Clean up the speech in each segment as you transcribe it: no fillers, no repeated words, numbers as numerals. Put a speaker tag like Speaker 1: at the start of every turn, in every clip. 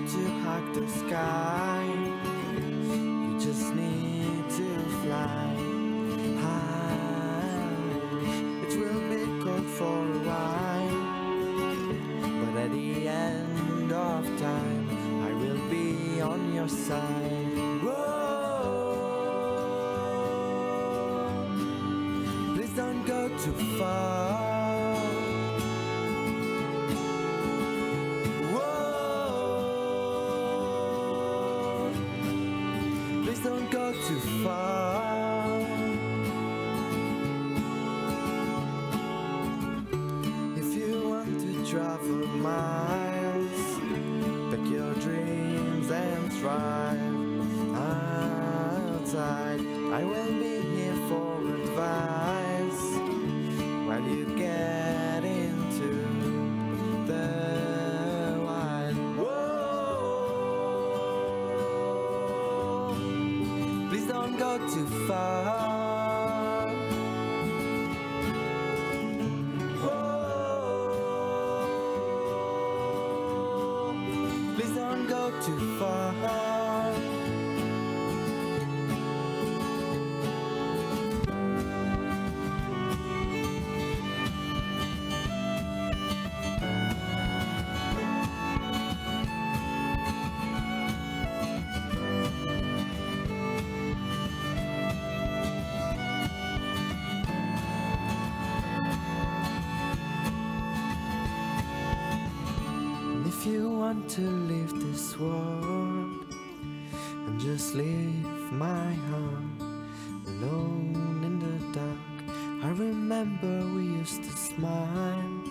Speaker 1: to hug the sky. You just need to fly high. It will be cold for a while, but at the end of time I will be on your side. Whoa, please don't go too far. Don't go too far. If you want to travel miles, pack your dreams and thrive outside. I will be here for advice while you get into the wild. Please don't go too far. Whoa, please don't go too far. If you want to leave this world and just leave my heart alone in the dark, I remember we used to smile,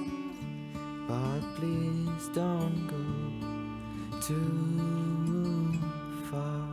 Speaker 1: but please don't go too far.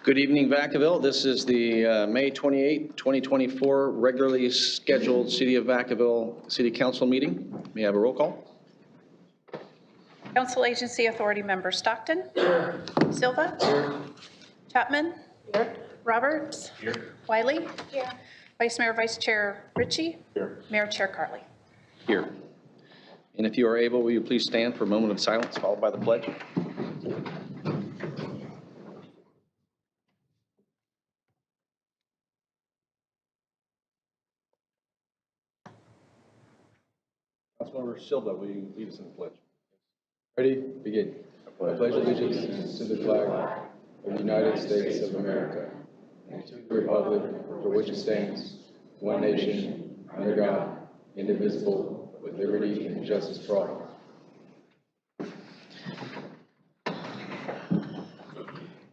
Speaker 2: Good evening, Vacaville. This is the May 28, 2024 regularly scheduled City of Vacaville City Council meeting. May I have a roll call?
Speaker 3: Council Agency Authority Member Stockton. Here. Silva. Here. Chapman. Here. Roberts. Here. Wiley. Here. Vice Mayor, Vice Chair Ritchie. Here. Mayor Chair Carley.
Speaker 2: Here. And if you are able, will you please stand for a moment of silence followed by the pledge? Councilmember Silva, will you lead us in the pledge?
Speaker 4: Ready? Begin. I pledge allegiance to the flag of the United States of America and to the republic for which it stands, one nation, under God, indivisible, with liberty and justice for all.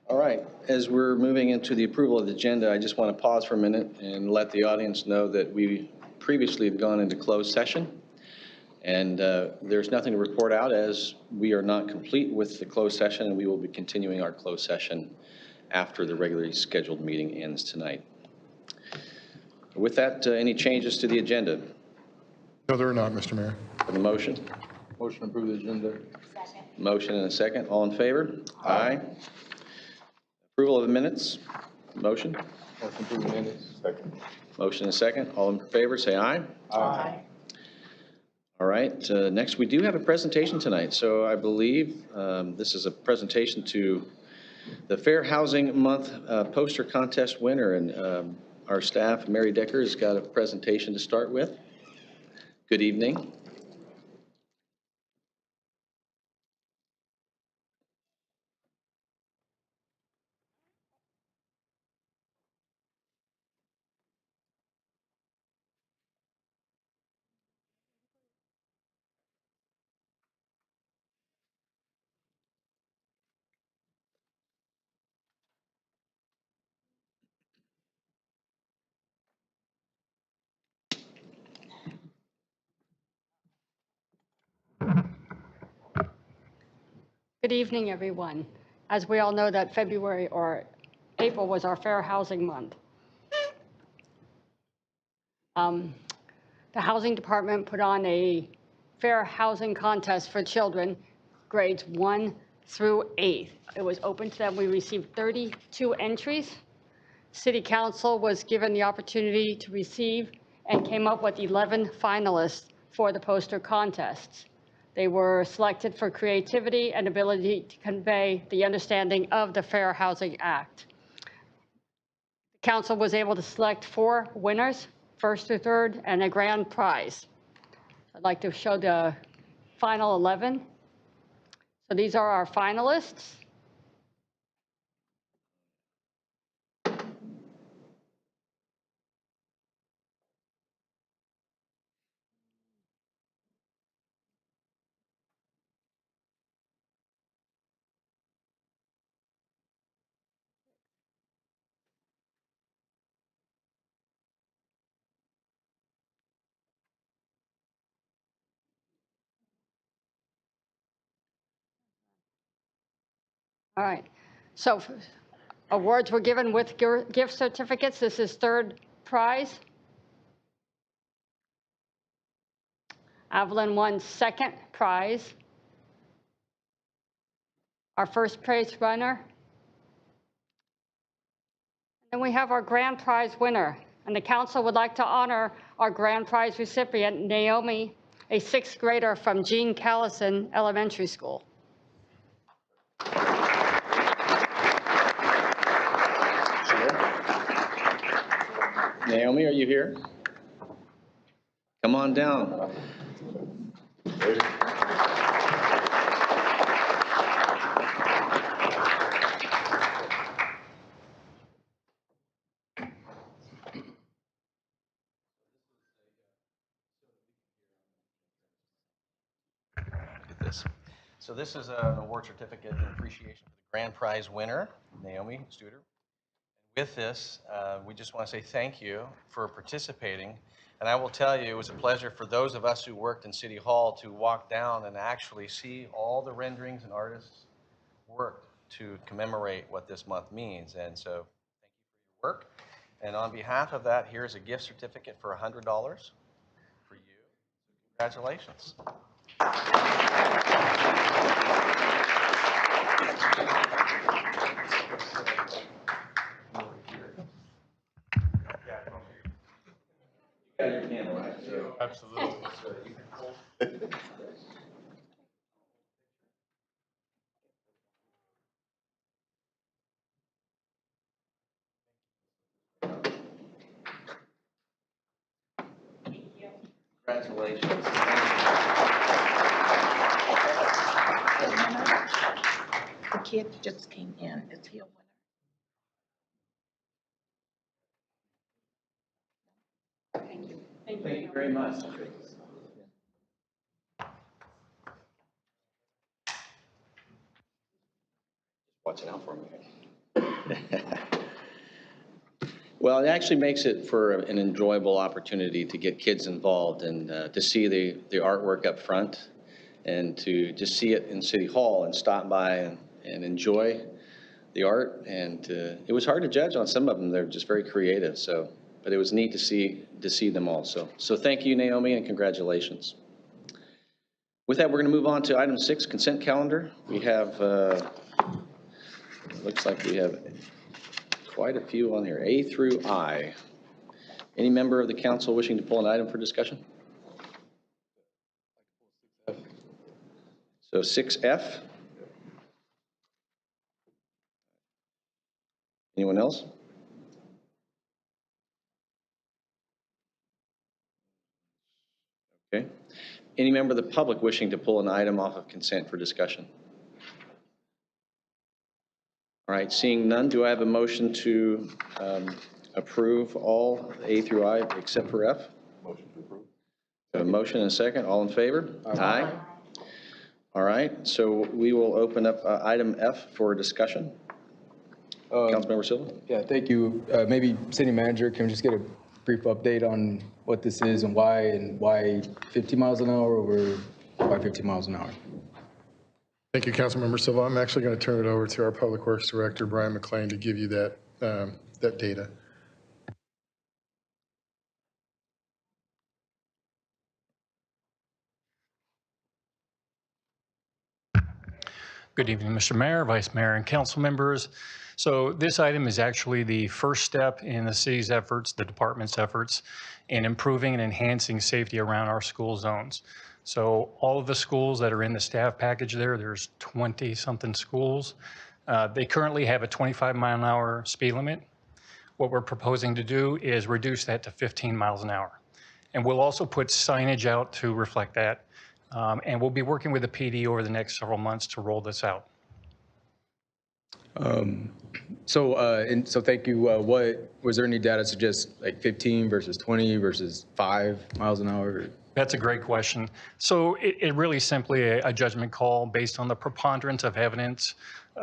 Speaker 2: All right. As we're moving into the approval of the agenda, I just want to pause for a minute and let the audience know that we previously have gone into closed session. And there's nothing to report out as we are not complete with the closed session, and we will be continuing our closed session after the regularly scheduled meeting ends tonight. With that, any changes to the agenda?
Speaker 5: No, there are not, Mr. Mayor.
Speaker 2: For the motion?
Speaker 4: Motion to approve the agenda.
Speaker 2: Second. Motion and a second. All in favor? Aye. Approval of the minutes? Motion?
Speaker 4: Motion to approve the minutes. Second.
Speaker 2: Motion and a second. All in favor, say aye.
Speaker 4: Aye.
Speaker 2: All right, next we do have a presentation tonight. So I believe this is a presentation to the Fair Housing Month poster contest winner, and our staff, Mary Decker, has got a presentation to start with. Good evening.
Speaker 6: Good evening, everyone. As we all know, that February or April was our Fair Housing Month. The Housing Department put on a fair housing contest for children, grades 1 through 8. It was open to them. We received 32 entries. City Council was given the opportunity to receive and came up with 11 finalists for the poster contests. They were selected for creativity and ability to convey the understanding of the Fair Housing Act. The council was able to select 4 winners, first through third, and a grand prize. I'd like to show the final 11. So these are our finalists. All right, so awards were given with gift certificates. This is third prize. Avalon won second prize. Our first prize runner. And we have our grand prize winner. And the council would like to honor our grand prize recipient, Naomi, a 6th grader from Gene Callison Elementary School.
Speaker 2: Naomi, are you here? Come on down. Get this. So this is an award certificate in appreciation for the grand prize winner, Naomi Studer. With this, we just want to say thank you for participating. And I will tell you, it was a pleasure for those of us who worked in City Hall to walk down and actually see all the renderings and artists' work to commemorate what this month means. And so thank you for your work. And on behalf of that, here's a gift certificate for $100 for you. Congratulations.
Speaker 5: Absolutely.
Speaker 2: Congratulations.
Speaker 7: The kid just came in. Is he a winner? Thank you.
Speaker 2: Thank you very much. Watching out for me. Well, it actually makes it for an enjoyable opportunity to get kids involved and to see the artwork up front and to just see it in City Hall and stop by and enjoy the art. And it was hard to judge on some of them. They're just very creative. So, but it was neat to see them all. So thank you, Naomi, and congratulations. With that, we're going to move on to item 6, consent calendar. We have, looks like we have quite a few on here, A through I. Any member of the council wishing to pull an item for discussion? So 6F. Anyone else? Okay. Any member of the public wishing to pull an item off of consent for discussion? All right, seeing none, do I have a motion to approve all A through I except for F? Motion to approve. A motion and a second. All in favor? Aye. All right, so we will open up item F for discussion. Councilmember Silva?
Speaker 4: Yeah, thank you. Maybe city manager, can we just get a brief update on what this is and why 50 miles an hour over why 50 miles an hour?
Speaker 5: Thank you, Councilmember Silva. I'm actually going to turn it over to our Public Works Director, Brian McLean, to give you that data.
Speaker 8: Good evening, Mr. Mayor, Vice Mayor, and council members. So this item is actually the first step in the city's efforts, the department's efforts, in improving and enhancing safety around our school zones. So all of the schools that are in the staff package there's 20-something schools. They currently have a 25-mile-an-hour speed limit. What we're proposing to do is reduce that to 15 miles an hour. And we'll also put signage out to reflect that. And we'll be working with the PD over the next several months to roll this out.
Speaker 4: So thank you. Was there any data to suggest like 15 versus 20 versus 5 miles an hour?
Speaker 8: That's a great question. So it really simply a judgment call based on the preponderance of evidence.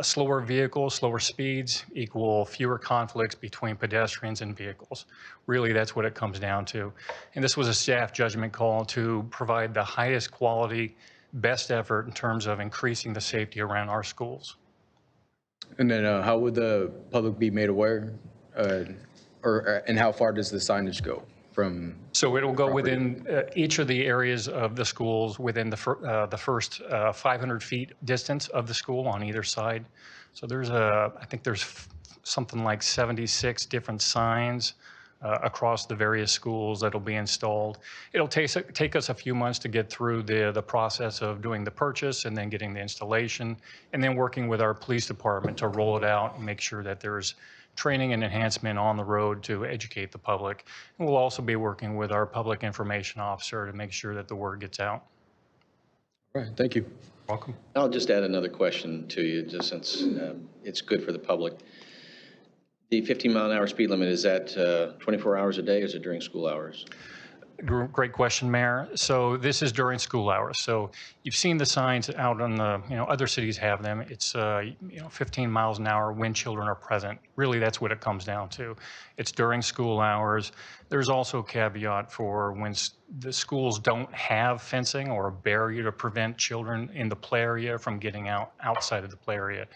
Speaker 8: Slower vehicles, slower speeds equal fewer conflicts between pedestrians and vehicles. Really, that's what it comes down to. And this was a staff judgment call to provide the highest quality, best effort in terms of increasing the safety around our schools.
Speaker 4: And then how would the public be made aware? And how far does the signage go from?
Speaker 8: So it'll go
Speaker 4: property?
Speaker 8: within each of the areas of the schools within the first 500 feet distance of the school on either side. So I think there's something like 76 different signs across the various schools that'll be installed. It'll take us a few months to get through the process of doing the purchase and then getting the installation and then working with our police department to roll it out and make sure that there's training and enhancement on the road to educate the public. And we'll also be working with our public information officer to make sure that the word gets out.
Speaker 4: All right, thank you.
Speaker 8: Welcome.
Speaker 2: I'll just add another question to you, just since it's good for the public. The 15-mile-an-hour speed limit, is that 24 hours a day or is it during school hours?
Speaker 8: Great question, Mayor. So this is during school hours. So you've seen the signs out on the, other cities have them. It's, 15 miles an hour when children are present. Really, that's what it comes down to. It's during school hours. There's also a caveat for when the schools don't have fencing or a barrier to prevent children in the play area from getting outside of the play area.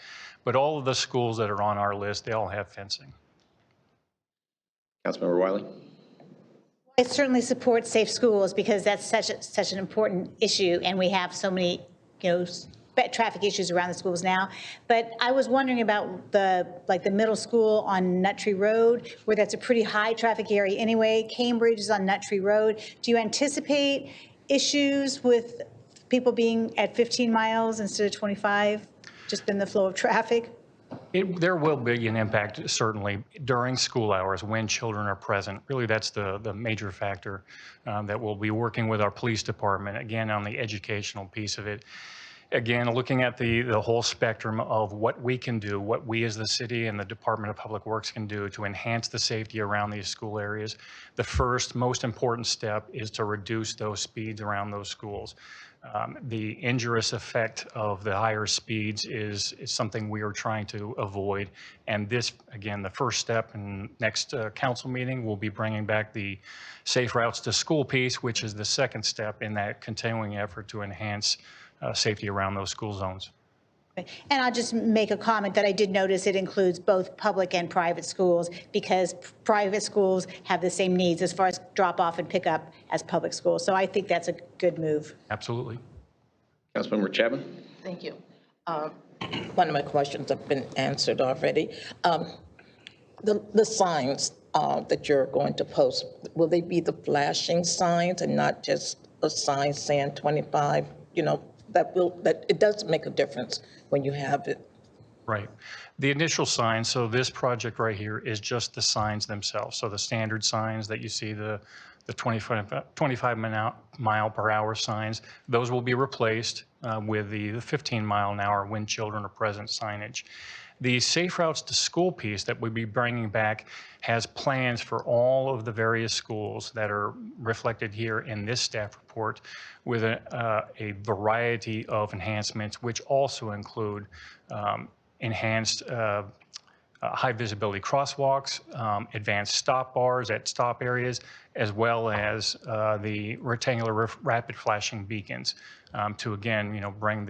Speaker 8: But all of the schools that are on our list, they all have fencing.
Speaker 2: Councilmember Wiley?
Speaker 9: I certainly support safe schools because that's such an important issue, and we have so many, traffic issues around the schools now. But I was wondering about the middle school on Nut Tree Road, where that's a pretty high traffic area anyway. Cambridge is on Nut Tree Road. Do you anticipate issues with people being at 15 miles instead of 25, just in the flow of traffic?
Speaker 8: There will be an impact, certainly, during school hours when children are present. Really, that's the major factor that we'll be working with our police department, again, on the educational piece of it. Again, looking at the whole spectrum of what we can do, what we as the city and the Department of Public Works can do to enhance the safety around these school areas. The first, most important step is to reduce those speeds around those schools. The injurious effect of the higher speeds is something we are trying to avoid. And this, again, the first step in next council meeting, we'll be bringing back the safe routes to school piece, which is the second step in that continuing effort to enhance safety around those school zones.
Speaker 9: And I'll just make a comment that I did notice it includes both public and private schools, because private schools have the same needs as far as drop off and pick up as public schools. So I think that's a good move.
Speaker 8: Absolutely.
Speaker 2: Councilmember Chapman?
Speaker 7: Thank you. One of my questions have been answered already. The signs that you're going to post, will they be the flashing signs and not just a sign saying 25? That it does make a difference when you have it.
Speaker 8: Right. The initial signs, so this project right here is just the signs themselves. So the standard signs that you see, the 25 mile per hour signs, those will be replaced with the 15 mile an hour when children are present signage. The Safe Routes to School piece that we'll be bringing back has plans for all of the various schools that are reflected here in this staff report, with a variety of enhancements, which also include enhanced high visibility crosswalks, advanced stop bars at stop areas, as well as the rectangular rapid flashing beacons to, again, bring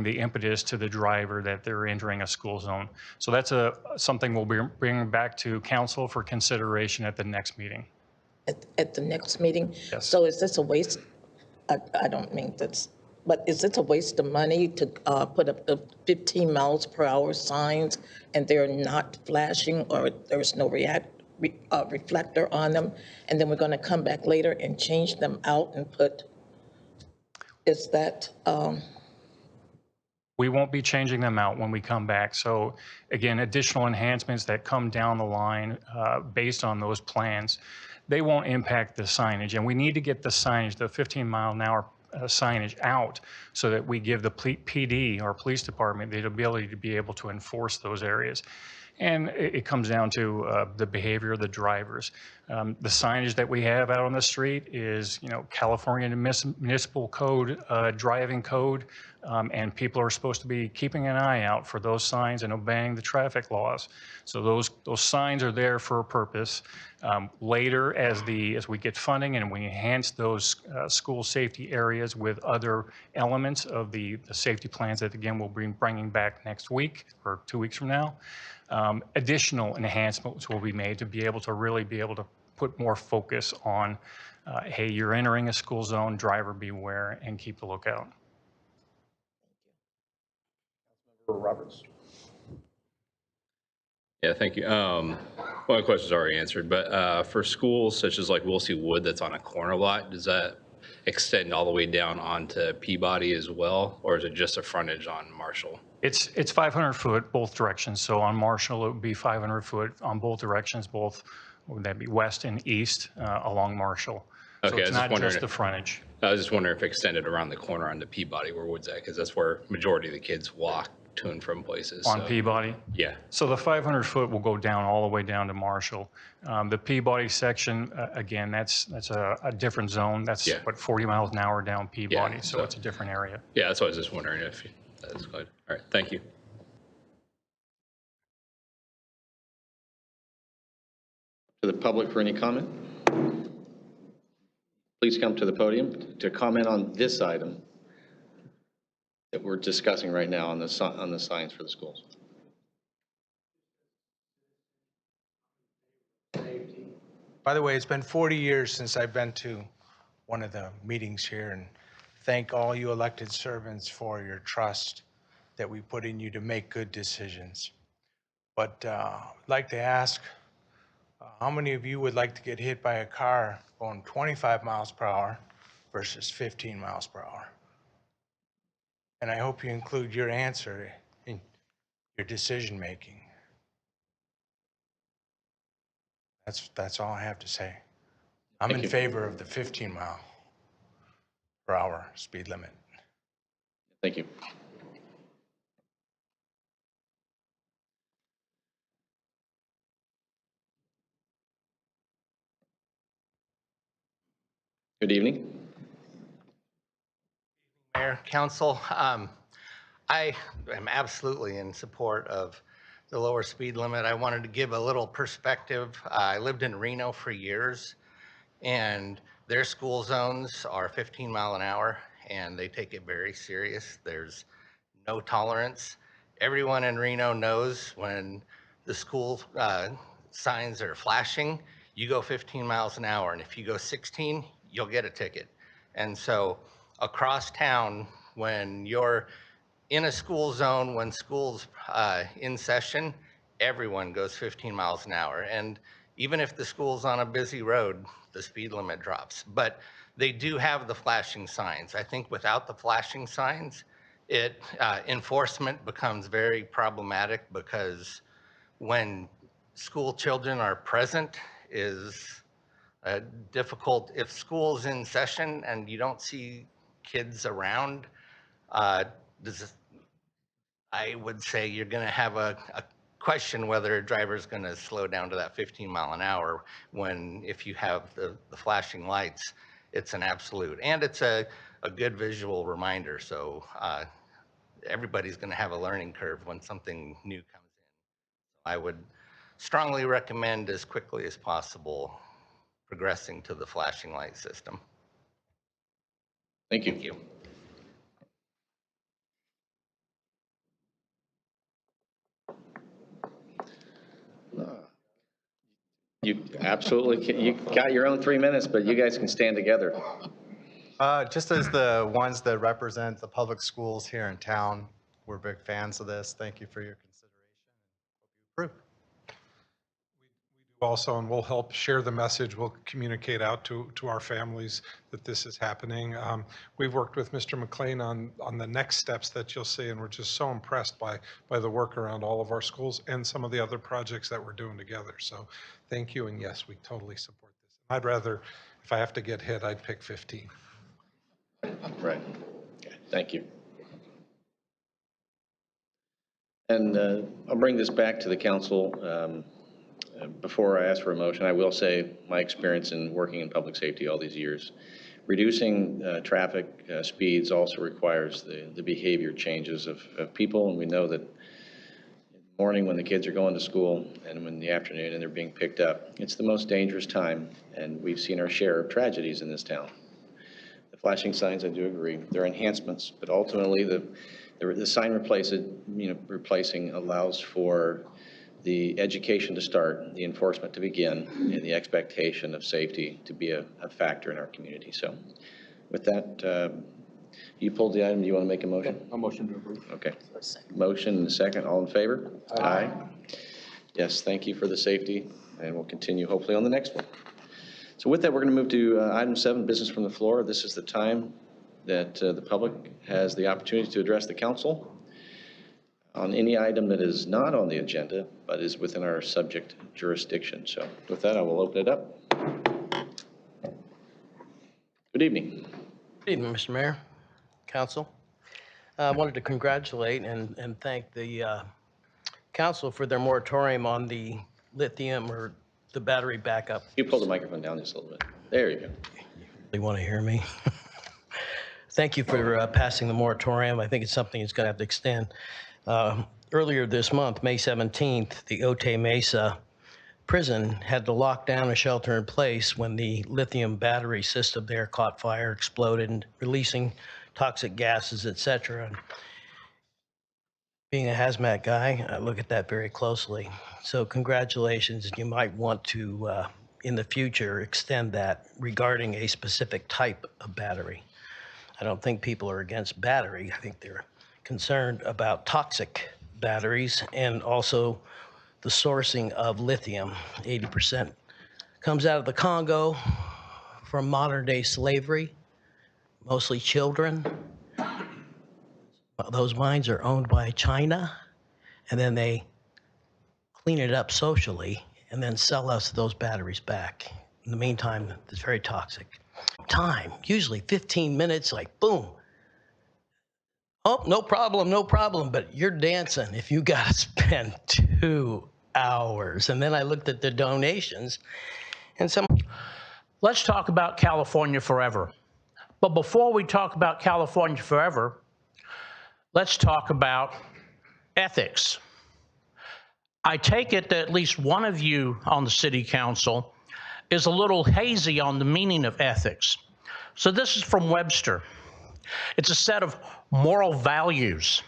Speaker 8: the impetus to the driver that they're entering a school zone. So that's something we'll be bringing back to council for consideration at the next meeting.
Speaker 7: At the next meeting?
Speaker 8: Yes.
Speaker 7: So is this a waste? I don't mean this, but is it a waste of money to put up the 15 miles per hour signs and they're not flashing, or there's no reflector on them, and then we're going to come back later and change them out and put, is that?
Speaker 8: We won't be changing them out when we come back. So again, additional enhancements that come down the line based on those plans, they won't impact the signage. And we need to get the signage, the 15 mile an hour signage out, so that we give the PD, our police department, the ability to be able to enforce those areas. And it comes down to the behavior of the drivers. The signage that we have out on the street is, California Municipal Code, driving code, and people are supposed to be keeping an eye out for those signs and obeying the traffic laws. So those signs are there for a purpose. Later, as we get funding and we enhance those school safety areas with other elements of the safety plans that, again, we'll be bringing back next week or 2 weeks from now, additional enhancements will be made to be able to put more focus on, hey, you're entering a school zone, driver beware, and keep the lookout.
Speaker 2: Roberts?
Speaker 10: Yeah, thank you. One of the questions already answered, but for schools such as like Wilsey Wood that's on a corner lot, does that extend all the way down onto Peabody as well, or is it just a frontage on Marshall?
Speaker 8: It's 500 foot both directions. So on Marshall, it would be 500 foot on both directions, would that be west and east along Marshall. So
Speaker 10: Okay,
Speaker 8: it's not just the frontage.
Speaker 10: I was just wondering if it extended around the corner onto Peabody where Wood's at, because that's where majority of the kids walk to and from places.
Speaker 8: On
Speaker 10: so-
Speaker 8: Peabody?
Speaker 10: Yeah.
Speaker 8: So the 500 foot will go down all the way down to Marshall. The Peabody section, again, that's a different zone. That's
Speaker 10: Yeah.
Speaker 8: what, 40 miles an hour down Peabody, so
Speaker 10: so-
Speaker 8: it's a different area.
Speaker 10: Yeah, that's what I was just wondering if that's good. All right, thank you.
Speaker 2: To the public for any comment? Please come to the podium to comment on this item that we're discussing right now on the signs for the schools.
Speaker 11: By the way, it's been 40 years since I've been to one of the meetings here, and thank all you elected servants for your trust that we put in you to make good decisions. But I'd like to ask, how many of you would like to get hit by a car going 25 miles per hour versus 15 miles per hour? And I hope you include your answer in your decision-making. That's all I have to say. I'm
Speaker 2: Thank
Speaker 11: in
Speaker 2: you.
Speaker 11: favor of the 15 mile per hour speed limit.
Speaker 2: Thank you. Good evening.
Speaker 12: Mayor, Council, I am absolutely in support of the lower speed limit. I wanted to give a little perspective. I lived in Reno for years, and their school zones are 15 mile an hour, and they take it very serious. There's no tolerance. Everyone in Reno knows when the school signs are flashing, you go 15 miles an hour, and if you go 16, you'll get a ticket. And so across town, when you're in a school zone, when school's in session, everyone goes 15 miles an hour. And even if the school's on a busy road, the speed limit drops. But they do have the flashing signs. I think without the flashing signs, enforcement becomes very problematic, because when school children are present is difficult. If school's in session and you don't see kids around, I would say you're going to have a question whether a driver's going to slow down to that 15 mile an hour, when if you have the flashing lights, it's an absolute. And it's a good visual reminder. So everybody's going to have a learning curve when something new comes in. I would strongly recommend, as quickly as possible, progressing to the flashing light system.
Speaker 2: Thank you.
Speaker 12: Thank you.
Speaker 2: You absolutely can. You got your own 3 minutes, but you guys can stand together.
Speaker 13: Just as the ones that represent the public schools here in town, we're big fans of this. Thank you for your consideration. Hope you approve.
Speaker 14: Also, and we'll help share the message. We'll communicate out to our families that this is happening. We've worked with Mr. McLean on the next steps that you'll see, and we're just so impressed by the work around all of our schools and some of the other projects that we're doing together. So thank you, and yes, we totally support this. I'd rather, if I have to get hit, I'd pick 15.
Speaker 2: Right. Okay. Thank you. And I'll bring this back to the council. Before I ask for a motion, I will say my experience in working in public safety all these years, reducing traffic speeds also requires the behavior changes of people. And we know that in the morning when the kids are going to school and in the afternoon and they're being picked up, it's the most dangerous time. And we've seen our share of tragedies in this town. The flashing signs, I do agree, they're enhancements, but ultimately the sign replacing allows for the education to start, the enforcement to begin, and the expectation of safety to be a factor in our community. So with that, you pulled the item. Do you want to make a motion?
Speaker 4: A motion to approve.
Speaker 2: Okay. Motion and a second. All in favor? Aye. Yes, thank you for the safety, and we'll continue hopefully on the next one. So with that, we're going to move to item 7, business from the floor. This is the time that the public has the opportunity to address the council on any item that is not on the agenda, but is within our subject jurisdiction. So with that, I will open it up. Good evening.
Speaker 15: Good evening, Mr. Mayor, Council. I wanted to congratulate and thank the council for their moratorium on the lithium or the battery backup.
Speaker 2: You pull the microphone down just a little bit. There you go.
Speaker 15: They want to hear me. Thank you for passing the moratorium. I think it's something that's going to have to extend. Earlier this month, May 17th, the Otay Mesa prison had to lock down a shelter in place when the lithium battery system there caught fire, exploded, and releasing toxic gases, et cetera. Being a hazmat guy, I look at that very closely. So congratulations. You might want to, in the future, extend that regarding a specific type of battery. I don't think people are against battery. I think they're concerned about toxic batteries and also the sourcing of lithium. 80% comes out of the Congo from modern day slavery, mostly children. Those mines are owned by China, and then they clean it up socially and then sell us those batteries back. In the meantime, it's very toxic. Time, usually 15 minutes, like boom. Oh, no problem, no problem, but you're dancing if you gotta spend 2 hours. And then I looked at the donations and some.
Speaker 16: Let's talk about California forever. But before we talk about California forever, let's talk about ethics. I take it that at least one of you on the city council is a little hazy on the meaning of ethics. So this is from Webster. It's a set of moral values.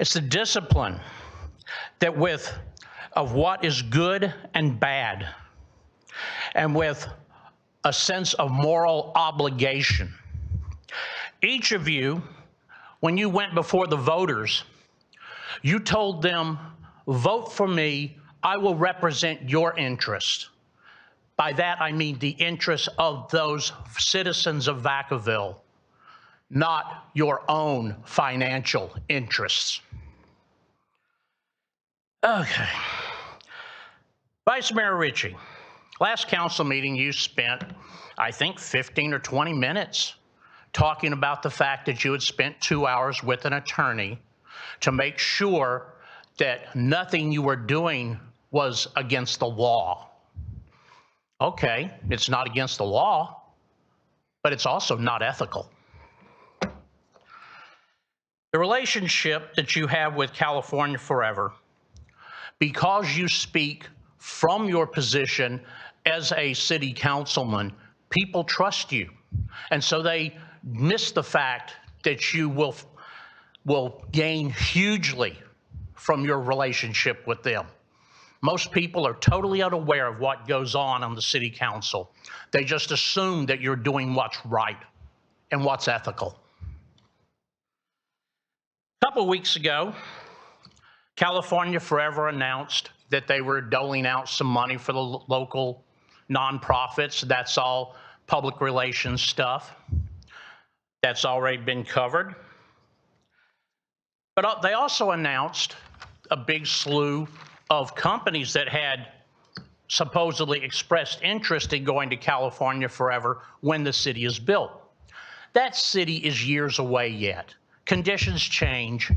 Speaker 16: It's the discipline that of what is good and bad, and with a sense of moral obligation. Each of you, when you went before the voters, you told them, vote for me, I will represent your interest. By that, I mean the interests of those citizens of Vacaville, not your own financial interests. Okay. Vice Mayor Ritchie, last council meeting you spent, I think, 15 or 20 minutes talking about the fact that you had spent 2 hours with an attorney to make sure that nothing you were doing was against the law. Okay, it's not against the law, but it's also not ethical. The relationship that you have with California Forever, because you speak from your position as a city councilman, people trust you. And so they miss the fact that you will gain hugely from your relationship with them. Most people are totally unaware of what goes on the city council. They just assume that you're doing what's right and what's ethical. A couple of weeks ago, California Forever announced that they were doling out some money for the local nonprofits. That's all public relations stuff. That's already been covered. But they also announced a big slew of companies that had supposedly expressed interest in going to California Forever when the city is built. That city is years away yet. Conditions change.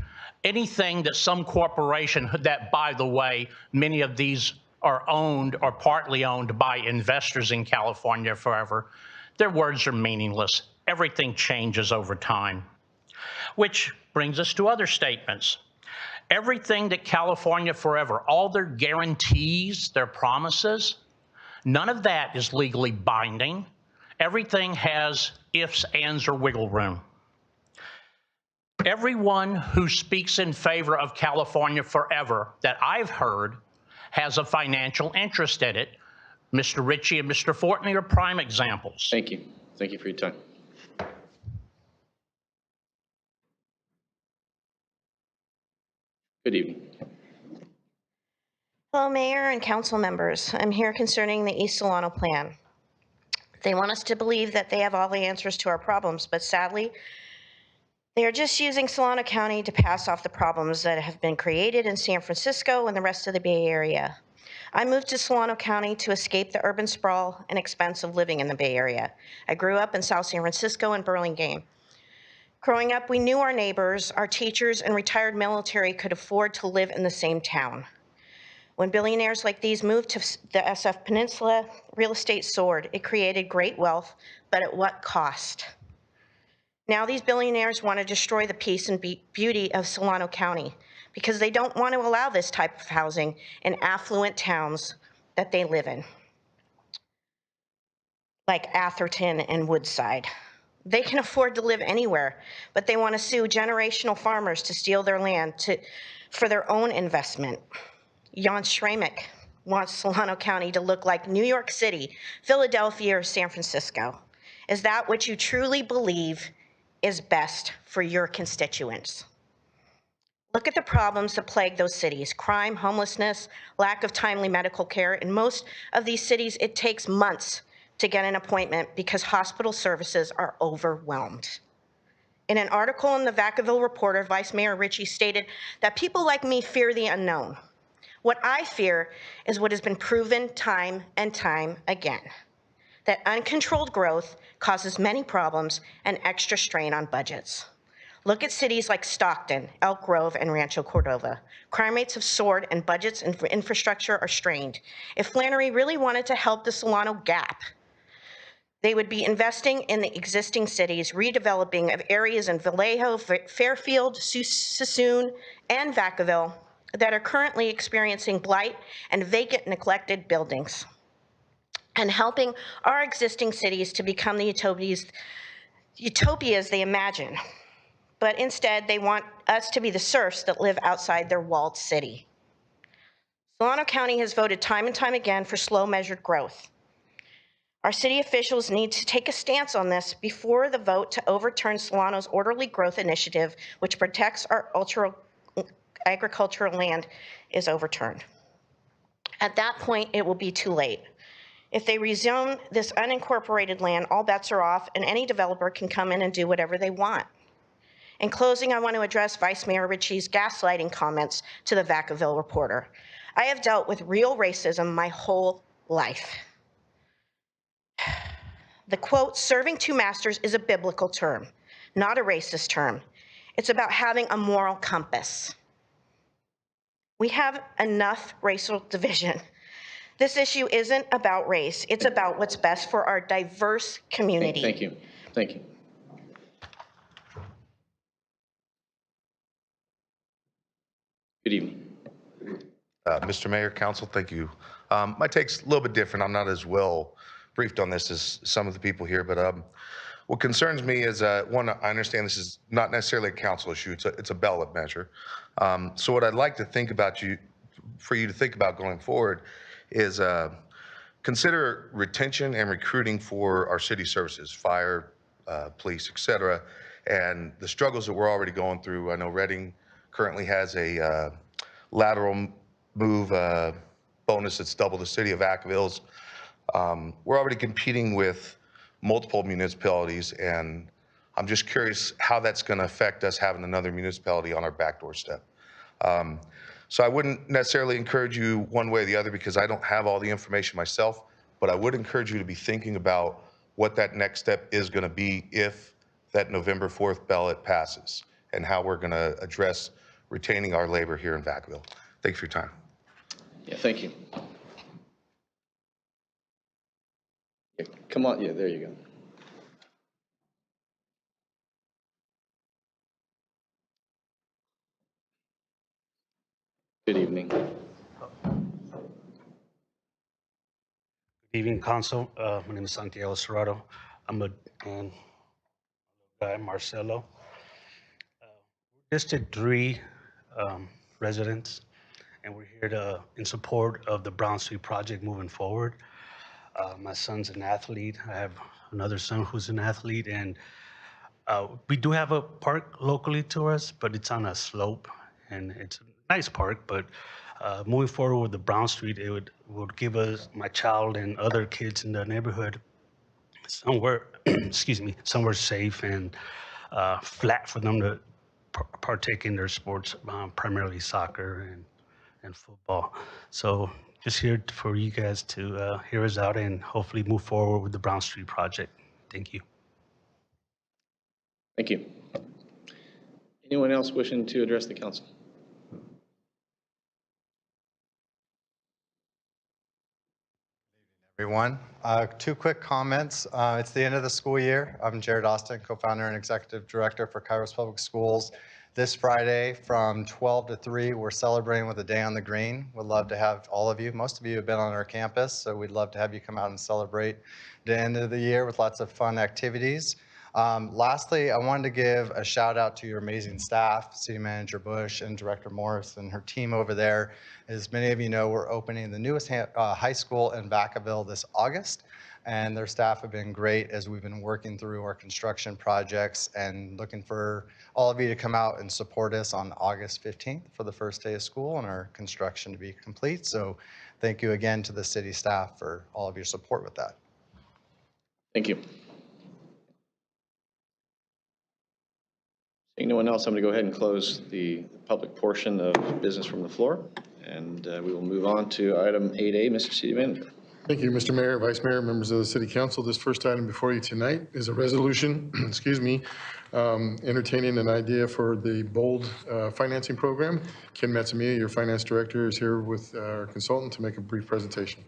Speaker 16: Anything that some corporation, that, by the way, many of these are owned or partly owned by investors in California Forever, their words are meaningless. Everything changes over time. Which brings us to other statements. Everything that California Forever, all their guarantees, their promises, none of that is legally binding. Everything has ifs, ands, or wiggle room. Everyone who speaks in favor of California Forever that I've heard has a financial interest in it. Mr. Ritchie and Mr. Fortney are prime examples.
Speaker 2: Thank you. Thank you for your time. Good evening.
Speaker 17: Hello, Mayor and council members. I'm here concerning the East Solano plan. They want us to believe that they have all the answers to our problems, but sadly, they are just using Solano County to pass off the problems that have been created in San Francisco and the rest of the Bay Area. I moved to Solano County to escape the urban sprawl and expense of living in the Bay Area. I grew up in South San Francisco and Burlingame. Growing up, we knew our neighbors, our teachers, and retired military could afford to live in the same town. When billionaires like these moved to the SF Peninsula, real estate soared. It created great wealth, but at what cost? Now these billionaires want to destroy the peace and beauty of Solano County because they don't want to allow this type of housing in affluent towns that they live in, like Atherton and Woodside. They can afford to live anywhere, but they want to sue generational farmers to steal their land for their own investment. Jan Schramek wants Solano County to look like New York City, Philadelphia, or San Francisco. Is that what you truly believe is best for your constituents? Look at the problems that plague those cities: crime, homelessness, lack of timely medical care. In most of these cities, it takes months to get an appointment because hospital services are overwhelmed. In an article in the Vacaville Reporter, Vice Mayor Ritchie stated that people like me fear the unknown. What I fear is what has been proven time and time again, that uncontrolled growth causes many problems and extra strain on budgets. Look at cities like Stockton, Elk Grove, and Rancho Cordova. Crime rates have soared and budgets and infrastructure are strained. If Flannery really wanted to help the Solano Gap, they would be investing in the existing cities, redeveloping of areas in Vallejo, Fairfield, Sassoon, and Vacaville that are currently experiencing blight and vacant, neglected buildings, and helping our existing cities to become the utopias they imagine. But instead, they want us to be the serfs that live outside their walled city. Solano County has voted time and time again for slow, measured growth. Our city officials need to take a stance on this before the vote to overturn Solano's orderly growth initiative, which protects our agricultural land, is overturned. At that point, it will be too late. If they rezone this unincorporated land, all bets are off and any developer can come in and do whatever they want. In closing, I want to address Vice Mayor Ritchie's gaslighting comments to the Vacaville Reporter. I have dealt with real racism my whole life. The quote, "serving two masters," is a biblical term, not a racist term. It's about having a moral compass. We have enough racial division. This issue isn't about race. It's about what's best for our diverse community.
Speaker 2: Thank you. Thank you. Good evening.
Speaker 18: Mr. Mayor, Council, thank you. My take's a little bit different. I'm not as well briefed on this as some of the people here, but what concerns me is, one, I understand this is not necessarily a council issue. It's a ballot measure. So what I'd like to think about for you to think about going forward is consider retention and recruiting for our city services, fire, police, et cetera, and the struggles that we're already going through. I know Reading currently has a lateral move bonus that's double the city of Vacaville's. We're already competing with multiple municipalities, and I'm just curious how that's going to affect us having another municipality on our back doorstep. So I wouldn't necessarily encourage you one way or the other because I don't have all the information myself, but I would encourage you to be thinking about what that next step is going to be if that November 4th ballot passes and how we're going to address retaining our labor here in Vacaville. Thanks for your time.
Speaker 2: Yeah, thank you. Yeah, come on, yeah, there you go. Good evening.
Speaker 19: Good evening, Council. My name is Santiago Serrato. I'm a guy, Marcelo. District 3 residents, and we're here in support of the Brown Street project moving forward. My son's an athlete. I have another son who's an athlete, and we do have a park locally to us, but it's on a slope, and it's a nice park, but moving forward with the Brown Street, it would give us, my child and other kids in the neighborhood, somewhere, excuse me, somewhere safe and flat for them to partake in their sports, primarily soccer and football. So just here for you guys to hear us out and hopefully move forward with the Brown Street project. Thank you.
Speaker 2: Thank you. Anyone else wishing to address the council?
Speaker 13: Everyone. Two quick comments. It's the end of the school year. I'm Jared Austin, co-founder and executive director for Kairos Public Schools. This Friday from 12 to 3, we're celebrating with a day on the green. We'd love to have all of you. Most of you have been on our campus, so we'd love to have you come out and celebrate the end of the year with lots of fun activities. Lastly, I wanted to give a shout out to your amazing staff, City Manager Bush and Director Morris and her team over there. As many of you know, we're opening the newest high school in Vacaville this August, and their staff have been great as we've been working through our construction projects and looking for all of you to come out and support us on August 15th for the first day of school and our construction to be complete. So thank you again to the city staff for all of your support with that.
Speaker 2: Thank you. Seeing no one else, I'm going to go ahead and close the public portion of business from the floor, and we will move on to item 8A, Mr. City Manager.
Speaker 5: Thank you, Mr. Mayor, Vice Mayor, members of the City Council. This first item before you tonight is a resolution, excuse me, entertaining an idea for the BOLD financing program. Ken Matsumiya, your Finance Director, is here with our consultant to make a brief presentation.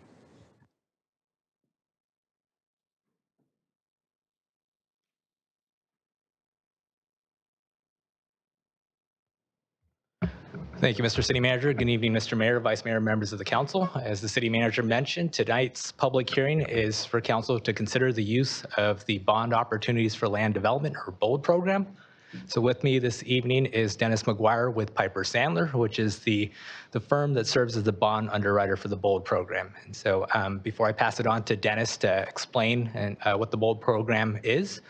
Speaker 20: Thank you, Mr. City Manager. Good evening, Mr. Mayor, Vice Mayor, members of the council. As the City Manager mentioned, tonight's public hearing is for council to consider the use of the Bond Opportunities for Land Development, or BOLD program. So with me this evening is Dennis McGuire with Piper Sandler, which is the firm that serves as the bond underwriter for the BOLD program. And so before I pass it on to Dennis to explain what the BOLD program is,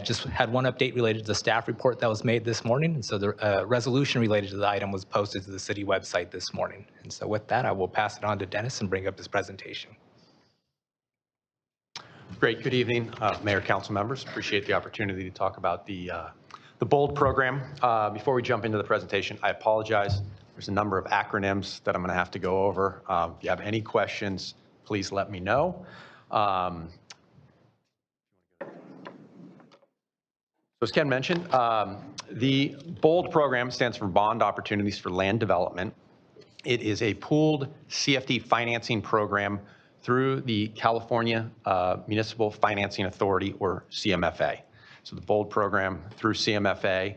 Speaker 20: just had one update related to the staff report that was made this morning. And so the resolution related to the item was posted to the city website this morning. And so with that, I will pass it on to Dennis and bring up his presentation.
Speaker 21: Great. Good evening, Mayor, council members. Appreciate the opportunity to talk about the BOLD program. Before we jump into the presentation, I apologize. There's a number of acronyms that I'm going to have to go over. If you have any questions, please let me know. So as Ken mentioned, the BOLD program stands for Bond Opportunities for Land Development. It is a pooled CFD financing program through the California Municipal Financing Authority, or CMFA. So the BOLD program through CMFA.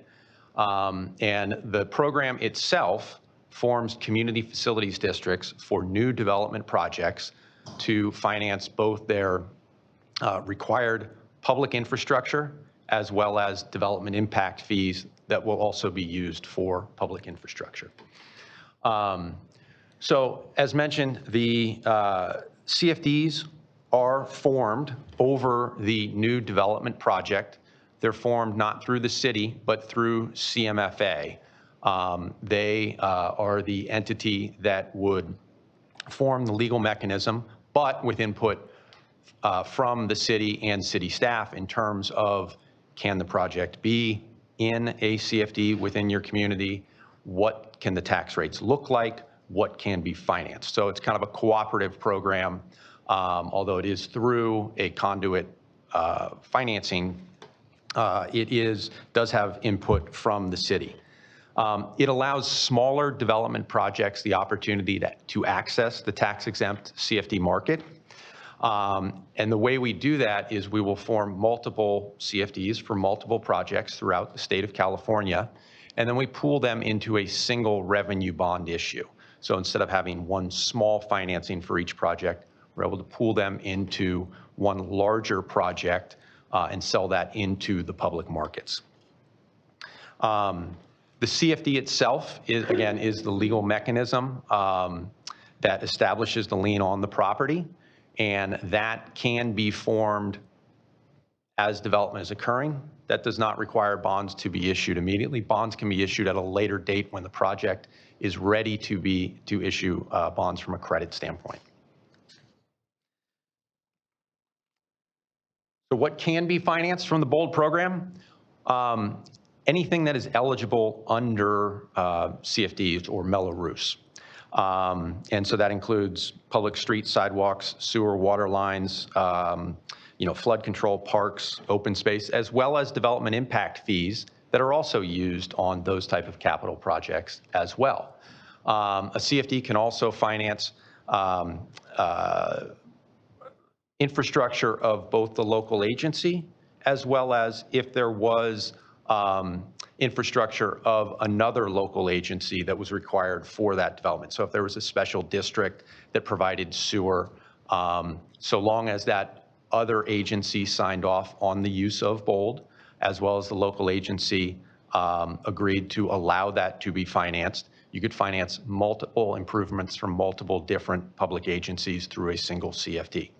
Speaker 21: And the program itself forms community facilities districts for new development projects to finance both their required public infrastructure as well as development impact fees that will also be used for public infrastructure. So as mentioned, the CFDs are formed over the new development project. They're formed not through the city, but through CMFA. They are the entity that would form the legal mechanism, but with input from the city and city staff in terms of, can the project be in a CFD within your community? What can the tax rates look like? What can be financed? So it's kind of a cooperative program, although it is through a conduit financing. It does have input from the city. It allows smaller development projects the opportunity to access the tax-exempt CFD market. And the way we do that is we will form multiple CFDs for multiple projects throughout the state of California, and then we pool them into a single revenue bond issue. So instead of having one small financing for each project, we're able to pool them into one larger project and sell that into the public markets. The CFD itself is the legal mechanism that establishes the lien on the property, and that can be formed as development is occurring. That does not require bonds to be issued immediately. Bonds can be issued at a later date when the project is ready to issue bonds from a credit standpoint. So what can be financed from the BOLD program? Anything that is eligible under CFDs or Mello-Roos. And so that includes public streets, sidewalks, sewer, water lines, flood control, parks, open space, as well as development impact fees that are also used on those type of capital projects as well. A CFD can also finance infrastructure of both the local agency as well as if there was infrastructure of another local agency that was required for that development. So if there was a special district that provided sewer, so long as that other agency signed off on the use of BOLD, as well as the local agency agreed to allow that to be financed, you could finance multiple improvements from multiple different public agencies through a single CFD.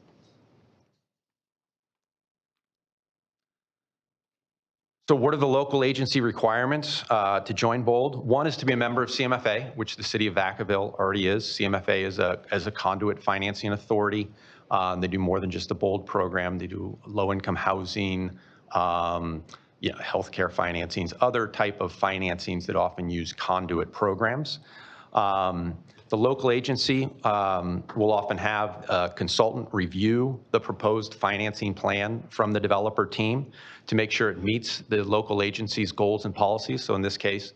Speaker 21: So what are the local agency requirements to join BOLD? One is to be a member of CMFA, which the city of Vacaville already is. CMFA is a conduit financing authority. They do more than just the BOLD program. They do low-income housing, healthcare financings, other type of financings that often use conduit programs. The local agency will often have a consultant review the proposed financing plan from the developer team to make sure it meets the local agency's goals and policies. So in this case,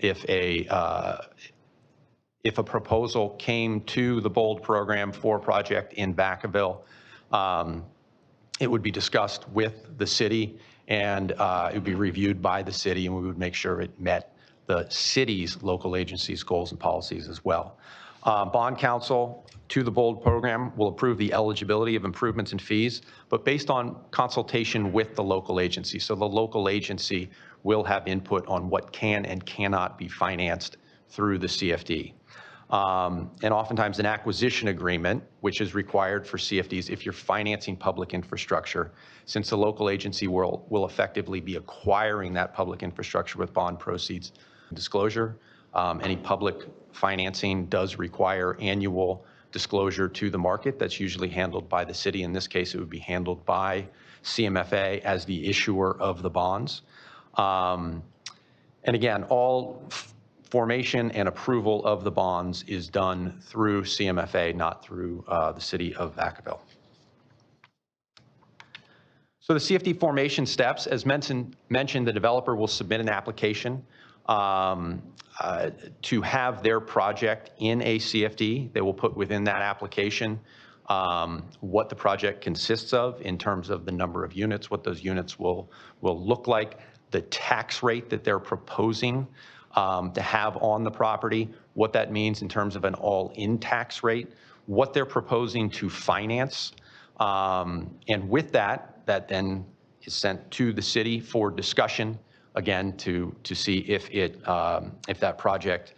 Speaker 21: if a proposal came to the BOLD program for a project in Vacaville, it would be discussed with the city and it would be reviewed by the city, and we would make sure it met the city's local agency's goals and policies as well. Bond counsel to the BOLD program will approve the eligibility of improvements and fees, but based on consultation with the local agency. So the local agency will have input on what can and cannot be financed through the CFD. And oftentimes an acquisition agreement, which is required for CFDs if you're financing public infrastructure, since the local agency will effectively be acquiring that public infrastructure with bond proceeds. Disclosure, any public financing does require annual disclosure to the market. That's usually handled by the city. In this case, it would be handled by CMFA as the issuer of the bonds. And again, all formation and approval of the bonds is done through CMFA, not through the city of Vacaville. So the CFD formation steps, as mentioned, the developer will submit an application to have their project in a CFD. They will put within that application what the project consists of in terms of the number of units, what those units will look like, the tax rate that they're proposing to have on the property, what that means in terms of an all-in tax rate, what they're proposing to finance. And with that then is sent to the city for discussion, again, to see if that project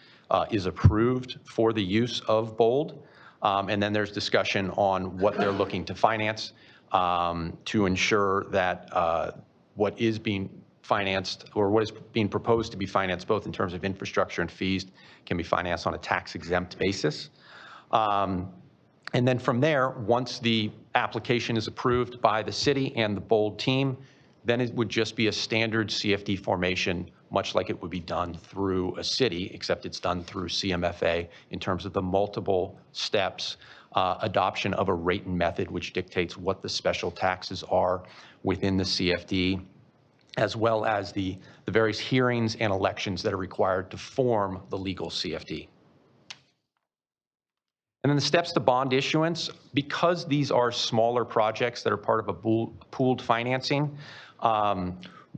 Speaker 21: is approved for the use of BOLD. And then there's discussion on what they're looking to finance to ensure that what is being financed or what is being proposed to be financed, both in terms of infrastructure and fees, can be financed on a tax-exempt basis. And then from there, once the application is approved by the city and the BOLD team, then it would just be a standard CFD formation, much like it would be done through a city, except it's done through CMFA in terms of the multiple steps, adoption of a rate and method, which dictates what the special taxes are within the CFD, as well as the various hearings and elections that are required to form the legal CFD. And then the steps to bond issuance, because these are smaller projects that are part of a pooled financing,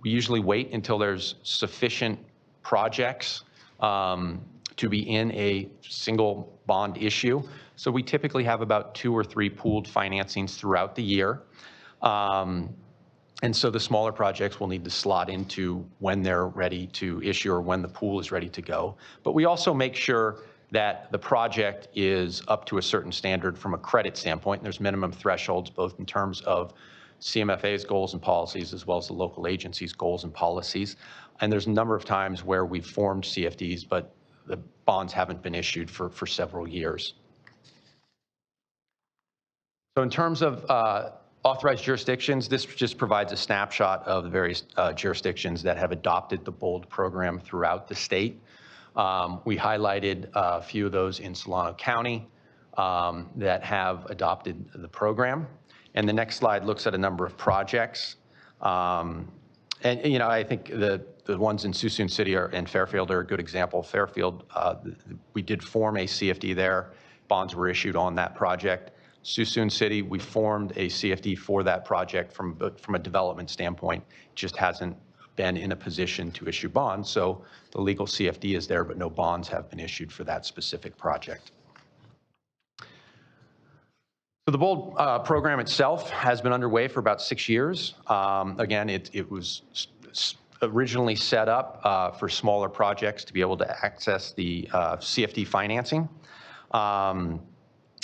Speaker 21: we usually wait until there's sufficient projects to be in a single bond issue. So we typically have about 2 or 3 pooled financings throughout the year. And so the smaller projects will need to slot into when they're ready to issue or when the pool is ready to go. But we also make sure that the project is up to a certain standard from a credit standpoint. There's minimum thresholds, both in terms of CMFA's goals and policies, as well as the local agency's goals and policies. And there's a number of times where we've formed CFDs, but the bonds haven't been issued for several years. So in terms of authorized jurisdictions, this just provides a snapshot of the various jurisdictions that have adopted the BOLD program throughout the state. We highlighted a few of those in Solano County that have adopted the program. And the next slide looks at a number of projects. And, you know, I think the ones in Suisun City and Fairfield are a good example. Fairfield, we did form a CFD there. Bonds were issued on that project. Suisun City, we formed a CFD for that project from a development standpoint. It just hasn't been in a position to issue bonds. So the legal CFD is there, but no bonds have been issued for that specific project. So the BOLD program itself has been underway for about 6 years. Again, it was originally set up for smaller projects to be able to access the CFD financing.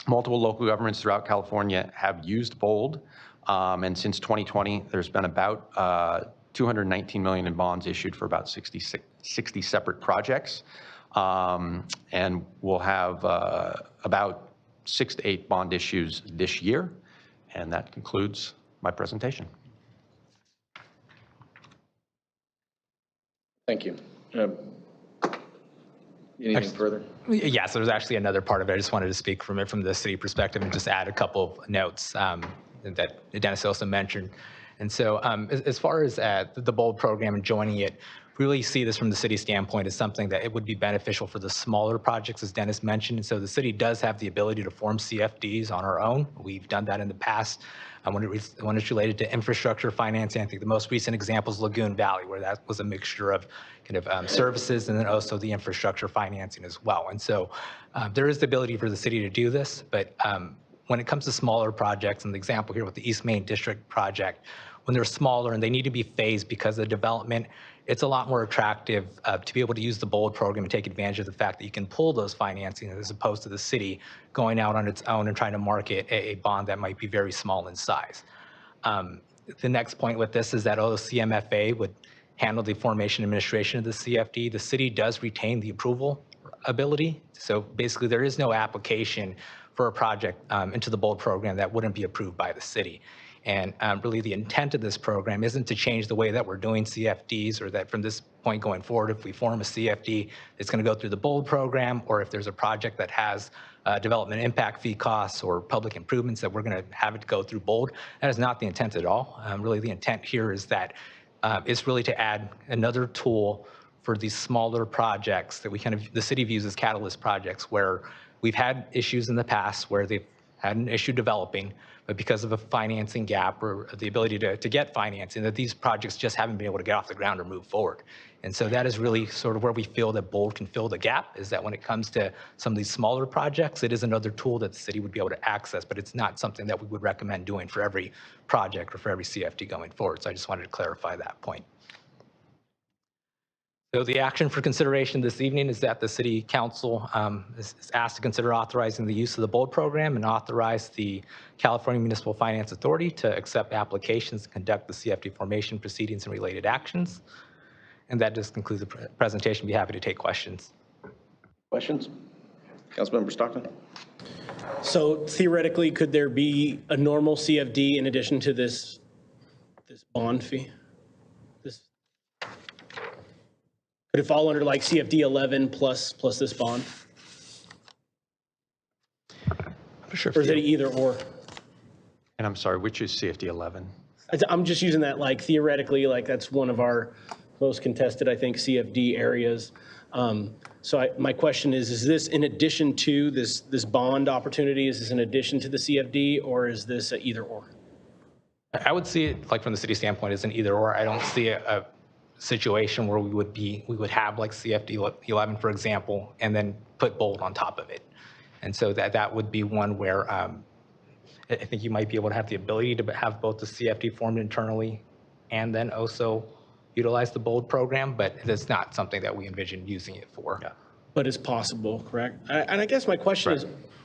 Speaker 21: Multiple local governments throughout California have used BOLD, and since 2020, there's been about $219 million in bonds issued for about 60 separate projects, and we'll have about 6 to 8 bond issues this year, and that concludes my presentation.
Speaker 2: Thank you. Anything further?
Speaker 20: Yeah, so there's actually another part of it. I just wanted to speak from the city perspective and just add a couple of notes that Dennis also mentioned. And so as far as the BOLD program and joining it, really see this from the city standpoint as something that it would be beneficial for the smaller projects, as Dennis mentioned. And so the city does have the ability to form CFDs on our own. We've done that in the past. When it's related to infrastructure financing, I think the most recent example is Lagoon Valley, where that was a mixture of kind of services and then also the infrastructure financing as well. And so there is the ability for the city to do this, but when it comes to smaller projects, and the example here with the East Main District project, when they're smaller and they need to be phased because of the development, it's a lot more attractive to be able to use the BOLD program and take advantage of the fact that you can pull those financing as opposed to the city going out on its own and trying to market a bond that might be very small in size. The next point with this is that although CMFA would handle the formation and administration of the CFD, the city does retain the approval ability. So basically there is no application for a project into the BOLD program that wouldn't be approved by the city. And really the intent of this program isn't to change the way that we're doing CFDs, or that from this point going forward, if we form a CFD, it's going to go through the BOLD program, or if there's a project that has development impact fee costs or public improvements that we're going to have it go through BOLD. That is not the intent at all. Really the intent here is that it's really to add another tool for these smaller projects that the city views as catalyst projects, where we've had issues in the past where they've had an issue developing, but because of a financing gap or the ability to get financing, that these projects just haven't been able to get off the ground or move forward. And so that is really sort of where we feel that BOLD can fill the gap, is that when it comes to some of these smaller projects, it is another tool that the city would be able to access, but it's not something that we would recommend doing for every project or for every CFD going forward. So I just wanted to clarify that point. So the action for consideration this evening is that the City Council is asked to consider authorizing the use of the BOLD program and authorize the California Municipal Finance Authority to accept applications and conduct the CFD formation proceedings and related actions. And that just concludes the presentation. Be happy to take questions.
Speaker 2: Questions? Councilmember Stockton?
Speaker 1: So theoretically, could there be a normal CFD in addition to this bond fee? Could it fall under like CFD 11 plus this bond?
Speaker 21: I'm sure.
Speaker 1: Or is it either or?
Speaker 21: And I'm sorry, which is CFD 11?
Speaker 1: I'm just using that like theoretically, like that's one of our most contested, I think, CFD areas. So my question is this in addition to this bond opportunity? Is this in addition to the CFD, or is this a either or?
Speaker 20: I would see it like from the city standpoint as an either or. I don't see a situation where we would have like CFD 11, for example, and then put BOLD on top of it. And so that would be one where I think you might be able to have the ability to have both the CFD formed internally and then also utilize the BOLD program, but it's not something that we envision using it for. Yeah.
Speaker 1: But it's possible, correct? And I guess my question is,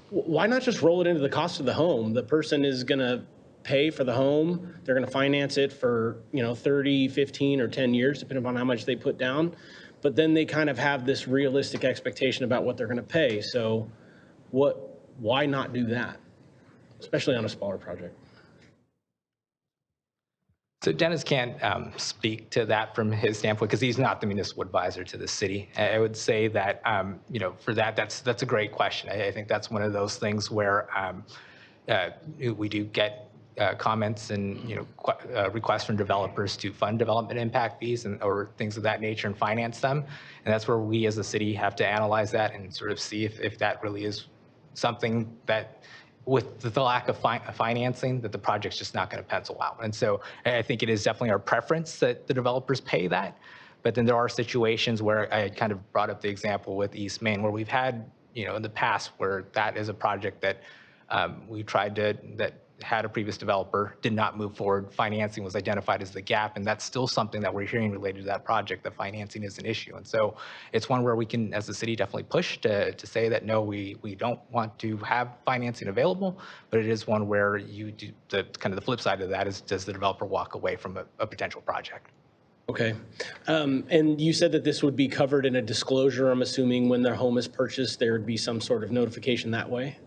Speaker 1: why not just roll it into the cost of the home? The person is going to pay for the home. They're going to finance it for 30, 15, or 10 years, depending on how much they put down. But then they kind of have this realistic expectation about what they're going to pay. So why not do that, especially on a smaller project?
Speaker 20: So Dennis can't speak to that from his standpoint because he's not the municipal advisor to the city. I would say that, for that's a great question. I think that's one of those things where we do get comments and, requests from developers to fund development impact fees or things of that nature and finance them. And that's where we as a city have to analyze that and sort of see if that really is something that, with the lack of financing, that the project's just not going to pencil out. And so I think it is definitely our preference that the developers pay that. But then there are situations where I kind of brought up the example with East Main, where we've had, in the past where that is a project that we tried that had a previous developer, did not move forward. Financing was identified as the gap, and that's still something that we're hearing related to that project, that financing is an issue. And so it's one where we can, as a city, definitely push to say that, no, we don't want to have financing available, but it is one where you do the kind of the flip side of that is, does the developer walk away from a potential project?
Speaker 1: Okay. And you said that this would be covered in a disclosure. I'm assuming when their home is purchased, there would be some sort of notification that way?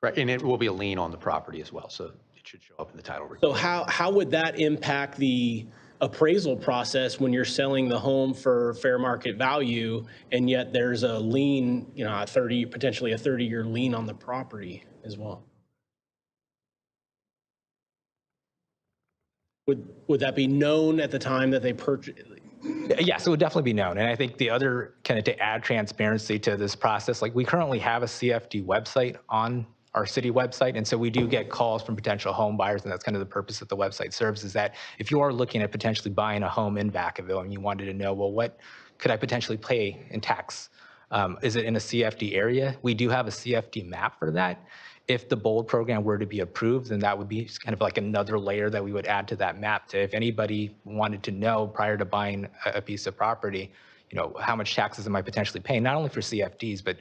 Speaker 21: Right, and it will be a lien on the property as well, so it should show up in the title report.
Speaker 1: So how would that impact the appraisal process when you're selling the home for fair market value, and yet there's a lien, potentially a 30-year lien on the property as well? Would that be known at the time that they purchase?
Speaker 20: Yes, it would definitely be known. And I think the other kind of, to add transparency to this process, like we currently have a CFD website on our city website. And so we do get calls from potential home buyers, and that's kind of the purpose that the website serves, is that if you are looking at potentially buying a home in Vacaville and you wanted to know, well, what could I potentially pay in tax? Is it in a CFD area? We do have a CFD map for that. If the BOLD program were to be approved, then that would be kind of like another layer that we would add to that map, to if anybody wanted to know prior to buying a piece of property, how much taxes am I potentially paying, not only for CFDs, but,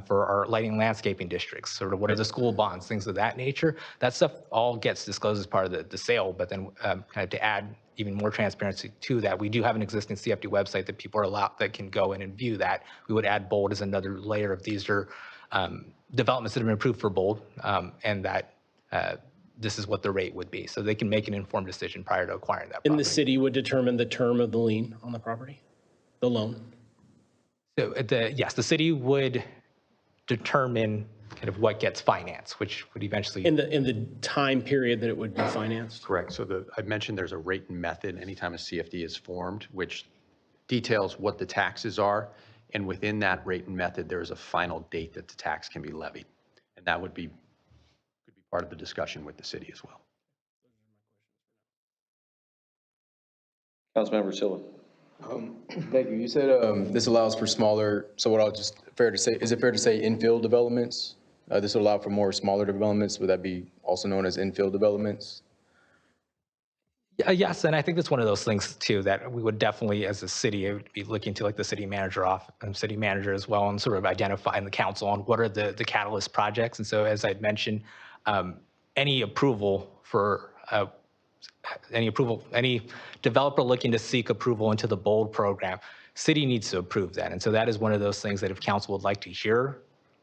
Speaker 20: for our lighting and landscaping districts, sort of what are the school bonds, things of that nature. That stuff all gets disclosed as part of the sale, but then kind of to add even more transparency to that, we do have an existing CFD website that people are allowed, that can go in and view that. We would add BOLD as another layer of these are developments that have been approved for BOLD, and that this is what the rate would be. So they can make an informed decision prior to acquiring that property.
Speaker 1: And the city would determine the term of the lien on the property, the loan?
Speaker 20: So yes, the city would determine kind of what gets financed, which would eventually...
Speaker 1: In the time period that it would be financed?
Speaker 21: Correct. So I mentioned there's a rate and method anytime a CFD is formed, which details what the taxes are. And within that rate and method, there is a final date that the tax can be levied. And that could be part of the discussion with the city as well.
Speaker 2: Councilmember Silva.
Speaker 4: Thank you. You said this allows for smaller, so what I'll just, fair to say, is it fair to say infill developments? This would allow for more smaller developments. Would that be also known as infill developments?
Speaker 20: Yes, and I think that's one of those things too that we would definitely, as a city, would be looking to like the city manager as well, and sort of identifying the council on what are the catalyst projects. And so, as I'd mentioned, any developer looking to seek approval into the BOLD program, city needs to approve that. And so that is one of those things that if council would like to hear,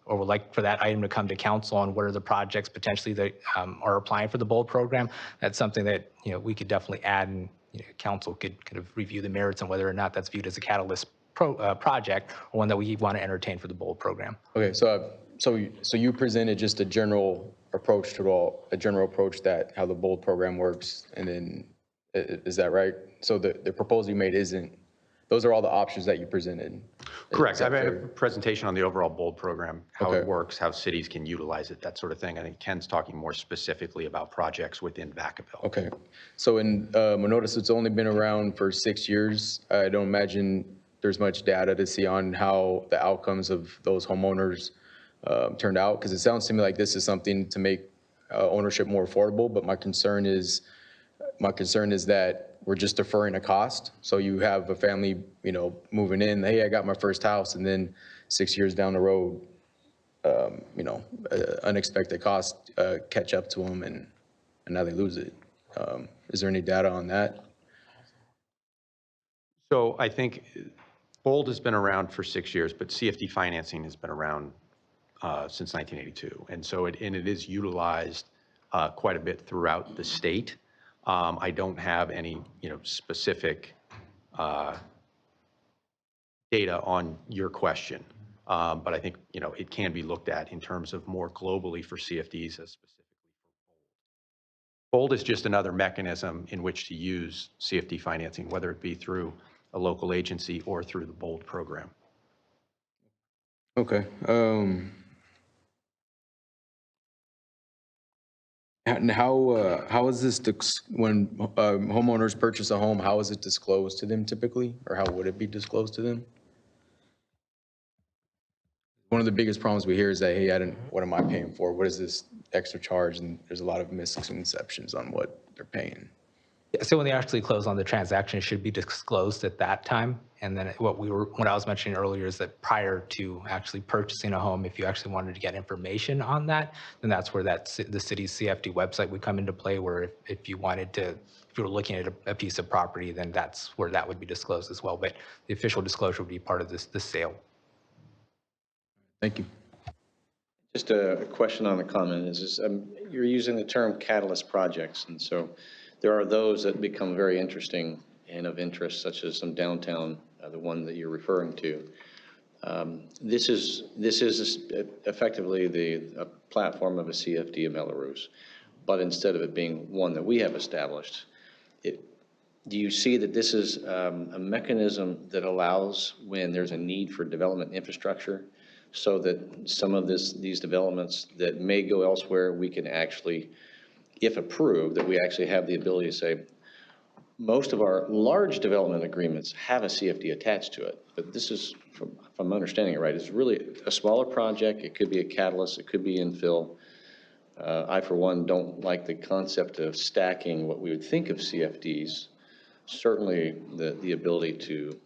Speaker 20: or would like for that item to come to council on what are the projects potentially that are applying for the BOLD program, that's something that we could definitely add, and council could kind of review the merits on whether or not that's viewed as a catalyst project, or one that we want to entertain for the BOLD program.
Speaker 4: Okay, so you presented just a general approach to that how the BOLD program works, and then is that right? So the proposal you made isn't. Those are all the options that you presented.
Speaker 21: Correct. I have a presentation on the overall BOLD program, how it works, how cities can utilize it, that sort of thing. I think Ken's talking more specifically about projects within Vacaville.
Speaker 4: Okay. So I notice it's only been around for 6 years. I don't imagine there's much data to see on how the outcomes of those homeowners turned out, because it sounds to me like this is something to make ownership more affordable. But my concern is that we're just deferring a cost. So you have a family, moving in, hey, I got my first house, and then 6 years down the road, unexpected costs catch up to them, and now they lose it. Is there any data on that?
Speaker 21: So I think BOLD has been around for 6 years, but CFD financing has been around since 1982. And so it is utilized quite a bit throughout the state. I don't have any, specific data on your question, but I think, it can be looked at in terms of more globally for CFDs as specifically for BOLD. BOLD is just another mechanism in which to use CFD financing, whether it be through a local agency or through the BOLD program.
Speaker 4: Okay. And how is this, when homeowners purchase a home, how is it disclosed to them typically? Or how would it be disclosed to them? One of the biggest problems we hear is that, hey, what am I paying for? What is this extra charge? And there's a lot of misconceptions on what they're paying.
Speaker 20: So when they actually close on the transaction, it should be disclosed at that time. And then what I was mentioning earlier is that prior to actually purchasing a home, if you actually wanted to get information on that, then that's where the city's CFD website would come into play, where if you were looking at a piece of property, then that's where that would be disclosed as well. But the official disclosure would be part of the sale.
Speaker 4: Thank you.
Speaker 2: Just a question on the comment is you're using the term catalyst projects, and so there are those that become very interesting and of interest, such as some downtown, the one that you're referring to. This is effectively a platform of a CFD of Belarus, but instead of it being one that we have established, do you see that this is a mechanism that allows when there's a need for development infrastructure, so that some of these developments that may go elsewhere, we can actually, if approved, that we actually have the ability to say, most of our large development agreements have a CFD attached to it, but this is, if I'm understanding it right, it's really a smaller project. It could be a catalyst, it could be infill. I, for one, don't like the concept of stacking what we would think of CFDs. Certainly the ability to,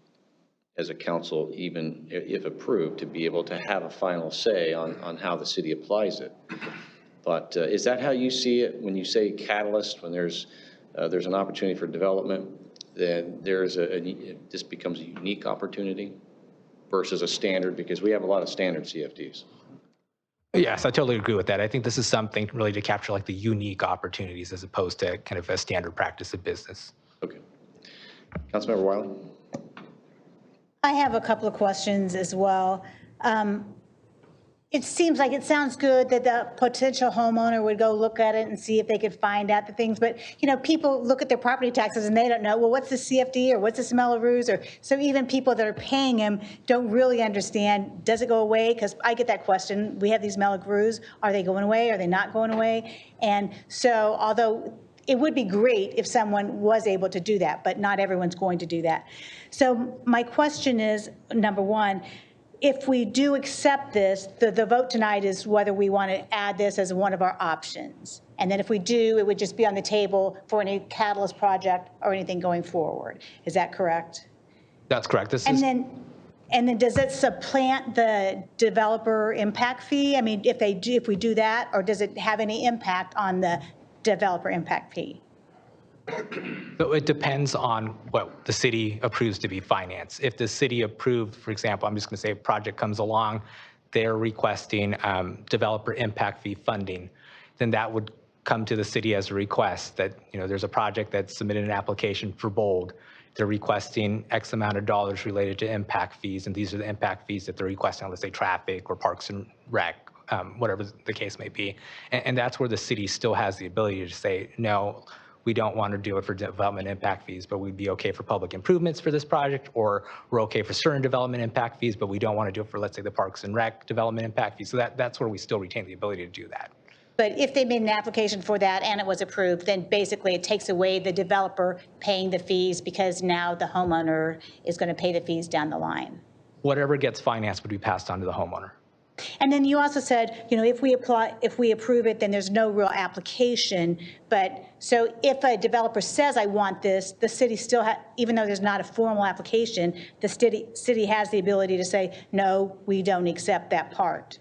Speaker 2: as a council, even if approved, to be able to have a final say on how the city applies it. But is that how you see it when you say catalyst, when there's an opportunity for development, then this becomes a unique opportunity versus a standard, because we have a lot of standard CFDs.
Speaker 20: Yes, I totally agree with that. I think this is something really to capture like the unique opportunities as opposed to kind of a standard practice of business.
Speaker 2: Okay. Councilmember Wiley?
Speaker 9: I have a couple of questions as well. It seems like it sounds good that the potential homeowner would go look at it and see if they could find out the things. But, people look at their property taxes and they don't know, well, what's the CFD or what's the Belarus? Or so even people that are paying them don't really understand, does it go away? Because I get that question. We have these Belarus. Are they going away? Are they not going away? And so although it would be great if someone was able to do that, but not everyone's going to do that. So my question is, number one, if we do accept this, the vote tonight is whether we want to add this as one of our options. And then if we do, it would just be on the table for any catalyst project or anything going forward. Is that correct?
Speaker 20: That's correct.
Speaker 9: And then does it supplant the developer impact fee? I mean, if we do that, or does it have any impact on the developer impact fee?
Speaker 20: So it depends on what the city approves to be financed. If the city approved, for example, I'm just going to say a project comes along, they're requesting developer impact fee funding, then that would come to the city as a request that, there's a project that submitted an application for BOLD. They're requesting X amount of dollars related to impact fees, and these are the impact fees that they're requesting, let's say traffic or parks and rec, whatever the case may be. And that's where the city still has the ability to say, no, we don't want to do it for development impact fees, but we'd be okay for public improvements for this project, or we're okay for certain development impact fees, but we don't want to do it for, let's say, the parks and rec development impact fees. So that's where we still retain the ability to do that.
Speaker 9: But if they made an application for that and it was approved, then basically it takes away the developer paying the fees, because now the homeowner is going to pay the fees down the line.
Speaker 20: Whatever gets financed would be passed on to the homeowner.
Speaker 9: And then you also said, if we approve it, then there's no real application. But so if a developer says, I want this, the city still even though there's not a formal application, the city has the ability to say, no, we don't accept that part,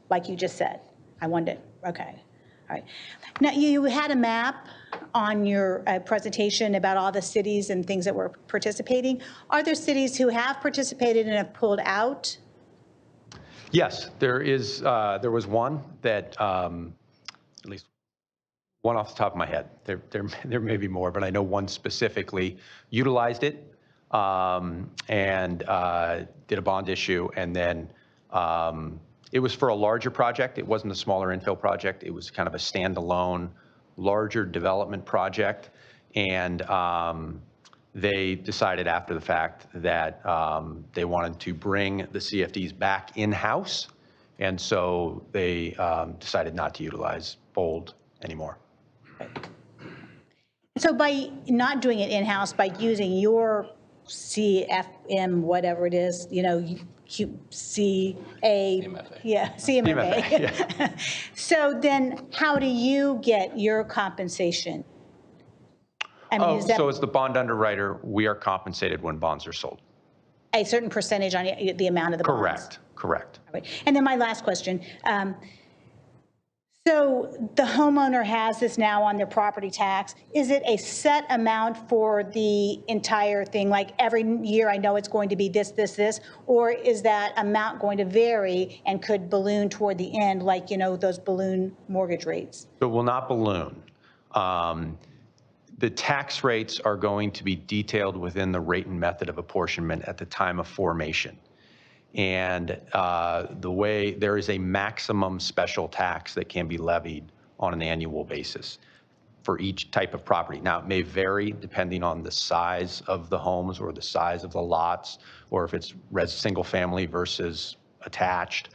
Speaker 9: like you just said. I wanted, okay. All right. Now, you had a map on your presentation about all the cities and things that were participating. Are there cities who have participated and have pulled out?
Speaker 21: Yes, there was one that, at least one off the top of my head. There may be more, but I know one specifically utilized it and did a bond issue, and then it was for a larger project. It wasn't a smaller infill project. It was kind of a standalone larger development project, and they decided after the fact that they wanted to bring the CFDs back in-house, and so they decided not to utilize BOLD anymore.
Speaker 9: So by not doing it in-house, by using your CFM, whatever it is, you know, CMFA. So then how do you get your compensation? I mean, is that
Speaker 21: So as the bond underwriter, we are compensated when bonds are sold.
Speaker 9: a certain percentage on the amount of the bonds?
Speaker 21: Correct, correct.
Speaker 9: All right. And then my last question. So the homeowner has this now on their property tax. Is it a set amount for the entire thing? Like every year I know it's going to be this, this, this, or is that amount going to vary and could balloon toward the end, like, you know, those balloon mortgage rates?
Speaker 21: It will not balloon. The tax rates are going to be detailed within the rate and method of apportionment at the time of formation. And the way there is a maximum special tax that can be levied on an annual basis for each type of property. Now, it may vary depending on the size of the homes or the size of the lots, or if it's single family versus attached.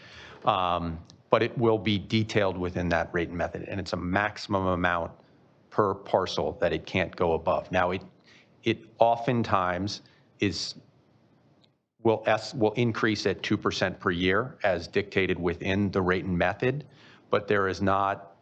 Speaker 21: But it will be detailed within that rate and method, and it's a maximum amount per parcel that it can't go above. Now, it oftentimes will increase at 2% per year as dictated within the rate and method, but there is not,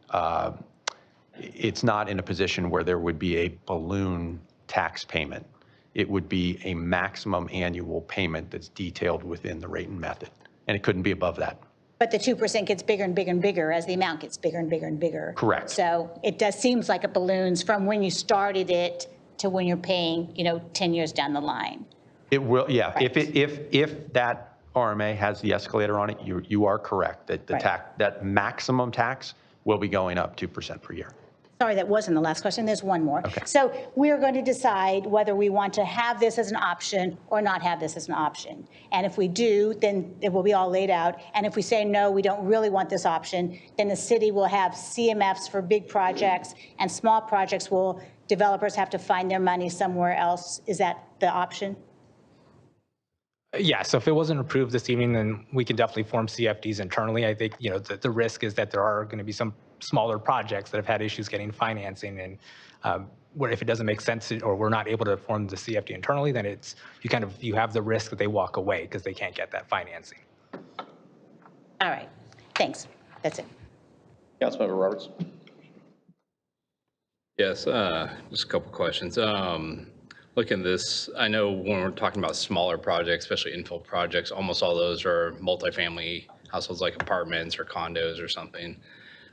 Speaker 21: it's not in a position where there would be a balloon tax payment. It would be a maximum annual payment that's detailed within the rate and method, and it couldn't be above that.
Speaker 9: But the 2% gets bigger and bigger and bigger as the amount gets bigger and bigger and bigger.
Speaker 21: Correct.
Speaker 9: So it does seems like it balloons from when you started it to when you're paying, you know, 10 years down the line.
Speaker 21: It will, yeah.
Speaker 9: Right.
Speaker 21: If that RMA has the escalator on it, you are correct that the that maximum tax will be going up 2% per year.
Speaker 9: Sorry, that wasn't the last question. There's one more.
Speaker 21: Okay.
Speaker 9: So we're going to decide whether we want to have this as an option or not have this as an option. And if we do, then it will be all laid out. And if we say, no, we don't really want this option, then the city will have CMFs for big projects, and small projects will, developers have to find their money somewhere else. Is that the option?
Speaker 20: Yeah, so if it wasn't approved this evening, then we can definitely form CFDs internally. I think, you know, the risk is that there are going to be some smaller projects that have had issues getting financing, and where if it doesn't make sense or we're not able to form the CFD internally, then it's, you have the risk that they walk away because they can't get that financing.
Speaker 9: All right, thanks. That's it.
Speaker 2: Councilmember Roberts.
Speaker 10: Yes, just a couple questions. Looking at this, I know when we're talking about smaller projects, especially infill projects, almost all those are multifamily households like apartments or condos or something.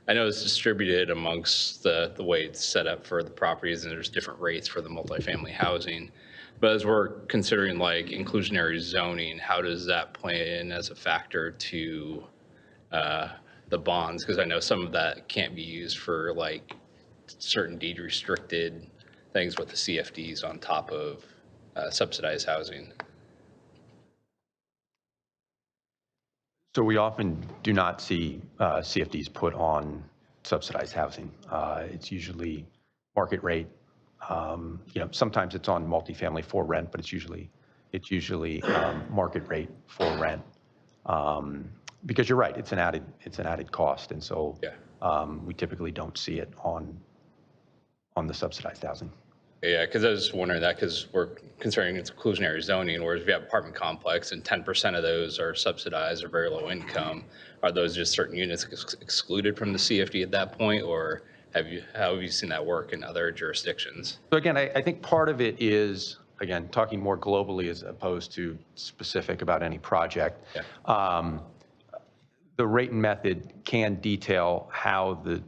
Speaker 10: I know it's distributed amongst the way it's set up for the properties, and there's different rates for the multifamily housing. But as we're considering like inclusionary zoning, how does that play in as a factor to the bonds? Because I know some of that can't be used for like certain deed restricted things with the CFDs on top of subsidized housing.
Speaker 21: So we often do not see CFDs put on subsidized housing. It's usually market rate. You know, sometimes it's on multifamily for rent, but it's usually market rate for rent. Because you're right, it's an added cost, and so we typically don't see it on the subsidized housing.
Speaker 10: Yeah, because I was just wondering that because we're considering it's inclusionary zoning, whereas if you have apartment complex and 10% of those are subsidized or very low income, are those just certain units excluded from the CFD at that point, or how have you seen that work in other jurisdictions?
Speaker 21: So again, I think part of it is, again, talking more globally as opposed to specific about any project. Yeah. The rate and method can detail how the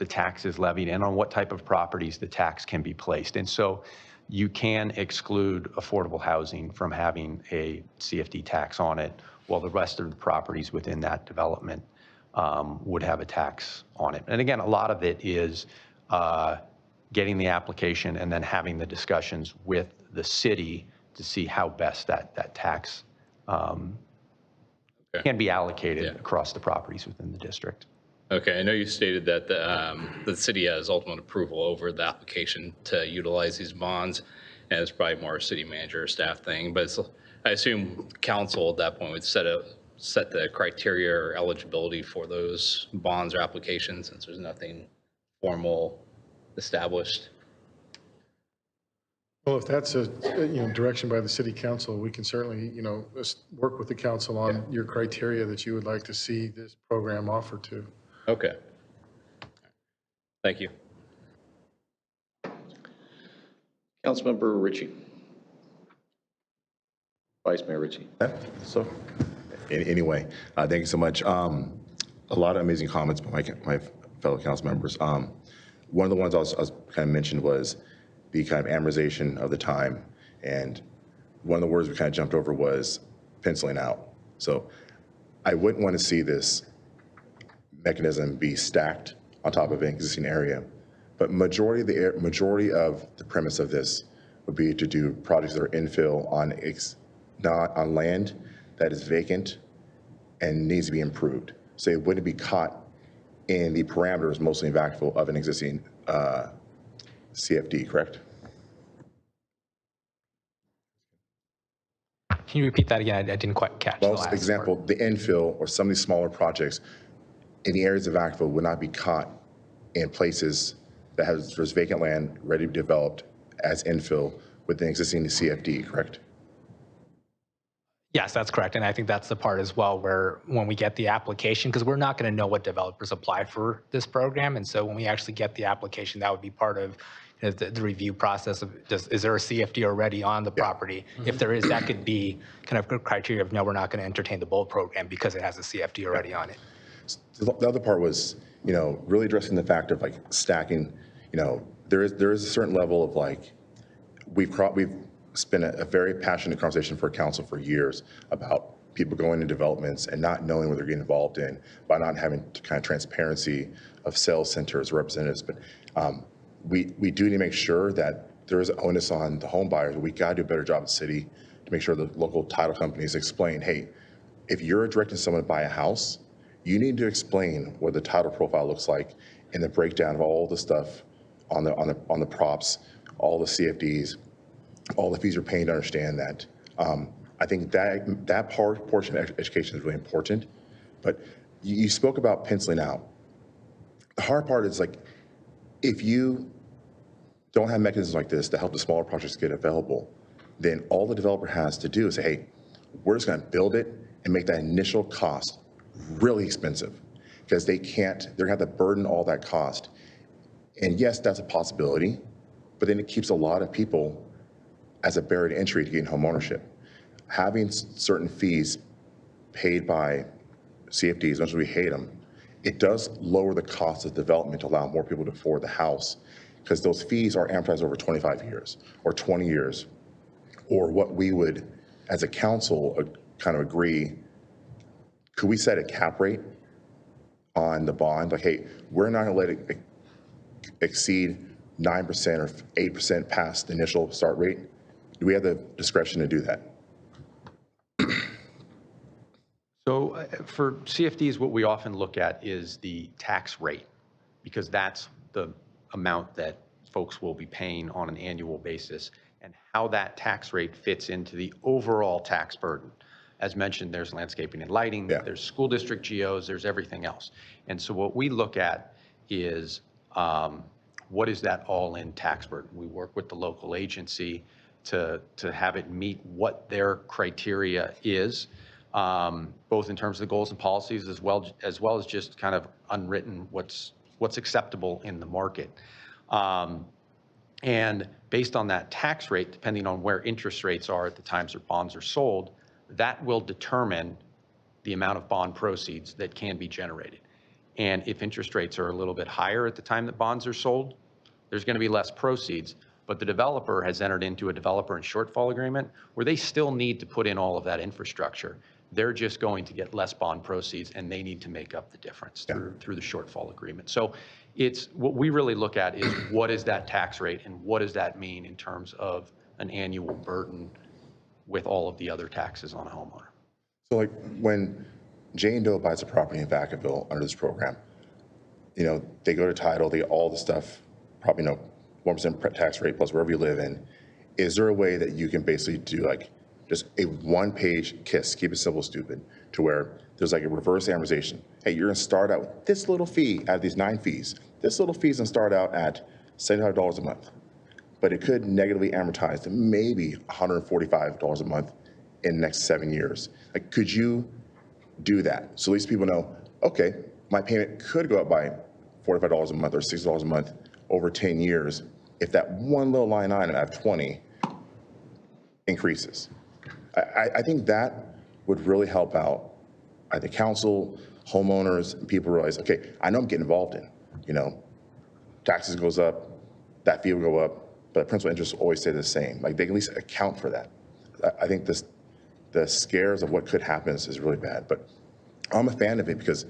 Speaker 21: tax is levied and on what type of properties the tax can be placed. And so you can exclude affordable housing from having a CFD tax on it, while the rest of the properties within that development would have a tax on it. And again, a lot of it is getting the application and then having the discussions with the city to see how best that tax can be allocated across the properties within the district.
Speaker 10: Okay, I know you stated that the city has ultimate approval over the application to utilize these bonds, and it's probably more a city manager or staff thing, but I assume council at that point would set the criteria or eligibility for those bonds or applications, since there's nothing formal established.
Speaker 5: Well, if that's a, direction by the city council, we can certainly, work with the council on your criteria that you would like to see this program offered to.
Speaker 10: Okay. Thank you.
Speaker 2: Councilmember Ritchie. Vice Mayor Ritchie.
Speaker 3: So, anyway, thank you so much. A lot of amazing comments by my fellow council members. One of the ones I was kind of mentioned was the kind of amortization of the time, and one of the words we kind of jumped over was penciling out. So, I wouldn't want to see this mechanism be stacked on top of an existing area, but majority of the premise of this would be to do projects that are infill not on land that is vacant and needs to be improved. So it wouldn't be caught in the parameters, mostly in Vacaville, of an existing CFD, correct?
Speaker 20: Can you repeat that again? I didn't quite catch the last
Speaker 3: For example,
Speaker 20: part.
Speaker 3: the infill or some of these smaller projects in the areas of Vacaville would not be caught in places that there's vacant land ready to be developed as infill with an existing CFD, correct?
Speaker 20: Yes, that's correct. And I think that's the part as well where when we get the application, because we're not going to know what developers apply for this program. And so when we actually get the application, that would be part of the review process of is there a CFD already on the property? If there is, that could be kind of good criteria of no, we're not going to entertain the BOLD program because it has a CFD already on it.
Speaker 3: So the other part was, really addressing the fact of like stacking, there is a certain level of like, we've spent a very passionate conversation for council for years about people going into developments and not knowing what they're getting involved in by not having kind of transparency of sales centers or representatives. But we do need to make sure that there is an onus on the home buyers. We got to do a better job at the city to make sure the local title companies explain, hey, if you're directing someone to buy a house, you need to explain what the title profile looks like and the breakdown of all the stuff on the props, all the CFDs, all the fees you're paying to understand that. I think that portion of education is really important. But you spoke about penciling out. The hard part is like, if you don't have mechanisms like this to help the smaller projects get available, then all the developer has to do is say, hey, we're just going to build it and make that initial cost really expensive because they're going to have to burden all that cost. And yes, that's a possibility, but then it keeps a lot of people as a barrier to entry to getting home ownership. Having certain fees paid by CFDs, as much as we hate them, it does lower the cost of development to allow more people to afford the house because those fees are amortized over 25 years or 20 years, or what we would, as a council, kind of agree, could we set a cap rate on the bond? Like, hey, we're not gonna let it exceed 9% or 8% past the initial start rate. Do we have the discretion to do that?
Speaker 21: So for CFDs, what we often look at is the tax rate, because that's the amount that folks will be paying on an annual basis and how that tax rate fits into the overall tax burden. As mentioned, there's landscaping and lighting, there's school district GOs, there's everything else. And so what we look at is what is that all-in tax burden? We work with the local agency to have it meet what their criteria is, both in terms of the goals and policies as well as just kind of unwritten what's acceptable in the market. And based on that tax rate, depending on where interest rates are at the times their bonds are sold, that will determine the amount of bond proceeds that can be generated. And if interest rates are a little bit higher at the time that bonds are sold, there's going to be less proceeds. But the developer has entered into a developer and shortfall agreement where they still need to put in all of that infrastructure. They're just going to get less bond proceeds and they need to make up the difference through the shortfall agreement. So it's what we really look at is what is that tax rate and what does that mean in terms of an annual burden with all of the other taxes on a homeowner.
Speaker 3: So like when Jane Doe buys a property in Vacaville under this program, you know, they go to title, they get all the stuff, probably, you know, 1% tax rate plus wherever you live in. Is there a way that you can basically do like just a one-page KISS, keep it simple, stupid, to where there's like a reverse amortization? Hey, you're gonna start out with this little fee out of these 9 fees. This little fee is gonna start out at $75 a month, but it could negatively amortize to maybe $145 a month in the next 7 years. Like, could you do that? So at least people know, okay, my payment could go up by $45 a month or $60 a month over 10 years if that one little line item out of 20 increases. I think that would really help out the council, homeowners, and people realize, okay, I know I'm getting involved in, you know, taxes goes up, that fee will go up, but principal interest will always stay the same. Like, they can at least account for that. I think the scares of what could happen is really bad, but I'm a fan of it because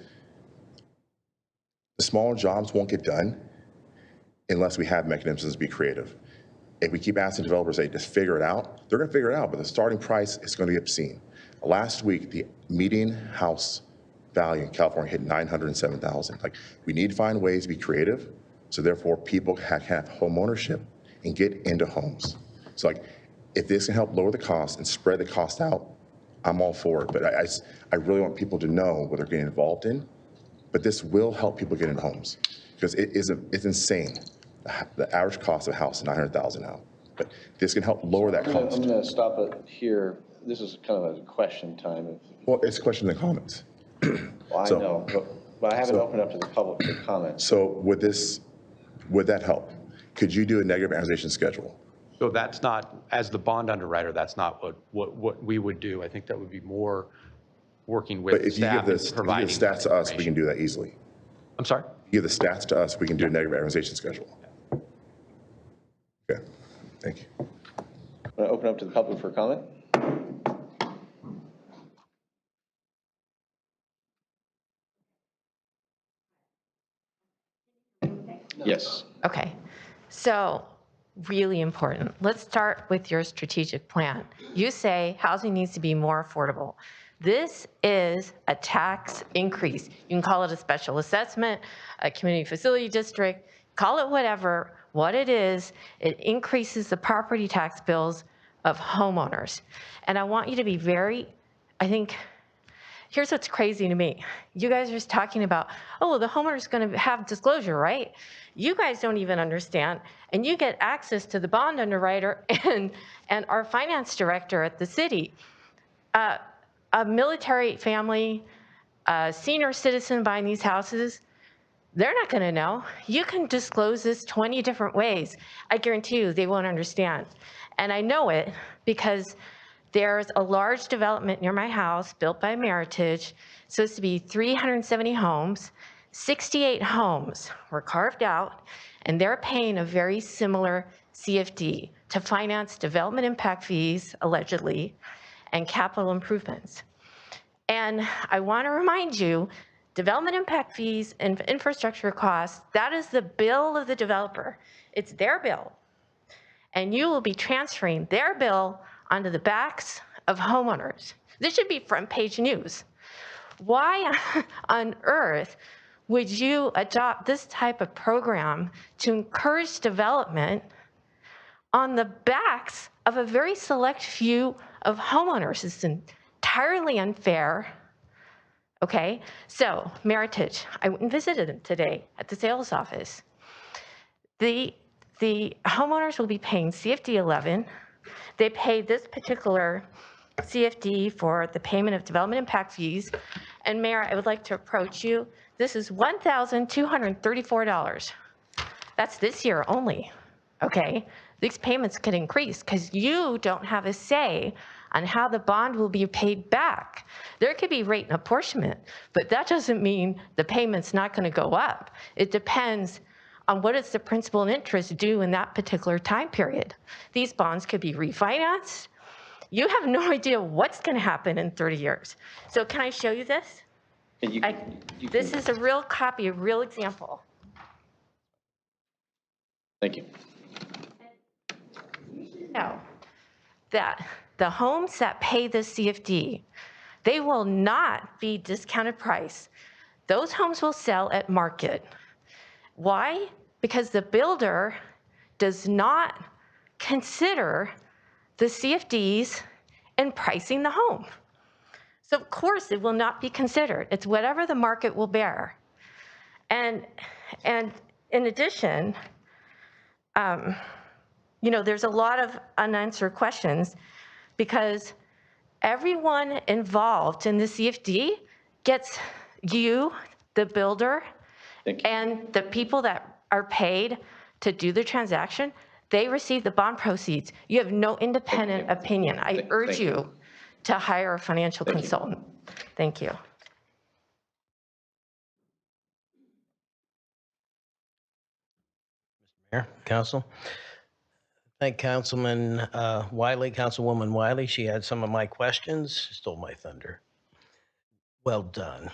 Speaker 3: the smaller jobs won't get done unless we have mechanisms to be creative. If we keep asking developers, hey, just figure it out, they're gonna figure it out, but the starting price is gonna be obscene. Last week, the median house value in California hit $907,000. Like, we need to find ways to be creative, so therefore people can have home ownership and get into homes. So like, if this can help lower the cost and spread the cost out, I'm all for it. But I really want people to know what they're getting involved in, but this will help people get into homes because it's insane. The average cost of a house is $900,000 now, but this can help lower that cost.
Speaker 2: I'm going to stop it here. This is kind of a question time.
Speaker 3: Well, it's questions and comments.
Speaker 2: Well, I know, but I haven't opened up to the public for comments.
Speaker 3: So would that help? Could you do a negative amortization schedule?
Speaker 21: So that's not, as the bond underwriter, that's not what we would do. I think that would be more working with
Speaker 3: But if you
Speaker 21: staff
Speaker 3: give
Speaker 21: and
Speaker 3: the
Speaker 21: providing
Speaker 3: stats to us, we can do that easily.
Speaker 21: I'm sorry?
Speaker 3: You give the stats to us, we can do a negative amortization schedule. Okay, thank you.
Speaker 2: I'm going to open up to the public for comment. Yes.
Speaker 6: Okay, so really important. Let's start with your strategic plan. You say housing needs to be more affordable. This is a tax increase. You can call it a special assessment, a community facility district, call it whatever. What it is, it increases the property tax bills of homeowners. And I want you to be here's what's crazy to me. You guys are just talking about, oh, well, the homeowner's going to have disclosure, right? You guys don't even understand, and you get access to the bond underwriter and our finance director at the city. A military family, a senior citizen buying these houses, they're not going to know. You can disclose this 20 different ways. I guarantee you they won't understand. And I know it because there's a large development near my house built by Meritage, supposed to be 370 homes. 68 homes were carved out, and they're paying a very similar CFD to finance development impact fees, allegedly, and capital improvements. And I want to remind you, development impact fees and infrastructure costs, that is the bill of the developer. It's their bill. And you will be transferring their bill onto the backs of homeowners. This should be front page news. Why on earth would you adopt this type of program to encourage development on the backs of a very select few of homeowners? It's entirely unfair. Okay, so Meritage, I went and visited them today at the sales office. The homeowners will be paying CFD 11. They pay this particular CFD for the payment of development impact fees. And Mayor, I would like to approach you. This is $1,234. That's this year only, okay? These payments could increase because you don't have a say on how the bond will be paid back. There could be rate and apportionment, but that doesn't mean the payment's not going to go up. It depends on what is the principal and interest due in that particular time period. These bonds could be refinanced. You have no idea what's going to happen in 30 years. So can I show you this? This is a real copy, a real example.
Speaker 2: Thank you.
Speaker 6: Know that the homes that pay the CFD, they will not be discounted price. Those homes will sell at market. Why? Because the builder does not consider the CFDs in pricing the home. So of course it will not be considered. It's whatever the market will bear. And in addition, there's a lot of unanswered questions because everyone involved in the CFD gets you, the builder, and the people that are paid to do the transaction, they receive the bond proceeds. You have no independent opinion. I urge you to hire a financial consultant. Thank you.
Speaker 15: Mayor, Council. Thank Councilman Wiley, Councilwoman Wiley. She had some of my questions, stole my thunder. Well done.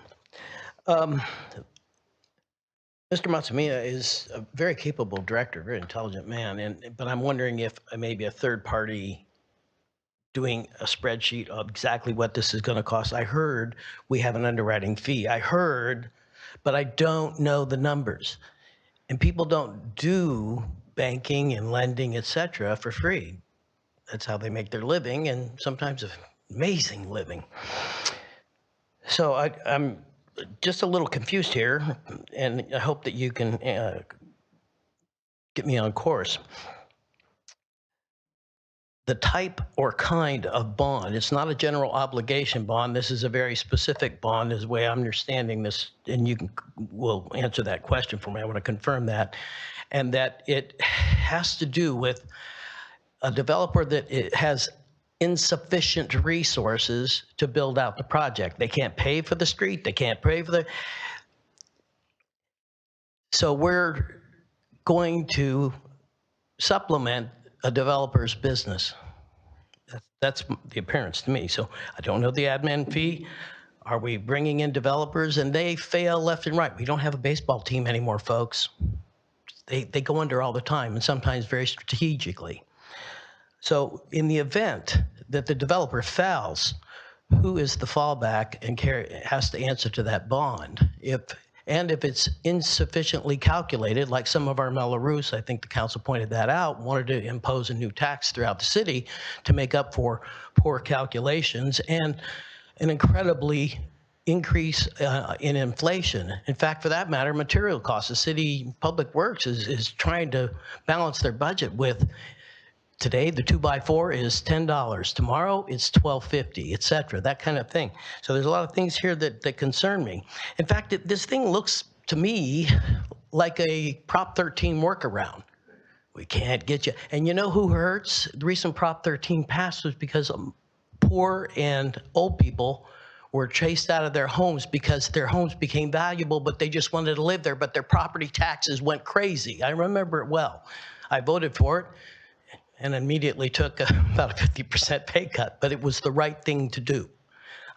Speaker 15: Mr. Matsumiya is a very capable director, very intelligent man, but I'm wondering if maybe a third party doing a spreadsheet of exactly what this is going to cost. I heard we have an underwriting fee. I heard, but I don't know the numbers. And people don't do banking and lending, et cetera, for free. That's how they make their living, and sometimes amazing living. So I'm just a little confused here, and I hope that you can get me on course. The type or kind of bond, it's not a general obligation bond. This is a very specific bond is the way I'm understanding this, and you will answer that question for me. I want to confirm that. And that it has to do with a developer that has insufficient resources to build out the project. They can't pay for the street, they can't pay for the... So we're going to supplement a developer's business. That's the appearance to me. So I don't know the admin fee. Are we bringing in developers and they fail left and right? We don't have a baseball team anymore, folks. They go under all the time and sometimes very strategically. So in the event that the developer fails, who is the fallback and has to answer to that bond? If it's insufficiently calculated, like some of our Melrose, I think the council pointed that out, wanted to impose a new tax throughout the city to make up for poor calculations and an incredibly increase in inflation. In fact, for that matter, material costs. The city public works is trying to balance their budget with, today the 2x4 is $10, tomorrow it's $12.50, et cetera, that kind of thing. So there's a lot of things here that concern me. In fact, this thing looks to me like a Prop 13 workaround. We can't get you. And you know who hurts? The recent Prop 13 passed was because poor and old people were chased out of their homes because their homes became valuable, but they just wanted to live there, but their property taxes went crazy. I remember it well. I voted for it and immediately took about a 50% pay cut, but it was the right thing to do.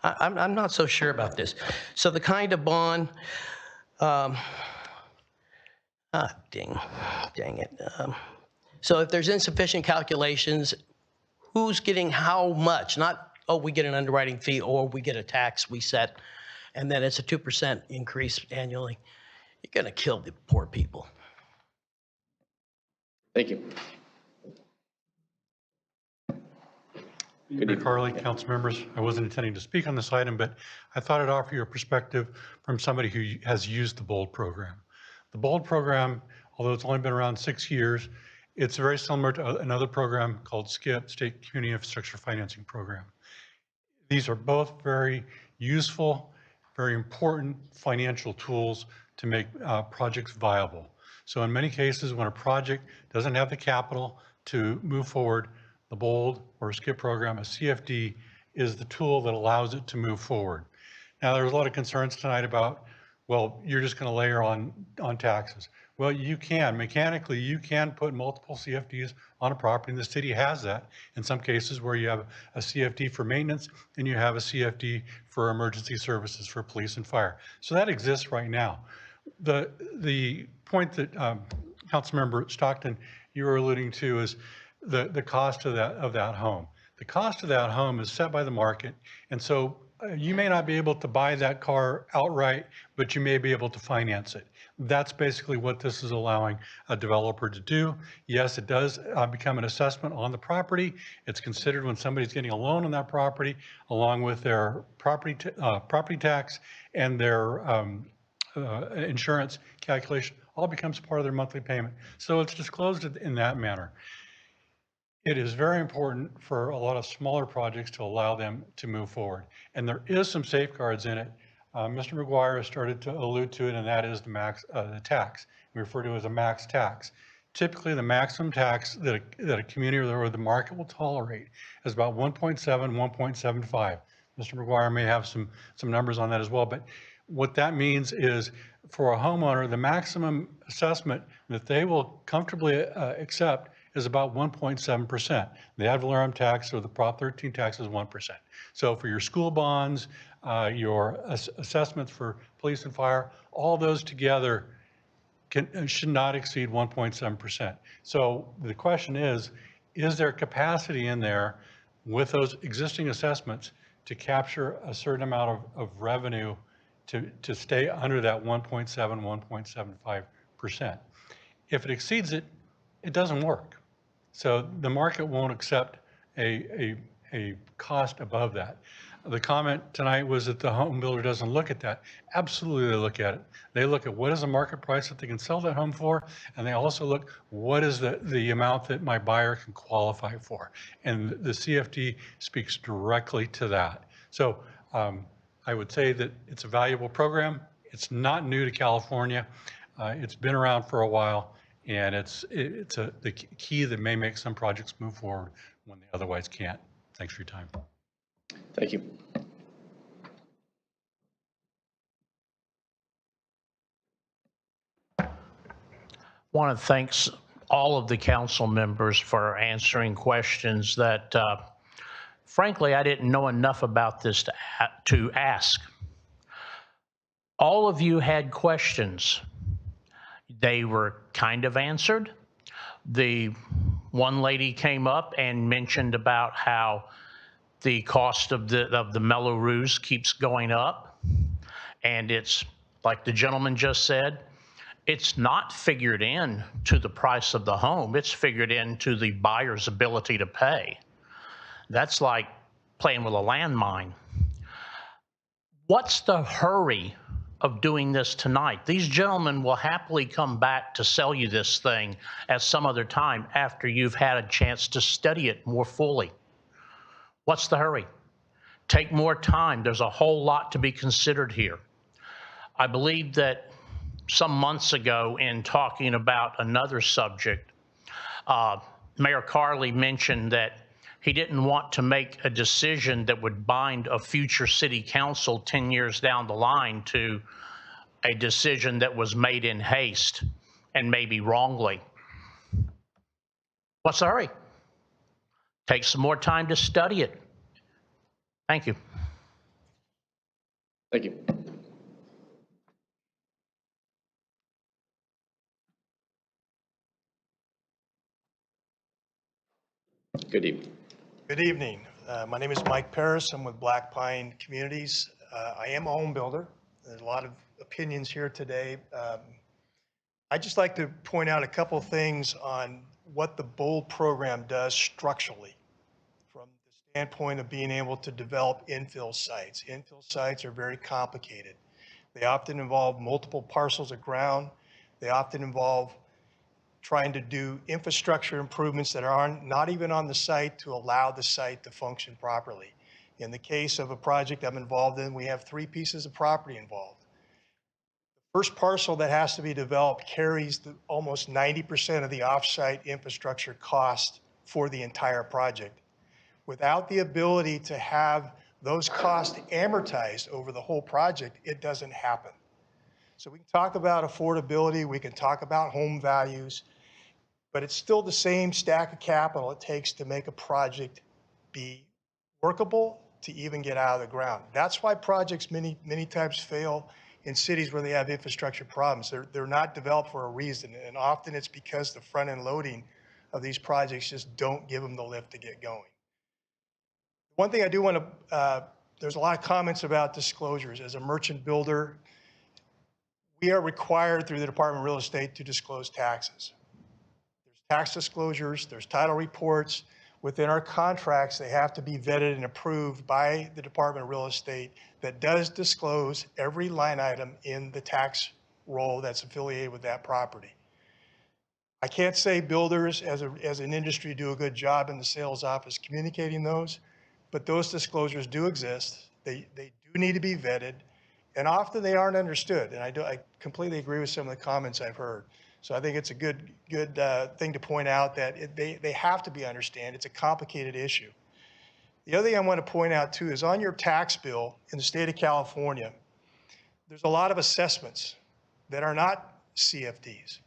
Speaker 15: I'm not so sure about this. So the kind of bond, dang it. So if there's insufficient calculations, who's getting how much? Not, oh, we get an underwriting fee or we get a tax we set, and then it's a 2% increase annually. You're gonna kill the poor people.
Speaker 2: Thank you.
Speaker 7: Mayor Carley, council members, I wasn't intending to speak on this item, but I thought I'd offer you a perspective from somebody who has used the BOLD program. The BOLD program, although it's only been around 6 years, it's very similar to another program called SCIP, State Community Infrastructure Financing Program. These are both very useful, very important financial tools to make projects viable. So in many cases, when a project doesn't have the capital to move forward, the BOLD or SCIP program, a CFD, is the tool that allows it to move forward. Now, there's a lot of concerns tonight about, well, you're just going to layer on taxes. Well, you can. Mechanically, you can put multiple CFDs on a property, and the city has that in some cases where you have a CFD for maintenance and you have a CFD for emergency services for police and fire. So that exists right now. The point that Councilmember Stockton, you were alluding to is the cost of that home. The cost of that home is set by the market, and so you may not be able to buy that car outright, but you may be able to finance it. That's basically what this is allowing a developer to do. Yes, it does become an assessment on the property. It's considered when somebody's getting a loan on that property, along with their property tax and their insurance calculation, all becomes part of their monthly payment. So it's disclosed in that manner. It is very important for a lot of smaller projects to allow them to move forward. And there is some safeguards in it. Mr. McGuire has started to allude to it, and that is the tax. We refer to it as a max tax. Typically, the maximum tax that a community or the market will tolerate is about 1.7, 1.75. Mr. McGuire may have some numbers on that as well, but what that means is for a homeowner, the maximum assessment that they will comfortably accept is about 1.7%. The ad valorem tax or the Prop 13 tax is 1%. So for your school bonds, your assessments for police and fire, all those together should not exceed 1.7%. So the question is there capacity in there with those existing assessments to capture a certain amount of revenue to stay under that 1.7, 1.75%? If it exceeds it, it doesn't work. So the market won't accept a cost above that. The comment tonight was that the home builder doesn't look at that. Absolutely, they look at it. They look at what is the market price that they can sell that home for, and they also look what is the amount that my buyer can qualify for. And the CFD speaks directly to that. So I would say that it's a valuable program. It's not new to California. It's been around for a while. And it's the key that may make some projects move forward when they otherwise can't. Thanks for your time.
Speaker 2: Thank you.
Speaker 16: Want to thank all of the council members for answering questions that, frankly, I didn't know enough about this to ask. All of you had questions. They were kind of answered. The one lady came up and mentioned about how the cost of the Mello-Roos keeps going up. And it's like the gentleman just said, it's not figured in to the price of the home. It's figured into the buyer's ability to pay. That's like playing with a landmine. What's the hurry of doing this tonight? These gentlemen will happily come back to sell you this thing at some other time after you've had a chance to study it more fully. What's the hurry? Take more time. There's a whole lot to be considered here. I believe that some months ago, in talking about another subject, Mayor Carley mentioned that he didn't want to make a decision that would bind a future city council 10 years down the line to a decision that was made in haste and maybe wrongly. What's the hurry? Take some more time to study it. Thank you.
Speaker 2: Thank you. Good evening.
Speaker 8: Good evening. My name is Mike Paris. I'm with Black Pine Communities. I am a home builder. There's a lot of opinions here today. I'd just like to point out a couple things on what the BOLD program does structurally from the standpoint of being able to develop infill sites. Infill sites are very complicated. They often involve multiple parcels of ground. They often involve trying to do infrastructure improvements that are not even on the site to allow the site to function properly. In the case of a project I'm involved in, we have 3 pieces of property involved. The first parcel that has to be developed carries almost 90% of the off-site infrastructure cost for the entire project. Without the ability to have those costs amortized over the whole project, it doesn't happen. So we can talk about affordability, we can talk about home values, but it's still the same stack of capital it takes to make a project be workable to even get out of the ground. That's why projects many times fail in cities where they have infrastructure problems. They're not developed for a reason, and often it's because the front-end loading of these projects just don't give them the lift to get going. One thing I do want to there's a lot of comments about disclosures. As a merchant builder, we are required through the Department of Real Estate to disclose taxes. There's tax disclosures, there's title reports. Within our contracts, they have to be vetted and approved by the Department of Real Estate that does disclose every line item in the tax roll that's affiliated with that property. I can't say builders as an industry do a good job in the sales office communicating those, but those disclosures do exist. They do need to be vetted, and often they aren't understood. And I completely agree with some of the comments I've heard. So I think it's a good thing to point out that they have to be understood. It's a complicated issue. The other thing I want to point out too is on your tax bill in the state of California, there's a lot of assessments that are not CFDs,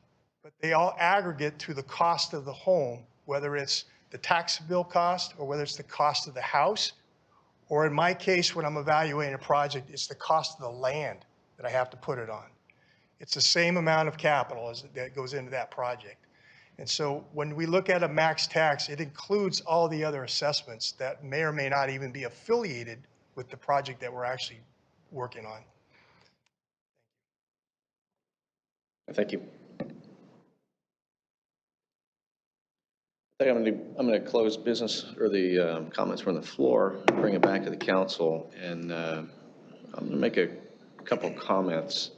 Speaker 8: but they all aggregate to the cost of the home, whether it's the tax bill cost or whether it's the cost of the house, or in my case, when I'm evaluating a project, it's the cost of the land that I have to put it on. It's the same amount of capital that goes into that project. And so when we look at a max tax, it includes all the other assessments that may or may not even be affiliated with the project that we're actually working on.
Speaker 2: Thank you. I think I'm going to close business or the comments from the floor, bring it back to the council, and I'm going to make a couple comments.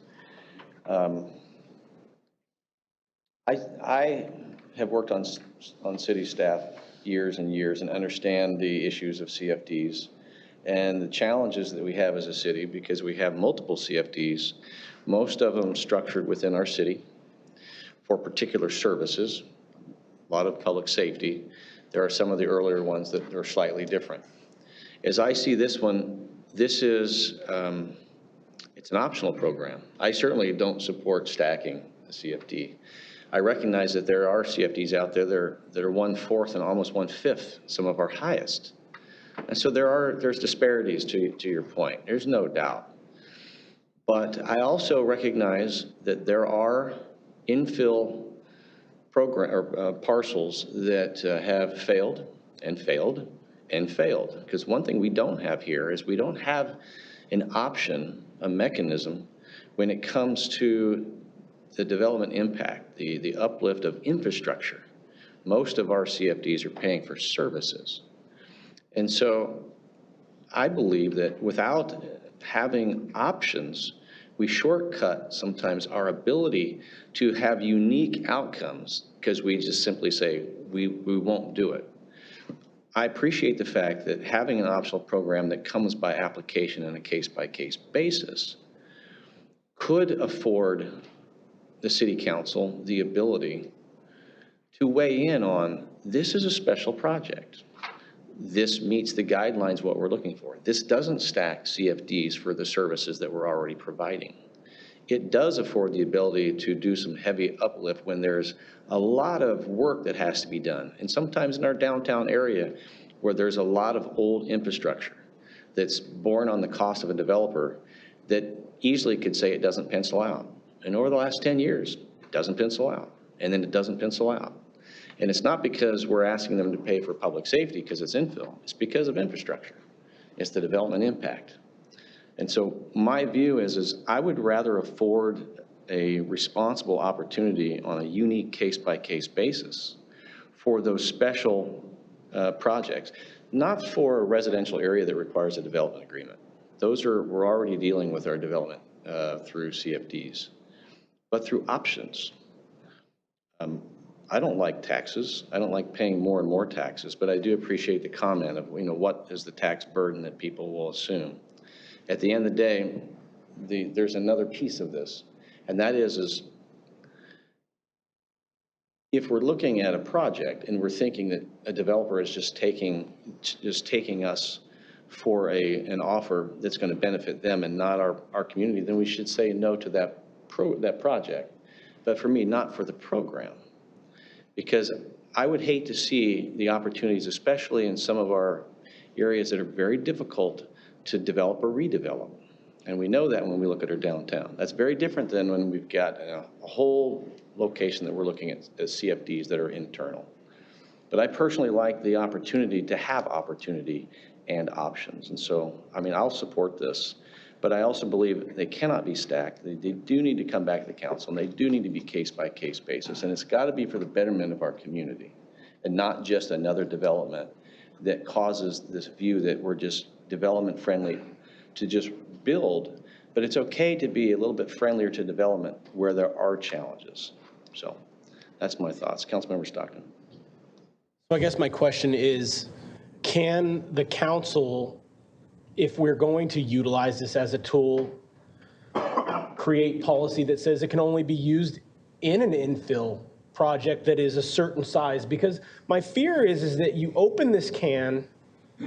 Speaker 2: I have worked on city staff years and years and understand the issues of CFDs and the challenges that we have as a city because we have multiple CFDs, most of them structured within our city for particular services, a lot of public safety. There are some of the earlier ones that are slightly different. As I see this one, this is, it's an optional program. I certainly don't support stacking a CFD. I recognize that there are CFDs out there that are 1/4 and almost 1/5 some of our highest. And so there's disparities to your point. There's no doubt. But I also recognize that there are infill program or parcels that have failed and failed and failed. Because one thing we don't have here is we don't have an option, a mechanism when it comes to the development impact, the uplift of infrastructure. Most of our CFDs are paying for services. And so I believe that without having options, we shortcut sometimes our ability to have unique outcomes because we just simply say we won't do it. I appreciate the fact that having an optional program that comes by application on a case-by-case basis could afford the city council the ability to weigh in on, this is a special project. This meets the guidelines, what we're looking for. This doesn't stack CFDs for the services that we're already providing. It does afford the ability to do some heavy uplift when there's a lot of work that has to be done. And sometimes in our downtown area where there's a lot of old infrastructure that's borne on the cost of a developer that easily could say it doesn't pencil out. And over the last 10 years, it doesn't pencil out. And then it doesn't pencil out. And it's not because we're asking them to pay for public safety because it's infill. It's because of infrastructure. It's the development impact. And so my view is I would rather afford a responsible opportunity on a unique case-by-case basis for those special projects, not for a residential area that requires a development agreement. We're already dealing with our development through CFDs, but through options. I don't like taxes. I don't like paying more and more taxes, but I do appreciate the comment of, what is the tax burden that people will assume. At the end of the day, there's another piece of this, and that is if we're looking at a project and we're thinking that a developer is just taking us for an offer that's going to benefit them and not our community, then we should say no to that project. But for me, not for the program. Because I would hate to see the opportunities, especially in some of our areas that are very difficult to develop or redevelop. And we know that when we look at our downtown. That's very different than when we've got a whole location that we're looking at as CFDs that are internal. But I personally like the opportunity to have opportunity and options. And so, I mean, I'll support this, but I also believe they cannot be stacked. They do need to come back to the council, and they do need to be case-by-case basis. And it's got to be for the betterment of our community and not just another development that causes this view that we're just development friendly to just build. But it's okay to be a little bit friendlier to development where there are challenges. So that's my thoughts. Councilmember Stockton.
Speaker 1: So I guess my question is, can the council, if we're going to utilize this as a tool, create policy that says it can only be used in an infill project that is a certain size? Because my fear is that you open this can,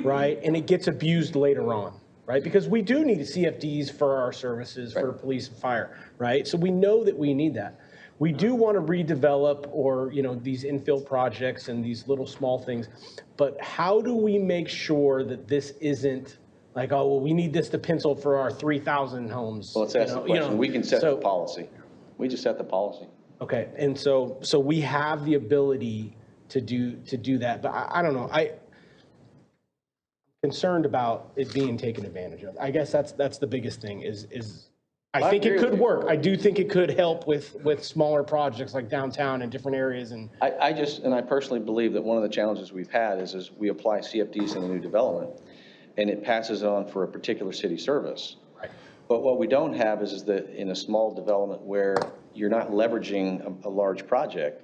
Speaker 1: right, and it gets abused later on, right? Because we do need CFDs for our services, for police and fire, right? So we know that we need that. We do want to redevelop or, you know, these infill projects and these little small things, but how do we make sure that this isn't like, oh, well, we need this to pencil for our 3,000 homes?
Speaker 2: Well, let's ask the question. We can set the policy. We just set the policy.
Speaker 1: Okay, and so we have the ability to do that, but I don't know. I'm concerned about it being taken advantage of. I guess that's the biggest thing is I think it could work. I do think it could help with smaller projects like downtown and different areas. And
Speaker 2: I personally believe that one of the challenges we've had is we apply CFDs in a new development and it passes on for a particular city service.
Speaker 1: Right.
Speaker 2: But what we don't have is that in a small development where you're not leveraging a large project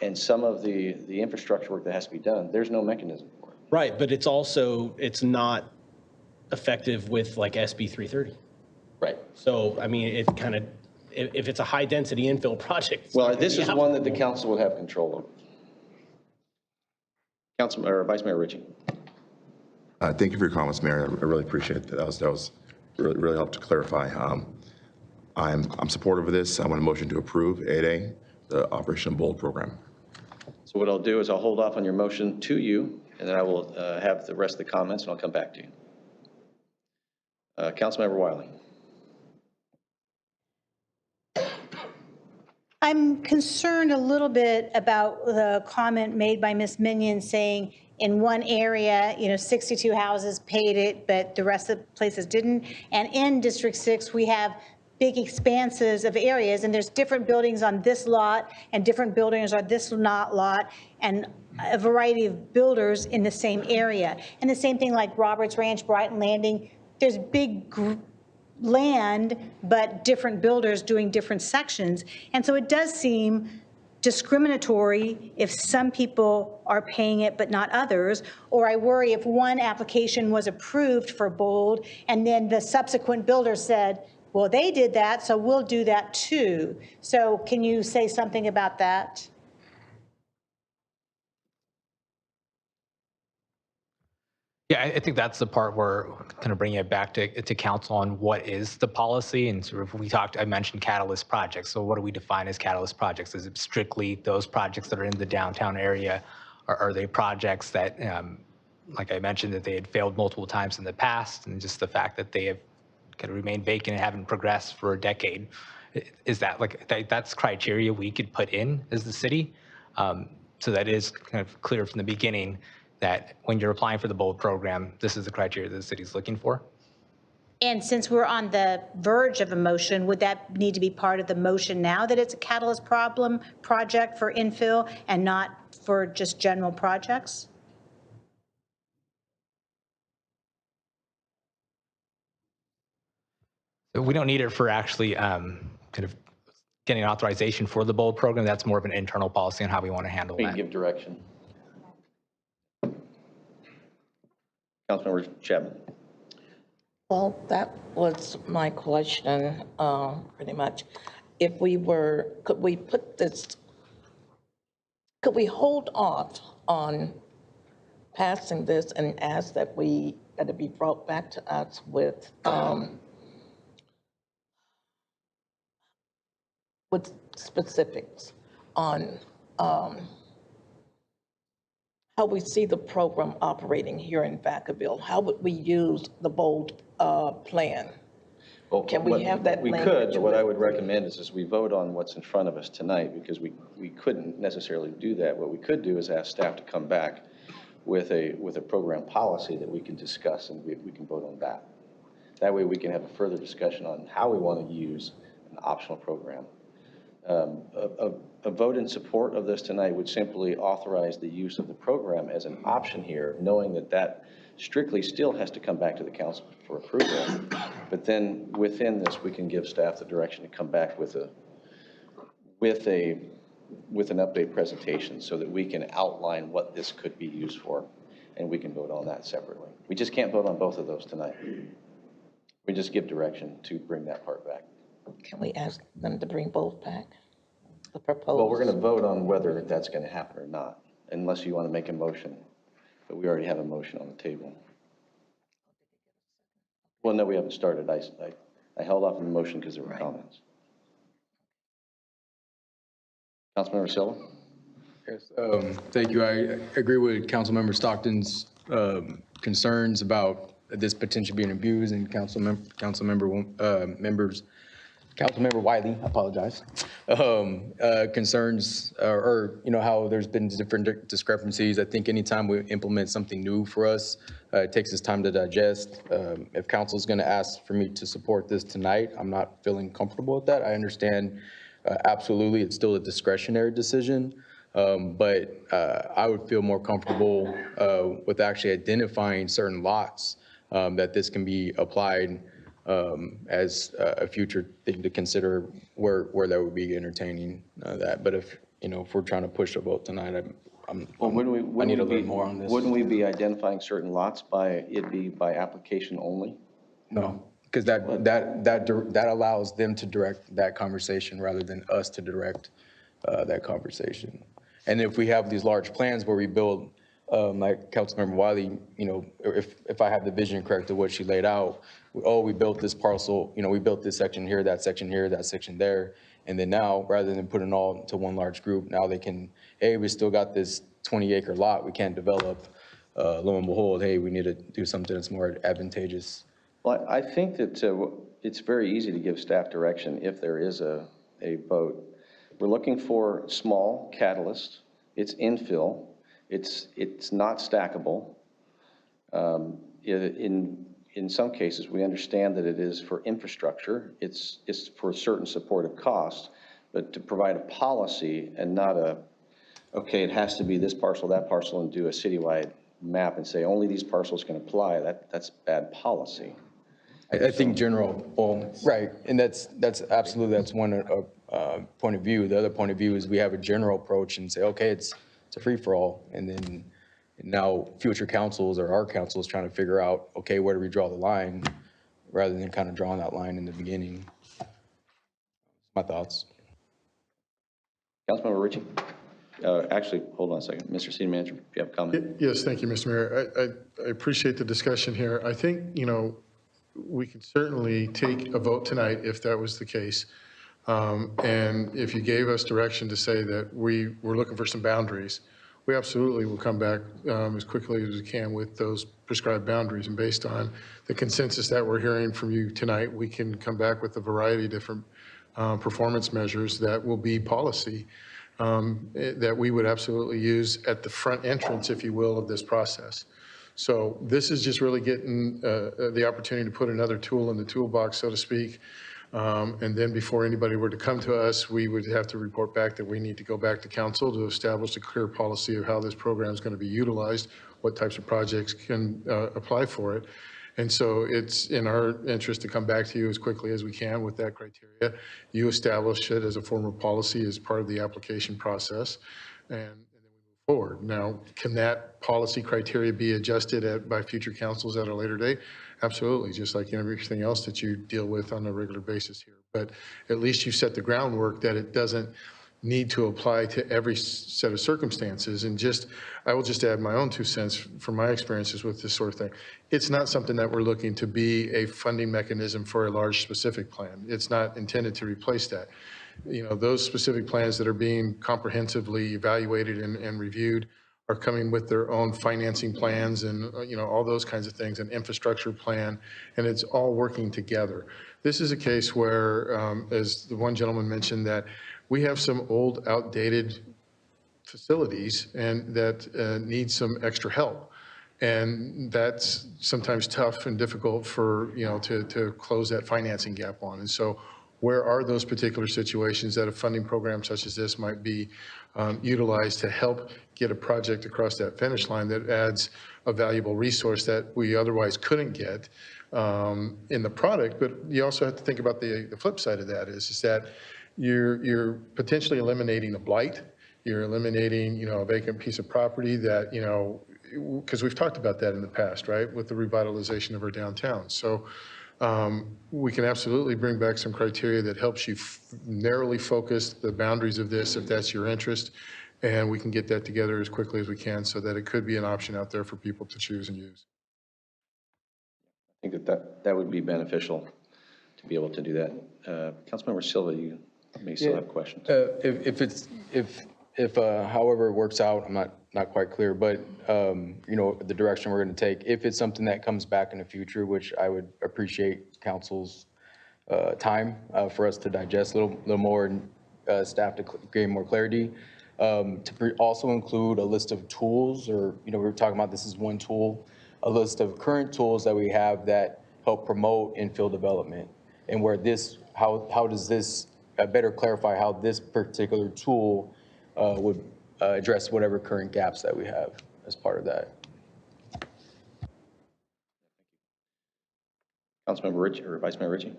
Speaker 2: and some of the infrastructure work that has to be done, there's no mechanism for it.
Speaker 1: Right, but it's not effective with like SB 330.
Speaker 2: Right.
Speaker 1: So, I mean, it kind of, if it's a high density infill project.
Speaker 2: Well, this is one that the council would have control of. Councilman or Vice Mayor Ritchie.
Speaker 3: Thank you for your comments, Mayor. I really appreciate that. That was really helped to clarify. I'm supportive of this. I want a motion to approve 8A, the Operation Bold program.
Speaker 2: So what I'll do is I'll hold off on your motion to you, and then I will have the rest of the comments, and I'll come back to you. Councilmember Wiley.
Speaker 9: I'm concerned a little bit about the comment made by Ms. Minion saying in one area, 62 houses paid it, but the rest of the places didn't. And in District 6, we have big expanses of areas, and there's different buildings on this lot and different buildings on this lot, and a variety of builders in the same area. And the same thing like Roberts Ranch, Brighton Landing, there's big land, but different builders doing different sections. And so it does seem discriminatory if some people are paying it but not others, or I worry if one application was approved for Bold and then the subsequent builder said, well, they did that, so we'll do that too. So can you say something about that?
Speaker 20: Yeah, I think that's the part where kind of bringing it back to council on what is the policy. And sort of I mentioned catalyst projects. So what do we define as catalyst projects? Is it strictly those projects that are in the downtown area? Or are they projects that, like I mentioned, that they had failed multiple times in the past, and just the fact that they have kind of remained vacant and haven't progressed for a decade? Is that that's criteria we could put in as the city? So that is kind of clear from the beginning that when you're applying for the Bold program, this is the criteria that the city's looking for.
Speaker 9: And since we're on the verge of a motion, would that need to be part of the motion now that it's a catalyst project for infill and not for just general projects?
Speaker 20: We don't need it for actually kind of getting authorization for the Bold program. That's more of an internal policy on how we want to handle that.
Speaker 2: We can give direction. Councilmember Chapman.
Speaker 11: Well, that was my question, pretty much. If we were, could we hold off on passing this and ask that it be brought back to us with specifics on how we see the program operating here in Vacaville? How would we use the Bold plan?
Speaker 2: Well,
Speaker 11: can we have that?
Speaker 2: We could, but what I would recommend is we vote on what's in front of us tonight, because we couldn't necessarily do that. What we could do is ask staff to come back with a program policy that we can discuss, and we can vote on that. That way we can have a further discussion on how we want to use an optional program. A vote in support of this tonight would simply authorize the use of the program as an option here, knowing that that strictly still has to come back to the council for approval. But then within this, we can give staff the direction to come back with an update presentation so that we can outline what this could be used for, and we can vote on that separately. We just can't vote on both of those tonight. We just give direction to bring that part back.
Speaker 11: Can we ask them to bring both back? The proposal?
Speaker 2: Well, we're going to vote on whether that's going to happen or not, unless you want to make a motion. But we already have a motion on the table. Well, no, we haven't started. I held off on the motion because there were comments. Councilmember Silva?
Speaker 12: Yes, thank you. I agree with Councilmember Stockton's concerns about this potentially being abused, and Councilmember Wiley, I apologize, concerns or how there's been different discrepancies. I think anytime we implement something new for us, it takes us time to digest. If council's going to ask for me to support this tonight, I'm not feeling comfortable with that. I understand absolutely it's still a discretionary decision, but I would feel more comfortable with actually identifying certain lots that this can be applied as a future thing to consider where that would be entertaining that. But if we're trying to push a vote tonight, I need to learn more on this.
Speaker 2: Wouldn't we be identifying certain lots by application only?
Speaker 12: No, because that allows them to direct that conversation rather than us to direct that conversation. And if we have these large plans where we build, like Councilmember Wiley, if I have the vision correct of what she laid out, we built this parcel, we built this section here, that section there. And then now, rather than putting it all into one large group, now they can, hey, we still got this 20-acre lot we can't develop. Lo and behold, hey, we need to do something that's more advantageous.
Speaker 2: Well, I think that it's very easy to give staff direction if there is a vote. We're looking for small catalyst. It's infill. It's not stackable. In some cases, we understand that it is for infrastructure. It's for certain supportive costs, but to provide a policy and not okay, it has to be this parcel, that parcel, and do a citywide map and say only these parcels can apply. That's bad policy.
Speaker 12: I think general, right, and that's absolutely, that's one point of view. The other point of view is we have a general approach and say, okay, it's a free-for-all, and then now future councils or our council is trying to figure out, okay, where do we draw the line, rather than kind of drawing that line in the beginning. My thoughts.
Speaker 2: Councilmember Ritchie? Actually, hold on a second. Mr. City Manager, if you have a comment.
Speaker 5: Yes, thank you, Mr. Mayor. I appreciate the discussion here. I think, we can certainly take a vote tonight if that was the case. And if you gave us direction to say that we were looking for some boundaries, we absolutely will come back as quickly as we can with those prescribed boundaries. And based on the consensus that we're hearing from you tonight, we can come back with a variety of different performance measures that will be policy that we would absolutely use at the front entrance, if you will, of this process. So this is just really getting the opportunity to put another tool in the toolbox, so to speak. And then before anybody were to come to us, we would have to report back that we need to go back to council to establish a clear policy of how this program is going to be utilized, what types of projects can apply for it. And so it's in our interest to come back to you as quickly as we can with that criteria. You establish it as a form of policy as part of the application process, and then we move forward. Now, can that policy criteria be adjusted by future councils at a later date? Absolutely, just like everything else that you deal with on a regular basis here. But at least you set the groundwork that it doesn't need to apply to every set of circumstances. And I will just add my own 2 cents from my experiences with this sort of thing. It's not something that we're looking to be a funding mechanism for a large specific plan. It's not intended to replace that. Those specific plans that are being comprehensively evaluated and reviewed are coming with their own financing plans and all those kinds of things, an infrastructure plan, and it's all working together. This is a case where, as the one gentleman mentioned, that we have some old, outdated facilities and that need some extra help. And that's sometimes tough and difficult for, to close that financing gap on. And so where are those particular situations that a funding program such as this might be utilized to help get a project across that finish line that adds a valuable resource that we otherwise couldn't get in the product? But you also have to think about the flip side of that is that you're potentially eliminating a blight. You're eliminating, a vacant piece of property that, because we've talked about that in the past, right, with the revitalization of our downtown. So we can absolutely bring back some criteria that helps you narrowly focus the boundaries of this if that's your interest, and we can get that together as quickly as we can so that it could be an option out there for people to choose and use.
Speaker 2: I think that would be beneficial to be able to do that. Councilmember Silva, you may still have questions.
Speaker 12: If however it works out, I'm not quite clear, but the direction we're going to take, if it's something that comes back in the future, which I would appreciate council's time for us to digest a little more and staff to gain more clarity, to also include a list of tools, or we were talking about this is one tool, a list of current tools that we have that help promote infill development, and where this, how does this better clarify how this particular tool would address whatever current gaps that we have as part of that.
Speaker 2: Councilmember Ritchie, or Vice Mayor Ritchie?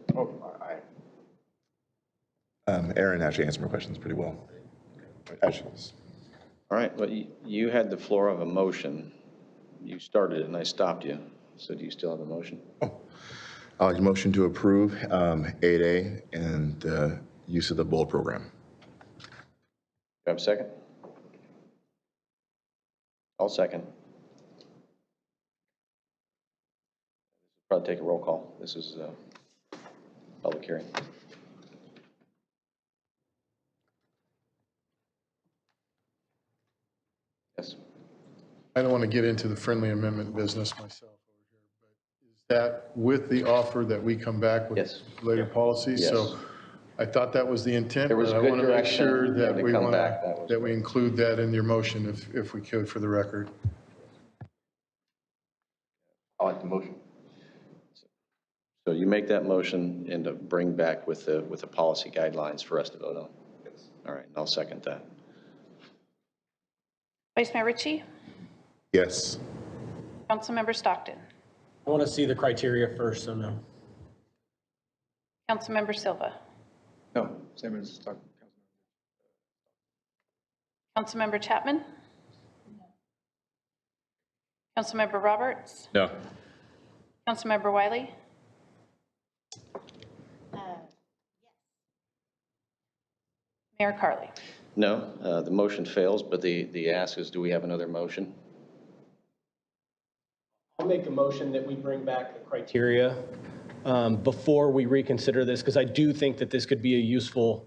Speaker 3: Aaron actually answered my questions pretty well. Actually,
Speaker 2: all right, well, you had the floor of a motion. You started it and I stopped you. So do you still have a motion?
Speaker 3: I'd like a motion to approve 8A and the use of the BOLD program.
Speaker 2: You have a second? I'll second. Probably take a roll call. This is a public hearing. Yes.
Speaker 5: I don't want to get into the friendly amendment business myself over here, but is that with the offer that we come back with later policies?
Speaker 2: Yes.
Speaker 5: So I thought that was the intent,
Speaker 2: There was
Speaker 5: but I
Speaker 2: good
Speaker 5: want to make
Speaker 2: direction,
Speaker 5: sure that
Speaker 2: and to
Speaker 5: we
Speaker 2: come
Speaker 5: want
Speaker 2: back,
Speaker 5: that we include that in your motion if we could, for the record.
Speaker 2: I like the motion. So you make that motion and to bring back with the policy guidelines for us to vote on? Yes. All right, and I'll second that.
Speaker 14: Vice Mayor Ritchie?
Speaker 3: Yes.
Speaker 14: Councilmember Stockton?
Speaker 1: I want to see the criteria first, so no.
Speaker 14: Councilmember Silva?
Speaker 4: No, same as Stockton.
Speaker 14: Councilmember Chapman? Councilmember Roberts?
Speaker 10: No.
Speaker 14: Councilmember Wiley? Mayor Carley?
Speaker 2: No, the motion fails, but the ask is, do we have another motion?
Speaker 1: I'll make a motion that we bring back the criteria before we reconsider this, because I do think that this could be a useful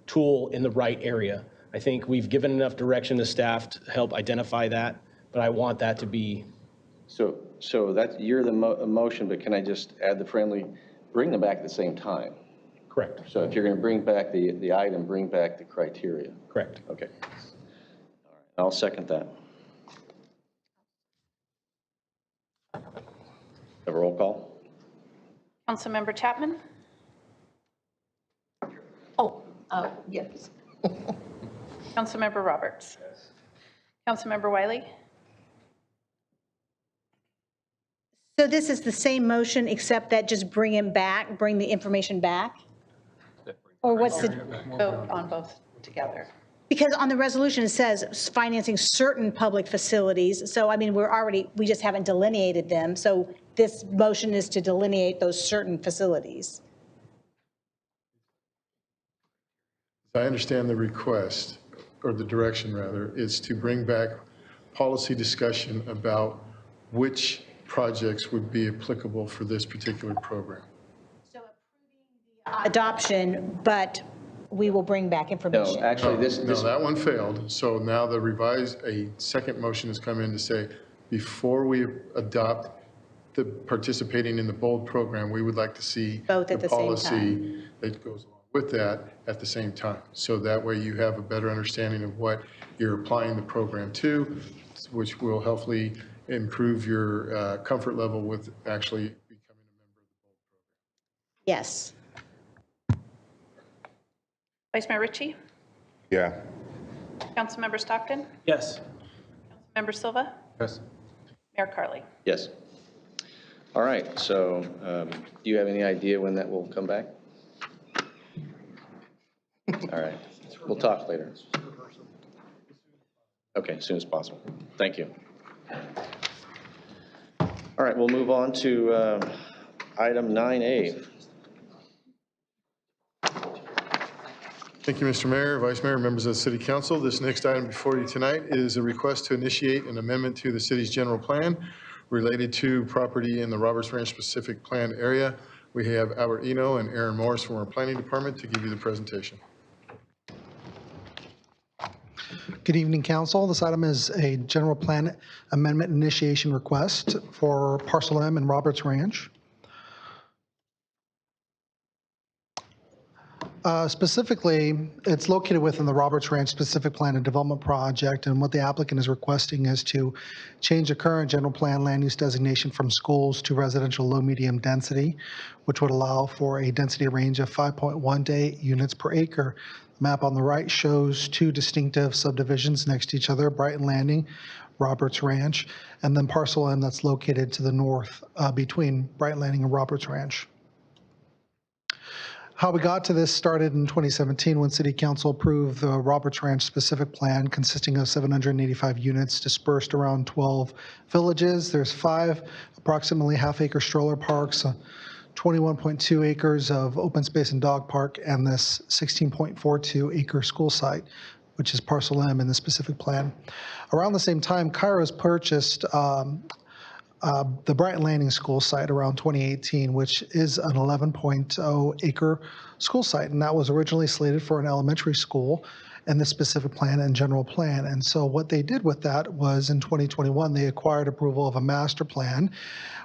Speaker 1: tool in the right area. I think we've given enough direction to staff to help identify that, but I want that to be.
Speaker 2: So that you're the motion, but can I just add the friendly, bring them back at the same time?
Speaker 1: Correct.
Speaker 2: So if you're going to bring back the item, bring back the criteria.
Speaker 1: Correct.
Speaker 2: Okay. All right, I'll second that. Have a roll call?
Speaker 14: Councilmember Chapman?
Speaker 11: Yes.
Speaker 14: Councilmember Roberts? Yes. Councilmember Wiley?
Speaker 9: So this is the same motion, except that just bring the information back? Or what's the,
Speaker 14: Vote on both together.
Speaker 9: because on the resolution it says financing certain public facilities. So I mean, we just haven't delineated them. So this motion is to delineate those certain facilities.
Speaker 5: I understand the request, or the direction rather, is to bring back policy discussion about which projects would be applicable for this particular program.
Speaker 9: Adoption, but we will bring back information.
Speaker 2: No, actually,
Speaker 5: No, that one failed. So now a second motion has come in to say, before we adopt the participating in the BOLD program, we would like to see
Speaker 9: Both at the same
Speaker 5: policy that goes along with that at the same time. So that way you have a better understanding of what you're applying the program to, which will hopefully improve your comfort level with actually becoming a member of the BOLD program.
Speaker 9: Yes.
Speaker 14: Vice Mayor Ritchie?
Speaker 3: Yeah.
Speaker 14: Councilmember Stockton?
Speaker 1: Yes.
Speaker 14: Councilmember Silva?
Speaker 5: Yes.
Speaker 14: Mayor Carley?
Speaker 2: Yes. All right, so do you have any idea when that will come back? All right, we'll talk later. Okay, as soon as possible. Thank you. All right, we'll move on to item 9A.
Speaker 5: Thank you, Mr. Mayor, Vice Mayor, members of the City Council. This next item before you tonight is a request to initiate an amendment to the city's general plan related to property in the Roberts Ranch specific plan area. We have Albert Eno and Aaron Morris from our planning department to give you the presentation.
Speaker 17: Good evening, Council. This item is a general plan amendment initiation request for Parcel M and Roberts Ranch. Specifically, it's located within the Roberts Ranch Specific Plan and Development Project, and what the applicant is requesting is to change the current general plan land use designation from schools to residential low-medium density, which would allow for a density range of 5.1 to 8 units per acre. The map on the right shows two distinctive subdivisions next to each other, Brighton Landing, Roberts Ranch, and then Parcel M that's located to the north between Brighton Landing and Roberts Ranch. How we got to this started in 2017 when City Council approved the Roberts Ranch specific plan consisting of 785 units dispersed around 12 villages. There's 5 approximately half-acre stroller parks, 21.2 acres of open space and dog park, and this 16.42 acre school site, which is Parcel M in the specific plan. Around the same time, Kairos purchased the Brighton Landing school site around 2018, which is an 11.0 acre school site. And that was originally slated for an elementary school in the specific plan and general plan. And so what they did with that was in 2021, they acquired approval of a master plan,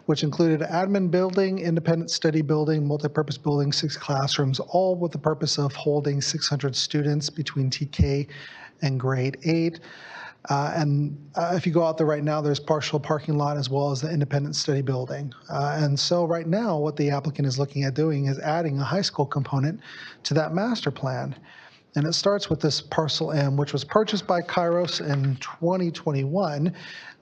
Speaker 17: which included admin building, independent study building, multipurpose building, 6 classrooms, all with the purpose of holding 600 students between TK and grade 8. If you go out there right now, there's partial parking lot as well as the independent study building. And so right now, what the applicant is looking at doing is adding a high school component to that master plan. And it starts with this Parcel M, which was purchased by Kairos in 2021,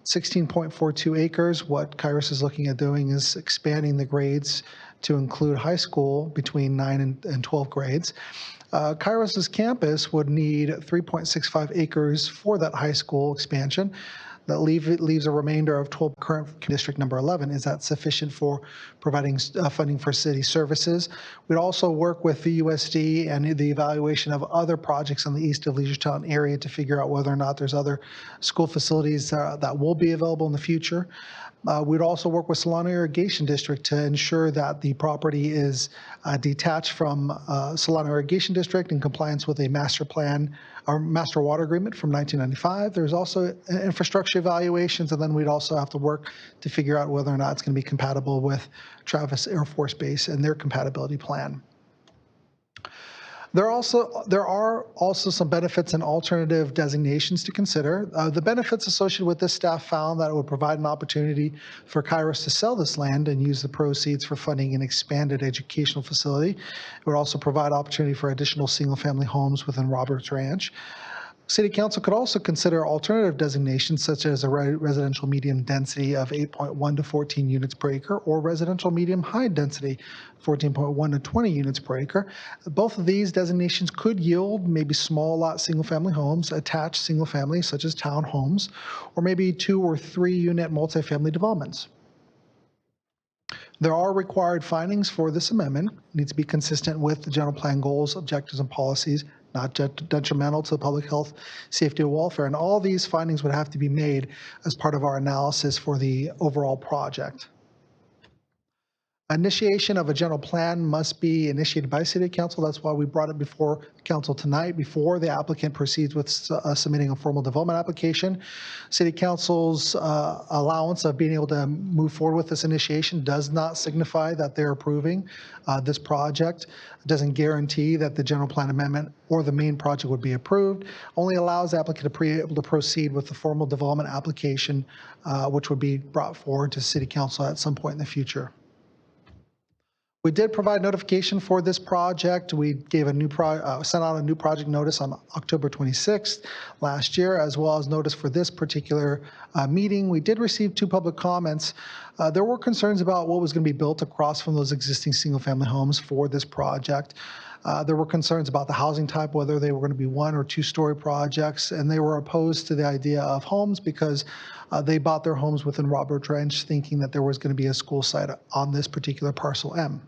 Speaker 17: 16.42 acres. What Kairos is looking at doing is expanding the grades to include high school between 9 and 12 grades. Kairos's campus would need 3.65 acres for that high school expansion. That leaves a remainder of 12 current district number 11. Is that sufficient for providing funding for city services? We'd also work with the USD and the evaluation of other projects in the east of Leisure area to figure out whether or not there's other school facilities that will be available in the future. We'd also work with Solano Irrigation District to ensure that the property is detached from Solano Irrigation District in compliance with a master plan or master water agreement from 1995. There's also infrastructure evaluations, and then we'd also have to work to figure out whether or not it's going to be compatible with Travis Air Force Base and their compatibility plan. There are also some benefits and alternative designations to consider. The benefits associated with this, staff found that it would provide an opportunity for Kairos to sell this land and use the proceeds for funding an expanded educational facility. It would also provide opportunity for additional single-family homes within Roberts Ranch. City Council could also consider alternative designations such as a residential medium density of 8.1 to 14 units per acre or residential medium high density 14.1 to 20 units per acre. Both of these designations could yield maybe small lot single family homes, attached single family such as townhomes, or maybe 2 or 3 unit multifamily developments. There are required findings for this amendment. It needs to be consistent with the general plan goals, objectives, and policies, not detrimental to public health, safety, or welfare. And all these findings would have to be made as part of our analysis for the overall project. Initiation of a general plan must be initiated by City Council. That's why we brought it before Council tonight, before the applicant proceeds with submitting a formal development application. City Council's allowance of being able to move forward with this initiation does not signify that they're approving this project. It doesn't guarantee that the general plan amendment or the main project would be approved. Only allows the applicant to be able to proceed with the formal development application, which would be brought forward to City Council at some point in the future. We did provide notification for this project. We gave a new sent out a new project notice on October 26th last year, as well as notice for this particular meeting. We did receive 2 public comments. There were concerns about what was going to be built across from those existing single-family homes for this project. There were concerns about the housing type, whether they were going to be 1- or 2-story projects, and they were opposed to the idea of homes because they bought their homes within Robert Ranch thinking that there was going to be a school site on this particular parcel M.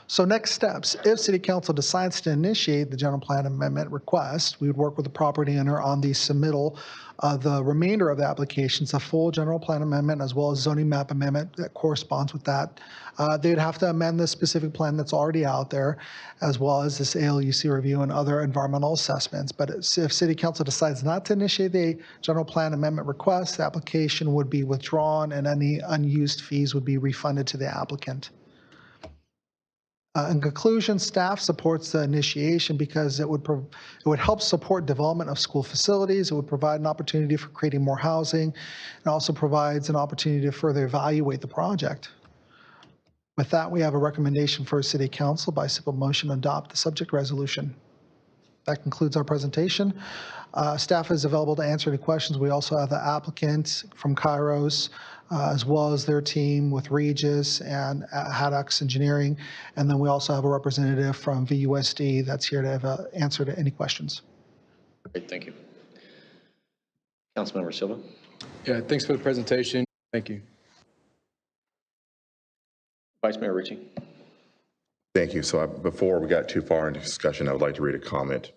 Speaker 17: So next steps, if City Council decides to initiate the general plan amendment request, we would work with the property owner on the submittal of the remainder of the applications, a full general plan amendment as well as zoning map amendment that corresponds with that. They would have to amend the specific plan that's already out there, as well as this ALUC review and other environmental assessments. But if City Council decides not to initiate the general plan amendment request, the application would be withdrawn and any unused fees would be refunded to the applicant. In conclusion, staff supports the initiation because it would help support development of school facilities. It would provide an opportunity for creating more housing. It also provides an opportunity to further evaluate the project. With that, we have a recommendation for City Council by simple motion to adopt the subject resolution. That concludes our presentation. Staff is available to answer any questions. We also have the applicant from Kairos, as well as their team with Regis and Haddock's Engineering. And then we also have a representative from VUSD that's here to have an answer to any questions.
Speaker 2: Great, thank you. Councilmember Silva.
Speaker 12: Yeah, thanks for the presentation. Thank you.
Speaker 2: Vice Mayor Ritchie.
Speaker 3: Thank you. So before we got too far into discussion, I would like to read a comment.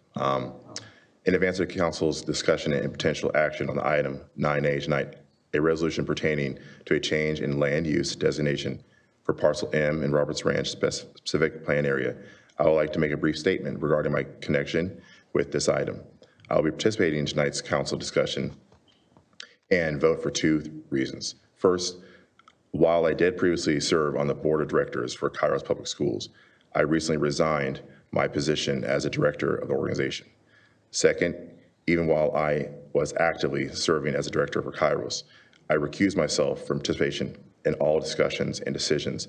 Speaker 3: In advance of Council's discussion and potential action on the item 9A tonight, a resolution pertaining to a change in land use designation for parcel M in Roberts Ranch specific plan area, I would like to make a brief statement regarding my connection with this item. I will be participating in tonight's council discussion and vote for 2 reasons. First, while I did previously serve on the board of directors for Kairos Public Schools, I recently resigned my position as a director of the organization. Second, even while I was actively serving as a director for Kairos, I recused myself from participation in all discussions and decisions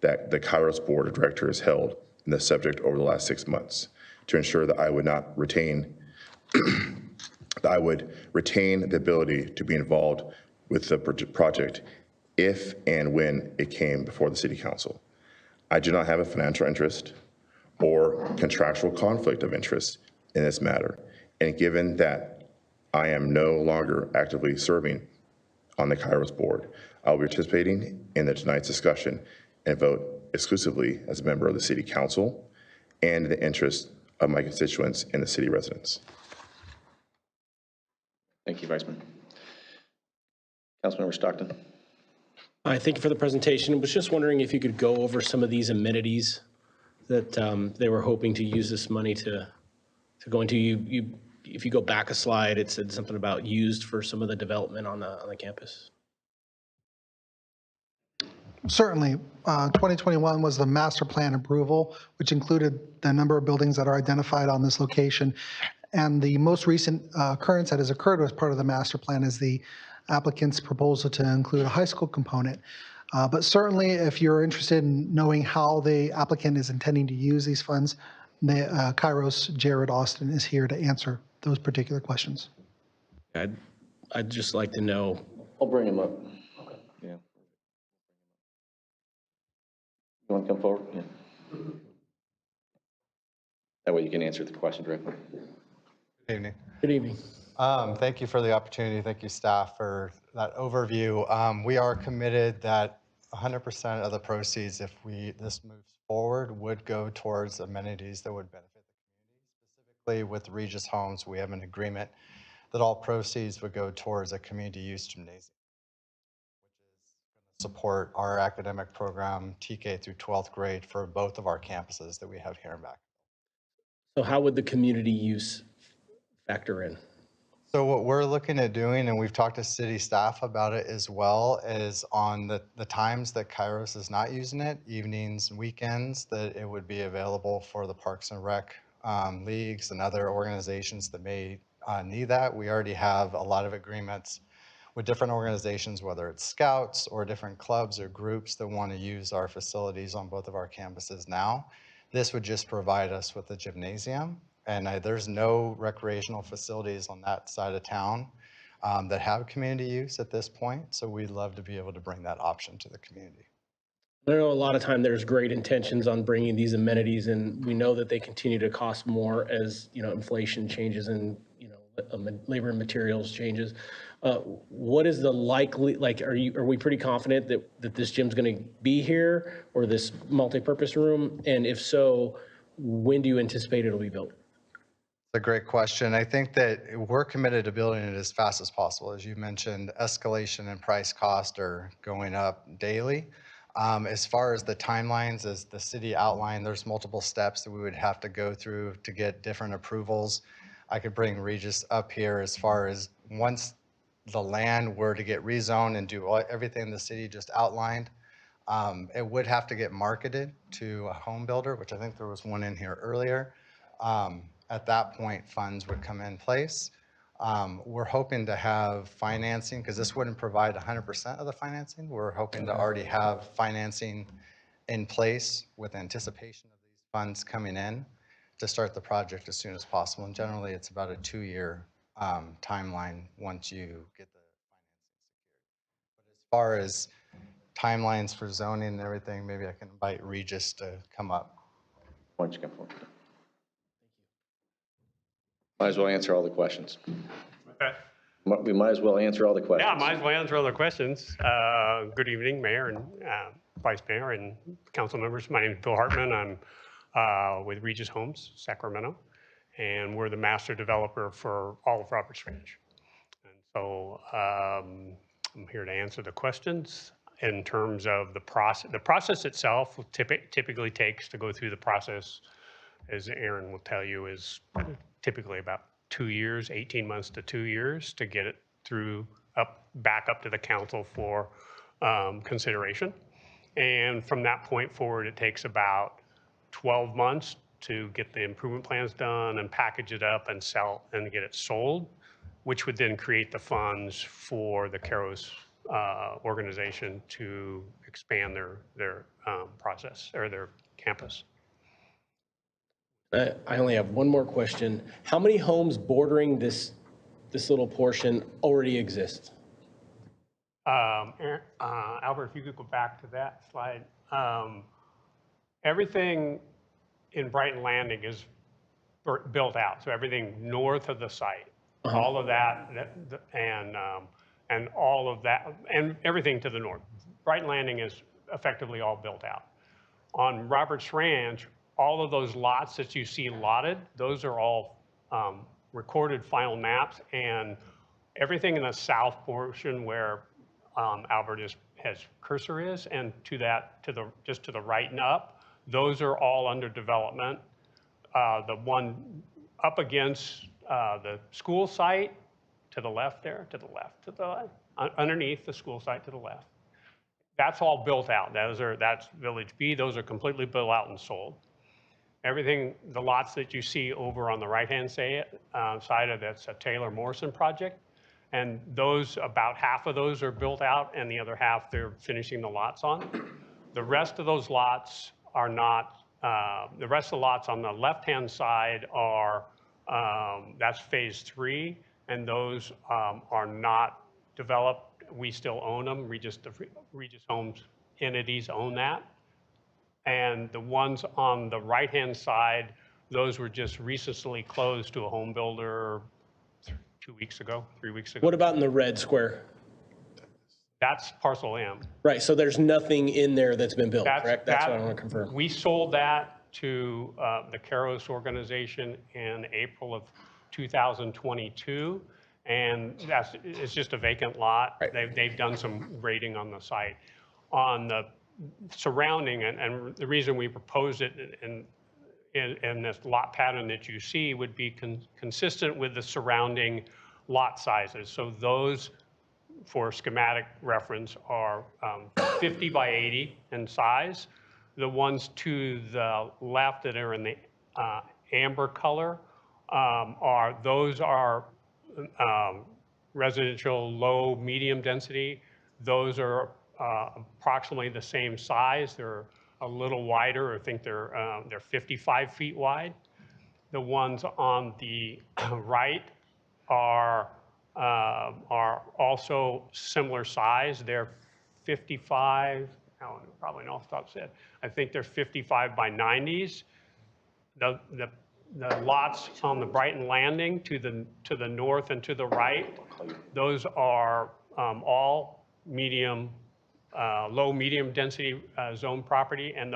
Speaker 3: that the Kairos board of directors held in the subject over the last 6 months to ensure that I would not retain that I would retain the ability to be involved with the project if and when it came before the City Council. I do not have a financial interest or contractual conflict of interest in this matter, and given that I am no longer actively serving on the Kairos board, I will be participating in tonight's discussion and vote exclusively as a member of the City Council and in the interest of my constituents and the city residents.
Speaker 2: Thank you, Vice Mayor. Councilmember Stockton.
Speaker 1: I thank you for the presentation. I was just wondering if you could go over some of these amenities that they were hoping to use this money to go into. If you go back a slide, it said something about used for some of the development on the campus.
Speaker 17: Certainly. 2021 was the master plan approval, which included the number of buildings that are identified on this location. And the most recent occurrence that has occurred as part of the master plan is the applicant's proposal to include a high school component. But certainly, if you're interested in knowing how the applicant is intending to use these funds, the Kairos Jared Austin is here to answer those particular questions.
Speaker 1: I'd just like to know.
Speaker 2: I'll bring him up. Okay. Yeah. You want to come forward? Yeah. That way you can answer the question directly.
Speaker 13: Good evening.
Speaker 1: Good evening.
Speaker 13: Thank you for the opportunity. Thank you, staff, for that overview. We are committed that 100% of the proceeds, if this moves forward, would go towards amenities that would benefit the community. Specifically with Regis Homes, we have an agreement that all proceeds would go towards a community use gymnasium, which is going to support our academic program, TK through 12th grade, for both of our campuses that we have here in Vacaville.
Speaker 1: So how would the community use factor in?
Speaker 13: So what we're looking at doing, and we've talked to city staff about it as well, is on the times that Kairos is not using it, evenings and weekends, that it would be available for the Parks and Rec leagues and other organizations that may need that. We already have a lot of agreements with different organizations, whether it's scouts or different clubs or groups that want to use our facilities on both of our campuses now. This would just provide us with a gymnasium. And there's no recreational facilities on that side of town that have community use at this point. So we'd love to be able to bring that option to the community.
Speaker 1: I know a lot of time there's great intentions on bringing these amenities, and we know that they continue to cost more as, you know, inflation changes and, you know, labor and materials changes. What is the likely, like, are we pretty confident that this gym's going to be here, or this multi-purpose room? And if so, when do you anticipate it'll be built?
Speaker 13: It's a great question. I think that we're committed to building it as fast as possible. As you mentioned, escalation and price cost are going up daily. As far as the timelines, as the city outlined, there's multiple steps that we would have to go through to get different approvals. I could bring Regis up here as far as once the land were to get rezoned and do everything the city just outlined, it would have to get marketed to a home builder, which I think there was one in here earlier. At that point, funds would come in place. We're hoping to have financing, because this wouldn't provide 100% of the financing. We're hoping to already have financing in place with anticipation of these funds coming in to start the project as soon as possible. And generally, it's about a 2-year timeline once you get the financing secured. But as far as timelines for zoning and everything, maybe I can invite Regis to come up.
Speaker 2: Why don't you come forward? Might as well answer all the questions.
Speaker 18: Okay.
Speaker 2: We might as well answer all the questions.
Speaker 18: Yeah, might as well answer all the questions. Good evening, Mayor and Vice Mayor and council members. My name is Bill Hartman. I'm with Regis Homes, Sacramento, and we're the master developer for all of Roberts Ranch. And so I'm here to answer the questions in terms of the process. The process itself typically takes to go through the process, as Aaron will tell you, is typically about 2 years, 18 months to 2 years to get it through back up to the council for consideration. And from that point forward, it takes about 12 months to get the improvement plans done and package it up and sell and get it sold, which would then create the funds for the Kairos organization to expand their process or their campus.
Speaker 1: I only have one more question. How many homes bordering this little portion already exist?
Speaker 18: Albert, if you could go back to that slide. Everything in Brighton Landing is built out. So everything north of the site, all of that, and all of that, and everything to the north. Brighton Landing is effectively all built out. On Roberts Ranch, all of those lots that you see lotted, those are all recorded final maps, and everything in the south portion where Albert has cursor is, and just to the right and up, those are all under development. The one up against the school site to the left there, underneath the school site to the left, that's all built out. That's Village B. Those are completely built out and sold. Everything, the lots that you see over on the right-hand side of that's a Taylor Morrison project. And those, about half of those are built out, and the other half they're finishing the lots on. The rest of those lots are not, the rest of the lots on the left-hand side are, that's phase 3, and those are not developed. We still own them. Regis Homes entities own that. And the ones on the right-hand side, those were just recently closed to a home builder 2 weeks ago, 3 weeks ago.
Speaker 1: What about in the red square?
Speaker 18: That's parcel M.
Speaker 1: Right, so there's nothing in there that's been built, correct? That's what I want to confirm.
Speaker 18: We sold that to the Kairos organization in April of 2022, and it's just a vacant lot. Right. They've done some grading on the site. on the surrounding, and the reason we proposed it in this lot pattern that you see would be consistent with the surrounding lot sizes. So those, for schematic reference, are 50 by 80 in size. The ones to the left that are in the amber color are residential low medium density. Those are approximately the same size. They're a little wider. I think they're 55 feet wide. The ones on the right are also similar size. They're 55. Alan probably know off the top of his head. I think they're 55 by 90s. The lots on the Brighton Landing to the north and to the right, those are all medium, low medium density zone property, and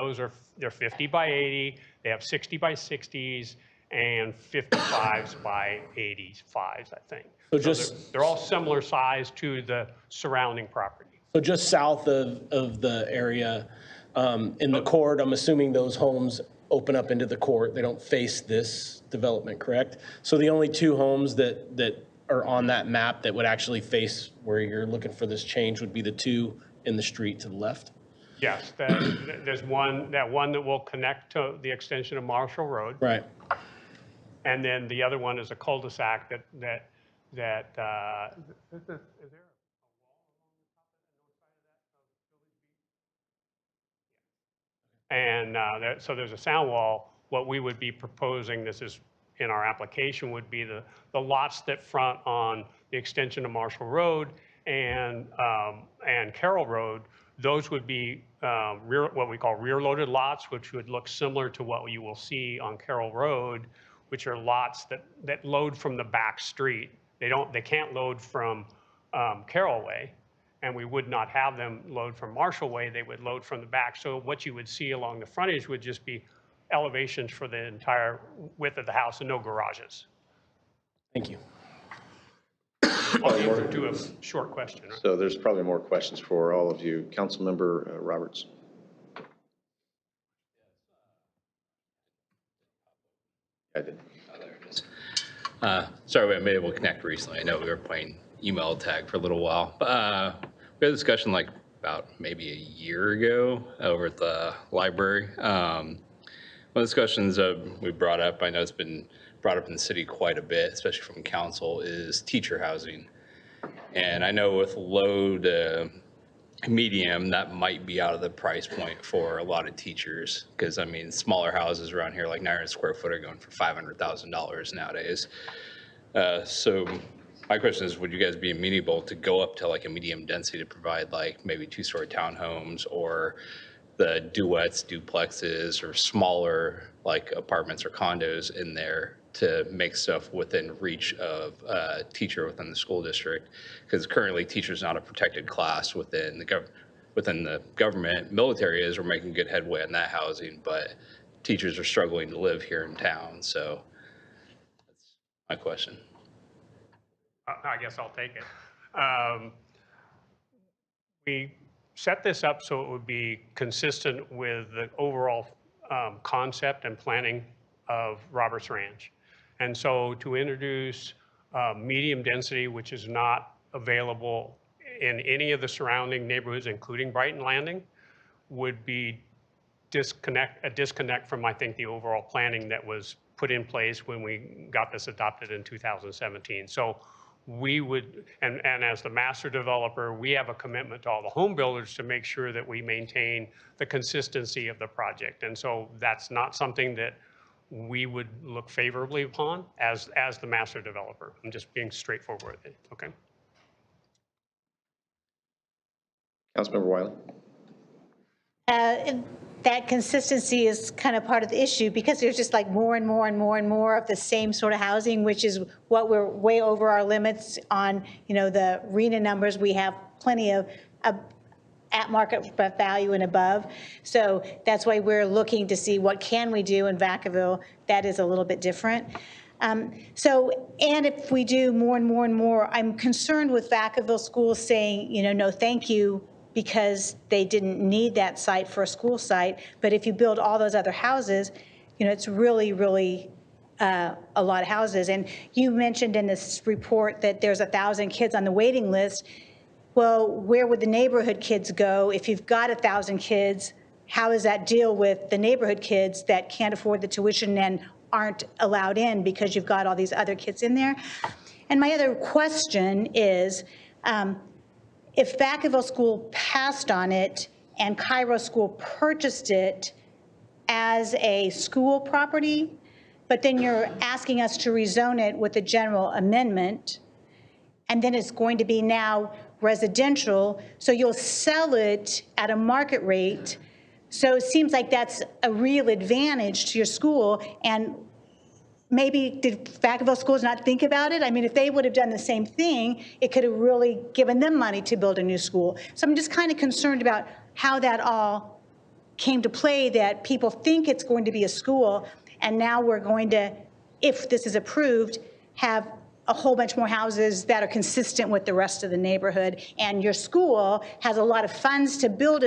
Speaker 18: they're 50 by 80. They have 60 by 60s and 55s by 85s, I think. So they're all similar size to the surrounding property.
Speaker 1: So just south of the area in the court, I'm assuming those homes open up into the court. They don't face this development, correct? So the only two homes that are on that map that would actually face where you're looking for this change would be the two in the street to the left?
Speaker 18: Yes, there's one that will connect to the extension of Marshall Road.
Speaker 1: Right.
Speaker 18: And then the other one is a cul-de-sac that is there a wall along the top of the north side of that? And so there's a sound wall. What we would be proposing, this is in our application, would be the lots that front on the extension of Marshall Road and Carroll Road. Those would be what we call rear-loaded lots, which would look similar to what you will see on Carroll Road, which are lots that load from the back street. They can't load from Carroll Way, and we would not have them load from Marshall Way. They would load from the back. So what you would see along the frontage would just be elevations for the entire width of the house and no garages.
Speaker 1: Thank you.
Speaker 18: Answer to a short question. Right?
Speaker 2: So there's probably more questions for all of you. Councilmember Roberts. I did.
Speaker 10: Oh, there it is. Sorry, we haven't been able to connect recently. I know we were playing email tag for a little while. But we had a discussion like about maybe a year ago over at the library. One of the discussions we brought up, I know it's been brought up in the city quite a bit, especially from council, is teacher housing. And I know with low to medium, that might be out of the price point for a lot of teachers. Because I mean, smaller houses around here, like 900 square foot, are going for $500,000 nowadays. So my question is, would you guys be amenable to go up to like a medium density to provide like maybe 2-story townhomes or the duets, duplexes, or smaller like apartments or condos in there to make stuff within reach of a teacher within the school district? Because currently teachers not a protected class within the government. Military is, we're making good headway on that housing, but teachers are struggling to live here in town. So that's my question.
Speaker 18: I guess I'll take it. We set this up so it would be consistent with the overall concept and planning of Roberts Ranch. And so to introduce medium density, which is not available in any of the surrounding neighborhoods, including Brighton Landing, would be a disconnect from, I think, the overall planning that was put in place when we got this adopted in 2017. So we would, and as the master developer, we have a commitment to all the home builders to make sure that we maintain the consistency of the project. And so that's not something that we would look favorably upon as the master developer. I'm just being straightforward with it, okay?
Speaker 2: Councilmember Wiley.
Speaker 9: That consistency is kind of part of the issue because there's just like more and more and more and more of the same sort of housing, which is what we're way over our limits on, the RENA numbers. We have plenty of at market value and above. So that's why we're looking to see what can we do in Vacaville that is a little bit different. And if we do more and more and more, I'm concerned with Vacaville schools saying, no, thank you, because they didn't need that site for a school site. But if you build all those other houses, it's really, really a lot of houses. And you mentioned in this report that there's 1,000 kids on the waiting list. Well, where would the neighborhood kids go? If you've got 1,000 kids, how does that deal with the neighborhood kids that can't afford the tuition and aren't allowed in because you've got all these other kids in there? And my other question is, if Vacaville School passed on it and Cairo School purchased it as a school property, but then you're asking us to rezone it with a general amendment, and then it's going to be now residential, so you'll sell it at a market rate. So it seems like that's a real advantage to your school. And maybe did Vacaville schools not think about it? I mean, if they would have done the same thing, it could have really given them money to build a new school. So I'm just kind of concerned about how that all came to play, that people think it's going to be a school, and now we're going to, if this is approved, have a whole bunch more houses that are consistent with the rest of the neighborhood. And your school has a lot of funds to build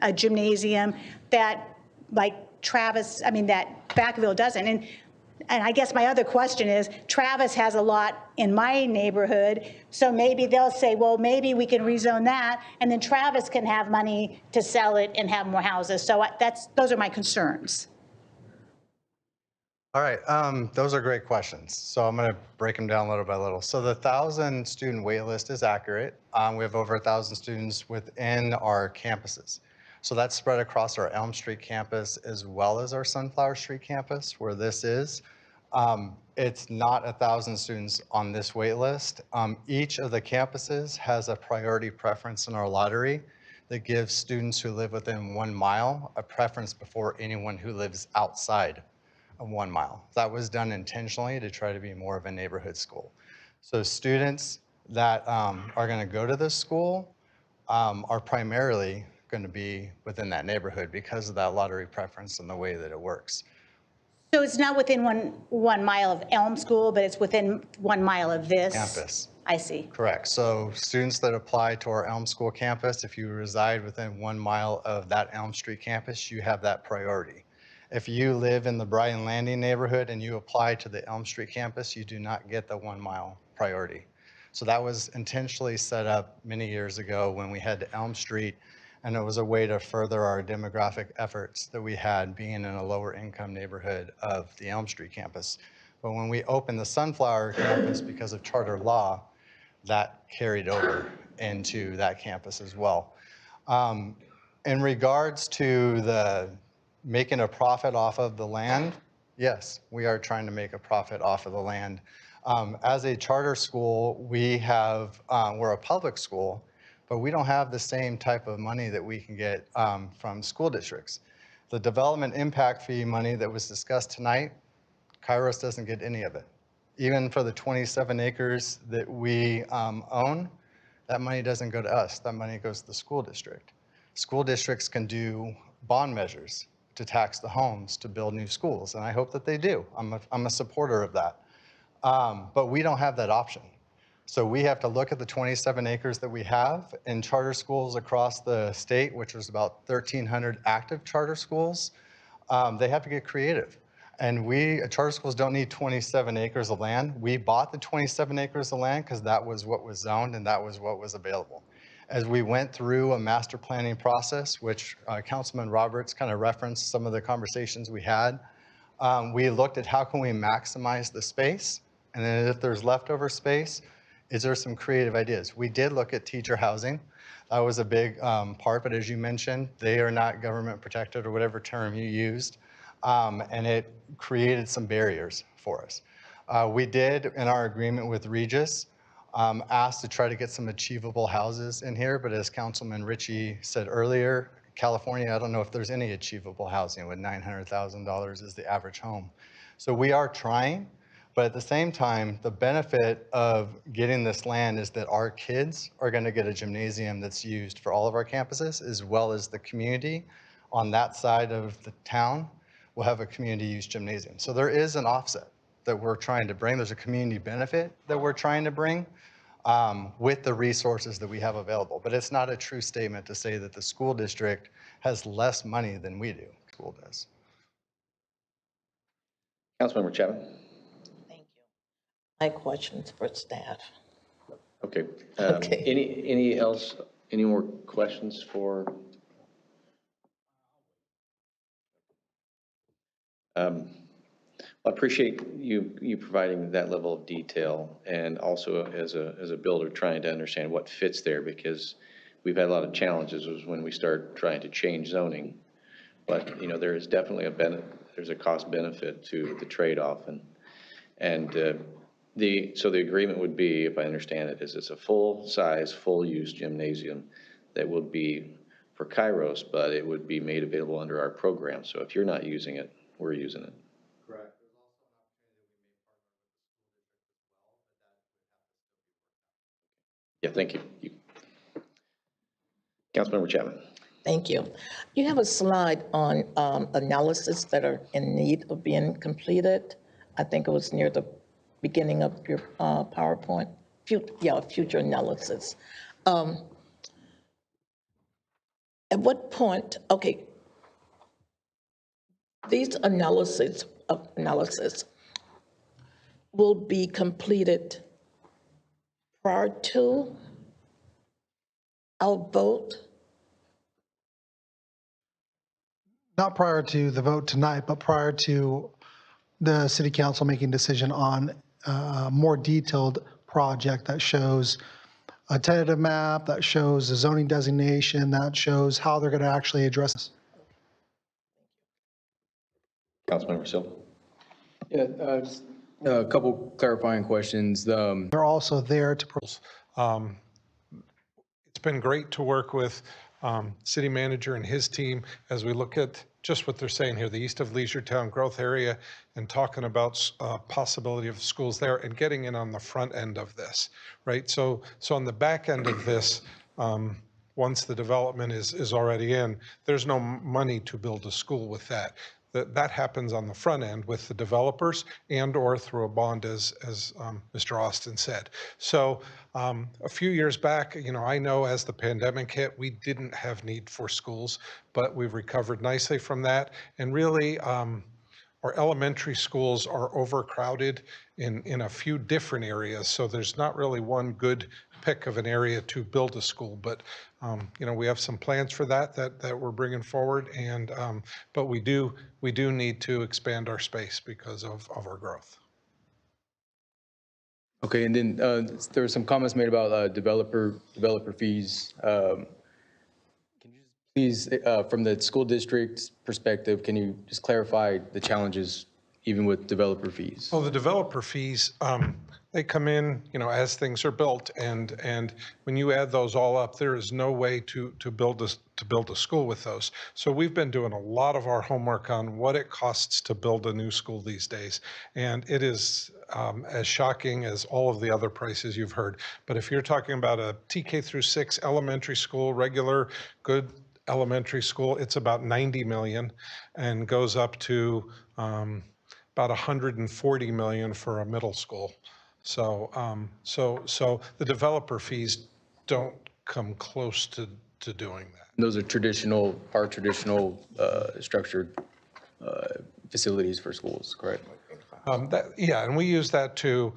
Speaker 9: a gymnasium that, like that Vacaville doesn't. And I guess my other question is, Travis has a lot in my neighborhood, so maybe they'll say, well, maybe we can rezone that, and then Travis can have money to sell it and have more houses. So those are my concerns.
Speaker 13: All right, those are great questions. So I'm going to break them down little by little. So the 1,000 student wait list is accurate. We have over 1,000 students within our campuses. So that's spread across our Elm Street campus as well as our Sunflower Street campus, where this is. It's not 1,000 students on this wait list. Each of the campuses has a priority preference in our lottery that gives students who live within 1 mile a preference before anyone who lives outside of 1 mile. That was done intentionally to try to be more of a neighborhood school. So students that are going to go to this school are primarily going to be within that neighborhood because of that lottery preference and the way that it works.
Speaker 9: So it's not within one mile of Elm School, but it's within 1 mile of this
Speaker 13: Campus.
Speaker 9: I see.
Speaker 13: Correct. So students that apply to our Elm School campus, if you reside within 1 mile of that Elm Street campus, you have that priority. If you live in the Bryan Landing neighborhood and you apply to the Elm Street campus, you do not get the 1 mile priority. So that was intentionally set up many years ago when we had to Elm Street, and it was a way to further our demographic efforts that we had being in a lower income neighborhood of the Elm Street campus. But when we opened the Sunflower campus because of charter law, that carried over into that campus as well. In regards to the making a profit off of the land, yes, we are trying to make a profit off of the land. As a charter school, we're a public school, but we don't have the same type of money that we can get from school districts. The development impact fee money that was discussed tonight, Kairos doesn't get any of it. Even for the 27 acres that we own, that money doesn't go to us. That money goes to the school district. School districts can do bond measures to tax the homes to build new schools, and I hope that they do. I'm a supporter of that. But we don't have that option. So we have to look at the 27 acres that we have in charter schools across the state, which is about 1,300 active charter schools. They have to get creative. And charter schools don't need 27 acres of land. We bought the 27 acres of land because that was what was zoned and that was what was available. As we went through a master planning process, which Councilman Roberts kind of referenced some of the conversations we had, we looked at how can we maximize the space, and then if there's leftover space, is there some creative ideas? We did look at teacher housing. That was a big part, but as you mentioned, they are not government protected or whatever term you used, and it created some barriers for us. We did, in our agreement with Regis, asked to try to get some achievable houses in here, but as Councilman Ritchie said earlier, California, I don't know if there's any achievable housing with $900,000 is the average home. So we are trying, but at the same time, the benefit of getting this land is that our kids are going to get a gymnasium that's used for all of our campuses, as well as the community on that side of the town will have a community use gymnasium. So there is an offset that we're trying to bring. There's a community benefit that we're trying to bring. with the resources that we have available. But it's not a true statement to say that the school district has less money than we do. School does.
Speaker 2: Councilmember Chapman.
Speaker 11: My questions for staff.
Speaker 2: Okay.
Speaker 11: Okay.
Speaker 2: Any more questions for? I appreciate you providing that level of detail, and also as a builder trying to understand what fits there, because we've had a lot of challenges when we start trying to change zoning. But there is definitely there's a cost benefit to the trade-off, so the agreement would be, if I understand it, is it's a full-size, full-use gymnasium that would be for Kairos, but it would be made available under our program. So if you're not using it, we're using it.
Speaker 13: Correct.
Speaker 2: Yeah, thank you. Councilmember Chapman.
Speaker 11: Thank you. You have a slide on analysis that are in need of being completed. I think it was near the beginning of your PowerPoint. Future analysis. At what point, okay, these analysis will be completed prior to our vote?
Speaker 17: Not prior to the vote tonight, but prior to the city council making a decision on a more detailed project that shows a tentative map, that shows a zoning designation, that shows how they're going to actually address this.
Speaker 2: Councilmember Silva.
Speaker 12: Yeah, just a couple clarifying questions.
Speaker 17: They're also there to.
Speaker 19: It's been great to work with city manager and his team as we look at just what they're saying here, the east of Leisuretowne growth area, and talking about possibility of schools there and getting in on the front end of this, right? So on the back end of this, once the development is already in, there's no money to build a school with that. That happens on the front end with the developers and or through a bond, as Mr. Austin said. So a few years back, I know as the pandemic hit, we didn't have need for schools, but we've recovered nicely from that. And really, our elementary schools are overcrowded in a few different areas. So there's not really one good pick of an area to build a school, but we have some plans for that we're bringing forward, and but we do need to expand our space because of our growth.
Speaker 12: Okay, and then there were some comments made about developer fees. Can you please, from the school district's perspective, can you just clarify the challenges even with developer fees?
Speaker 19: Well, the developer fees, they come in, as things are built, and when you add those all up, there is no way to build a school with those. So we've been doing a lot of our homework on what it costs to build a new school these days, and it is as shocking as all of the other prices you've heard. But if you're talking about a TK through 6 elementary school, regular good elementary school, it's about 90 million, and goes up to about 140 million for a middle school. So the developer fees don't come close to doing that.
Speaker 12: Those are traditional structured facilities for schools, correct?
Speaker 19: Yeah, and we use that to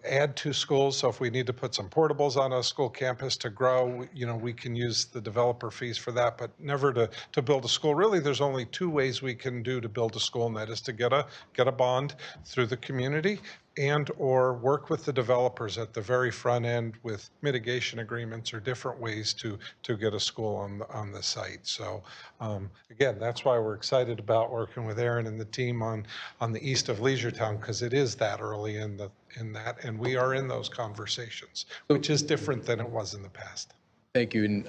Speaker 19: add to schools. So if we need to put some portables on a school campus to grow, we can use the developer fees for that, but never to build a school. Really, there's only 2 ways we can do to build a school, and that is to get a bond through the community and or work with the developers at the very front end with mitigation agreements or different ways to get a school on the site. So again, that's why we're excited about working with Aaron and the team on the east of Leisuretowne, because it is that early in that, and we are in those conversations, which is different than it was in the past.
Speaker 12: Thank you. And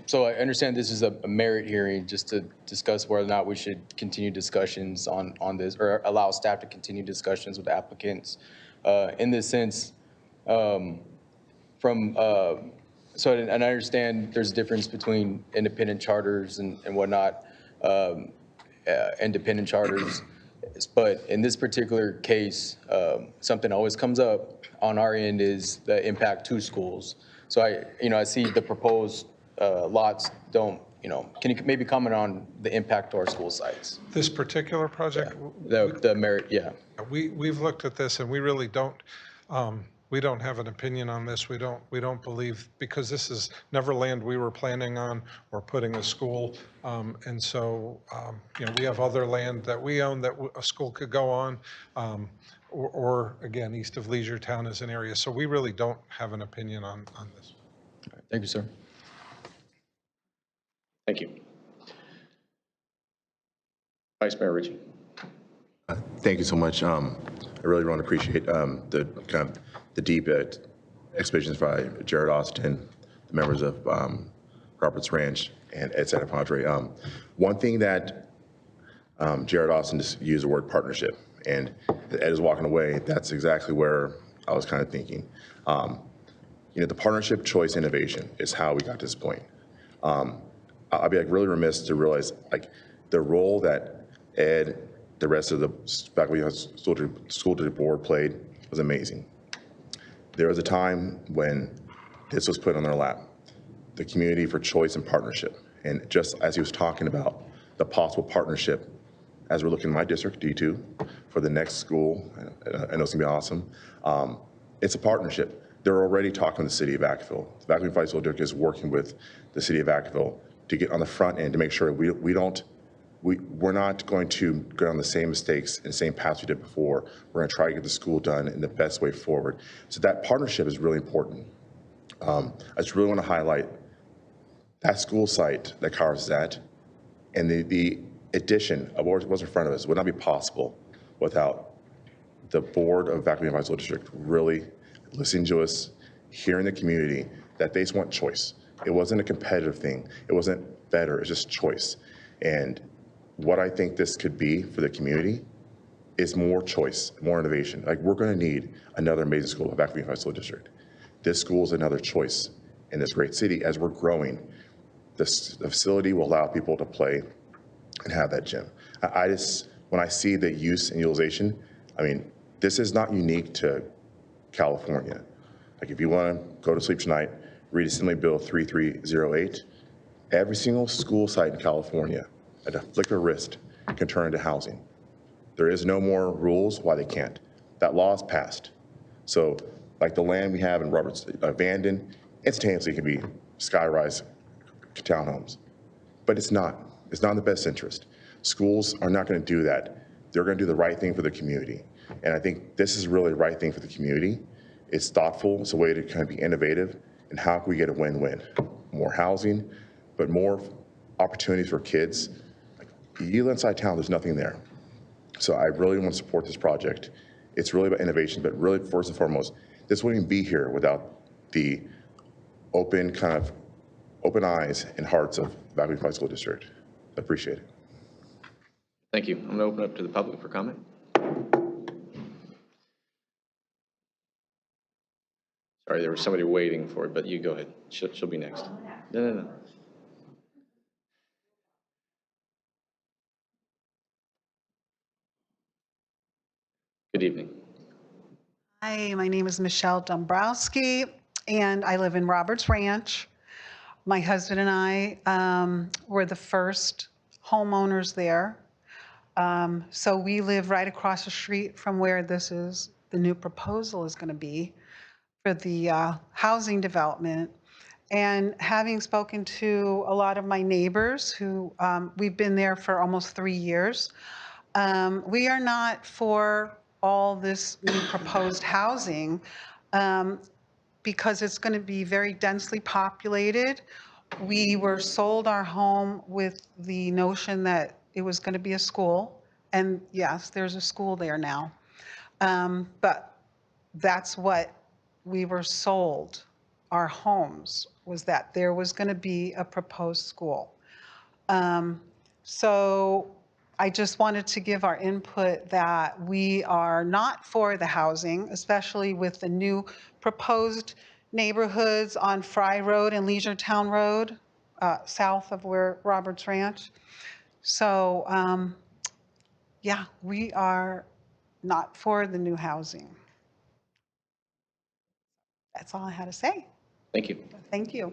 Speaker 12: so I understand this is a merit hearing just to discuss whether or not we should continue discussions on this, or allow staff to continue discussions with applicants. In this sense, and I understand there's a difference between independent charters and whatnot, independent charters. But in this particular case, something always comes up on our end is the impact to schools. So I see the proposed lots don't, can you maybe comment on the impact to our school sites?
Speaker 19: This particular project?
Speaker 12: The merit, yeah.
Speaker 19: We've looked at this and we really don't, we don't have an opinion on this. We don't believe, because this is never land we were planning on or putting a school. And so, we have other land that we own that a school could go on, or again, east of Leisure Town is an area. So we really don't have an opinion on this.
Speaker 12: All right, thank you, sir.
Speaker 2: Thank you. Vice Mayor Ritchie.
Speaker 3: Thank you so much. I really want to appreciate the kind of the deep explanations by Jared Austin, the members of Roberts Ranch, and Ed Santapadre. One thing that Jared Austin just used the word partnership, and Ed is walking away. That's exactly where I was kind of thinking. The partnership, choice, innovation is how we got to this point. I'd be really remiss to realize the role that Ed, the rest of the faculty school district board played was amazing. There was a time when this was put on their lap, the community for choice and partnership. And just as he was talking about the possible partnership, as we're looking at my district, D2, for the next school, I know it's gonna be awesome. It's a partnership. They're already talking to the city of Vacaville. The Vacaville Unified School District is working with the city of Vacaville to get on the front end to make sure we're not going to go on the same mistakes and same paths we did before. We're going to try to get the school done in the best way forward. So that partnership is really important. I just really want to highlight that school site that Kairos is at, and the addition of what's in front of us would not be possible without the board of Vacaville Unified School District really listening to us, hearing the community that they just want choice. It wasn't a competitive thing. It wasn't better. It's just choice. And what I think this could be for the community is more choice, more innovation. We're going to need another amazing school at Vacaville Unified School District. This school is another choice in this great city. As we're growing, the facility will allow people to play and have that gym. When I see the use and utilization, this is not unique to California. If you want to go to sleep tonight, read Assembly Bill 3308. Every single school site in California, at a flick of a wrist, can turn into housing. There is no more rules why they can't. That law is passed. So, the land we have in Roberts, Vanden, instantaneously can be sky-rise townhomes. But it's not. It's not in the best interest. Schools are not going to do that. They're going to do the right thing for the community. And I think this is really the right thing for the community. It's thoughtful. It's a way to kind of be innovative. And how can we get a win-win? More housing, but more opportunities for kids. You live inside town, there's nothing there. So I really want to support this project. It's really about innovation, but really first and foremost, this wouldn't even be here without the open eyes and hearts of Vacaville Unified School District. I appreciate it.
Speaker 2: Thank you. I'm going to open up to the public for comment. Sorry, there was somebody waiting for it, but you go ahead. She'll be next. No. Good evening.
Speaker 21: Hi, my name is Michelle Dombrowski, and I live in Roberts Ranch. My husband and I were the first homeowners there. So we live right across the street from where the new proposal is going to be for the housing development. And having spoken to a lot of my neighbors who we've been there for almost 3 years, we are not for all this new proposed housing because it's going to be very densely populated. We were sold our home with the notion that it was going to be a school. And yes, there's a school there now. But that's what we were sold, our homes, was that there was going to be a proposed school. So I just wanted to give our input that we are not for the housing, especially with the new proposed neighborhoods on Fry Road and Leisure Town Road, south of where Roberts Ranch. So Yeah, we are not for the new housing. That's all I had to say.
Speaker 2: Thank you.
Speaker 21: Thank you.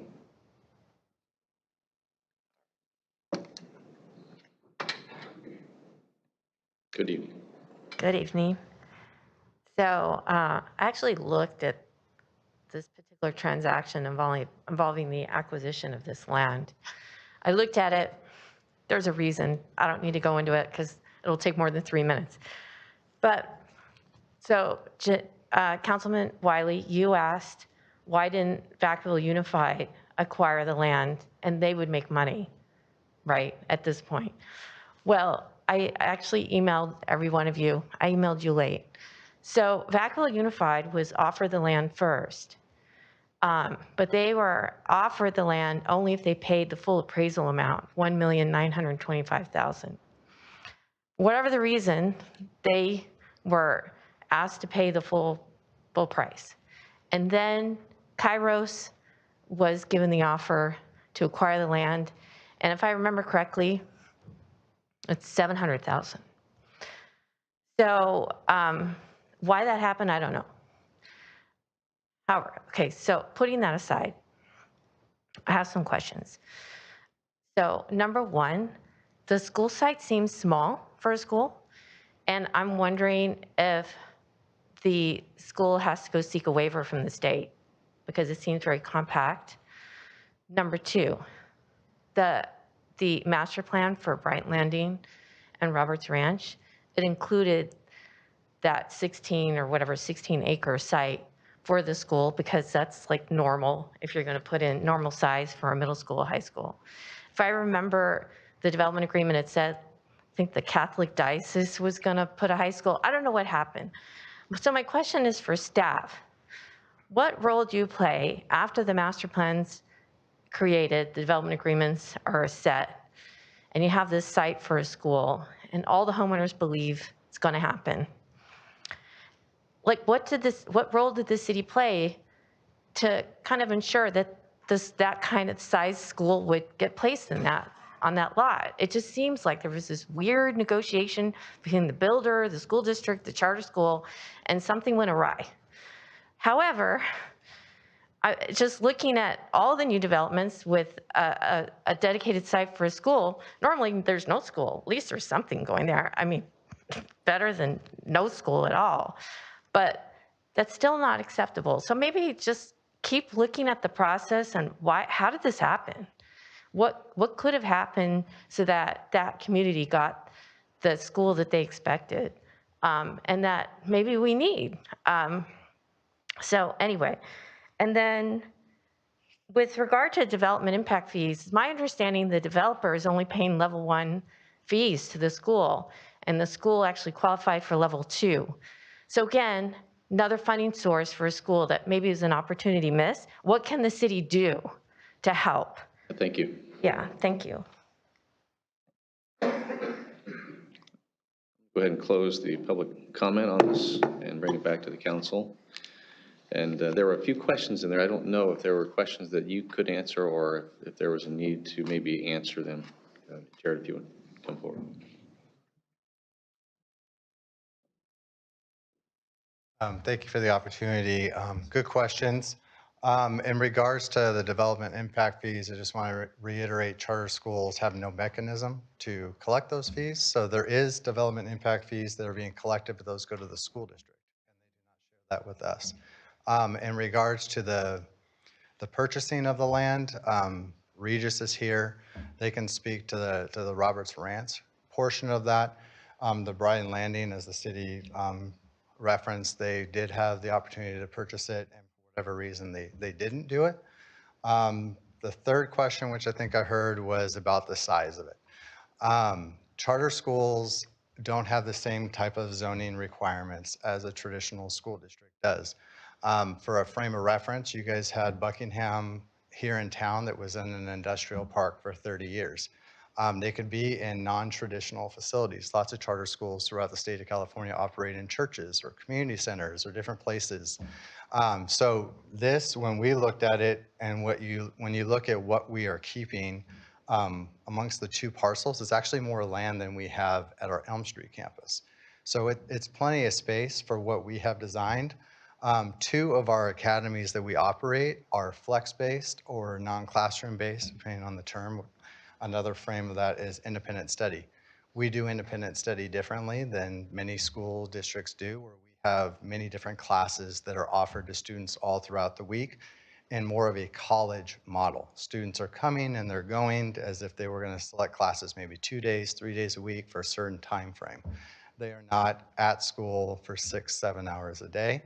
Speaker 2: Good evening.
Speaker 6: Good evening. So I actually looked at this particular transaction involving the acquisition of this land. I looked at it. There's a reason. I don't need to go into it because it'll take more than 3 minutes. But so Councilman Wiley, you asked, why didn't Vacaville Unified acquire the land and they would make money, right, at this point? Well, I actually emailed every one of you. I emailed you late. So Vacaville Unified was offered the land first, but they were offered the land only if they paid the full appraisal amount, $1,925,000. Whatever the reason, they were asked to pay the full price. And then Kairos was given the offer to acquire the land. And if I remember correctly, it's $700,000. So why that happened, I don't know. However, okay, so putting that aside, I have some questions. So number one, the school site seems small for a school, and I'm wondering if the school has to go seek a waiver from the state because it seems very compact. Number two, the master plan for Bright Landing and Roberts Ranch, it included that 16 acre site for the school because that's like normal if you're going to put in normal size for a middle school, high school. If I remember the development agreement, it said, I think the Catholic diocese was going to put a high school. I don't know what happened. So my question is for staff. What role do you play after the master plans created, the development agreements are set, and you have this site for a school, and all the homeowners believe it's going to happen? Like, what role did the city play to kind of ensure that that kind of size school would get placed on that lot? It just seems like there was this weird negotiation between the builder, the school district, the charter school, and something went awry. However, just looking at all the new developments with a dedicated site for a school, normally there's no school. At least there's something going there. I mean, better than no school at all. But that's still not acceptable. So maybe just keep looking at the process and how did this happen? What could have happened so that that community got the school that they expected and that maybe we need? So anyway, and then with regard to development impact fees, my understanding the developer is only paying level 1 fees to the school, and the school actually qualified for level 2. So again, another funding source for a school that maybe is an opportunity miss. What can the city do to help?
Speaker 2: Thank you.
Speaker 6: Yeah, thank you.
Speaker 2: Go ahead and close the public comment on this and bring it back to the council. And there were a few questions in there. I don't know if there were questions that you could answer or if there was a need to maybe answer them. Jared, if you would come forward.
Speaker 13: Thank you for the opportunity. Good questions. In regards to the development impact fees, I just want to reiterate charter schools have no mechanism to collect those fees. So there is development impact fees that are being collected, but those go to the school district, and they do not share that with us. In regards to the purchasing of the land, Regis is here. They can speak to the Roberts Ranch portion of that. The Bright Landing, as the city reference, they did have the opportunity to purchase it, and for whatever reason, they didn't do it. The third question, which I think I heard, was about the size of it. Charter schools don't have the same type of zoning requirements as a traditional school district does. For a frame of reference, you guys had Buckingham here in town that was in an industrial park for 30 years. They could be in non-traditional facilities. Lots of charter schools throughout the state of California operate in churches or community centers or different places. So this, when we looked at it and when you look at what we are keeping, amongst the two parcels is actually more land than we have at our Elm Street campus. So it's plenty of space for what we have designed. Two of our academies that we operate are flex-based or non-classroom based, depending on the term. Another frame of that is independent study. We do independent study differently than many school districts do, where we have many different classes that are offered to students all throughout the week in more of a college model. Students are coming and they're going as if they were going to select classes maybe 2 days, 3 days a week for a certain time frame. They are not at school for 6-7 hours a day.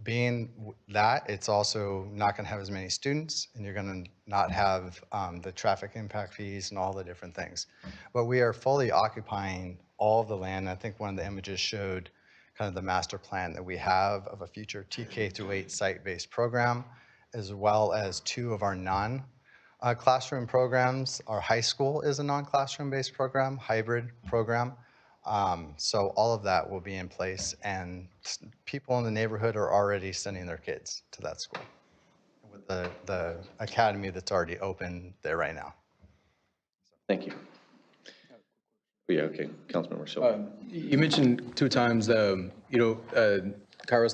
Speaker 13: Being that, it's also not going to have as many students, and you're going to not have the traffic impact fees and all the different things. But we are fully occupying all of the land. I think one of the images showed kind of the master plan that we have of a future TK through 8 site-based program, as well as 2 of our non-classroom programs. Our high school is a non-classroom based program, hybrid program. So all of that will be in place, and people in the neighborhood are already sending their kids to that school with the academy that's already open there right now.
Speaker 2: Thank you. Yeah, okay, Councilmember Silva.
Speaker 12: You mentioned 2 times, Kairos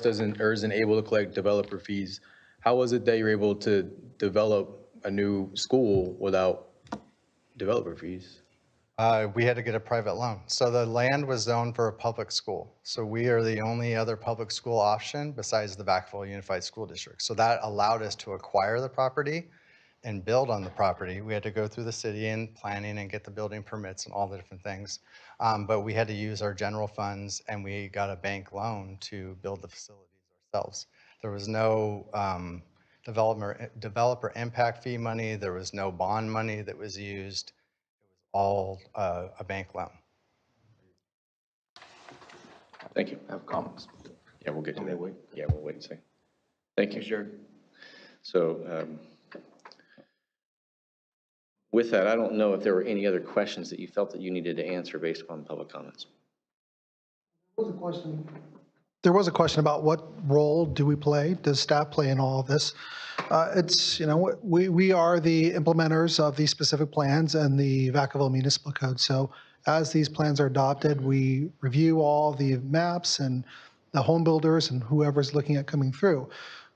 Speaker 12: isn't able to collect developer fees. How was it that you're able to develop a new school without developer fees?
Speaker 13: We had to get a private loan. So the land was zoned for a public school. So we are the only other public school option besides the Vacaville Unified School District. So that allowed us to acquire the property and build on the property. We had to go through the city and planning and get the building permits and all the different things. But we had to use our general funds, and we got a bank loan to build the facilities ourselves. There was no developer impact fee money. There was no bond money that was used. All a bank loan.
Speaker 2: Thank you.
Speaker 12: I have comments.
Speaker 2: Yeah, we'll get to that. Yeah, we'll wait and see. Thank you.
Speaker 12: Sure.
Speaker 2: So with that, I don't know if there were any other questions that you felt that you needed to answer based upon public comments.
Speaker 17: There was a question about what role do we play? Does staff play in all of this? It's, we are the implementers of these specific plans and the Vacaville Municipal Code. So as these plans are adopted, we review all the maps and the home builders and whoever's looking at coming through.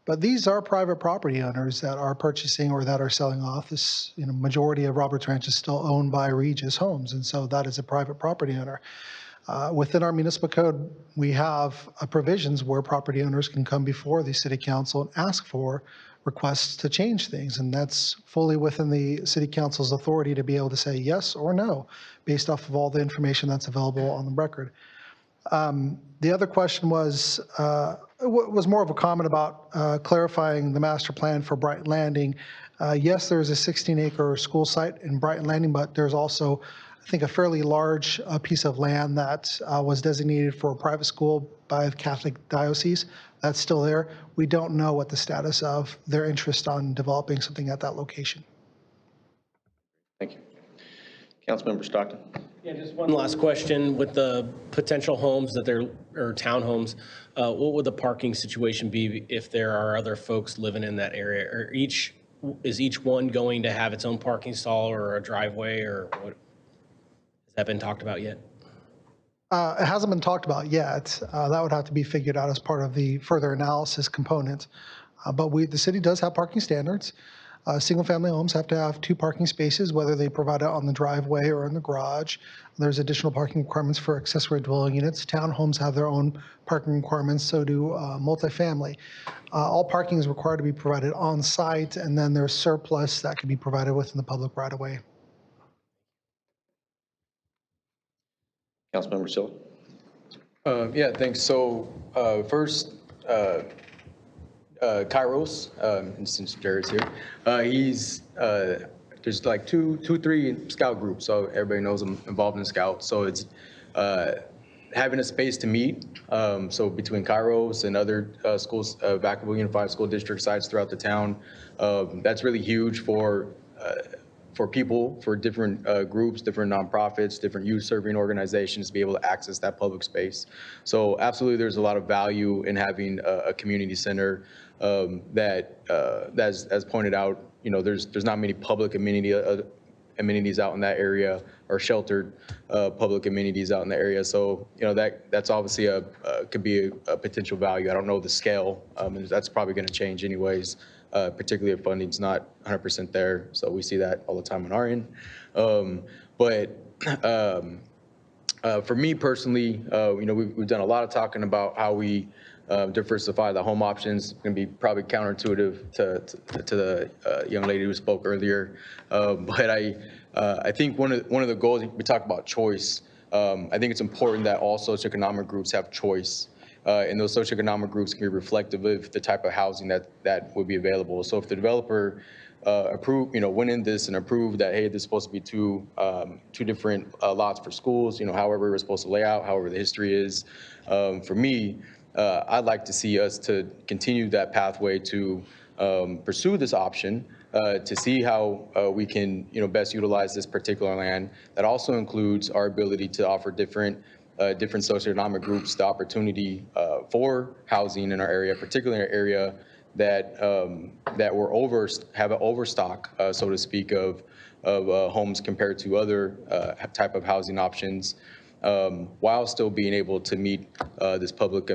Speaker 17: But these are private property owners that are purchasing or that are selling off. This, majority of Roberts Ranch is still owned by Regis Homes, and so that is a private property owner. Within our municipal code, we have provisions where property owners can come before the city council and ask for requests to change things. And that's fully within the city council's authority to be able to say yes or no, based off of all the information that's available on the record. The other question was more of a comment about clarifying the master plan for Brighton Landing. Yes, there's a 16-acre school site in Brighton Landing, but there's also, I think, a fairly large piece of land that was designated for a private school by the Catholic Diocese. That's still there. We don't know what the status of their interest on developing something at that location.
Speaker 2: Thank you. Councilmember Stockton.
Speaker 1: Yeah, just one last question. With the potential homes or townhomes, what would the parking situation be if there are other folks living in that area? Or is each one going to have its own parking stall or a driveway, or what? Has that been talked about yet?
Speaker 17: It hasn't been talked about yet. That would have to be figured out as part of the further analysis component. But the city does have parking standards. Single-family homes have to have 2 parking spaces, whether they provide it on the driveway or in the garage. There's additional parking requirements for accessory dwelling units. Townhomes have their own parking requirements, so do multifamily. All parking is required to be provided on site, and then there's surplus that can be provided within the public right-of-way.
Speaker 2: Councilmember Silva.
Speaker 12: Yeah, thanks. So first, Kairos, and since Jared's here, there's like 3 scout groups, so everybody knows I'm involved in scout. So it's having a space to meet. So between Kairos and other schools, Vacaville Unified School District sites throughout the town, that's really huge for people, for different groups, different nonprofits, different youth serving organizations to be able to access that public space. So absolutely, there's a lot of value in having a community center that, as pointed out, there's not many public amenities out in that area, or sheltered public amenities out in the area. So, that's obviously could be a potential value. I don't know the scale, and that's probably going to change anyways, particularly if funding's not 100% there. So we see that all the time on our end. For me personally, we've done a lot of talking about how we diversify the home options. Going to be probably counterintuitive to the young lady who spoke earlier, but I think one of the goals, we talk about choice. I think it's important that all socioeconomic groups have choice, and those socioeconomic groups can be reflective of the type of housing that would be available. So if the developer went in this and approved that, hey, this is supposed to be two different lots for schools, however we're supposed to lay out, however the history is. For me, I'd like to see us to continue that pathway to pursue this option, to see how we can, best utilize this particular land. That also includes our ability to offer different socioeconomic groups the opportunity for housing in our area, particularly in our area that have an overstock, so to speak, of homes compared to other type of housing options, while still being able to meet this public,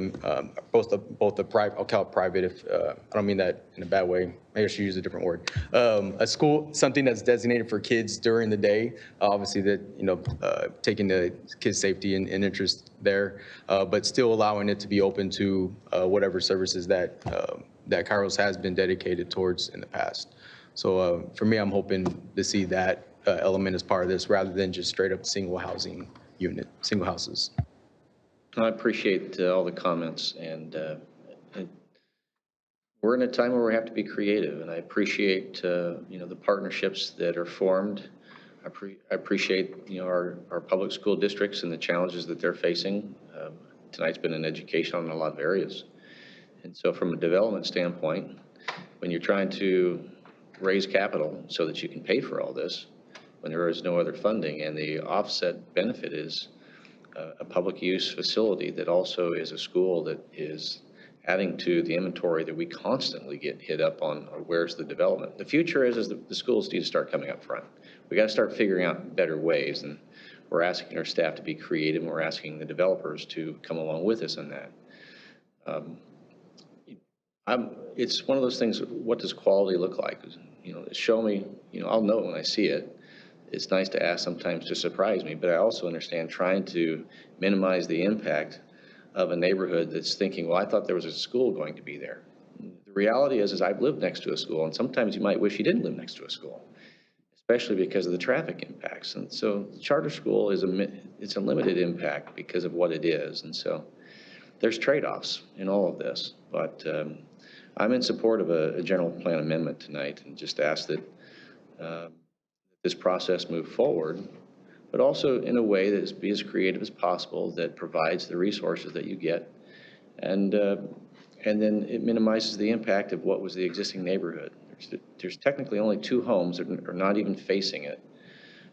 Speaker 12: both the private, I'll call it private, if I don't mean that in a bad way, maybe I should use a different word. A school, something that's designated for kids during the day, obviously that, taking the kids' safety and interest there, but still allowing it to be open to whatever services that Kairos has been dedicated towards in the past. So for me, I'm hoping to see that element as part of this, rather than just straight up single houses.
Speaker 2: I appreciate all the comments, and we're in a time where we have to be creative, and I appreciate the partnerships that are formed. I appreciate our public school districts and the challenges that they're facing. Tonight's been an education on a lot of areas, and so from a development standpoint, when you're trying to raise capital so that you can pay for all this, when there is no other funding, and the offset benefit is a public use facility that also is a school that is adding to the inventory that we constantly get hit up on, where's the development. The future is the schools need to start coming up front. We got to start figuring out better ways, and we're asking our staff to be creative, and we're asking the developers to come along with us on that. It's one of those things, what does quality look like? Show me, I'll know it when I see it. It's nice to ask sometimes to surprise me, but I also understand trying to minimize the impact of a neighborhood that's thinking, well, I thought there was a school going to be there. The reality is I've lived next to a school, and sometimes you might wish you didn't live next to a school, especially because of the traffic impacts. And so the charter school it's a limited impact because of what it is. And so there's trade-offs in all of this, but I'm in support of a general plan amendment tonight, and just ask that this process move forward, but also in a way that be as creative as possible, that provides the resources that you get, and then it minimizes the impact of what was the existing neighborhood. There's technically only 2 homes that are not even facing it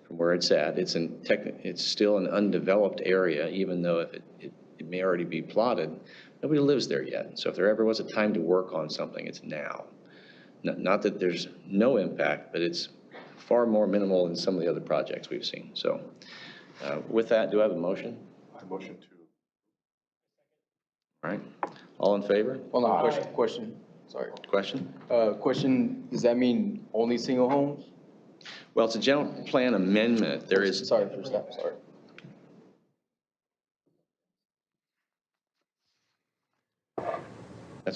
Speaker 2: from where it's at. It's still an undeveloped area, even though if it may already be plotted. Nobody lives there yet. So if there ever was a time to work on something, it's now. Not that there's no impact, but it's far more minimal than some of the other projects we've seen. So with that, do I have a motion?
Speaker 3: I motion to.
Speaker 2: All right. All in favor?
Speaker 12: Hold on, question. Sorry.
Speaker 2: Question?
Speaker 12: Question, does that mean only single homes?
Speaker 2: Well, it's a general plan amendment. There is.
Speaker 12: Sorry for that, sorry.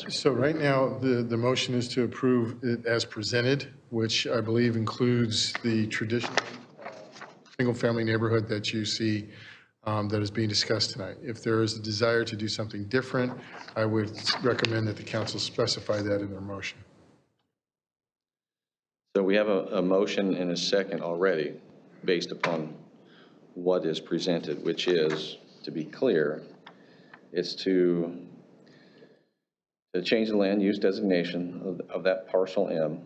Speaker 5: So right now, the motion is to approve it as presented, which I believe includes the traditional single-family neighborhood that you see that is being discussed tonight. If there is a desire to do something different, I would recommend that the council specify that in their motion.
Speaker 2: So we have a motion and a second already based upon what is presented, which is, to be clear, it's to change the land use designation of that parcel M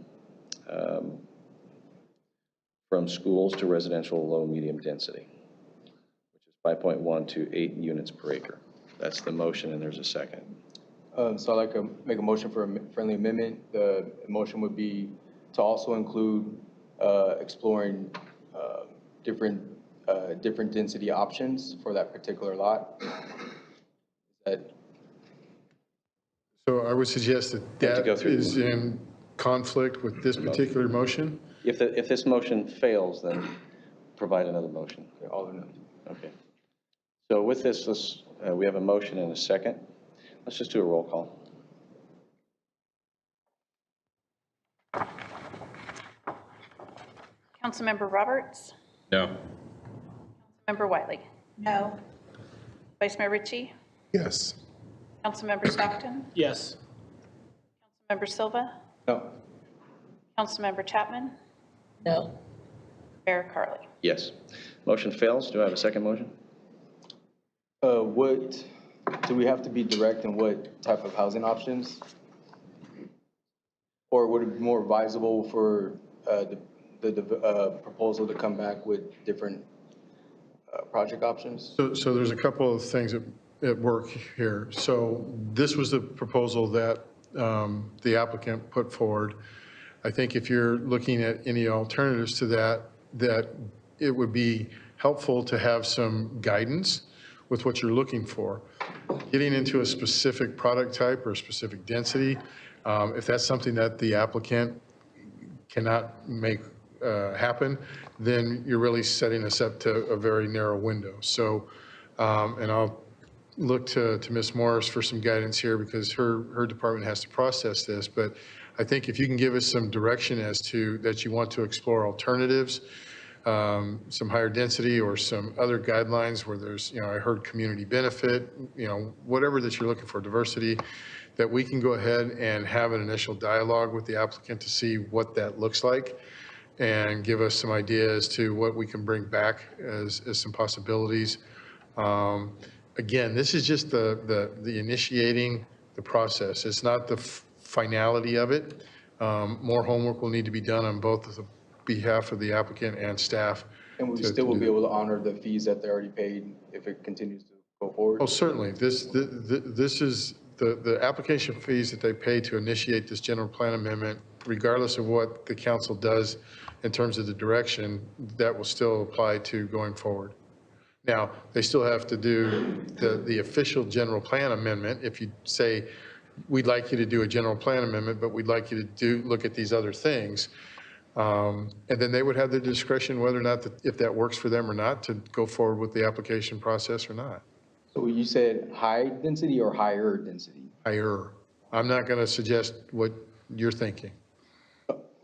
Speaker 2: from schools to residential low medium density, which is 5.1 to 8 units per acre. That's the motion, and there's a second.
Speaker 12: So I'd like to make a motion for a friendly amendment. The motion would be to also include exploring different density options for that particular lot.
Speaker 5: So I would suggest that that is in conflict with this particular motion.
Speaker 2: If this motion fails, then provide another motion.
Speaker 12: All or none.
Speaker 2: Okay. So with this, we have a motion and a second. Let's just do a roll call.
Speaker 14: Councilmember Roberts?
Speaker 10: No.
Speaker 14: Councilmember Wiley?
Speaker 9: No.
Speaker 14: Vice Mayor Ritchie?
Speaker 3: Yes.
Speaker 14: Councilmember Stockton?
Speaker 1: Yes.
Speaker 14: Councilmember Silva?
Speaker 12: No.
Speaker 14: Councilmember Chapman?
Speaker 11: No.
Speaker 14: Mayor Carley?
Speaker 2: Yes. Motion fails. Do I have a second motion?
Speaker 12: What, do we have to be direct in what type of housing options? Or would it be more advisable for the proposal to come back with different project options?
Speaker 5: So there's a couple of things at work here. So this was the proposal that the applicant put forward. I think if you're looking at any alternatives to that it would be helpful to have some guidance with what you're looking for. Getting into a specific product type or a specific density, if that's something that the applicant cannot make happen, then you're really setting us up to a very narrow window. So, and I'll look to Ms. Morris for some guidance here because her department has to process this. But I think if you can give us some direction as to that you want to explore alternatives, some higher density or some other guidelines where there's, I heard community benefit, whatever that you're looking for, diversity, that we can go ahead and have an initial dialogue with the applicant to see what that looks like and give us some ideas to what we can bring back as some possibilities. Again, this is just the initiating the process. It's not the finality of it. More homework will need to be done on both the behalf of the applicant and staff.
Speaker 12: And we still will be able to honor the fees that they already paid if it continues to go forward?
Speaker 5: Oh, certainly. This is the application fees that they pay to initiate this general plan amendment, regardless of what the council does in terms of the direction, that will still apply to going forward. Now, they still have to do the official general plan amendment. If you say, we'd like you to do a general plan amendment, but we'd like you to look at these other things. And then they would have the discretion whether or not, if that works for them or not, to go forward with the application process or not.
Speaker 12: So you said high density or higher density?
Speaker 5: Higher. I'm not going to suggest what you're thinking.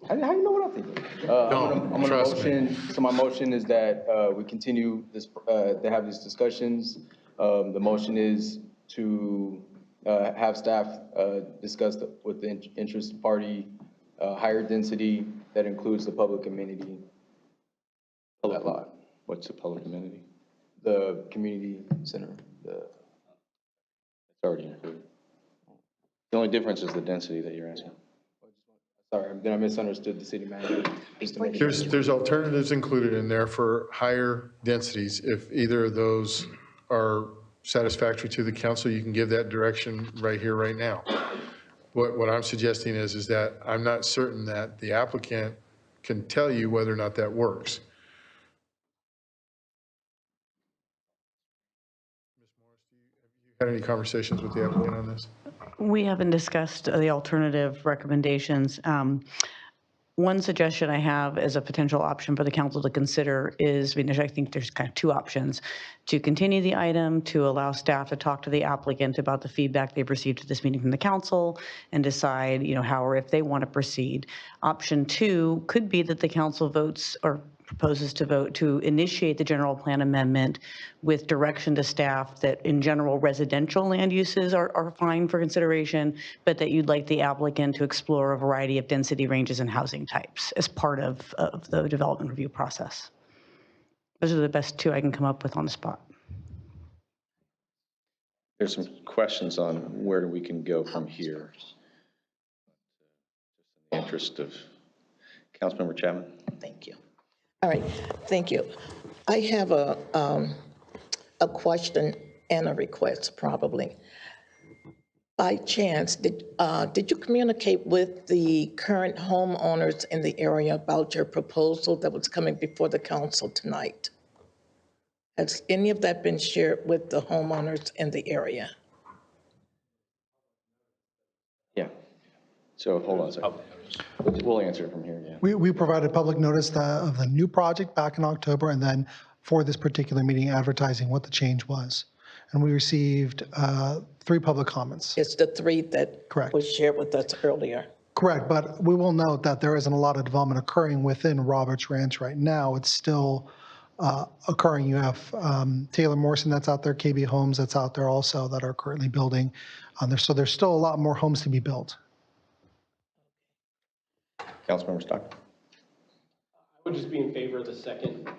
Speaker 12: How do you know what I'm thinking? I'm going to motion. So my motion is that we continue this, to have these discussions. The motion is to have staff discuss with the interested party higher density that includes the public amenity of that lot.
Speaker 2: What's the public amenity?
Speaker 12: The community center.
Speaker 2: It's already included. The only difference is the density that you're asking.
Speaker 12: Sorry, then I misunderstood the city manager.
Speaker 5: There's alternatives included in there for higher densities. If either of those are satisfactory to the council, you can give that direction right here, right now. What I'm suggesting is that I'm not certain that the applicant can tell you whether or not that works. Ms. Morris, have you had any conversations with the applicant on this?
Speaker 15: We haven't discussed the alternative recommendations. One suggestion I have as a potential option for the council to consider is, I think there's kind of two options: to continue the item, to allow staff to talk to the applicant about the feedback they've received at this meeting from the council and decide, how or if they want to proceed. Option two could be that the council votes or proposes to vote to initiate the general plan amendment with direction to staff that in general residential land uses are fine for consideration, but that you'd like the applicant to explore a variety of density ranges and housing types as part of the development review process. Those are the best two I can come up with on the spot.
Speaker 2: There's some questions on where we can go from here. In the interest of Councilmember Chapman.
Speaker 11: Thank you. All right, thank you. I have a question and a request, probably. By chance, did you communicate with the current homeowners in the area about your proposal that was coming before the council tonight? Has any of that been shared with the homeowners in the area?
Speaker 2: Yeah. So hold on a second. We'll answer it from here, yeah.
Speaker 17: We provided public notice of the new project back in October, and then for this particular meeting, advertising what the change was. And we received 3 public comments.
Speaker 11: It's the 3 that was shared with us earlier.
Speaker 17: Correct, but we will note that there isn't a lot of development occurring within Roberts Ranch right now. It's still occurring. You have Taylor Morrison that's out there, KB Homes that's out there also that are currently building. So there's still a lot more homes to be built.
Speaker 2: Councilmember Stockton.
Speaker 1: I would just be in favor of the second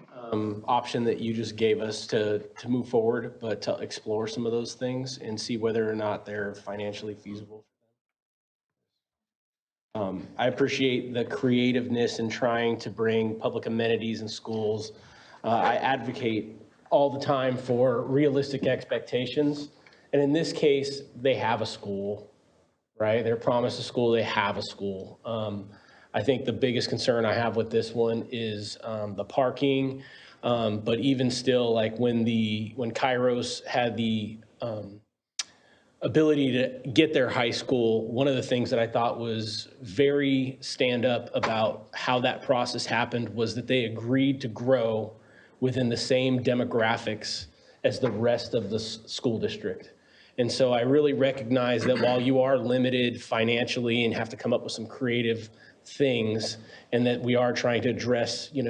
Speaker 1: option that you just gave us to move forward, but to explore some of those things and see whether or not they're financially feasible. I appreciate the creativeness in trying to bring public amenities in schools. I advocate all the time for realistic expectations. And in this case, they have a school, right? They're promised a school, they have a school. I think the biggest concern I have with this one is the parking. But even still, like when Kairos had the ability to get their high school, one of the things that I thought was very stand up about how that process happened was that they agreed to grow within the same demographics as the rest of the school district. And so I really recognize that while you are limited financially and have to come up with some creative things, and that we are trying to address, a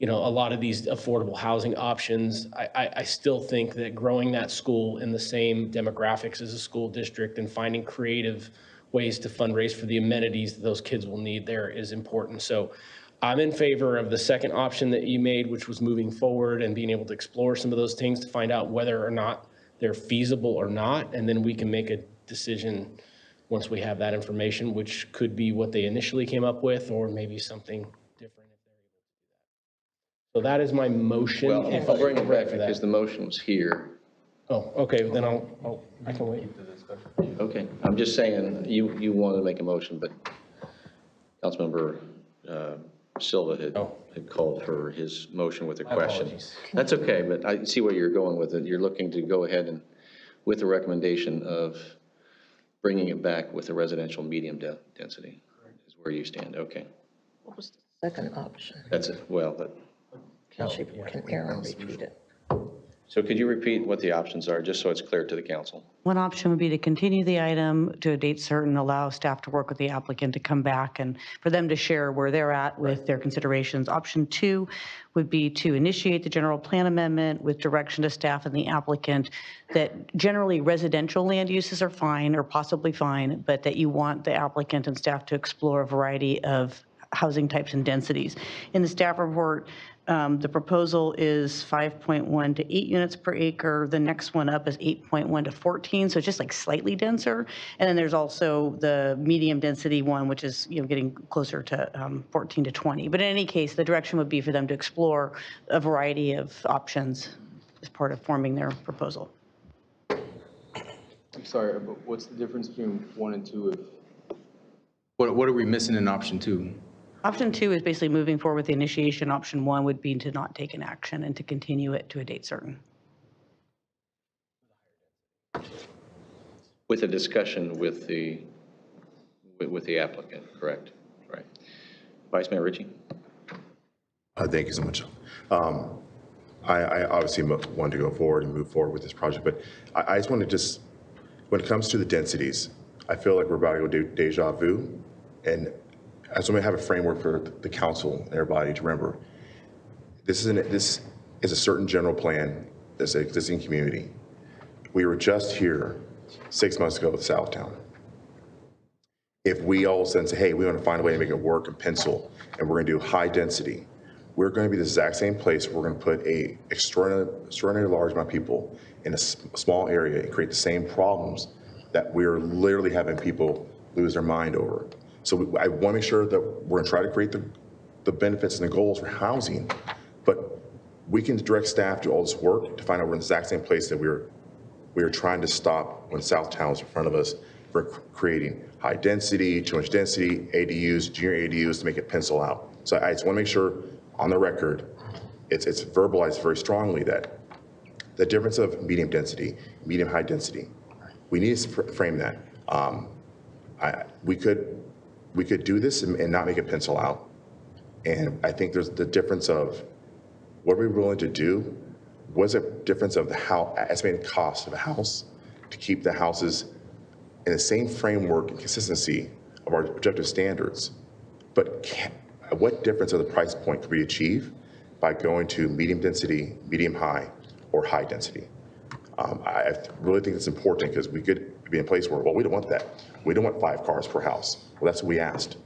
Speaker 1: lot of these affordable housing options, I still think that growing that school in the same demographics as a school district and finding creative ways to fundraise for the amenities that those kids will need there is important. So I'm in favor of the second option that you made, which was moving forward and being able to explore some of those things to find out whether or not they're feasible or not. And then we can make a decision once we have that information, which could be what they initially came up with, or maybe something different if they're able to do that. So that is my motion.
Speaker 2: Well, I'll bring it back because the motion was here.
Speaker 1: Oh, okay, then I can wait.
Speaker 2: Okay, I'm just saying, you wanted to make a motion, but Councilmember Silva had called for his motion with a question. That's okay, but I see where you're going with it. You're looking to go ahead and with the recommendation of bringing it back with a residential medium density is where you stand. Okay.
Speaker 11: What was the second option?
Speaker 2: That's it. Well,
Speaker 11: Can Aaron repeat it?
Speaker 2: so could you repeat what the options are, just so it's clear to the council?
Speaker 15: One option would be to continue the item to a date certain, allow staff to work with the applicant to come back and for them to share where they're at with their considerations. Option 2 would be to initiate the general plan amendment with direction to staff and the applicant that generally residential land uses are fine or possibly fine, but that you want the applicant and staff to explore a variety of housing types and densities. In the staff report, the proposal is 5.1 to 8 units per acre. The next one up is 8.1 to 14, so it's just like slightly denser. And then there's also the medium density one, which is getting closer to 14 to 20. But in any case, the direction would be for them to explore a variety of options as part of forming their proposal.
Speaker 12: I'm sorry, but what's the difference between 1 and 2? What are we missing in option 2?
Speaker 15: Option 2 is basically moving forward with the initiation. Option 1 would be to not take an action and to continue it to a date certain.
Speaker 2: With a discussion with the applicant, correct? Right. Vice Mayor Ritchie.
Speaker 3: Thank you so much. I obviously want to go forward and move forward with this project, but I just want to when it comes to the densities, I feel like we're about to go do deja vu, and I just want to have a framework for the council and everybody to remember. This is a certain general plan that's an existing community. We were just here 6 months ago with Southtown. If we all of a sudden say, hey, we want to find a way to make it work and pencil, and we're going to do high density, we're going to be the exact same place. We're going to put a extraordinarily large amount of people in a small area and create the same problems that we're literally having people lose their mind over. So I want to make sure that we're going to try to create the benefits and the goals for housing, but we can direct staff to all this work to find out we're in the exact same place that we're we are trying to stop when Southtown is in front of us for creating high density, too much density, ADUs, junior ADUs to make it pencil out. So I just want to make sure on the record, it's verbalized very strongly that the difference of medium density, medium high density, we need to frame that. We could do this and not make it pencil out. And I think there's the difference of what are we willing to do? What's the difference of the estimated cost of a house to keep the houses in the same framework and consistency of our objective standards? But what difference of the price point could we achieve by going to medium density, medium high, or high density? I really think it's important because we could be in a place where, well, we don't want that. We don't want 5 cars per house. Well, that's what we asked.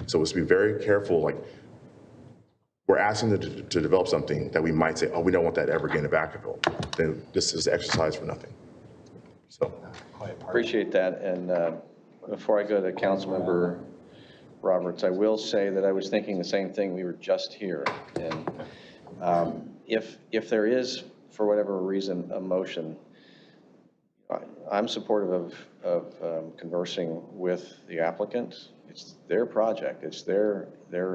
Speaker 3: So let's be very careful. Like, we're asking them to develop something that we might say, oh, we don't want that ever again in Vacaville. Then this is exercise for nothing. So
Speaker 2: Appreciate that. And before I go to Councilmember Roberts, I will say that I was thinking the same thing. We were just here. And if there is, for whatever reason, a motion, I'm supportive of conversing with the applicant. It's their project. It's their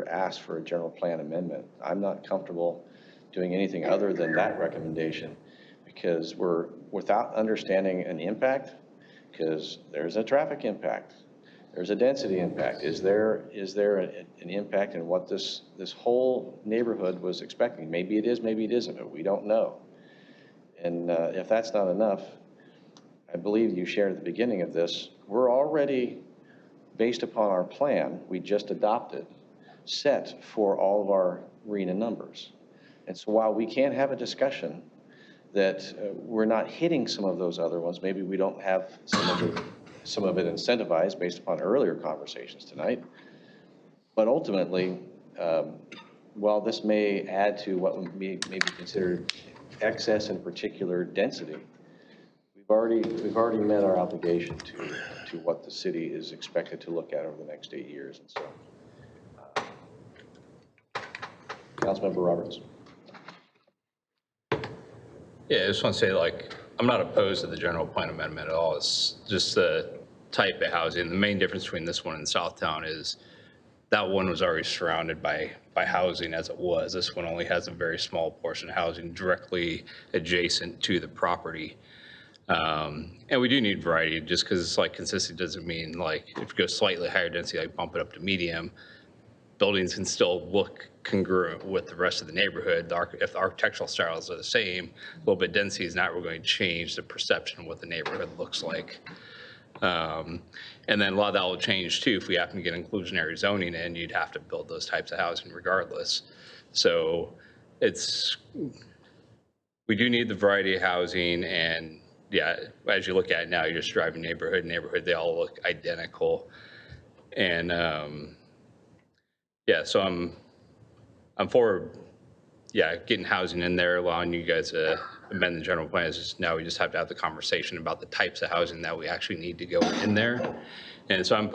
Speaker 2: ask for a general plan amendment. I'm not comfortable doing anything other than that recommendation because we're without understanding an impact, because there's a traffic impact. There's a density impact. Is there an impact in what this whole neighborhood was expecting? Maybe it is, maybe it isn't, but we don't know. And if that's not enough, I believe you shared at the beginning of this, we're already, based upon our plan we just adopted, set for all of our RHNA numbers. And so while we can't have a discussion that we're not hitting some of those other ones, maybe we don't have some of it incentivized based upon earlier conversations tonight, but ultimately, while this may add to what may be considered excess and particular density, we've already met our obligation to what the city is expected to look at over the next 8 years. And so, Councilmember Roberts.
Speaker 10: Yeah, I just want to say, like, I'm not opposed to the general plan amendment at all. It's just the type of housing. The main difference between this one and Southtown is that one was already surrounded by housing as it was. This one only has a very small portion of housing directly adjacent to the property. And we do need variety, just because it's like consistent doesn't mean like if you go slightly higher density, like bump it up to medium, buildings can still look congruent with the rest of the neighborhood. If the architectural styles are the same, a little bit density is not really going to change the perception of what the neighborhood looks like. And then a lot of that will change too. If we happen to get inclusionary zoning in, you'd have to build those types of housing regardless. So we do need the variety of housing, and yeah, as you look at it now, you're just driving neighborhood, they all look identical. And yeah, so I'm for, yeah, getting housing in there, allowing you guys to amend the general plan. It's just now we just have to have the conversation about the types of housing that we actually need to go in there. And so I'm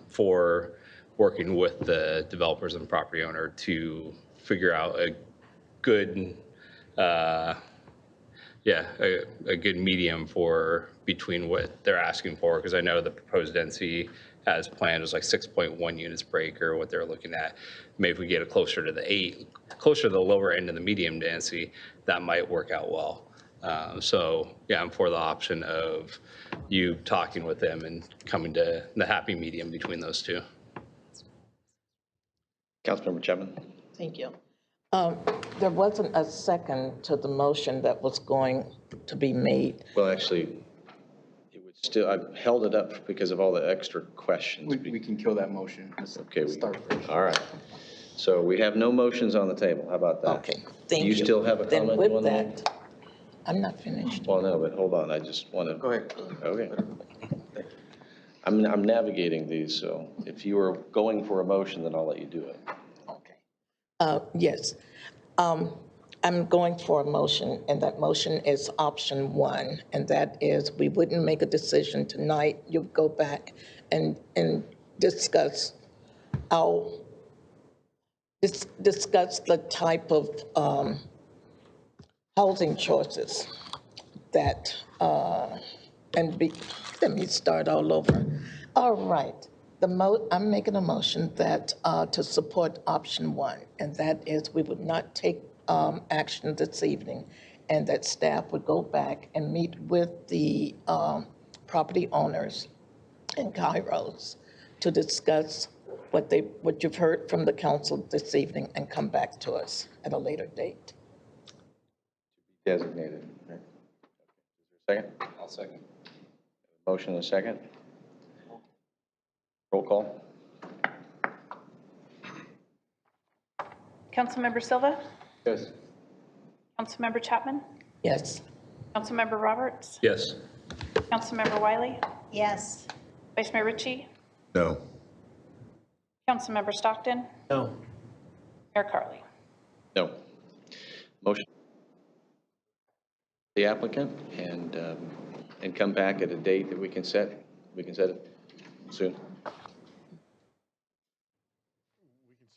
Speaker 10: for working with the developers and property owner to figure out a good, a good medium between what they're asking for, because I know the proposed density as planned was like 6.1 units per acre, what they're looking at. Maybe if we get it closer to the lower end of the medium density, that might work out well. So yeah, I'm for the option of you talking with them and coming to the happy medium between those two.
Speaker 2: Councilmember Chapman.
Speaker 11: Thank you. There wasn't a second to the motion that was going to be made.
Speaker 2: Well, actually, I held it up because of all the extra questions.
Speaker 12: We can kill that motion.
Speaker 2: Okay. All right. So we have no motions on the table. How about that?
Speaker 11: Okay, thank you.
Speaker 2: Do you still have a comment?
Speaker 11: Then with that, I'm not finished.
Speaker 2: Well, no, but hold on. I just want to.
Speaker 12: Go ahead.
Speaker 2: Okay. I'm navigating these, so if you are going for a motion, then I'll let you do it.
Speaker 11: Okay. Yes. I'm going for a motion, and that motion is option 1, and that is we wouldn't make a decision tonight. You go back and discuss discuss the type of housing choices that, let me start all over. All right, I'm making a motion that, to support option 1, and that is we would not take action this evening, and that staff would go back and meet with the property owners in Kairos to discuss what you've heard from the council this evening and come back to us at a later date.
Speaker 2: Designated. Right. Is there a second?
Speaker 12: I'll second.
Speaker 2: Motion and a second. Roll call.
Speaker 14: Councilmember Silva?
Speaker 2: Yes.
Speaker 14: Councilmember Chapman?
Speaker 11: Yes.
Speaker 14: Councilmember Roberts?
Speaker 10: Yes.
Speaker 14: Councilmember Wiley?
Speaker 9: Yes.
Speaker 14: Vice Mayor Ritchie?
Speaker 3: No.
Speaker 14: Councilmember Stockton?
Speaker 1: No.
Speaker 14: Mayor Carley?
Speaker 2: No. Motion. The applicant and come back at a date that we can set. We can set it soon.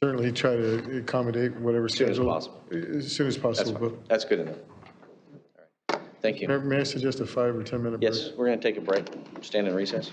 Speaker 5: Certainly try to accommodate whatever
Speaker 2: As soon as
Speaker 5: schedule.
Speaker 2: possible.
Speaker 5: As soon as possible.
Speaker 2: That's good enough. All right. Thank you.
Speaker 5: May I suggest a 5 or 10 minute break?
Speaker 2: Yes, we're going to take a break. Stand in recess.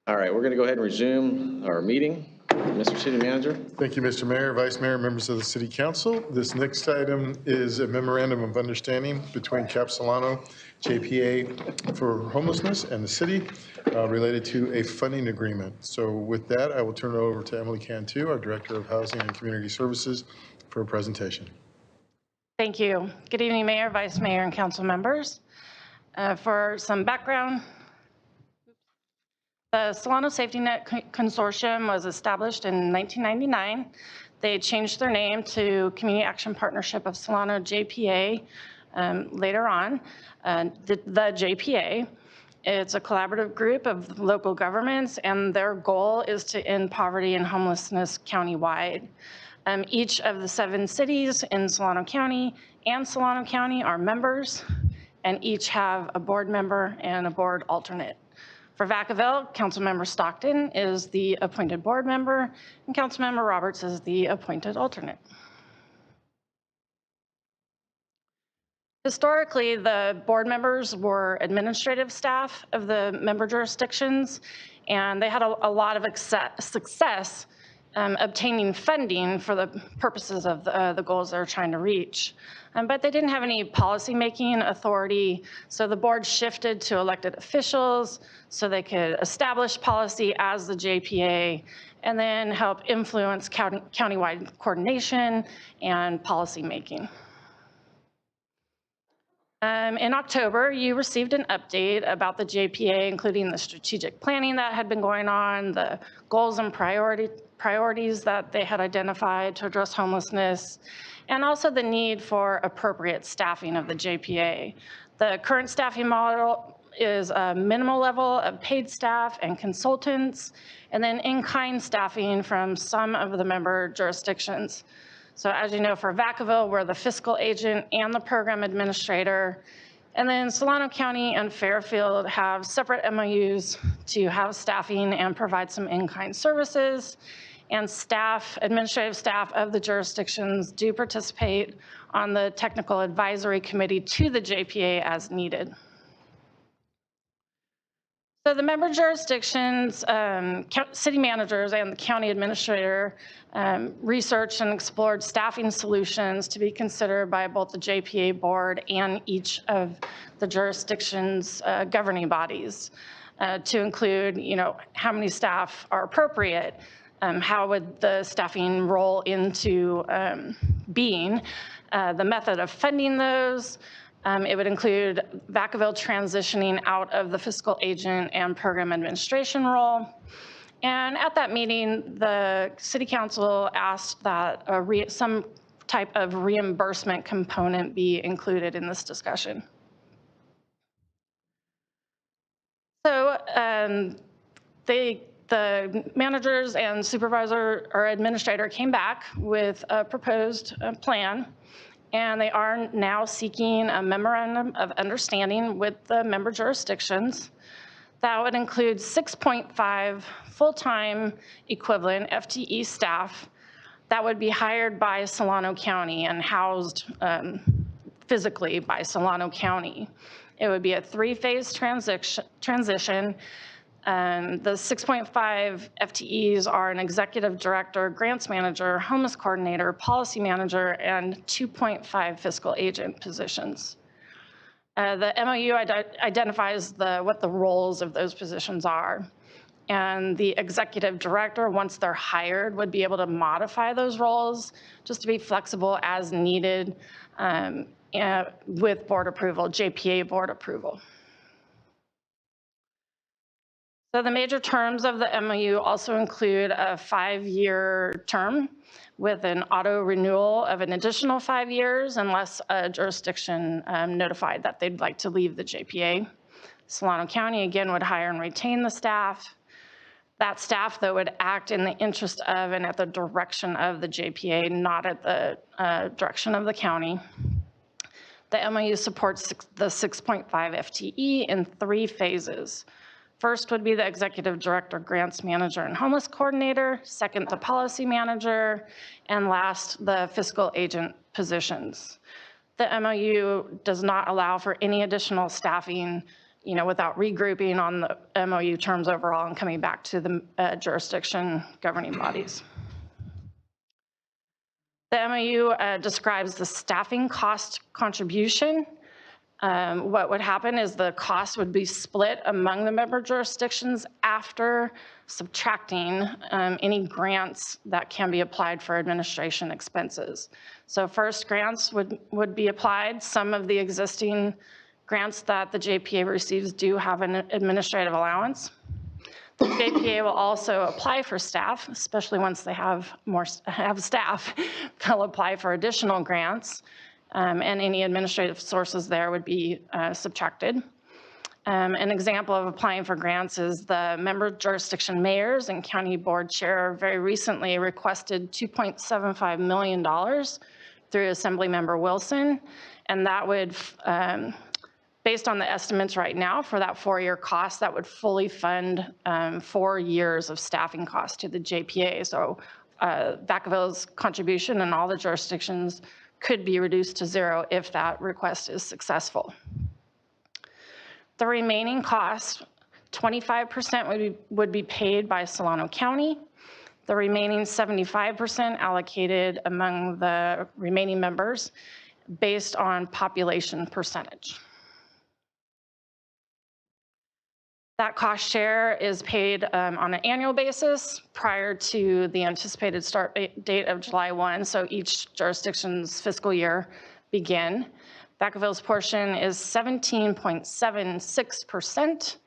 Speaker 2: All right, we're going to go ahead and resume our meeting. Mr. City Manager.
Speaker 5: Thank you, Mr. Mayor, Vice Mayor, members of the City Council. This next item is a memorandum of understanding between Cap Solano JPA for homelessness and the city related to a funding agreement. So with that, I will turn it over to Emily Cantu, our Director of Housing and Community Services, for a presentation.
Speaker 14: Thank you. Good evening, Mayor, Vice Mayor, and council members. For some background, the Solano Safety Net Consortium was established in 1999. They changed their name to Community Action Partnership of Solano JPA later on. The JPA, it's a collaborative group of local governments, and their goal is to end poverty and homelessness countywide. Each of the 7 cities in Solano County and Solano County are members, and each have a board member and a board alternate. For Vacaville, Councilmember Stockton is the appointed board member, and Councilmember Roberts is the appointed alternate. Historically, the board members were administrative staff of the member jurisdictions, and they had a lot of success obtaining funding for the purposes of the goals they're trying to reach. But they didn't have any policymaking authority, so the board shifted to elected officials so they could establish policy as the JPA and then help influence countywide coordination and policymaking. In October, you received an update about the JPA, including the strategic planning that had been going on, the goals and priorities that they had identified to address homelessness, and also the need for appropriate staffing of the JPA. The current staffing model is a minimal level of paid staff and consultants, and then in-kind staffing from some of the member jurisdictions. So as you know, for Vacaville, we're the fiscal agent and the program administrator. And then Solano County and Fairfield have separate MOUs to have staffing and provide some in-kind services. And staff, administrative staff of the jurisdictions do participate on the technical advisory committee to the JPA as needed. So the member jurisdictions, city managers and the county administrator researched and explored staffing solutions to be considered by both the JPA board and each of the jurisdictions' governing bodies to include, how many staff are appropriate, how would the staffing roll into being, the method of funding those. It would include Vacaville transitioning out of the fiscal agent and program administration role. And at that meeting, the city council asked that some type of reimbursement component be included in this discussion. So the managers and supervisor or administrator came back with a proposed plan. And they are now seeking a memorandum of understanding with the member jurisdictions that would include 6.5 full-time equivalent FTE staff that would be hired by Solano County and housed physically by Solano County. It would be a 3-phase transition. The 6.5 FTEs are an executive director, grants manager, homeless coordinator, policy manager, and 2.5 fiscal agent positions. The MOU identifies what the roles of those positions are. And the executive director, once they're hired, would be able to modify those roles just to be flexible as needed with board approval, JPA board approval. So the major terms of the MOU also include a 5-year term with an auto renewal of an additional 5 years unless a jurisdiction notified that they'd like to leave the JPA. Solano County, again, would hire and retain the staff. That staff, though, would act in the interest of and at the direction of the JPA, not at the direction of the county. The MOU supports the 6.5 FTE in 3 phases. First would be the executive director, grants manager, and homeless coordinator. Second, the policy manager. And last, the fiscal agent positions. The MOU does not allow for any additional staffing without regrouping on the MOU terms overall and coming back to the jurisdiction governing bodies. The MOU describes the staffing cost contribution. What would happen is the cost would be split among the member jurisdictions after subtracting any grants that can be applied for administration expenses. So first, grants would be applied. Some of the existing grants that the JPA receives do have an administrative allowance. The JPA will also apply for staff, especially once they have staff. They'll apply for additional grants, and any administrative sources there would be subtracted. An example of applying for grants is the member jurisdiction mayors and county board chair very recently requested $2.75 million through Assemblymember Wilson, and that would, based on the estimates right now for that 4-year cost, that would fully fund 4 years of staffing costs to the JPA. So Vacaville's contribution in all the jurisdictions could be reduced to 0 if that request is successful. The remaining costs, 25% would be paid by Solano County. The remaining 75% allocated among the remaining members based on population percentage. That cost share is paid on an annual basis prior to the anticipated start date of July 1, so each jurisdiction's fiscal year begin. Vacaville's portion is 17.76%.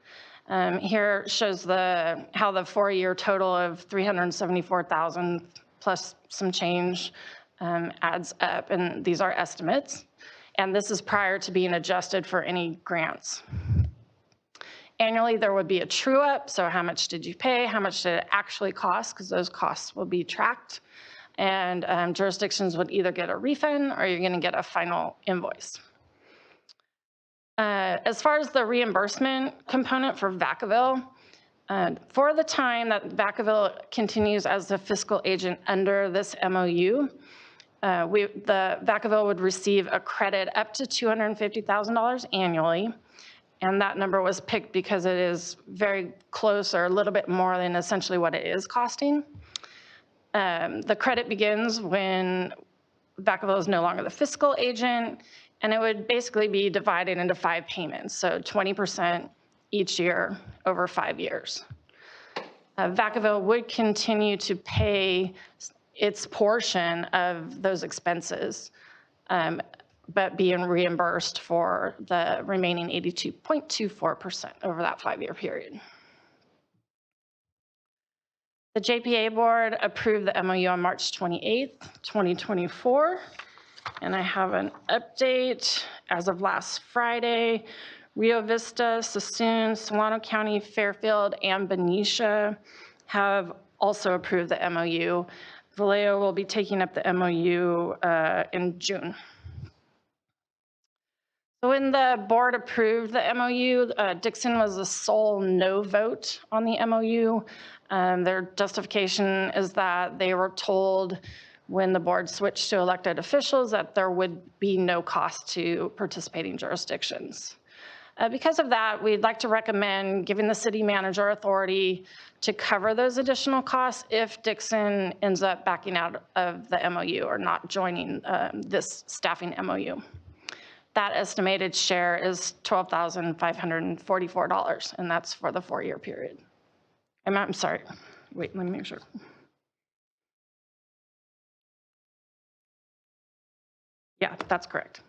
Speaker 14: Here shows how the 4-year total of $374,000 plus some change adds up, and these are estimates. And this is prior to being adjusted for any grants. Annually, there would be a true up, so how much did you pay, how much did it actually cost, because those costs will be tracked. And jurisdictions would either get a refund or you're gonna get a final invoice. As far as the reimbursement component for Vacaville, for the time that Vacaville continues as the fiscal agent under this MOU, the Vacaville would receive a credit up to $250,000 annually. And that number was picked because it is very close or a little bit more than essentially what it is costing. The credit begins when Vacaville is no longer the fiscal agent, and it would basically be divided into 5 payments, so 20% each year over 5 years. Vacaville would continue to pay its portion of those expenses, but being reimbursed for the remaining 82.24% over that 5-year period. The JPA board approved the MOU on March 28th, 2024, and I have an update as of last Friday. Rio Vista, Sassoon, Solano County, Fairfield, and Benicia have also approved the MOU. Vallejo will be taking up the MOU in June. So when the board approved the MOU, Dixon was the sole no vote on the MOU. Their justification is that they were told when the board switched to elected officials that there would be no cost to participating jurisdictions. Because of that, we'd like to recommend giving the city manager authority to cover those additional costs if Dixon ends up backing out of the MOU or not joining this staffing MOU. That estimated share is $12,544, and that's for the 4-year period. I'm sorry, wait, let me make sure. Yeah, that's correct.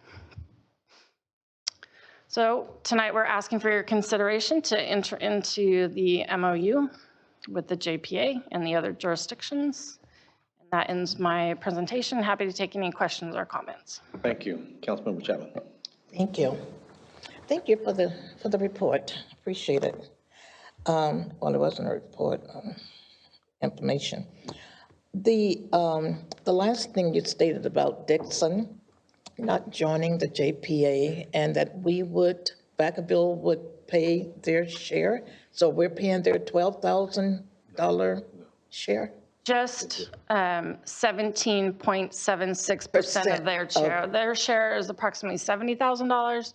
Speaker 14: So tonight we're asking for your consideration to enter into the MOU with the JPA and the other jurisdictions. And that ends my presentation. Happy to take any questions or comments.
Speaker 2: Thank you. Councilmember Chapman.
Speaker 11: Thank you. Thank you for the report. Appreciate it. Well, it wasn't a report, information. The last thing you stated about Dixon not joining the JPA and that Vacaville would pay their share. So we're paying their $12,000 share?
Speaker 14: Just 17.76% of their share. Their share is approximately $70,000.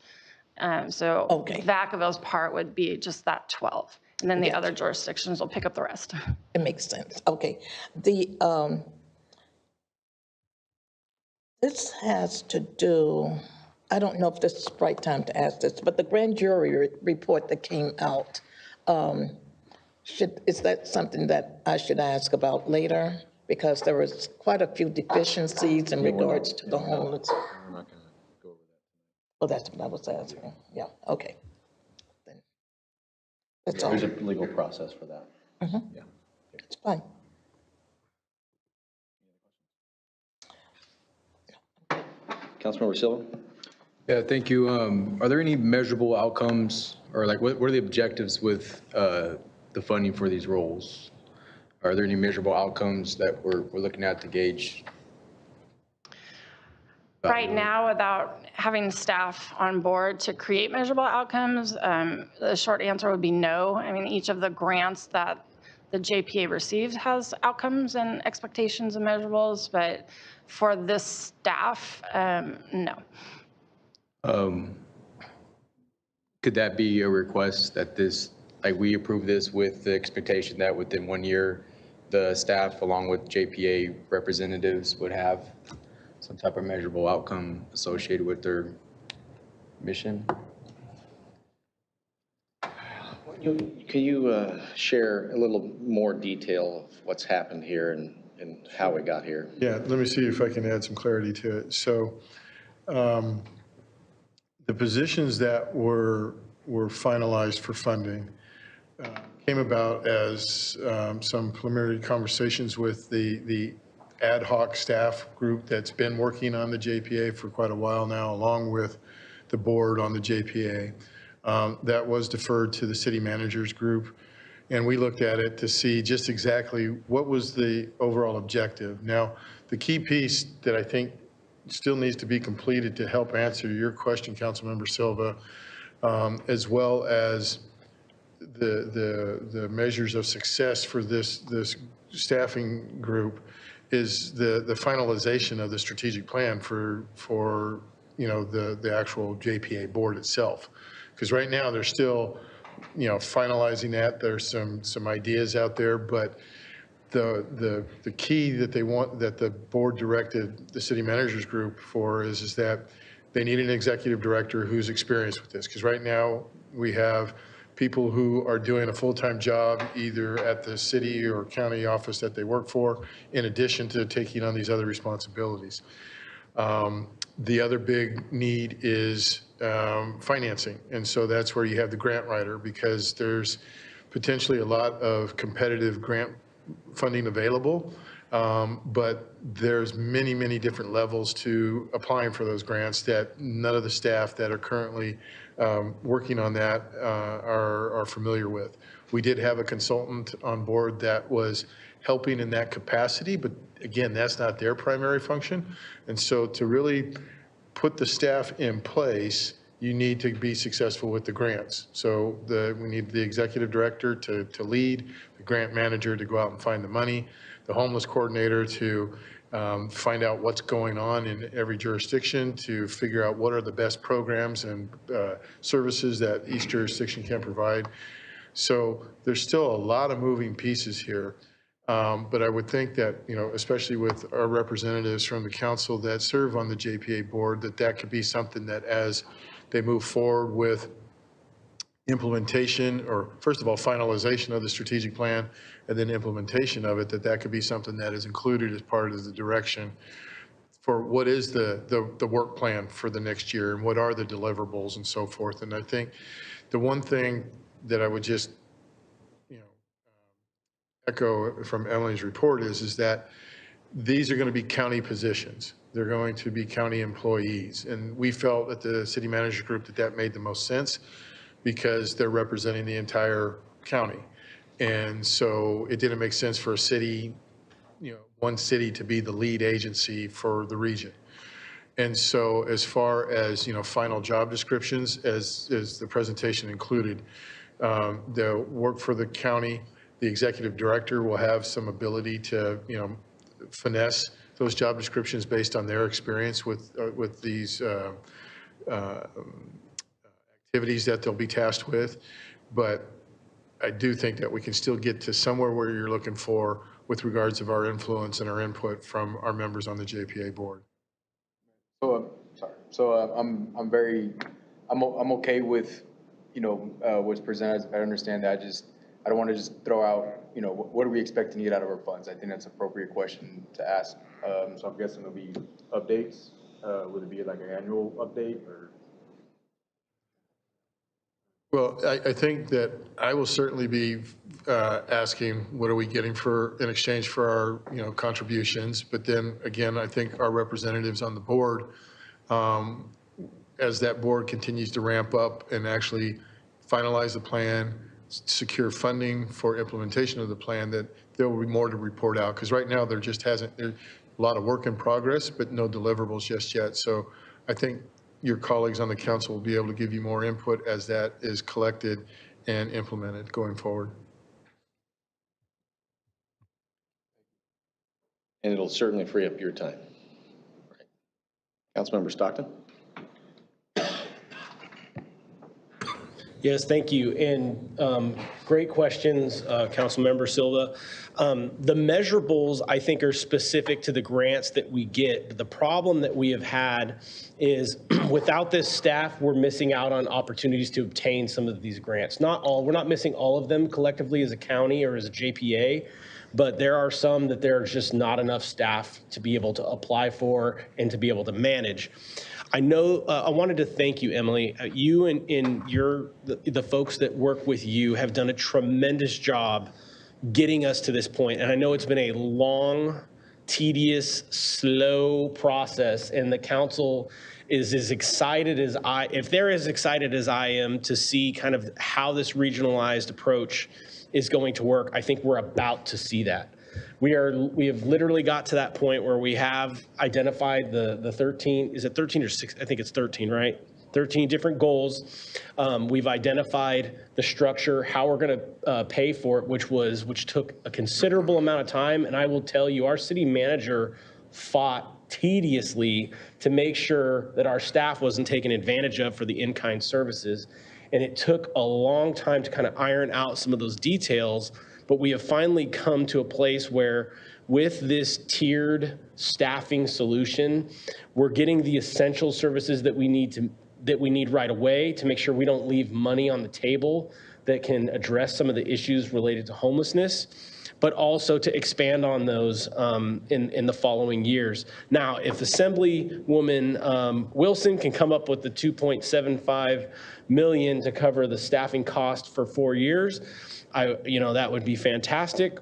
Speaker 14: So
Speaker 11: Okay.
Speaker 14: Vacaville's part would be just that 12. And then the
Speaker 11: Gotcha.
Speaker 14: other jurisdictions will pick up the rest.
Speaker 11: It makes sense. Okay. This has to do, I don't know if this is the right time to ask this, but the grand jury report that came out, is that something that I should ask about later? Because there was quite a few deficiencies in regards to the homeless.
Speaker 2: We're not going to go over that.
Speaker 11: Oh, that's what I was asking. Yeah, okay. Then that's all.
Speaker 2: There's a legal process for that. Yeah.
Speaker 11: It's fine.
Speaker 2: Councilmember Silva?
Speaker 12: Yeah, thank you. Are there any measurable outcomes, or like what are the objectives with the funding for these roles? Are there any measurable outcomes that we're looking at to gauge?
Speaker 14: Right now, without having staff on board to create measurable outcomes, the short answer would be no. I mean, each of the grants that the JPA receives has outcomes and expectations and measurables, but for this staff, no.
Speaker 12: Could that be a request that this, like we approve this with the expectation that within 1 year, the staff along with JPA representatives would have some type of measurable outcome associated with their mission?
Speaker 2: Can you share a little more detail of what's happened here and how we got here?
Speaker 5: Yeah, let me see if I can add some clarity to it. So the positions that were finalized for funding came about as some preliminary conversations with the ad hoc staff group that's been working on the JPA for quite a while now, along with the board on the JPA. That was deferred to the city managers group. And we looked at it to see just exactly what was the overall objective. Now, the key piece that I think still needs to be completed to help answer your question, Councilmember Silva, as well as the measures of success for this staffing group, is the finalization of the strategic plan for the actual JPA board itself. Because right now they're still finalizing that. There's some ideas out there, but the key that they want, that the board directed the city managers group for, is that they need an executive director who's experienced with this. Because right now we have people who are doing a full-time job either at the city or county office that they work for, in addition to taking on these other responsibilities. The other big need is financing. And so that's where you have the grant writer, because there's potentially a lot of competitive grant funding available, but there's many, many different levels to applying for those grants that none of the staff that are currently working on that are familiar with. We did have a consultant on board that was helping in that capacity, but again, that's not their primary function. And so to really put the staff in place, you need to be successful with the grants. So we need the executive director to lead, the grant manager to go out and find the money, the homeless coordinator to find out what's going on in every jurisdiction, to figure out what are the best programs and services that each jurisdiction can provide. So there's still a lot of moving pieces here. But I would think that, especially with our representatives from the council that serve on the JPA board, that could be something that as they move forward with implementation, or first of all, finalization of the strategic plan, and then implementation of it, that could be something that is included as part of the direction for what is the work plan for the next year and what are the deliverables and so forth. And I think the one thing that I would just echo from Emily's report is that these are going to be county positions. They're going to be county employees. And we felt at the city manager group that made the most sense because they're representing the entire county. And so it didn't make sense for a city, one city to be the lead agency for the region. And so as far as, final job descriptions, as the presentation included, the work for the county, the executive director will have some ability to, finesse those job descriptions based on their experience with these activities that they'll be tasked with. But I do think that we can still get to somewhere where you're looking for with regards of our influence and our input from our members on the JPA board.
Speaker 12: I'm okay with, what's presented. I understand that. I don't want to just throw out, what do we expect to get out of our funds? I think that's an appropriate question to ask. So I'm guessing it'll be updates. Would it be like an annual update or?
Speaker 5: Well, I think that I will certainly be asking, what are we getting in exchange for our, contributions? But then again, I think our representatives on the board, as that board continues to ramp up and actually finalize the plan, secure funding for implementation of the plan, that there will be more to report out. Because right now there's a lot of work in progress, but no deliverables just yet. So I think your colleagues on the council will be able to give you more input as that is collected and implemented going forward.
Speaker 2: And it'll certainly free up your time. Right. Councilmember Stockton?
Speaker 1: Yes, thank you. And great questions, Councilmember Silva. The measurables, I think, are specific to the grants that we get. But the problem that we have had is without this staff, we're missing out on opportunities to obtain some of these grants. We're not missing all of them collectively as a county or as a JPA, but there are some that there's just not enough staff to be able to apply for and to be able to manage. I know, I wanted to thank you, Emily. You and the folks that work with you have done a tremendous job getting us to this point. And I know it's been a long, tedious, slow process, and the council is as excited as if they're as excited as I am to see kind of how this regionalized approach is going to work. I think we're about to see that. We have literally got to that point where we have identified the 13, is it 13 or 6? I think it's 13, right? 13 different goals. We've identified the structure, how we're going to pay for it, which took a considerable amount of time. And I will tell you, our city manager fought tediously to make sure that our staff wasn't taken advantage of for the in-kind services. And it took a long time to kind of iron out some of those details. But we have finally come to a place where with this tiered staffing solution, we're getting the essential services that we need right away to make sure we don't leave money on the table that can address some of the issues related to homelessness, but also to expand on those in the following years. Now, if Assemblywoman Wilson can come up with the $2.75 million to cover the staffing cost for 4 years, that would be fantastic.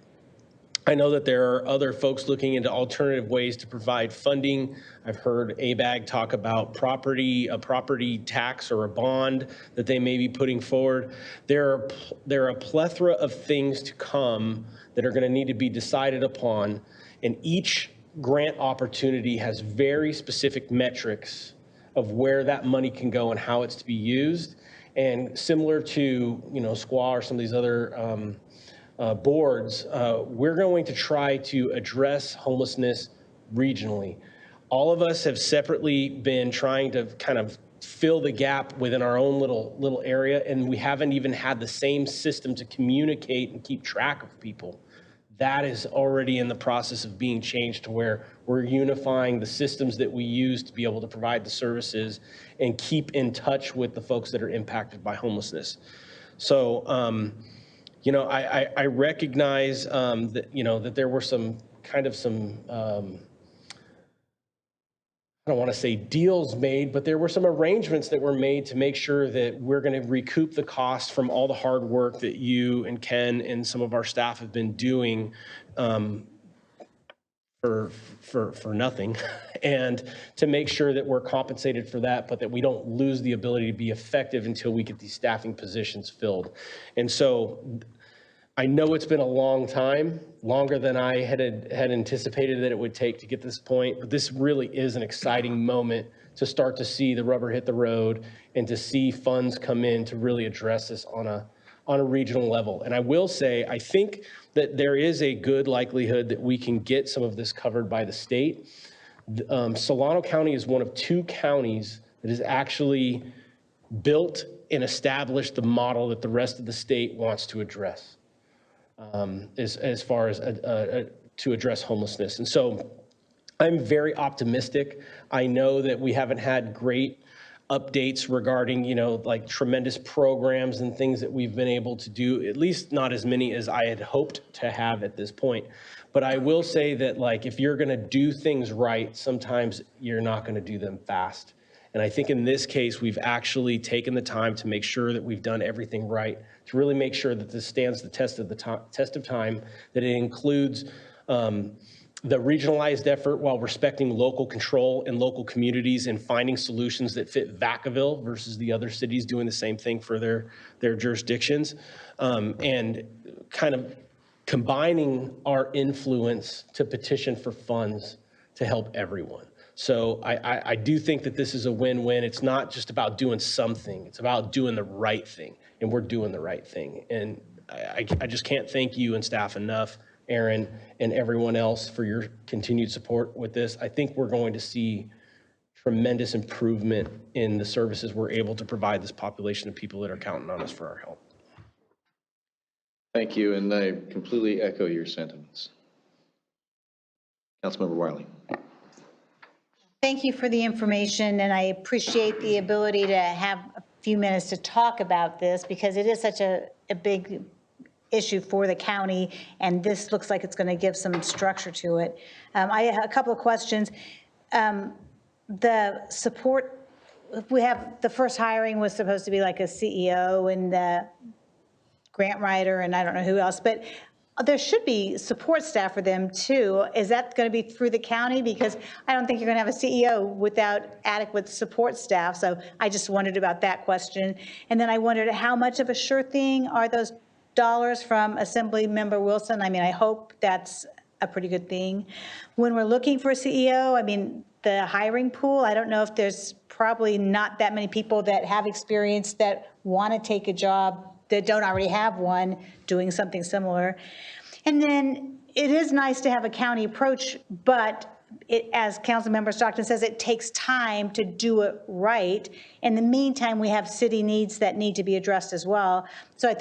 Speaker 1: I know that there are other folks looking into alternative ways to provide funding. I've heard ABAG talk about a property tax or a bond that they may be putting forward. There are a plethora of things to come that are going to need to be decided upon, and each grant opportunity has very specific metrics of where that money can go and how it's to be used. And similar to SQUA or some of these other boards, we're going to try to address homelessness regionally. All of us have separately been trying to kind of fill the gap within our own little area, and we haven't even had the same system to communicate and keep track of people. That is already in the process of being changed to where we're unifying the systems that we use to be able to provide the services and keep in touch with the folks that are impacted by homelessness. So, I recognize that there were some I don't want to say deals made, but there were some arrangements that were made to make sure that we're going to recoup the cost from all the hard work that you and Ken and some of our staff have been doing for nothing, and to make sure that we're compensated for that, but that we don't lose the ability to be effective until we get these staffing positions filled. And so I know it's been a long time, longer than I had anticipated that it would take to get to this point, but this really is an exciting moment to start to see the rubber hit the road and to see funds come in to really address this on a regional level. And I will say, I think that there is a good likelihood that we can get some of this covered by the state. Solano County is one of 2 counties that has actually built and establish the model that the rest of the state wants to address, as far as to address homelessness. And so I'm very optimistic. I know that we haven't had great updates regarding, like tremendous programs and things that we've been able to do, at least not as many as I had hoped to have at this point. But I will say that, like, if you're going to do things right, sometimes you're not going to do them fast. And I think in this case, we've actually taken the time to make sure that we've done everything right, to really make sure that this stands the test of time, that it includes the regionalized effort while respecting local control and local communities and finding solutions that fit Vacaville versus the other cities doing the same thing for their jurisdictions, and kind of combining our influence to petition for funds to help everyone. So I do think that this is a win-win. It's not just about doing something, it's about doing the right thing, and we're doing the right thing. And I just can't thank you and staff enough, Aaron, and everyone else for your continued support with this. I think we're going to see tremendous improvement in the services we're able to provide this population of people that are counting on us for our help.
Speaker 2: Thank you, and I completely echo your sentiments. Councilmember Wiley.
Speaker 9: Thank you for the information, and I appreciate the ability to have a few minutes to talk about this because it is such a big issue for the county, and this looks like it's going to give some structure to it. I have a couple of questions. The support, we have, the first hiring was supposed to be like a CEO and the grant writer, and I don't know who else, but there should be support staff for them too. Is that going to be through the county? Because I don't think you're going to have a CEO without adequate support staff. So I just wondered about that question. And then I wondered how much of a sure thing are those dollars from Assembly Member Wilson? I mean, I hope that's a pretty good thing. When we're looking for a CEO, I mean, the hiring pool, I don't know if there's probably not that many people that have experience that want to take a job that don't already have one doing something similar. And then it is nice to have a county approach, but as Councilmember Stockton says, it takes time to do it right. In the meantime, we have city needs that need to be addressed as well. So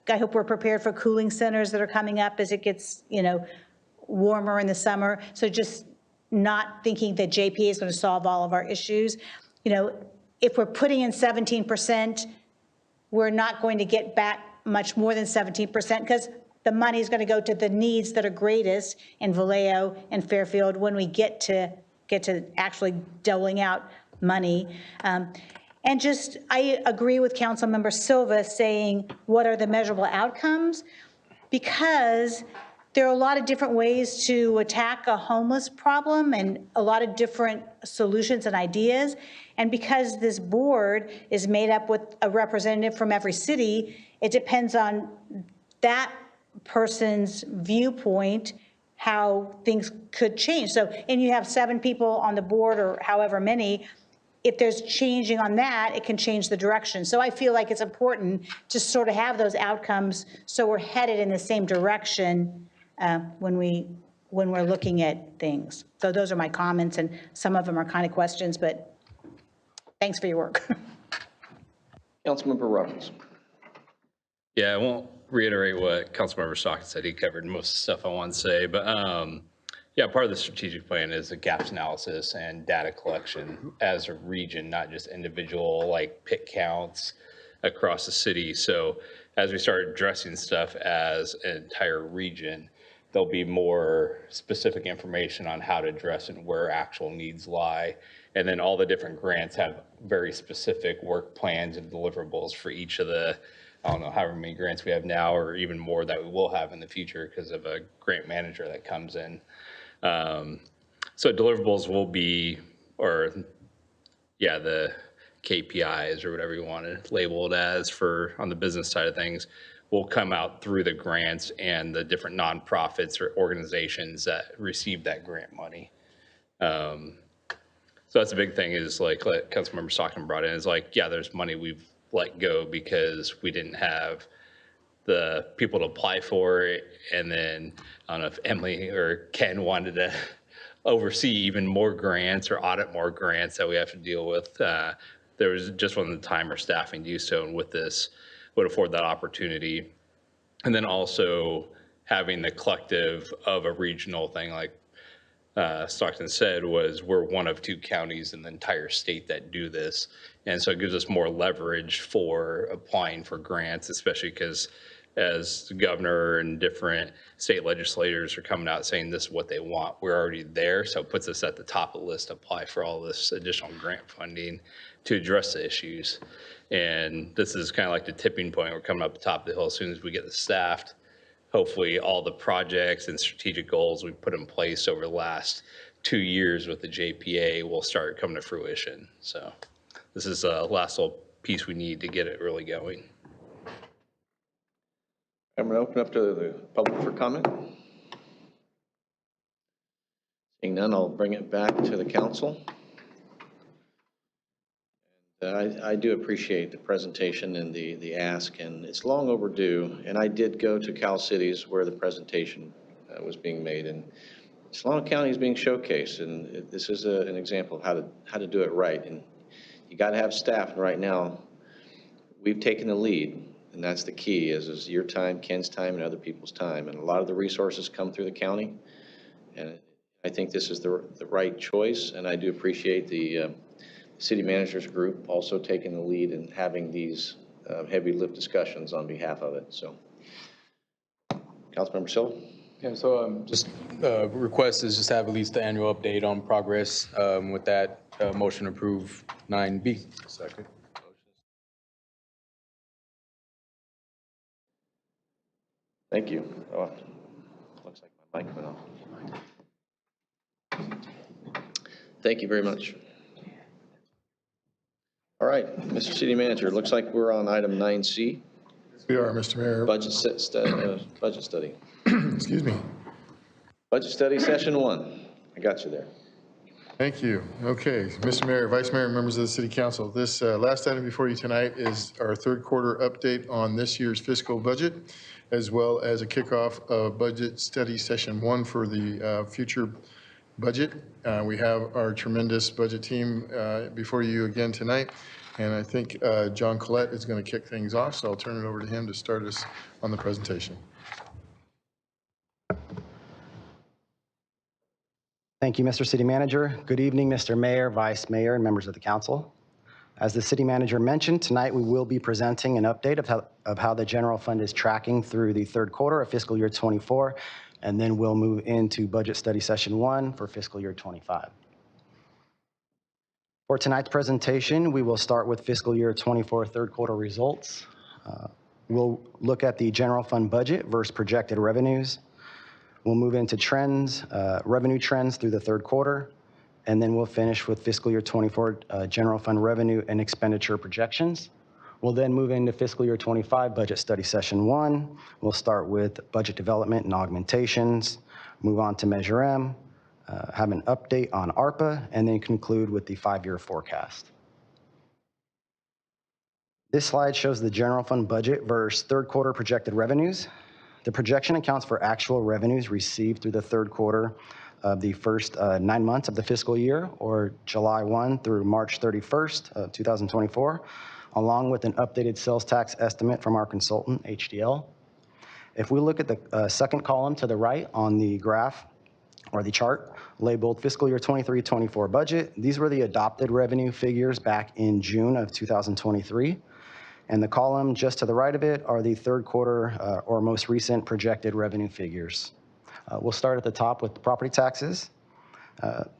Speaker 9: I hope we're prepared for cooling centers that are coming up as it gets, warmer in the summer. So just not thinking that JPA is going to solve all of our issues. If we're putting in 17%, we're not going to get back much more than 17% because the money is going to go to the needs that are greatest in Vallejo and Fairfield when we get to actually doling out money. And I agree with Councilmember Silva saying, what are the measurable outcomes? Because there are a lot of different ways to attack a homeless problem and a lot of different solutions and ideas. And because this board is made up with a representative from every city, it depends on that person's viewpoint how things could change. So, and you have 7 people on the board or however many, if there's changing on that, it can change the direction. So I feel like it's important to sort of have those outcomes so we're headed in the same direction when we're looking at things. So those are my comments, and some of them are kind of questions, but thanks for your work.
Speaker 2: Councilmember Robbins.
Speaker 10: Yeah, I won't reiterate what Councilmember Stockton said. He covered most of the stuff I want to say, but yeah, part of the strategic plan is the gaps analysis and data collection as a region, not just individual like pit counts across the city. So as we start addressing stuff as an entire region, there'll be more specific information on how to address and where actual needs lie. And then all the different grants have very specific work plans and deliverables for each of the, I don't know, however many grants we have now or even more that we will have in the future because of a grant manager that comes in. So deliverables will be, the KPIs or whatever you want to label it as for on the business side of things will come out through the grants and the different nonprofits or organizations that receive that grant money. So that's a big thing is like Councilmember Stockton brought in is like, yeah, there's money we've let go because we didn't have the people to apply for it. And then I don't know if Emily or Ken wanted to oversee even more grants or audit more grants that we have to deal with. there was just wasn't the time or staffing to do so, and with this would afford that opportunity. And then also having the collective of a regional thing, like Stockton said, was we're one of 2 counties in the entire state that do this. And so it gives us more leverage for applying for grants, especially because as the governor and different state legislators are coming out saying this is what they want, we're already there. So it puts us at the top of the list to apply for all this additional grant funding to address the issues. And this is kind of like the tipping point. We're coming up the top of the hill as soon as we get this staffed. Hopefully all the projects and strategic goals we've put in place over the last 2 years with the JPA will start coming to fruition. So this is the last little piece we need to get it really going.
Speaker 2: I'm going to open up to the public for comment. Seeing none, I'll bring it back to the council. I do appreciate the presentation and the ask, and it's long overdue. And I did go to Cal Cities where the presentation was being made, and Solano County is being showcased, and this is an example of how to do it right. And you got to have staff. And right now, we've taken the lead, and that's the key. Is your time, Ken's time, and other people's time. And a lot of the resources come through the county, and I think this is the right choice. And I do appreciate the city managers group also taking the lead and having these heavy lift discussions on behalf of it. So, Councilmember Silva.
Speaker 12: Yeah, so just request is just have at least the annual update on progress. With that, motion to approve 9B.
Speaker 3: Second.
Speaker 2: Thank you. Oh, looks like my mic went off. Thank you very much. All right, Mr. City Manager, looks like we're on item 9C.
Speaker 5: We are, Mr. Mayor.
Speaker 2: Budget study.
Speaker 5: Excuse me.
Speaker 2: Budget study session 1. I got you there.
Speaker 5: Thank you. Okay, Mr. Mayor, Vice Mayor, members of the City Council. This last item before you tonight is our third quarter update on this year's fiscal budget, as well as a kickoff of budget study session 1 for the future budget. We have our tremendous budget team before you again tonight, and I think John Collette is going to kick things off, so I'll turn it over to him to start us on the presentation.
Speaker 7: Thank you, Mr. City Manager. Good evening, Mr. Mayor, Vice Mayor, and members of the council. As the City Manager mentioned, tonight we will be presenting an update of how the general fund is tracking through the third quarter of fiscal year 24, and then we'll move into budget study session 1 for fiscal year 25. For tonight's presentation, we will start with fiscal year 24 third quarter results. We'll look at the general fund budget versus projected revenues. We'll move into trends, revenue trends through the third quarter, and then we'll finish with fiscal year 24 general fund revenue and expenditure projections. We'll then move into fiscal year 25 budget study session 1. We'll start with budget development and augmentations, move on to Measure M, have an update on ARPA, and then conclude with the 5-year forecast. This slide shows the general fund budget versus third quarter projected revenues. The projection accounts for actual revenues received through the third quarter of the first 9 months of the fiscal year, or July 1 through March 31st of 2024, along with an updated sales tax estimate from our consultant, HDL. If we look at the second column to the right on the graph or the chart labeled fiscal year 23-24 budget, these were the adopted revenue figures back in June of 2023. And the column just to the right of it are the third quarter or most recent projected revenue figures. We'll start at the top with the property taxes.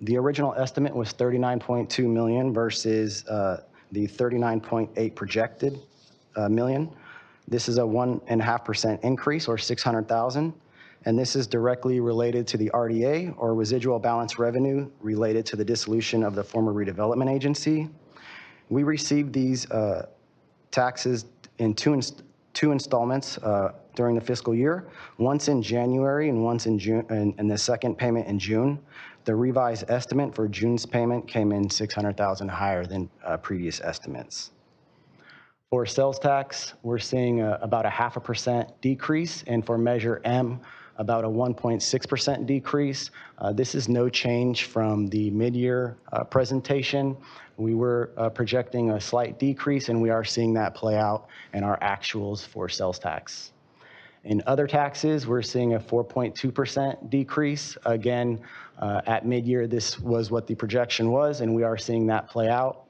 Speaker 7: The original estimate was $39.2 million versus the 39.8 projected million. This is a 1.5% increase, or 600,000, and this is directly related to the RDA, or residual balance revenue, related to the dissolution of the former redevelopment agency. We received these taxes in two installments during the fiscal year, once in January and once in June, and the second payment in June. The revised estimate for June's payment came in 600,000 higher than previous estimates. For sales tax, we're seeing about a 0.5% decrease, and for Measure M, about a 1.6% decrease. This is no change from the mid-year presentation. We were projecting a slight decrease, and we are seeing that play out in our actuals for sales tax. In other taxes, we're seeing a 4.2% decrease. Again, at mid-year, this was what the projection was, and we are seeing that play out.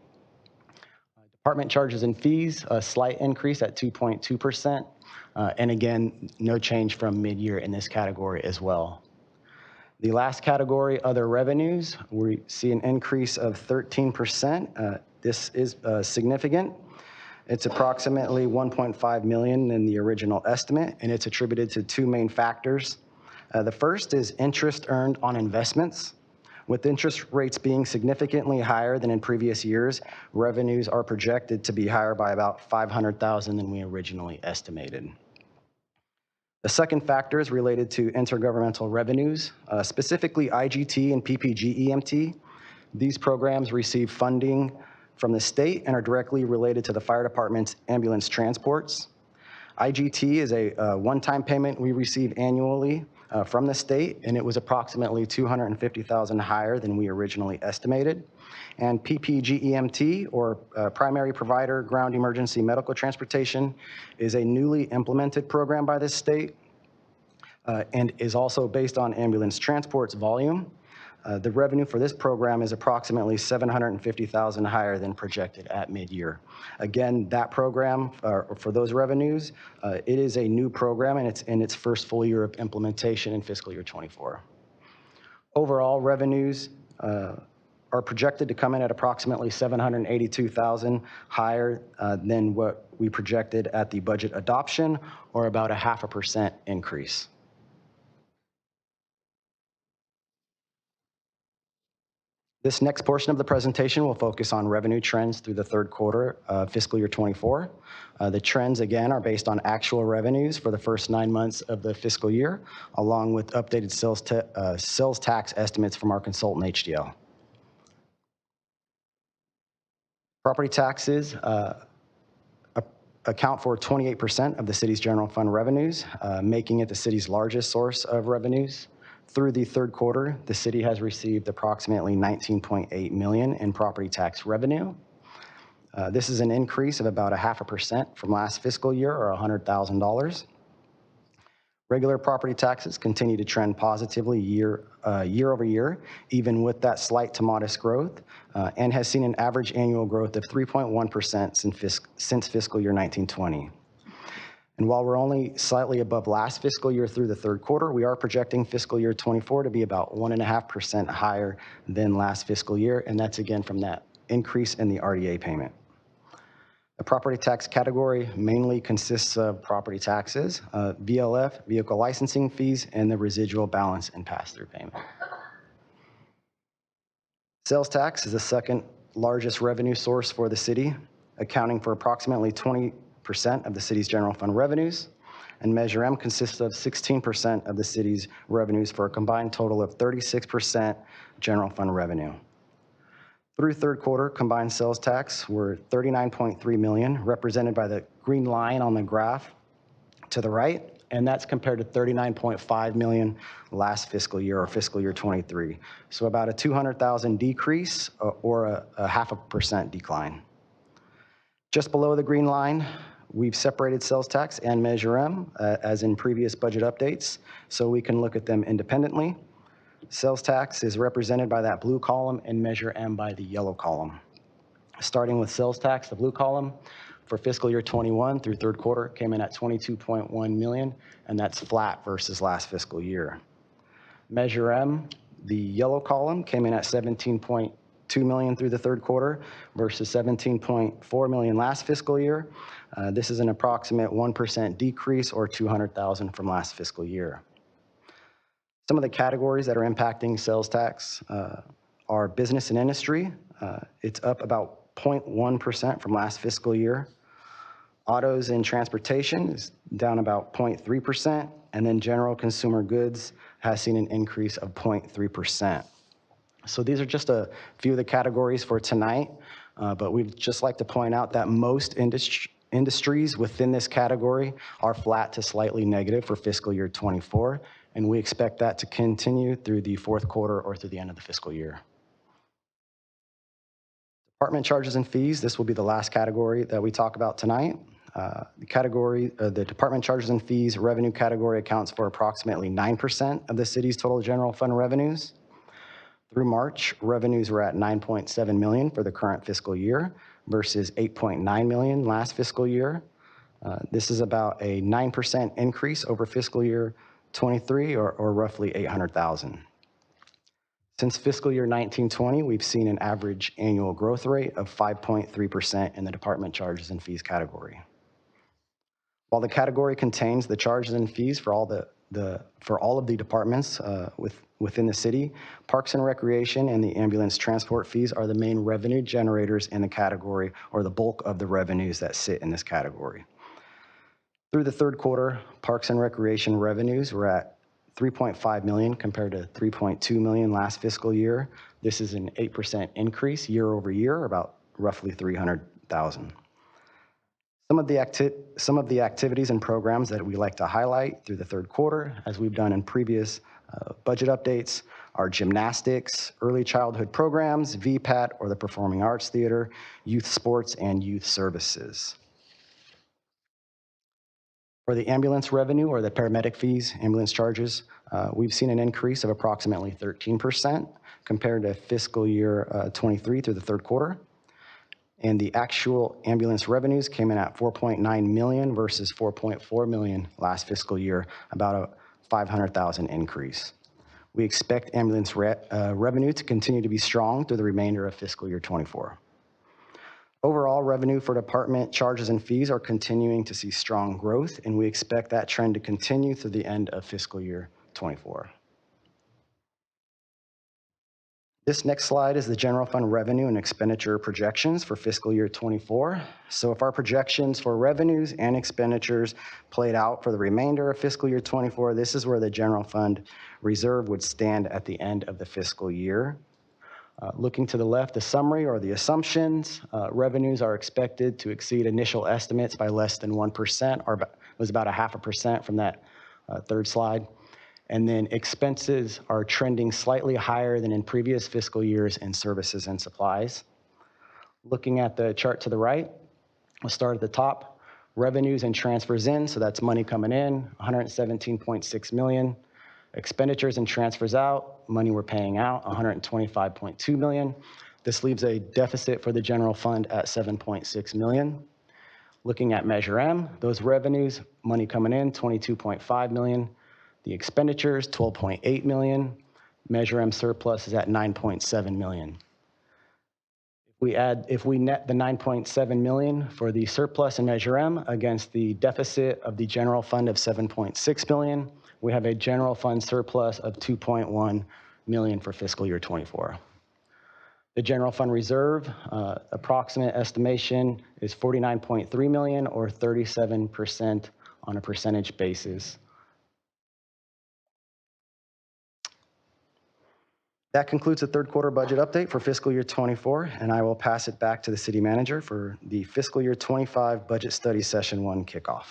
Speaker 7: Department charges and fees, a slight increase at 2.2%. And again, no change from mid-year in this category as well. The last category, other revenues, we see an increase of 13%. This is significant. It's approximately $1.5 million in the original estimate, and it's attributed to two main factors. The first is interest earned on investments. With interest rates being significantly higher than in previous years, revenues are projected to be higher by about $500,000 than we originally estimated. The second factor is related to intergovernmental revenues, specifically IGT and PPG-EMT. These programs receive funding from the state and are directly related to the fire department's ambulance transports. IGT is a one-time payment we receive annually from the state, and it was approximately $250,000 higher than we originally estimated. And PPG-EMT, or Primary Provider Ground Emergency Medical Transportation, is a newly implemented program by the state and is also based on ambulance transports volume. The revenue for this program is approximately $750,000 higher than projected at mid-year. Again, that program, for those revenues, it is a new program, and it's in its first full year of implementation in fiscal year 24. Overall, revenues are projected to come in at approximately $782,000 higher than what we projected at the budget adoption, or about a 0.5% increase. This next portion of the presentation will focus on revenue trends through the third quarter of fiscal year 24. The trends, again, are based on actual revenues for the first 9 months of the fiscal year, along with updated sales tax estimates from our consultant, HDL. Property taxes account for 28% of the city's general fund revenues, making it the city's largest source of revenues. Through the third quarter, the city has received approximately $19.8 million in property tax revenue. This is an increase of about 0.5% from last fiscal year, or $100,000. Regular property taxes continue to trend positively year over year, even with that slight to modest growth, and has seen an average annual growth of 3.1% since fiscal year 1920. And while we're only slightly above last fiscal year through the third quarter, we are projecting fiscal year 24 to be about 1.5% higher than last fiscal year, and that's again from that increase in the RDA payment. The property tax category mainly consists of property taxes, VLF, vehicle licensing fees, and the residual balance and pass-through payment. Sales tax is the second largest revenue source for the city, accounting for approximately 20% of the city's general fund revenues, and Measure M consists of 16% of the city's revenues for a combined total of 36% general fund revenue. Through third quarter, combined sales tax were $39.3 million, represented by the green line on the graph to the right, and that's compared to $39.5 million last fiscal year, or fiscal year 23. So about a $200,000 decrease, or a 0.5% decline. Just below the green line, we've separated sales tax and Measure M, as in previous budget updates, so we can look at them independently. Sales tax is represented by that blue column and Measure M by the yellow column. Starting with sales tax, the blue column, for fiscal year 21 through third quarter came in at $22.1 million, and that's flat versus last fiscal year. Measure M, the yellow column, came in at $17.2 million through the third quarter versus $17.4 million last fiscal year. This is an approximate 1% decrease, or $200,000 from last fiscal year. Some of the categories that are impacting sales tax are business and industry. It's up about 0.1% from last fiscal year. Autos and transportation is down about 0.3%, and then general consumer goods has seen an increase of 0.3%. So these are just a few of the categories for tonight, but we'd just like to point out that most industries within this category are flat to slightly negative for fiscal year 24, and we expect that to continue through the fourth quarter or through the end of the fiscal year. Department charges and fees, this will be the last category that we talk about tonight. The department charges and fees revenue category accounts for approximately 9% of the city's total general fund revenues. Through March, revenues were at $9.7 million for the current fiscal year versus $8.9 million last fiscal year. This is about a 9% increase over fiscal year 23, or roughly $800,000. Since fiscal year 1920, we've seen an average annual growth rate of 5.3% in the department charges and fees category. While the category contains the charges and fees for all of the departments within the city, Parks and Recreation and the ambulance transport fees are the main revenue generators in the category, or the bulk of the revenues that sit in this category. Through the third quarter, Parks and Recreation revenues were at $3.5 million compared to $3.2 million last fiscal year. This is an 8% increase year over year, about roughly $300,000. Some of the activities and programs that we like to highlight through the third quarter, as we've done in previous budget updates, are gymnastics, early childhood programs, VPAT or the Performing Arts Theater, youth sports, and youth services. For the ambulance revenue or the paramedic fees, ambulance charges, we've seen an increase of approximately 13% compared to fiscal year 23 through the third quarter. And the actual ambulance revenues came in at $4.9 million versus $4.4 million last fiscal year, about a $500,000 increase. We expect ambulance revenue to continue to be strong through the remainder of fiscal year 24. Overall, revenue for department charges and fees are continuing to see strong growth, and we expect that trend to continue through the end of fiscal year 24. This next slide is the general fund revenue and expenditure projections for fiscal year 24. So if our projections for revenues and expenditures played out for the remainder of fiscal year 24, this is where the general fund reserve would stand at the end of the fiscal year. Looking to the left, the summary or the assumptions, revenues are expected to exceed initial estimates by less than 1%, or was about 0.5% from that third slide. And then expenses are trending slightly higher than in previous fiscal years in services and supplies. Looking at the chart to the right, we'll start at the top. Revenues and transfers in, so that's money coming in, $117.6 million. Expenditures and transfers out, money we're paying out, $125.2 million. This leaves a deficit for the general fund at $7.6 million. Looking at Measure M, those revenues, money coming in, $22.5 million. The expenditures, $12.8 million. Measure M surplus is at $9.7 million. If we net the $9.7 million for the surplus in Measure M against the deficit of the general fund of $7.6 million, we have a general fund surplus of $2.1 million for fiscal year 24. The general fund reserve, approximate estimation is $49.3 million, or 37% on a percentage basis. That concludes the third quarter budget update for fiscal year 24, and I will pass it back to the city manager for the fiscal year 25 budget study session 1 kickoff.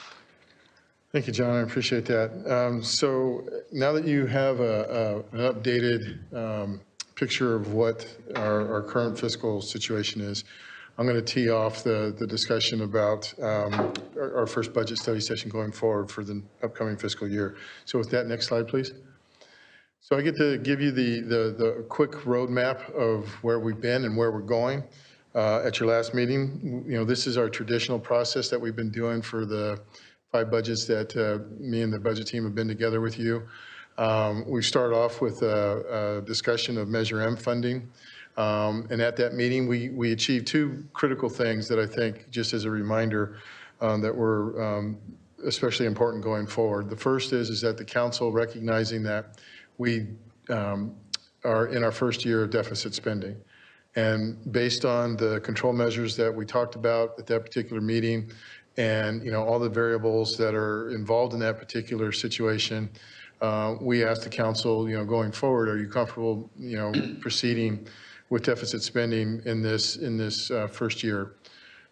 Speaker 5: Thank you, John. I appreciate that. So now that you have an updated picture of what our current fiscal situation is, I'm going to tee off the discussion about our first budget study session going forward for the upcoming fiscal year. So with that, next slide, please. So I get to give you the quick roadmap of where we've been and where we're going. At your last meeting, this is our traditional process that we've been doing for the 5 budgets that me and the budget team have been together with you. We start off with a discussion of Measure M funding. And at that meeting, we achieved 2 critical things that I think, just as a reminder, that were especially important going forward. The first is that the council, recognizing that we are in our first year of deficit spending. And based on the control measures that we talked about at that particular meeting, and all the variables that are involved in that particular situation, we asked the council, going forward, are you comfortable, proceeding with deficit spending in this first year?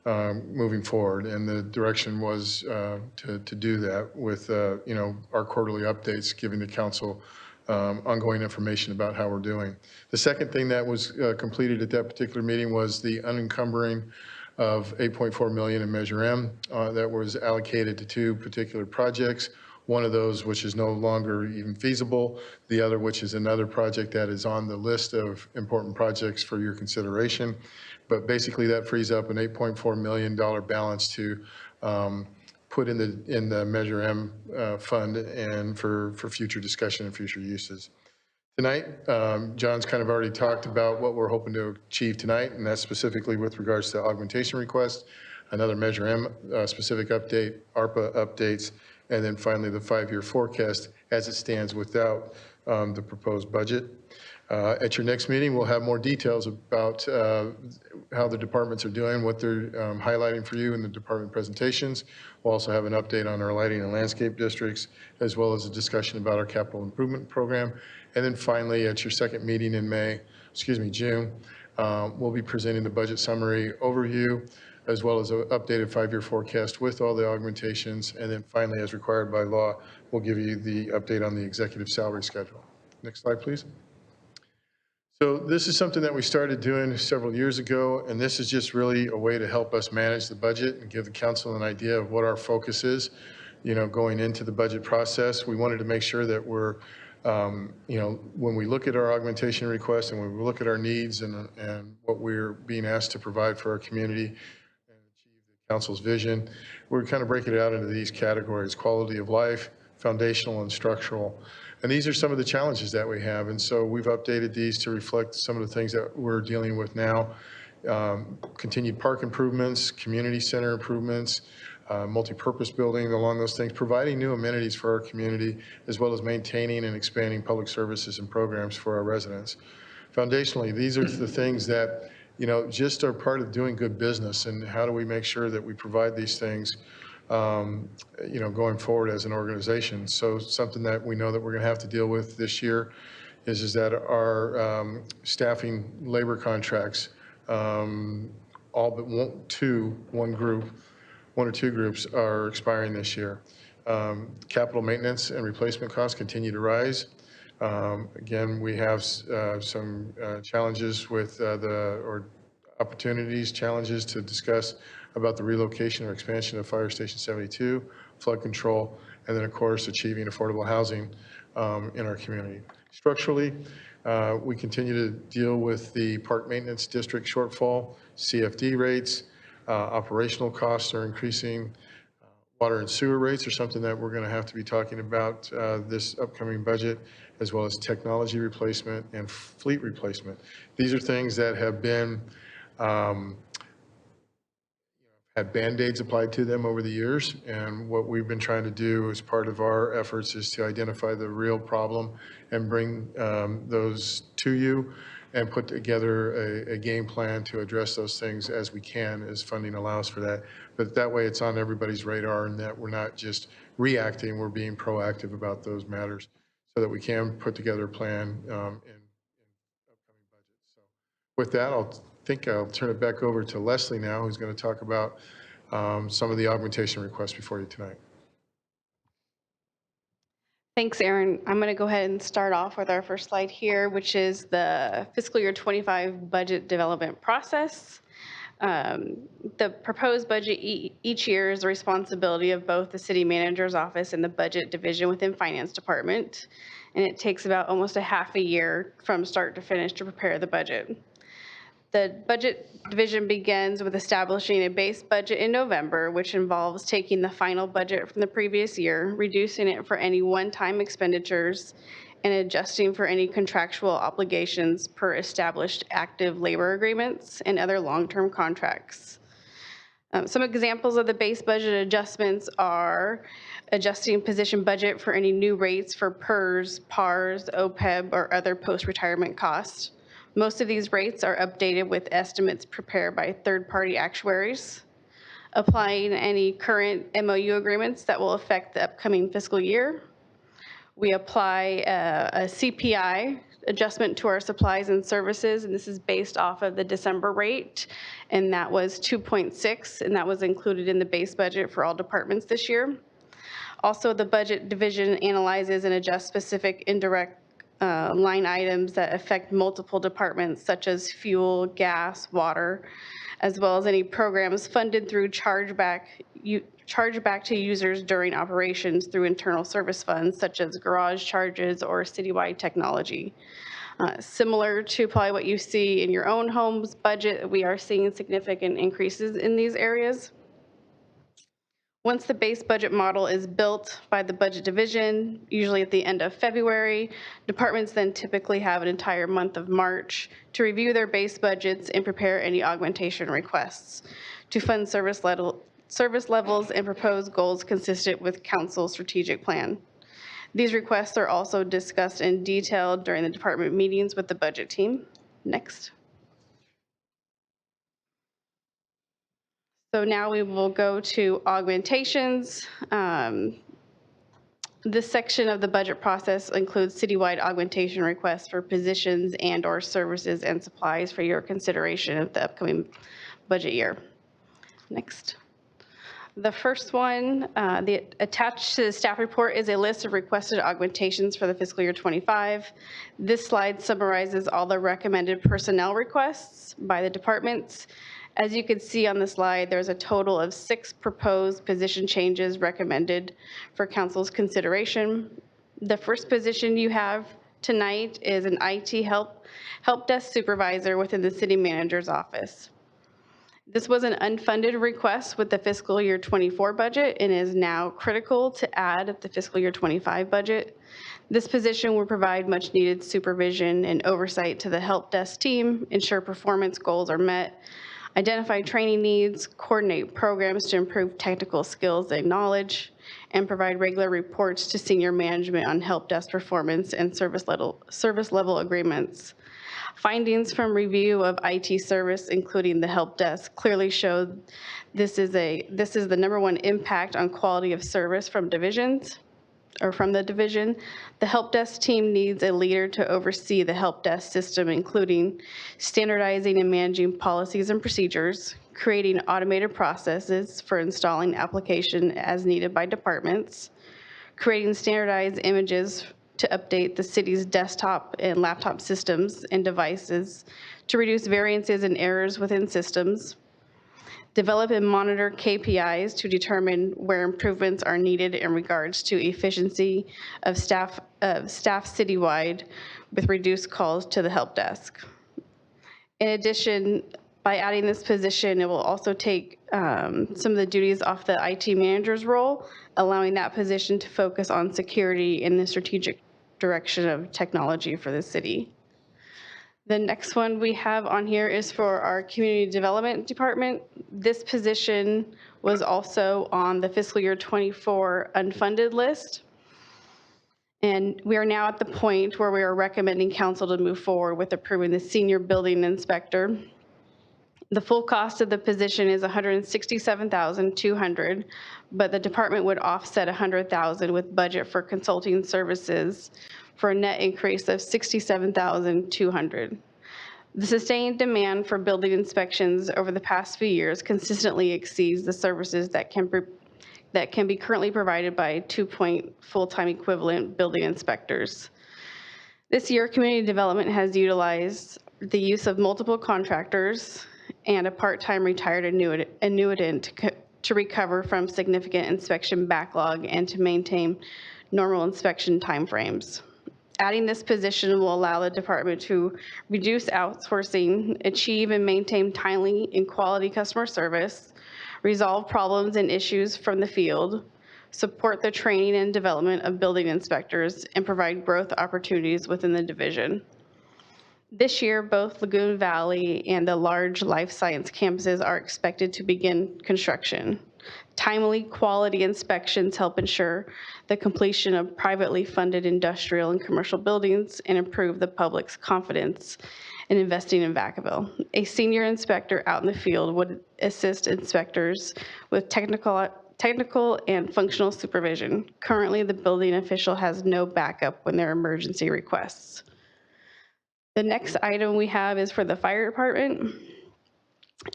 Speaker 5: moving forward. And the direction was to do that with, our quarterly updates, giving the council ongoing information about how we're doing. The second thing that was completed at that particular meeting was the unencumbering of $8.4 million in Measure M that was allocated to 2 particular projects. One of those which is no longer even feasible, the other which is another project that is on the list of important projects for your consideration. But basically that frees up an $8.4 million balance to put in the Measure M fund and for future discussion and future uses. Tonight, John's kind of already talked about what we're hoping to achieve tonight, and that's specifically with regards to augmentation request, another Measure M specific update, ARPA updates, and then finally the 5-year forecast as it stands without the proposed budget. At your next meeting, we'll have more details about how the departments are doing, what they're highlighting for you in the department presentations. We'll also have an update on our lighting and landscape districts, as well as a discussion about our capital improvement program. And then finally, at your second meeting in June, we'll be presenting the budget summary overview, as well as an updated 5-year forecast with all the augmentations. And then finally, as required by law, we'll give you the update on the executive salary schedule. Next slide, please. So this is something that we started doing several years ago, and this is just really a way to help us manage the budget and give the council an idea of what our focus is, going into the budget process. We wanted to make sure that we're, when we look at our augmentation requests and when we look at our needs and what we're being asked to provide for our community and achieve the council's vision, we're kind of breaking it out into these categories: quality of life, foundational, and structural. And these are some of the challenges that we have. And so we've updated these to reflect some of the things that we're dealing with now. Continued park improvements, community center improvements, multi-purpose building, along those things, providing new amenities for our community, as well as maintaining and expanding public services and programs for our residents. Foundationally, these are the things that, just are part of doing good business, and how do we make sure that we provide these things going forward as an organization. So something that we know that we're going to have to deal with this year is that our staffing labor contracts, all but one or two groups are expiring this year. Capital maintenance and replacement costs continue to rise. Again, we have some challenges with challenges to discuss about the relocation or expansion of Fire Station 72, flood control, and then of course achieving affordable housing in our community. Structurally, we continue to deal with the park maintenance district shortfall, CFD rates, operational costs are increasing, water and sewer rates are something that we're going to have to be talking about this upcoming budget, as well as technology replacement and fleet replacement. These are things that have been had Band-Aids applied to them over the years, and what we've been trying to do as part of our efforts is to identify the real problem and bring those to you and put together a game plan to address those things as we can, as funding allows for that. But that way it's on everybody's radar, and that we're not just reacting, we're being proactive about those matters so that we can put together a plan in upcoming budgets. So with that, I'll turn it back over to Leslie now, who's going to talk about some of the augmentation requests before you tonight.
Speaker 16: Thanks, Aaron. I'm going to go ahead and start off with our first slide here, which is the fiscal year 25 budget development process. The proposed budget each year is the responsibility of both the city manager's office and the budget division within finance department. And it takes about almost a half a year from start to finish to prepare the budget. The budget division begins with establishing a base budget in November, which involves taking the final budget from the previous year, reducing it for any one-time expenditures, and adjusting for any contractual obligations per established active labor agreements and other long-term contracts. Some examples of the base budget adjustments are adjusting position budget for any new rates for PERS, PARS, OPEB, or other post-retirement costs. Most of these rates are updated with estimates prepared by third-party actuaries. Applying any current MOU agreements that will affect the upcoming fiscal year. We apply a CPI adjustment to our supplies and services, and this is based off of the December rate, and that was 2.6, and that was included in the base budget for all departments this year. Also, the budget division analyzes and adjusts specific indirect line items that affect multiple departments, such as fuel, gas, water, as well as any programs funded through chargeback to users during operations through internal service funds, such as garage charges or citywide technology. Similar to probably what you see in your own home's budget, we are seeing significant increases in these areas. Once the base budget model is built by the budget division, usually at the end of February, departments then typically have an entire month of March to review their base budgets and prepare any augmentation requests to fund service levels and propose goals consistent with council's strategic plan. These requests are also discussed in detail during the department meetings with the budget team. Next. So now we will go to augmentations. This section of the budget process includes citywide augmentation requests for positions and/or services and supplies for your consideration of the upcoming budget year. Next. The first one, attached to the staff report is a list of requested augmentations for the fiscal year 25. This slide summarizes all the recommended personnel requests by the departments. As you can see on the slide, there's a total of 6 proposed position changes recommended for council's consideration. The first position you have tonight is an IT help desk supervisor within the city manager's office. This was an unfunded request with the fiscal year 24 budget and is now critical to add at the fiscal year 25 budget. This position will provide much needed supervision and oversight to the help desk team, ensure performance goals are met, identify training needs, coordinate programs to improve technical skills and knowledge, and provide regular reports to senior management on help desk performance and service level agreements. Findings from review of IT service, including the help desk, clearly showed this is the #1 impact on quality of service from the division. The help desk team needs a leader to oversee the help desk system, including standardizing and managing policies and procedures, creating automated processes for installing application as needed by departments, creating standardized images to update the city's desktop and laptop systems and devices to reduce variances and errors within systems, develop and monitor KPIs to determine where improvements are needed in regards to efficiency of staff citywide with reduced calls to the help desk. In addition, by adding this position, it will also take some of the duties off the IT manager's role, allowing that position to focus on security and the strategic direction of technology for the city. The next one we have on here is for our community development department. This position was also on the fiscal year 24 unfunded list. And we are now at the point where we are recommending council to move forward with approving the senior building inspector. The full cost of the position is $167,200, but the department would offset $100,000 with budget for consulting services for a net increase of $67,200. The sustained demand for building inspections over the past few years consistently exceeds the services that can be currently provided by 2 full-time equivalent building inspectors. This year, community development has utilized the use of multiple contractors and a part-time retired annuitant to recover from significant inspection backlog and to maintain normal inspection timeframes. Adding this position will allow the department to reduce outsourcing, achieve and maintain timely and quality customer service, resolve problems and issues from the field, support the training and development of building inspectors, and provide growth opportunities within the division. This year, both Lagoon Valley and the large life science campuses are expected to begin construction. Timely quality inspections help ensure the completion of privately funded industrial and commercial buildings and improve the public's confidence in investing in Vacaville. A senior inspector out in the field would assist inspectors with technical and functional supervision. Currently, the building official has no backup when there are emergency requests. The next item we have is for the fire department.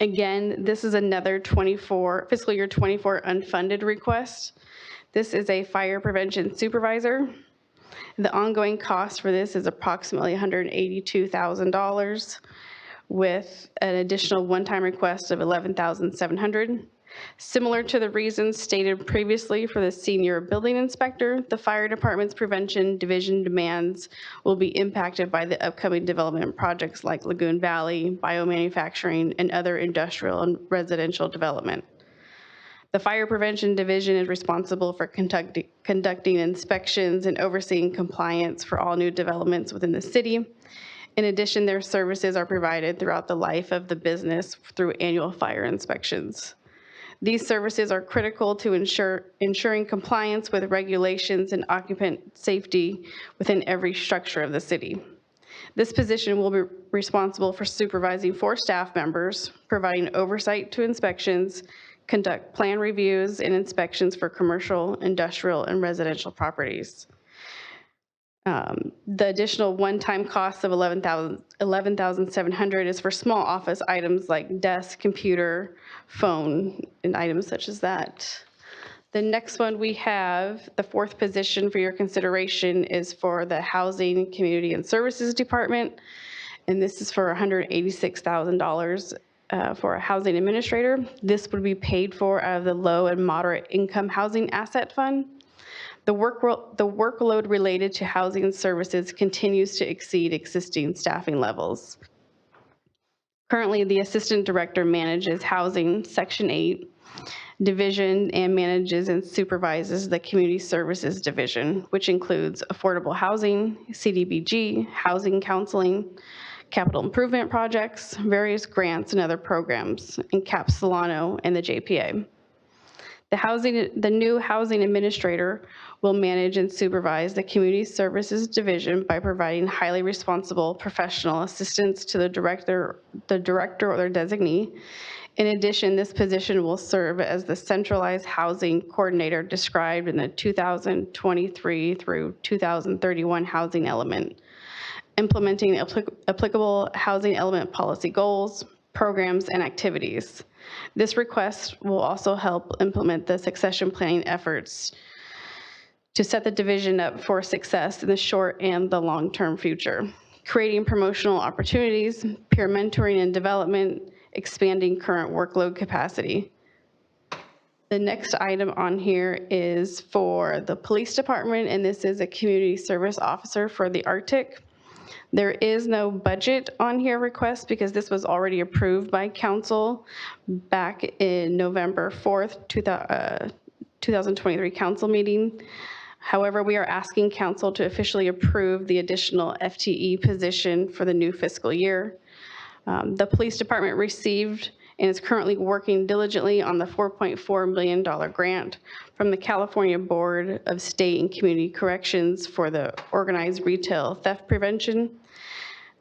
Speaker 16: Again, this is another fiscal year 24 unfunded request. This is a fire prevention supervisor. The ongoing cost for this is approximately $182,000 with an additional one-time request of $11,700. Similar to the reasons stated previously for the senior building inspector, the fire department's prevention division demands will be impacted by the upcoming development projects like Lagoon Valley, biomanufacturing, and other industrial and residential development. The Fire Prevention Division is responsible for conducting inspections and overseeing compliance for all new developments within the city. In addition, their services are provided throughout the life of the business through annual fire inspections. These services are critical to ensuring compliance with regulations and occupant safety within every structure of the city. This position will be responsible for supervising 4 staff members, providing oversight to inspections, conduct plan reviews and inspections for commercial, industrial, and residential properties. The additional one-time cost of $11,700 is for small office items like desk, computer, phone, and items such as that. The next one we have, the 4th position for your consideration, is for the Housing, Community, and Services Department, and this is for $186,000 for a housing administrator. This would be paid for out of the low and moderate income housing asset fund. The workload related to housing services continues to exceed existing staffing levels. Currently, the assistant director manages housing Section 8 division and manages and supervises the community services division, which includes affordable housing, CDBG, housing counseling, capital improvement projects, various grants and other programs, and CAP Solano and the JPA. The new housing administrator will manage and supervise the community services division by providing highly responsible professional assistance to the director or their designee. In addition, this position will serve as the centralized housing coordinator described in the 2023 through 2031 housing element, implementing applicable housing element policy goals, programs, and activities. This request will also help implement the succession planning efforts to set the division up for success in the short and the long-term future, creating promotional opportunities, peer mentoring and development, expanding current workload capacity. The next item on here is for the police department, and this is a community service officer for the Arctic. There is no budget on here request because this was already approved by council back in November 4th, 2023 council meeting. However, we are asking council to officially approve the additional FTE position for the new fiscal year. The police department received and is currently working diligently on the $4.4 million grant from the California Board of State and Community Corrections for the organized retail theft prevention.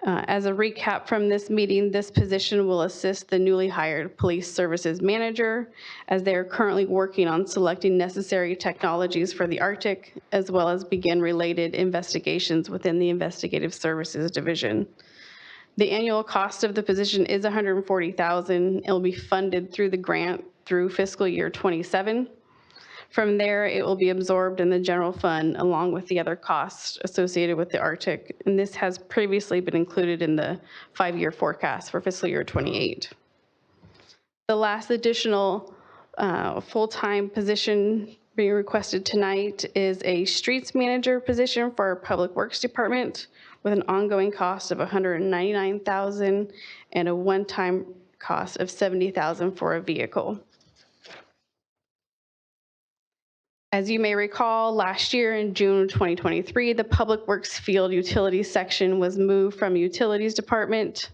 Speaker 16: As a recap from this meeting, this position will assist the newly hired police services manager as they are currently working on selecting necessary technologies for the Arctic, as well as begin related investigations within the investigative services division. The annual cost of the position is $140,000. It will be funded through the grant through fiscal year 27. From there, it will be absorbed in the general fund along with the other costs associated with the Arctic. And this has previously been included in the 5-year forecast for fiscal year 28. The last additional full-time position being requested tonight is a streets manager position for our Public Works Department with an ongoing cost of $199,000 and a one-time cost of $70,000 for a vehicle. As you may recall, last year in June 2023, the Public Works Field Utilities section was moved from Utilities Department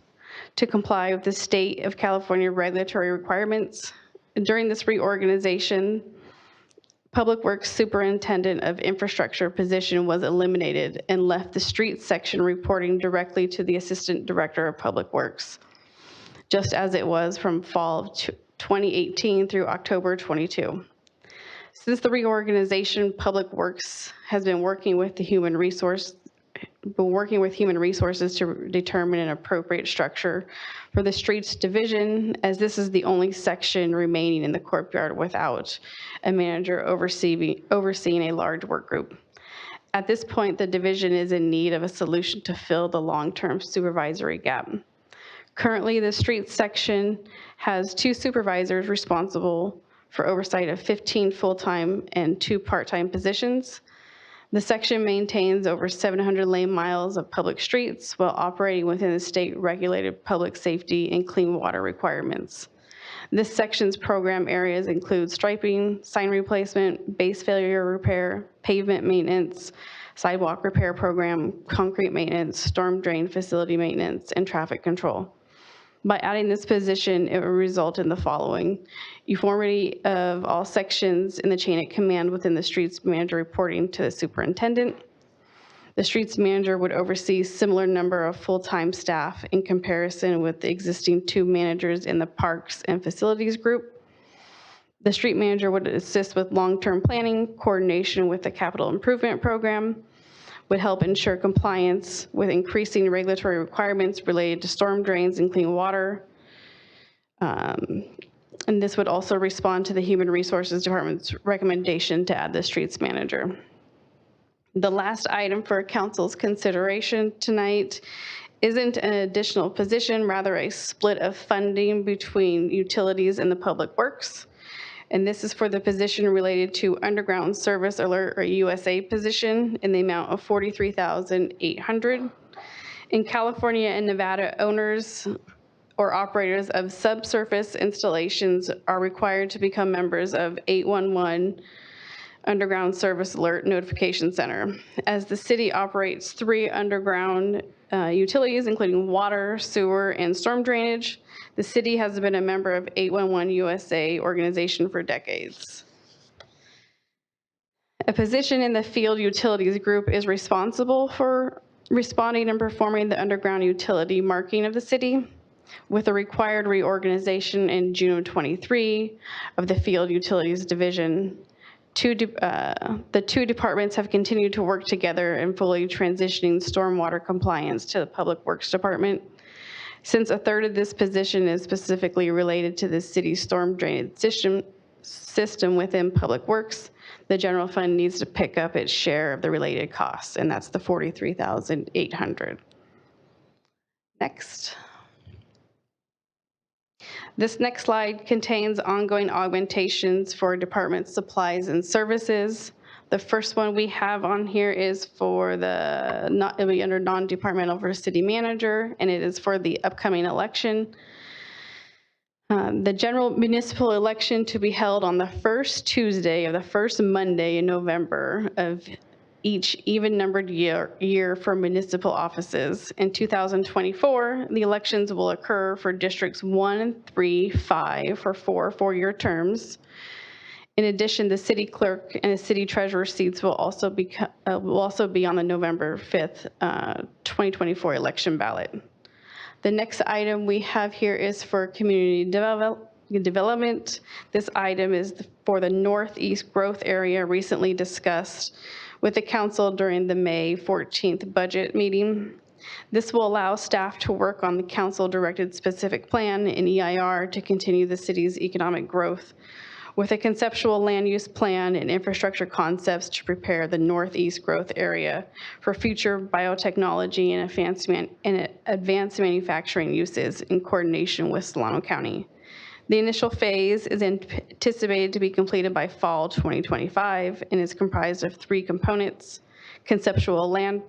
Speaker 16: to comply with the State of California regulatory requirements. During this reorganization, Public Works Superintendent of Infrastructure position was eliminated and left the streets section reporting directly to the Assistant Director of Public Works, just as it was from fall of 2018 through October 22. Since the reorganization, Public Works has been working with the Human Resources been working with Human Resources to determine an appropriate structure for the streets division, as this is the only section remaining in the courtyard without a manager overseeing a large work group. At this point, the division is in need of a solution to fill the long-term supervisory gap. Currently, the streets section has 2 supervisors responsible for oversight of 15 full-time and 2 part-time positions. The section maintains over 700 lane miles of public streets while operating within the state-regulated public safety and clean water requirements. This section's program areas include striping, sign replacement, base failure repair, pavement maintenance, sidewalk repair program, concrete maintenance, storm drain facility maintenance, and traffic control. By adding this position, it will result in the following: uniformity of all sections in the chain of command within the streets manager reporting to the superintendent. The streets manager would oversee similar number of full-time staff in comparison with the existing 2 managers in the parks and facilities group. The street manager would assist with long-term planning, coordination with the capital improvement program, would help ensure compliance with increasing regulatory requirements related to storm drains and clean water. And this would also respond to the Human Resources Department's recommendation to add the streets manager. The last item for council's consideration tonight isn't an additional position, rather a split of funding between utilities and the public works. And this is for the position related to underground service alert, or USA position, in the amount of $43,800. In California and Nevada, owners or operators of subsurface installations are required to become members of 811 Underground Service Alert Notification Center. As the city operates 3 underground utilities, including water, sewer, and storm drainage, the city has been a member of 811 USA organization for decades. A position in the field utilities group is responsible for responding and performing the underground utility marking of the city. With a required reorganization in June of 23 of the field utilities division, the 2 departments have continued to work together in fully transitioning stormwater compliance to the Public Works Department. Since a third of this position is specifically related to the city's storm drainage system within Public Works, the general fund needs to pick up its share of the related costs, and that's the $43,800. Next. This next slide contains ongoing augmentations for department supplies and services. The first one we have on here is for it'll be under non-departmental for city manager, and it is for the upcoming election. The general municipal election to be held on the first Tuesday of the first Monday in November of each even-numbered year for municipal offices. In 2024, the elections will occur for districts 1, 3, 5 for 4 four-year terms. In addition, the city clerk and the city treasurer seats will also be on the November 5th, 2024 election ballot. The next item we have here is for community development. This item is for the Northeast Growth Area recently discussed with the council during the May 14th budget meeting. This will allow staff to work on the council-directed specific plan in EIR to continue the city's economic growth with a conceptual land use plan and infrastructure concepts to prepare the Northeast Growth Area for future biotechnology and advanced manufacturing uses in coordination with Solano County. The initial phase is anticipated to be completed by fall 2025 and is comprised of 3 components: conceptual land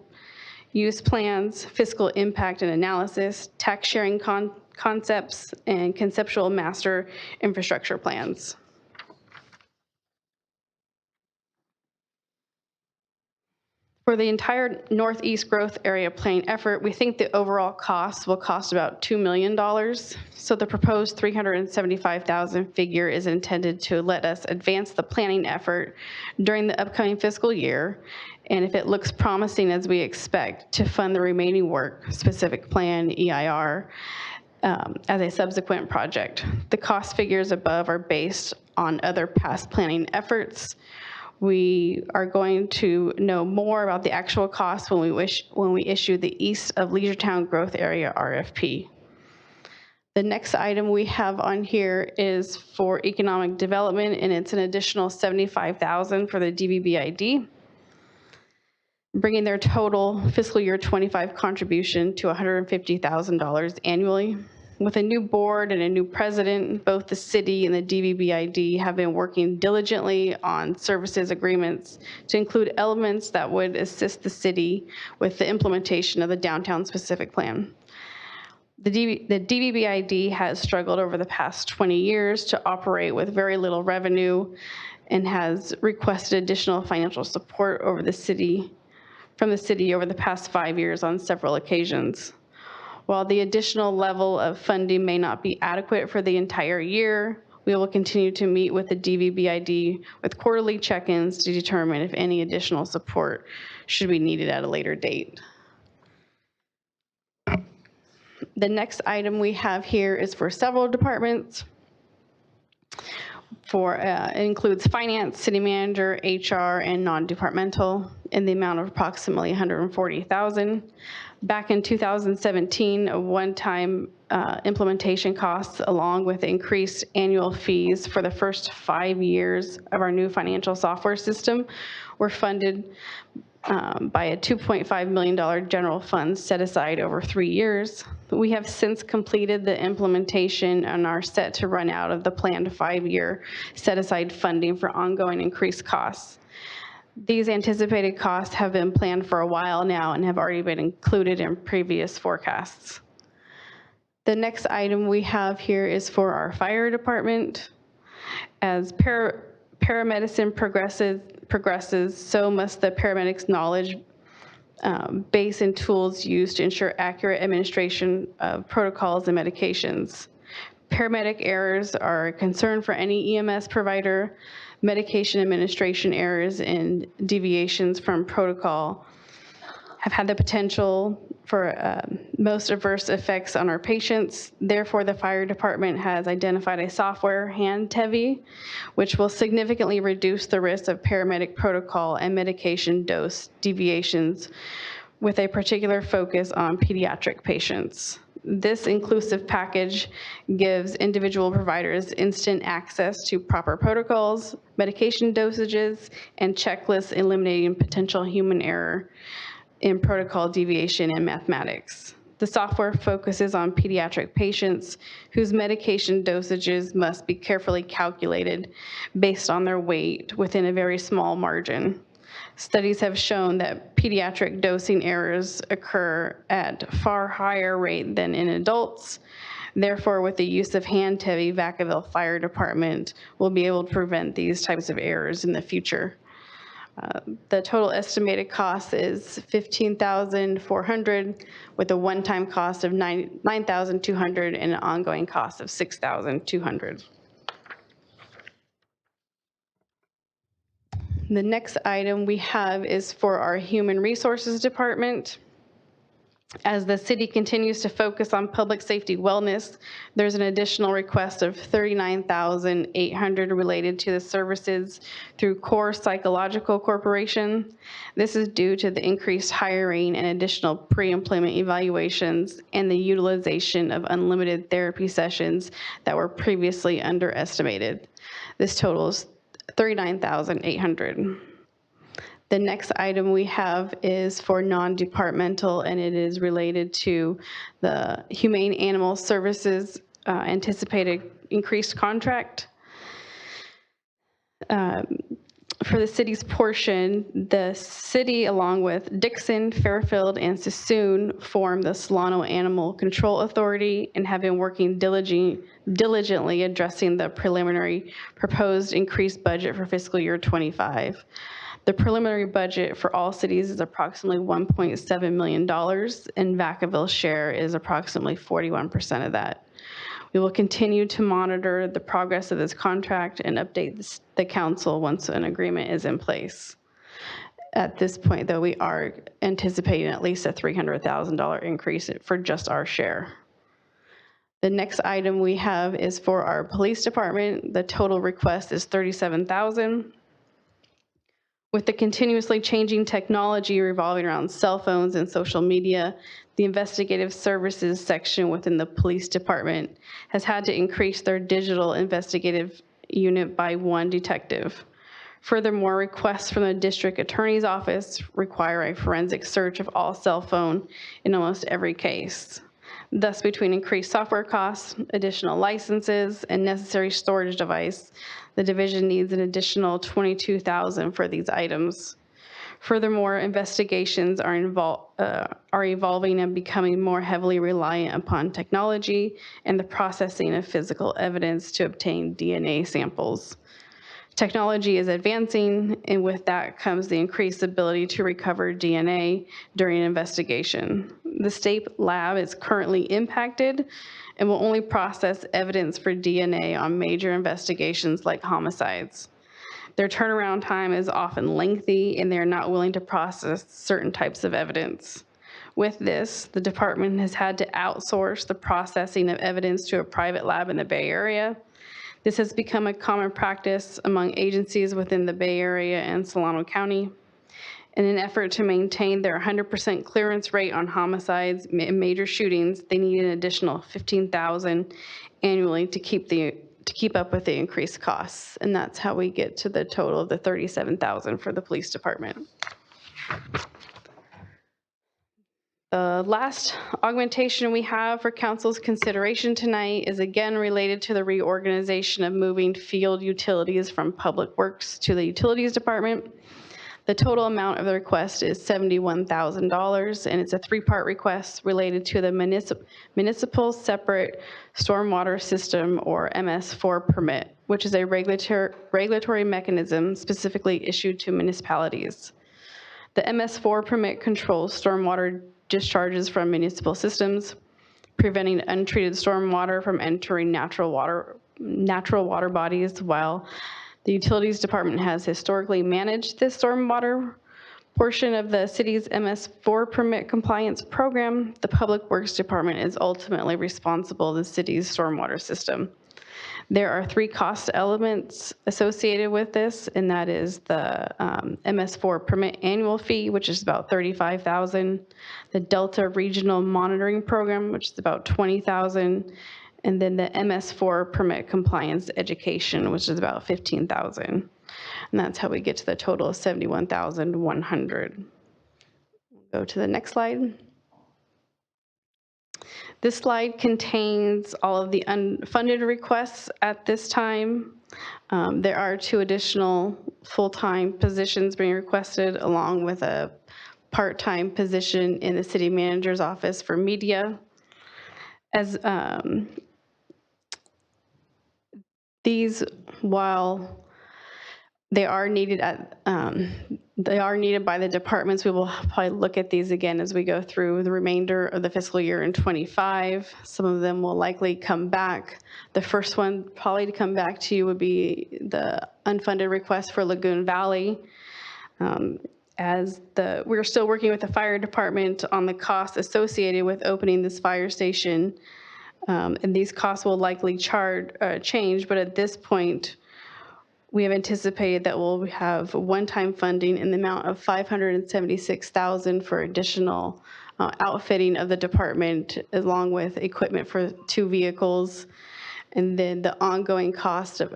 Speaker 16: use plans, fiscal impact and analysis, tax sharing concepts, and conceptual master infrastructure plans. For the entire Northeast Growth Area Plan effort, we think the overall cost will cost about $2 million. So the proposed $375,000 figure is intended to let us advance the planning effort during the upcoming fiscal year. And if it looks promising as we expect, to fund the remaining work, specific plan, EIR, as a subsequent project. The cost figures above are based on other past planning efforts, We are going to know more about the actual cost when we issue the East of Leisure Growth Area RFP. The next item we have on here is for economic development, and it's an additional $75,000 for the DBBID, bringing their total fiscal year 25 contribution to $150,000 annually. With a new board and a new president, both the city and the DBBID have been working diligently on services agreements to include elements that would assist the city with the implementation of the downtown specific plan. The DBBID has struggled over the past 20 years to operate with very little revenue and has requested additional financial support from the city over the past 5 years on several occasions. While the additional level of funding may not be adequate for the entire year, we will continue to meet with the DBBID with quarterly check-ins to determine if any additional support should be needed at a later date. The next item we have here is for several departments. It includes finance, city manager, HR, and non-departmental in the amount of approximately $140,000. Back in 2017, a one-time implementation costs along with increased annual fees for the first 5 years of our new financial software system were funded by a $2.5 million general fund set aside over 3 years. We have since completed the implementation and are set to run out of the planned 5-year set-aside funding for ongoing increased costs. These anticipated costs have been planned for a while now and have already been included in previous forecasts. The next item we have here is for our fire department. As paramedicine progresses, so must the paramedics' knowledge base and tools used to ensure accurate administration of protocols and medications. Paramedic errors are a concern for any EMS provider. Medication administration errors and deviations from protocol have had the potential for most adverse effects on our patients. Therefore, the fire department has identified a software, HandTevi, which will significantly reduce the risk of paramedic protocol and medication dose deviations with a particular focus on pediatric patients. This inclusive package gives individual providers instant access to proper protocols, medication dosages, and checklists eliminating potential human error in protocol deviation and mathematics. The software focuses on pediatric patients whose medication dosages must be carefully calculated based on their weight within a very small margin. Studies have shown that pediatric dosing errors occur at a far higher rate than in adults. Therefore, with the use of HandTevi, Vacaville Fire Department will be able to prevent these types of errors in the future. The total estimated cost is $15,400 with a one-time cost of $9,200 and an ongoing cost of $6,200. The next item we have is for our Human Resources Department. As the city continues to focus on public safety wellness, there's an additional request of $39,800 related to the services through Core Psychological Corporation. This is due to the increased hiring and additional pre-employment evaluations and the utilization of unlimited therapy sessions that were previously underestimated. This totals $39,800. The next item we have is for non-departmental, and it is related to the Humane Animal Services anticipated increased contract. For the city's portion, the city, along with Dixon, Fairfield, and Sassoon, form the Solano Animal Control Authority and have been working diligently addressing the preliminary proposed increased budget for fiscal year 25. The preliminary budget for all cities is approximately $1.7 million, and Vacaville's share is approximately 41% of that. We will continue to monitor the progress of this contract and update the council once an agreement is in place. At this point, though, we are anticipating at least a $300,000 increase for just our share. The next item we have is for our police department. The total request is $37,000. With the continuously changing technology revolving around cell phones and social media, the investigative services section within the police department has had to increase their digital investigative unit by 1 detective. Furthermore, requests from the district attorney's office require a forensic search of all cell phone in almost every case. Thus, between increased software costs, additional licenses, and necessary storage device, the division needs an additional $22,000 for these items. Furthermore, investigations are evolving and becoming more heavily reliant upon technology and the processing of physical evidence to obtain DNA samples. Technology is advancing, and with that comes the increased ability to recover DNA during an investigation. The state lab is currently impacted and will only process evidence for DNA on major investigations like homicides. Their turnaround time is often lengthy, and they're not willing to process certain types of evidence. With this, the department has had to outsource the processing of evidence to a private lab in the Bay Area. This has become a common practice among agencies within the Bay Area and Solano County. In an effort to maintain their 100% clearance rate on homicides and major shootings, they need an additional $15,000 annually to keep up with the increased costs. And that's how we get to the total of the $37,000 for the police department. The last augmentation we have for council's consideration tonight is again related to the reorganization of moving field utilities from Public Works to the Utilities Department. The total amount of the request is $71,000, and it's a 3-part request related to the municipal separate stormwater system, or MS4 permit, which is a regulatory mechanism specifically issued to municipalities. The MS4 permit controls stormwater discharges from municipal systems, preventing untreated stormwater from entering natural water bodies. While the Utilities Department has historically managed this stormwater portion of the city's MS4 permit compliance program, the Public Works Department is ultimately responsible for the city's stormwater system. There are 3 cost elements associated with this, and that is the MS4 permit annual fee, which is about $35,000, the Delta Regional Monitoring Program, which is about $20,000, and then the MS4 permit compliance education, which is about $15,000. And that's how we get to the total of $71,100. Go to the next slide. This slide contains all of the unfunded requests at this time. There are 2 additional full-time positions being requested, along with a part-time position in the city manager's office for media. As these, while they are needed by the departments, we will probably look at these again as we go through the remainder of the fiscal year in 25. Some of them will likely come back. The first one probably to come back to you would be the unfunded request for Lagoon Valley. We're still working with the fire department on the costs associated with opening this fire station. And these costs will likely change, but at this point, we have anticipated that we'll have one-time funding in the amount of $576,000 for additional outfitting of the department, along with equipment for 2 vehicles. And then the ongoing cost of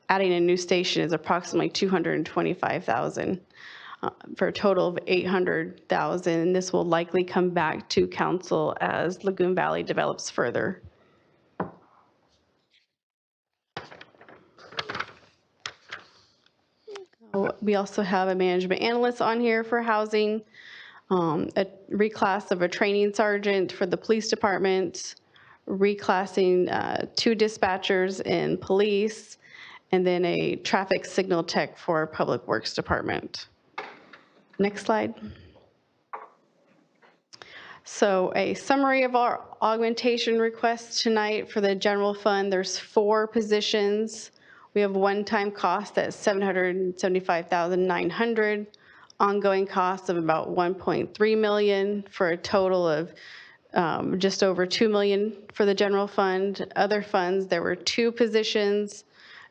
Speaker 16: adding a new station is approximately $225,000 for a total of $800,000. And this will likely come back to council as Lagoon Valley develops further. We also have a management analyst on here for housing, a reclass of a training sergeant for the police department, reclassing 2 dispatchers in police, and then a traffic signal tech for Public Works Department. Next slide. So a summary of our augmentation requests tonight for the general fund. There's 4 positions. We have one-time cost at $775,900, ongoing costs of about $1.3 million, for a total of just over $2 million for the general fund. Other funds, there were 2 positions,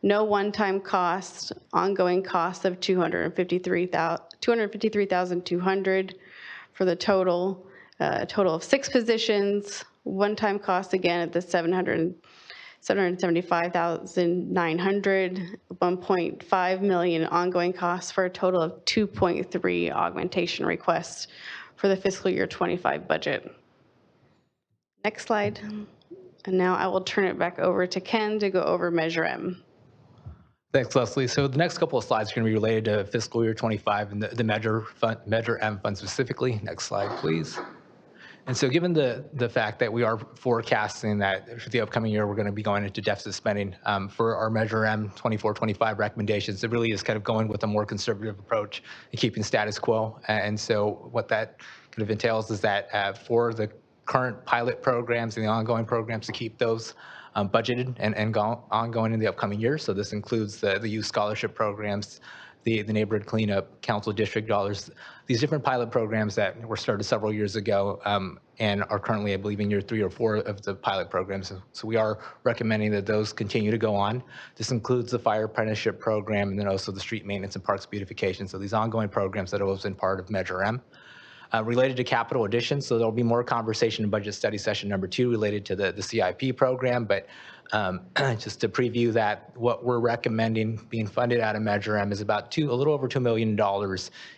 Speaker 16: no one-time cost, ongoing cost of $253,200 for the total of 6 positions, one-time cost again at the $775,900, 1.5 million ongoing costs for a total of 2.3 augmentation requests for the fiscal year 25 budget. Next slide. And now I will turn it back over to Ken to go over Measure M.
Speaker 20: Thanks, Leslie. So the next couple of slides are going to be related to fiscal year 25 and the Measure M fund specifically. Next slide, please. And so given the fact that we are forecasting that for the upcoming year, we're going to be going into deficit spending for our Measure M 24-25 recommendations, it really is kind of going with a more conservative approach and keeping status quo. And so what that kind of entails is that for the current pilot programs and the ongoing programs, to keep those budgeted and ongoing in the upcoming year. So this includes the youth scholarship programs, the neighborhood cleanup, council district dollars, these different pilot programs that were started several years ago and are currently, I believe, in year 3 or 4 of the pilot programs. So we are recommending that those continue to go on. This includes the fire apprenticeship program and then also the street maintenance and parks beautification. So these ongoing programs that have always been part of Measure M. Related to capital additions, so there'll be more conversation in budget study session number 2 related to the CIP program, but just to preview that, what we're recommending being funded out of Measure M is about a little over $2 million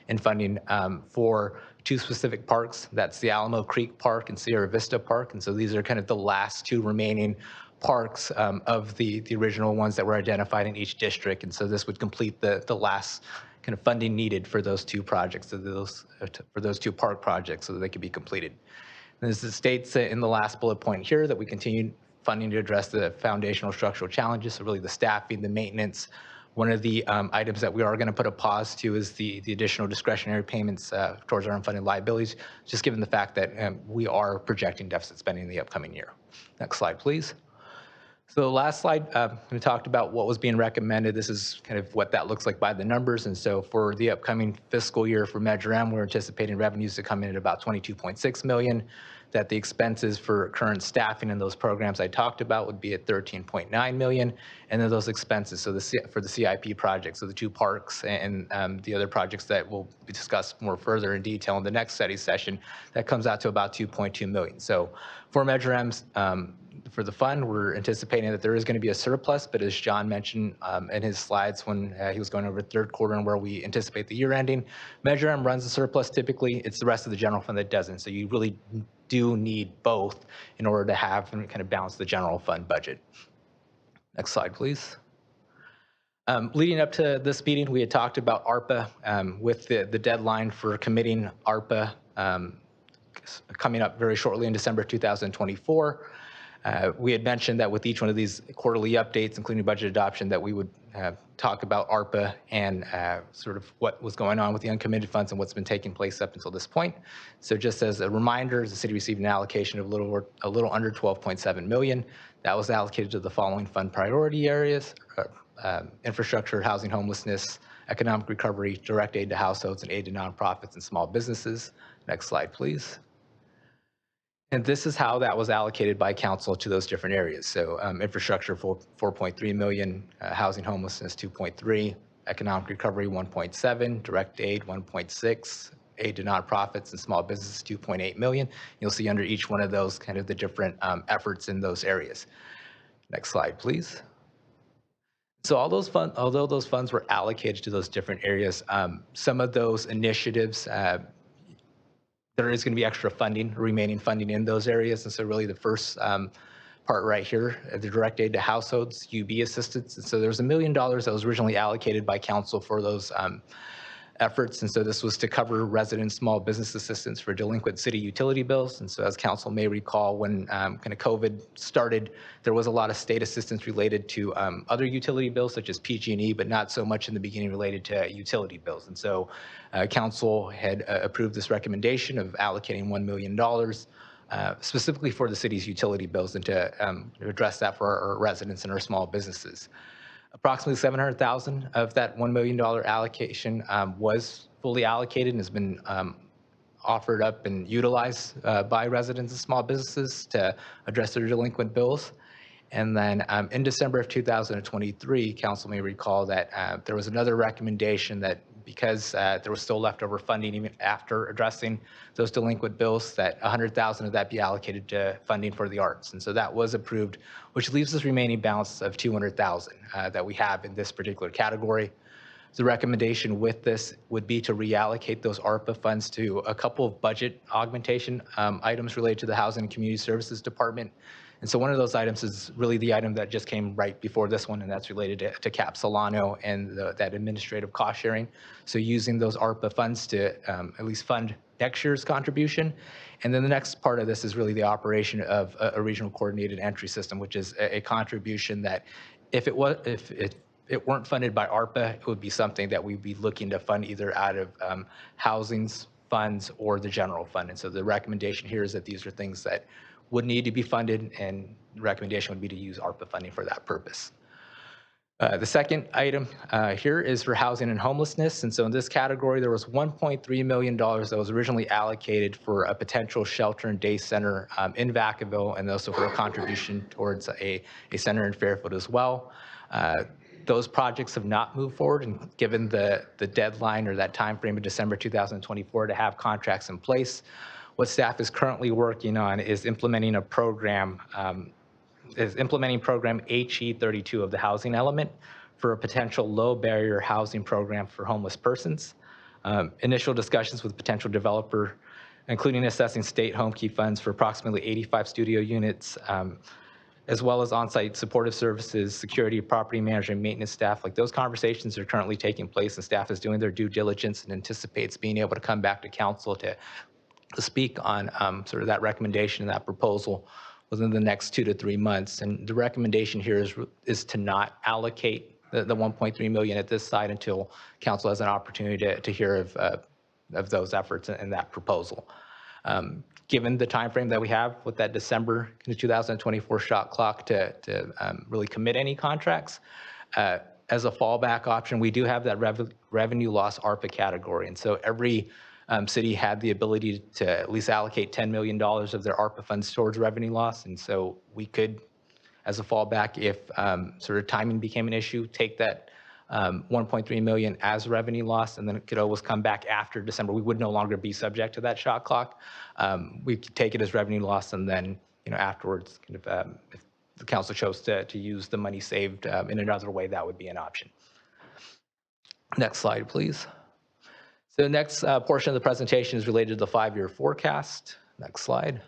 Speaker 20: in funding for 2 specific parks. That's the Alamo Creek Park and Sierra Vista Park, and so these are kind of the last 2 remaining parks of the original ones that were identified in each district, and so this would complete the last kind of funding needed for those 2 projects, for those 2 park projects, so that they could be completed. And as it states in the last bullet point here, that we continue funding to address the foundational structural challenges, so really the staffing, the maintenance. One of the items that we are going to put a pause to is the additional discretionary payments towards our unfunded liabilities, just given the fact that we are projecting deficit spending in the upcoming year. Next slide, please. So the last slide, we talked about what was being recommended. This is kind of what that looks like by the numbers. And so for the upcoming fiscal year for Measure M, we're anticipating revenues to come in at about $22.6 million, that the expenses for current staffing in those programs I talked about would be at $13.9 million, and then those expenses, so for the CIP projects, so the 2 parks and the other projects that will be discussed more further in detail in the next study session, that comes out to about $2.2 million. So for Measure M's, for the fund, we're anticipating that there is going to be a surplus, but as John mentioned in his slides when he was going over the 3rd quarter and where we anticipate the year ending, Measure M runs a surplus typically. It's the rest of the general fund that doesn't. So you really do need both in order to have and kind of balance the general fund budget. Next slide, please. Leading up to this meeting, we had talked about ARPA with the deadline for committing ARPA coming up very shortly in December 2024. We had mentioned that with each one of these quarterly updates, including budget adoption, that we would talk about ARPA and sort of what was going on with the uncommitted funds and what's been taking place up until this point. So just as a reminder, the city received an allocation of a little under $12.7 million. That was allocated to the following fund priority areas: infrastructure, housing, homelessness, economic recovery, direct aid to households, and aid to nonprofits and small businesses. Next slide, please. And this is how that was allocated by council to those different areas. So infrastructure, 4.3 million, housing homelessness, 2.3, economic recovery, 1.7, direct aid, 1.6, aid to nonprofits and small businesses, 2.8 million. You'll see under each one of those kind of the different efforts in those areas. Next slide, please. So although those funds were allocated to those different areas, some of those initiatives, there is going to be extra funding, remaining funding in those areas. And so really the first part right here, the direct aid to households, UB assistance. And so there's $1 million that was originally allocated by council for those efforts. And so this was to cover resident small business assistance for delinquent city utility bills. And so as council may recall, when kind of COVID started, there was a lot of state assistance related to other utility bills such as PG&E, but not so much in the beginning related to utility bills. And so council had approved this recommendation of allocating $1 million specifically for the city's utility bills and to address that for our residents and our small businesses. Approximately $700,000 of that $1 million allocation was fully allocated and has been offered up and utilized by residents and small businesses to address their delinquent bills. And then in December of 2023, council may recall that there was another recommendation that because there was still leftover funding even after addressing those delinquent bills, that 100,000 of that be allocated to funding for the arts. And so that was approved, which leaves this remaining balance of 200,000 that we have in this particular category. The recommendation with this would be to reallocate those ARPA funds to a couple of budget augmentation items related to the Housing and Community Services Department. And so one of those items is really the item that just came right before this one, and that's related to Cap Solano and that administrative cost sharing. So using those ARPA funds to at least fund next year's contribution. And then the next part of this is really the operation of a regional coordinated entry system, which is a contribution that if it weren't funded by ARPA, it would be something that we'd be looking to fund either out of housing's funds or the general fund. And so the recommendation here is that these are things that would need to be funded, and the recommendation would be to use ARPA funding for that purpose. The second item here is for housing and homelessness. And so in this category, there was $1.3 million that was originally allocated for a potential shelter and day center in Vacaville, and also for a contribution towards a center in Fairfield as well. Those projects have not moved forward, and given the deadline or that time frame of December 2024 to have contracts in place, what staff is currently working on is implementing a program, program HE32 of the housing element for a potential low barrier housing program for homeless persons. Initial discussions with potential developer, including assessing state home key funds for approximately 85 studio units, as well as on-site supportive services, security, property management, maintenance staff. Like, those conversations are currently taking place, and staff is doing their due diligence and anticipates being able to come back to council to speak on sort of that recommendation and that proposal within the next 2 to 3 months. And the recommendation here is to not allocate the 1.3 million at this side until council has an opportunity to hear of those efforts and that proposal. Given the time frame that we have with that December 2024 shot clock to really commit any contracts, as a fallback option, we do have that revenue loss ARPA category. And so every city had the ability to at least allocate $10 million of their ARPA funds towards revenue loss. And so we could, as a fallback, if sort of timing became an issue, take that 1.3 million as revenue loss, and then it could always come back after December. We would no longer be subject to that shot clock. We could take it as revenue loss, and then afterwards, kind of, if the council chose to use the money saved in another way, that would be an option. Next slide, please. So the next portion of the presentation is related to the 5-year forecast. Next slide.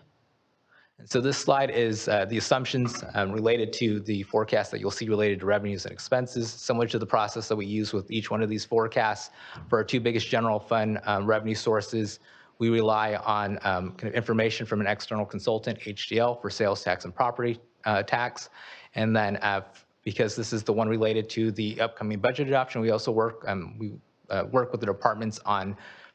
Speaker 20: And so this slide is the assumptions related to the forecast that you'll see related to revenues and expenses, similar to the process that we use with each one of these forecasts. For our 2 biggest general fund revenue sources, we rely on kind of information from an external consultant, HDL, for sales tax and property tax. And then because this is the one related to the upcoming budget adoption, we also work with the departments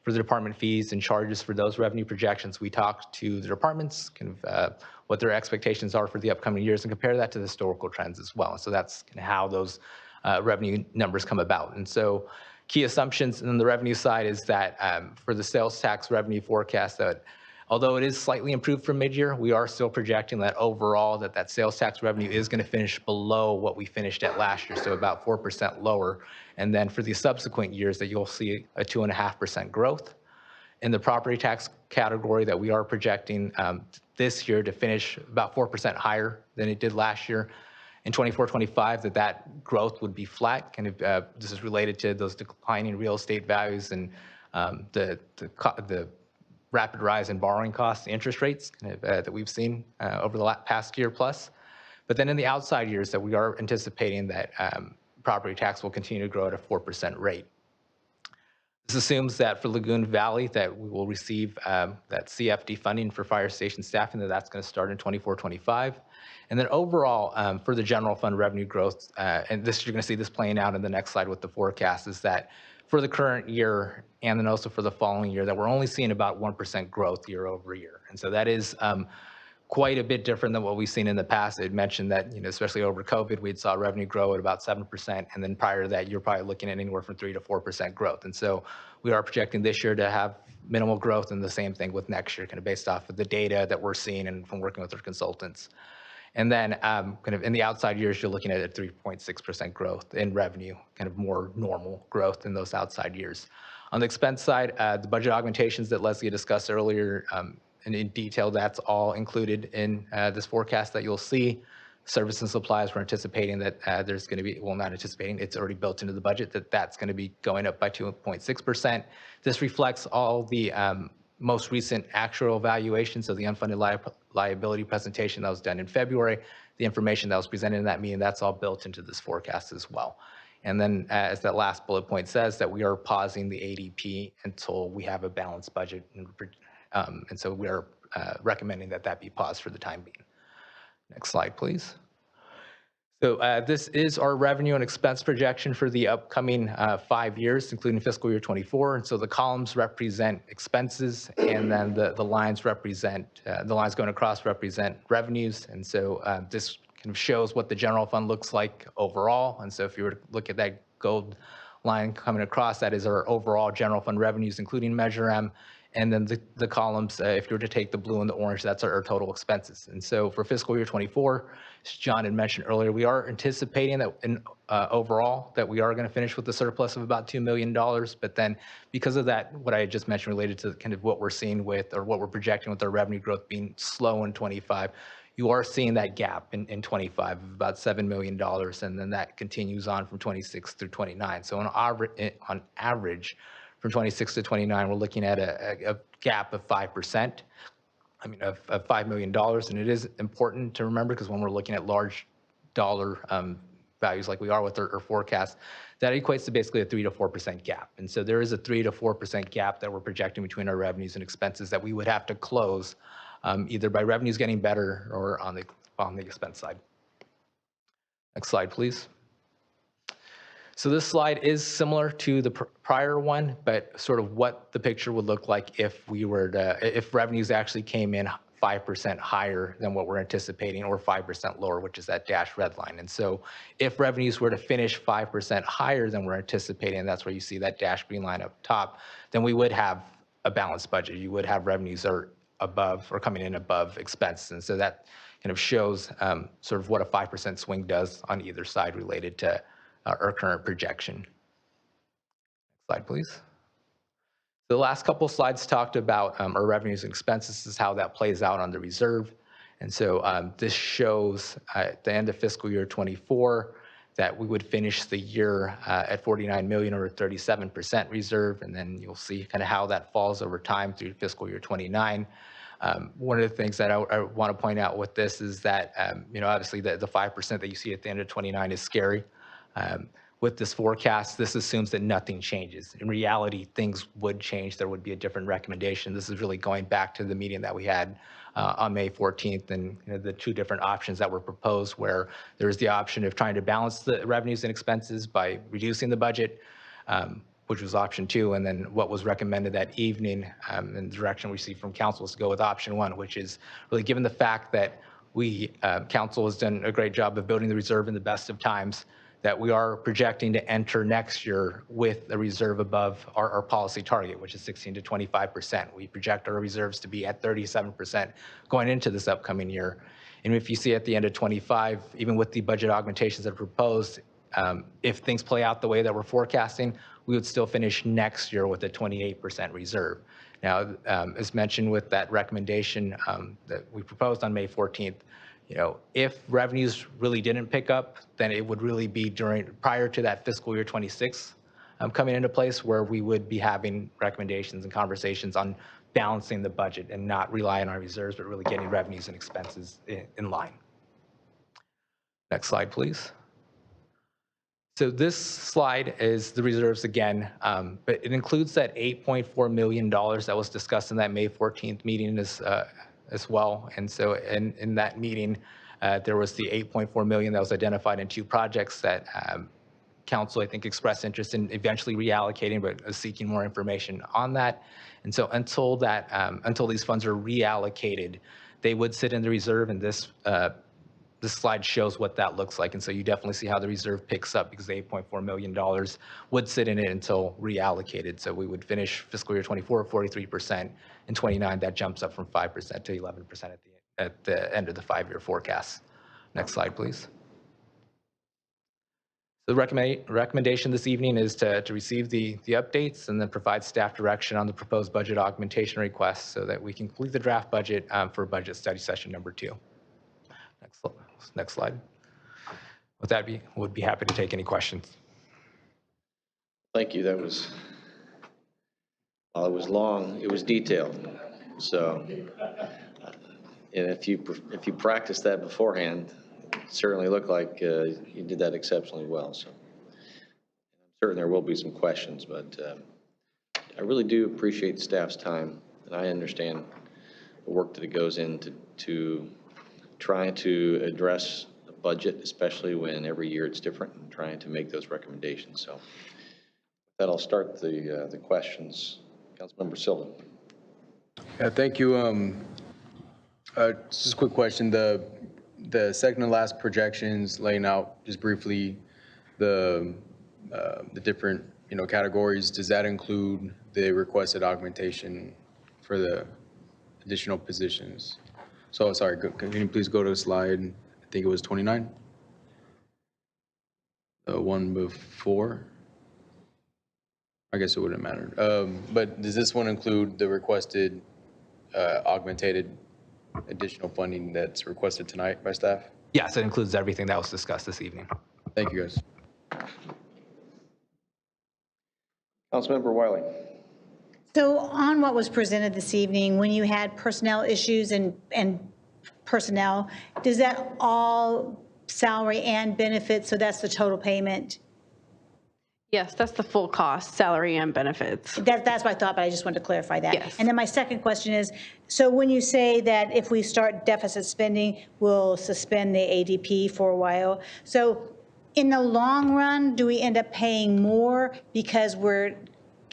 Speaker 20: for the department fees and charges for those revenue projections. We talk to the departments, kind of what their expectations are for the upcoming years, and compare that to the historical trends as well. So that's kind of how those revenue numbers come about. And so key assumptions on the revenue side is that for the sales tax revenue forecast, that although it is slightly improved from mid-year, we are still projecting that overall that sales tax revenue is going to finish below what we finished at last year, so about 4% lower. And then for the subsequent years, that you'll see a 2.5% growth. In the property tax category, that we are projecting this year to finish about 4% higher than it did last year. In 24-25, that growth would be flat. Kind of this is related to those declining real estate values and the rapid rise in borrowing costs, interest rates that we've seen over the past year plus. But then in the outside years, that we are anticipating that property tax will continue to grow at a 4% rate. This assumes that for Lagoon Valley, that we will receive that CFD funding for fire station staffing, that's going to start in 24-25. And then overall, for the general fund revenue growth, and you're going to see this playing out in the next slide with the forecast, is that for the current year and then also for the following year, that we're only seeing about 1% growth year over year. And so that is quite a bit different than what we've seen in the past. It mentioned that, especially over COVID, we saw revenue grow at about 7%. And then prior to that, you're probably looking at anywhere from 3 to 4% growth. And so we are projecting this year to have minimal growth, and the same thing with next year, kind of based off of the data that we're seeing and from working with our consultants. And then kind of in the outside years, you're looking at a 3.6% growth in revenue, kind of more normal growth in those outside years. On the expense side, the budget augmentations that Leslie discussed earlier, and in detail, that's all included in this forecast that you'll see. Service and supplies, we're anticipating that there's going to be, well, not anticipating, it's already built into the budget that that's going to be going up by 2.6%. This reflects all the most recent actual evaluations of the unfunded liability presentation that was done in February. The information that was presented in that meeting, that's all built into this forecast as well. And then as that last bullet point says, that we are pausing the ADP until we have a balanced budget. And so we are recommending that that be paused for the time being. Next slide, please. So this is our revenue and expense projection for the upcoming 5 years, including fiscal year 24. And so the columns represent expenses, and then the lines represent, the lines going across represent revenues. And so this kind of shows what the general fund looks like overall. And so if you were to look at that gold line coming across, that is our overall general fund revenues, including Measure M. And then the columns, if you were to take the blue and the orange, that's our total expenses. And so for fiscal year 24, as John had mentioned earlier, we are anticipating that overall that we are going to finish with a surplus of about $2 million. But then because of that, what I had just mentioned related to kind of what we're seeing with, or what we're projecting with our revenue growth being slow in 25, you are seeing that gap in 25 of about $7 million. And then that continues on from 26 through 29. So on average, from 26 to 29, we're looking at a gap of 5%, of $5 million. And it is important to remember, because when we're looking at large dollar values like we are with our forecast, that equates to basically a 3 to 4% gap. And so there is a 3 to 4% gap that we're projecting between our revenues and expenses that we would have to close either by revenues getting better or on the expense side. Next slide, please. So this slide is similar to the prior one, but sort of what the picture would look like if we were to, if revenues actually came in 5% higher than what we're anticipating, or 5% lower, which is that dashed red line. And so if revenues were to finish 5% higher than we're anticipating, and that's where you see that dashed green line up top, then we would have a balanced budget. You would have revenues that are above or coming in above expenses. And so that kind of shows sort of what a 5% swing does on either side related to our current projection. Next slide, please. The last couple slides talked about our revenues and expenses. This is how that plays out on the reserve. And so this shows at the end of fiscal year 24 that we would finish the year at 49 million, or a 37% reserve. And then you'll see kind of how that falls over time through fiscal year 29. One of the things that I want to point out with this is that, obviously the 5% that you see at the end of 29 is scary. With this forecast, this assumes that nothing changes. In reality, things would change. There would be a different recommendation. This is really going back to the meeting that we had on May 14th, and the two different options that were proposed, where there's the option of trying to balance the revenues and expenses by reducing the budget, which was option 2, and then what was recommended that evening, and the direction we see from council is to go with option 1, which is really, given the fact that council has done a great job of building the reserve in the best of times, that we are projecting to enter next year with a reserve above our policy target, which is 16 to 25%. We project our reserves to be at 37% going into this upcoming year. And if you see at the end of 25, even with the budget augmentations that are proposed, if things play out the way that we're forecasting, we would still finish next year with a 28% reserve. Now, as mentioned with that recommendation that we proposed on May 14th, if revenues really didn't pick up, then it would really be prior to that fiscal year 26 coming into place, where we would be having recommendations and conversations on balancing the budget and not relying on reserves, but really getting revenues and expenses in line. Next slide, please. So this slide is the reserves again, but it includes that $8.4 million that was discussed in that May 14th meeting as well. And so in that meeting, there was the $8.4 million that was identified in 2 projects that council, I think, expressed interest in eventually reallocating, but is seeking more information on that. And so until these funds are reallocated, they would sit in the reserve, and this slide shows what that looks like. And so you definitely see how the reserve picks up, because the $8.4 million would sit in it until reallocated. So we would finish fiscal year 24 at 43%, and 29, that jumps up from 5% to 11% at the end of the 5-year forecast. Next slide, please. The recommendation this evening is to receive the updates and then provide staff direction on the proposed budget augmentation request so that we can complete the draft budget for budget study session number 2. Next slide. With that, would be happy to take any questions.
Speaker 2: Thank you. That was, while it was long, it was detailed. So, and if you practiced that beforehand, it certainly looked like you did that exceptionally well. So, I'm certain there will be some questions, but I really do appreciate staff's time, and I understand the work that it goes into trying to address the budget, especially when every year it's different, and trying to make those recommendations. So, with that, I'll start the questions. Councilmember Silva.
Speaker 12: Yeah, thank you. Just a quick question. The second to last projections laying out just briefly the different categories. Does that include the requested augmentation for the additional positions? So sorry, can you please go to slide? I think it was 29. The one before. I guess it wouldn't matter. But does this one include the requested augmented additional funding that's requested tonight by staff?
Speaker 20: Yes, it includes everything that was discussed this evening.
Speaker 12: Thank you, guys.
Speaker 2: Councilmember Wiley.
Speaker 9: So on what was presented this evening, when you had personnel issues and personnel, does that all salary and benefits, so that's the total payment?
Speaker 16: Yes, that's the full cost, salary and benefits.
Speaker 9: That's what I thought, but I just wanted to clarify that.
Speaker 16: Yes.
Speaker 9: And then my second question is, so when you say that if we start deficit spending, we'll suspend the ADP for a while, so in the long run, do we end up paying more because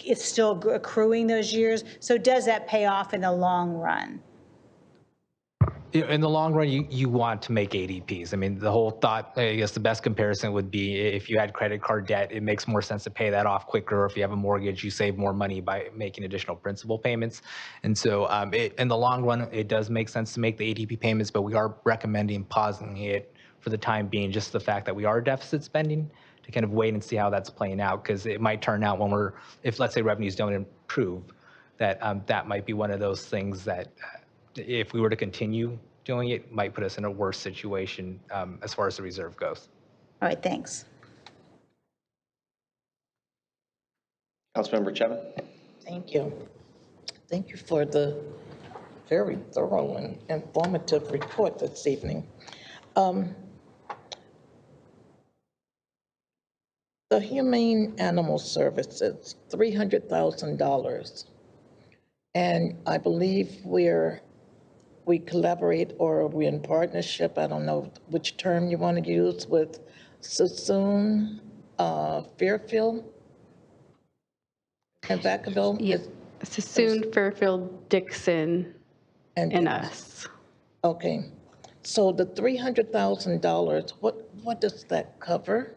Speaker 9: it's still accruing those years? So does that pay off in the long run?
Speaker 20: In the long run, you want to make ADPs. I mean, the whole thought, I guess the best comparison would be if you had credit card debt, it makes more sense to pay that off quicker. Or if you have a mortgage, you save more money by making additional principal payments. And so in the long run, it does make sense to make the ADP payments, but we are recommending pausing it for the time being, just the fact that we are deficit spending, to kind of wait and see how that's playing out, because it might turn out when if let's say revenues don't improve, that that might be one of those things that if we were to continue doing it, might put us in a worse situation as far as the reserve goes.
Speaker 9: All right, thanks.
Speaker 2: Councilmember Chapman.
Speaker 11: Thank you. Thank you for the very thorough and informative report this evening. The Humane Animal Services, $300,000. And I believe we collaborate, or we're in partnership, I don't know which term you want to use, with Sassoon, Fairfield, and Vacaville?
Speaker 16: Yes, Sassoon, Fairfield, Dixon, and us.
Speaker 11: Okay, so the $300,000, what does that cover?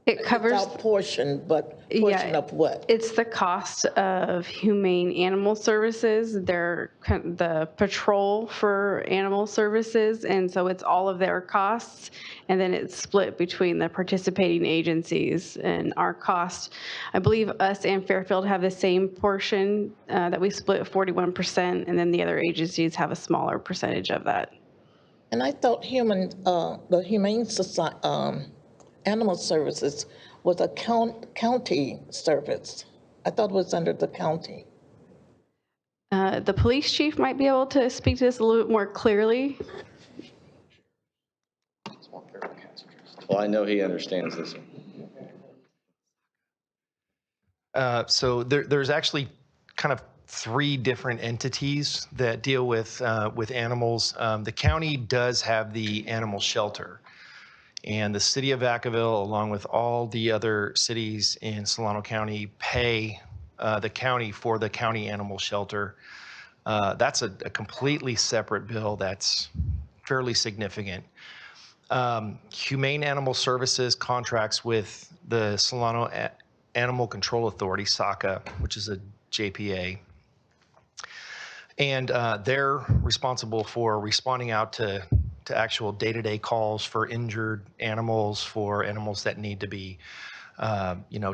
Speaker 16: It covers
Speaker 11: Not portion, but portion of what?
Speaker 16: It's the cost of Humane Animal Services, the patrol for animal services, and so it's all of their costs, and then it's split between the participating agencies. And our cost, I believe us and Fairfield have the same portion that we split 41%, and then the other agencies have a smaller percentage of that.
Speaker 11: And I thought the Humane Society, Animal Services was a county service. I thought it was under the county.
Speaker 16: The police chief might be able to speak to this a little bit more clearly.
Speaker 2: Well, I know he understands this.
Speaker 8: So there's actually kind of 3 different entities that deal with animals. The county does have the animal shelter. And the city of Vacaville, along with all the other cities in Solano County, pay the county for the county animal shelter. That's a completely separate bill that's fairly significant. Humane Animal Services contracts with the Solano Animal Control Authority, SACA, which is a JPA. And they're responsible for responding out to to actual day-to-day calls for injured animals, for animals that need to be,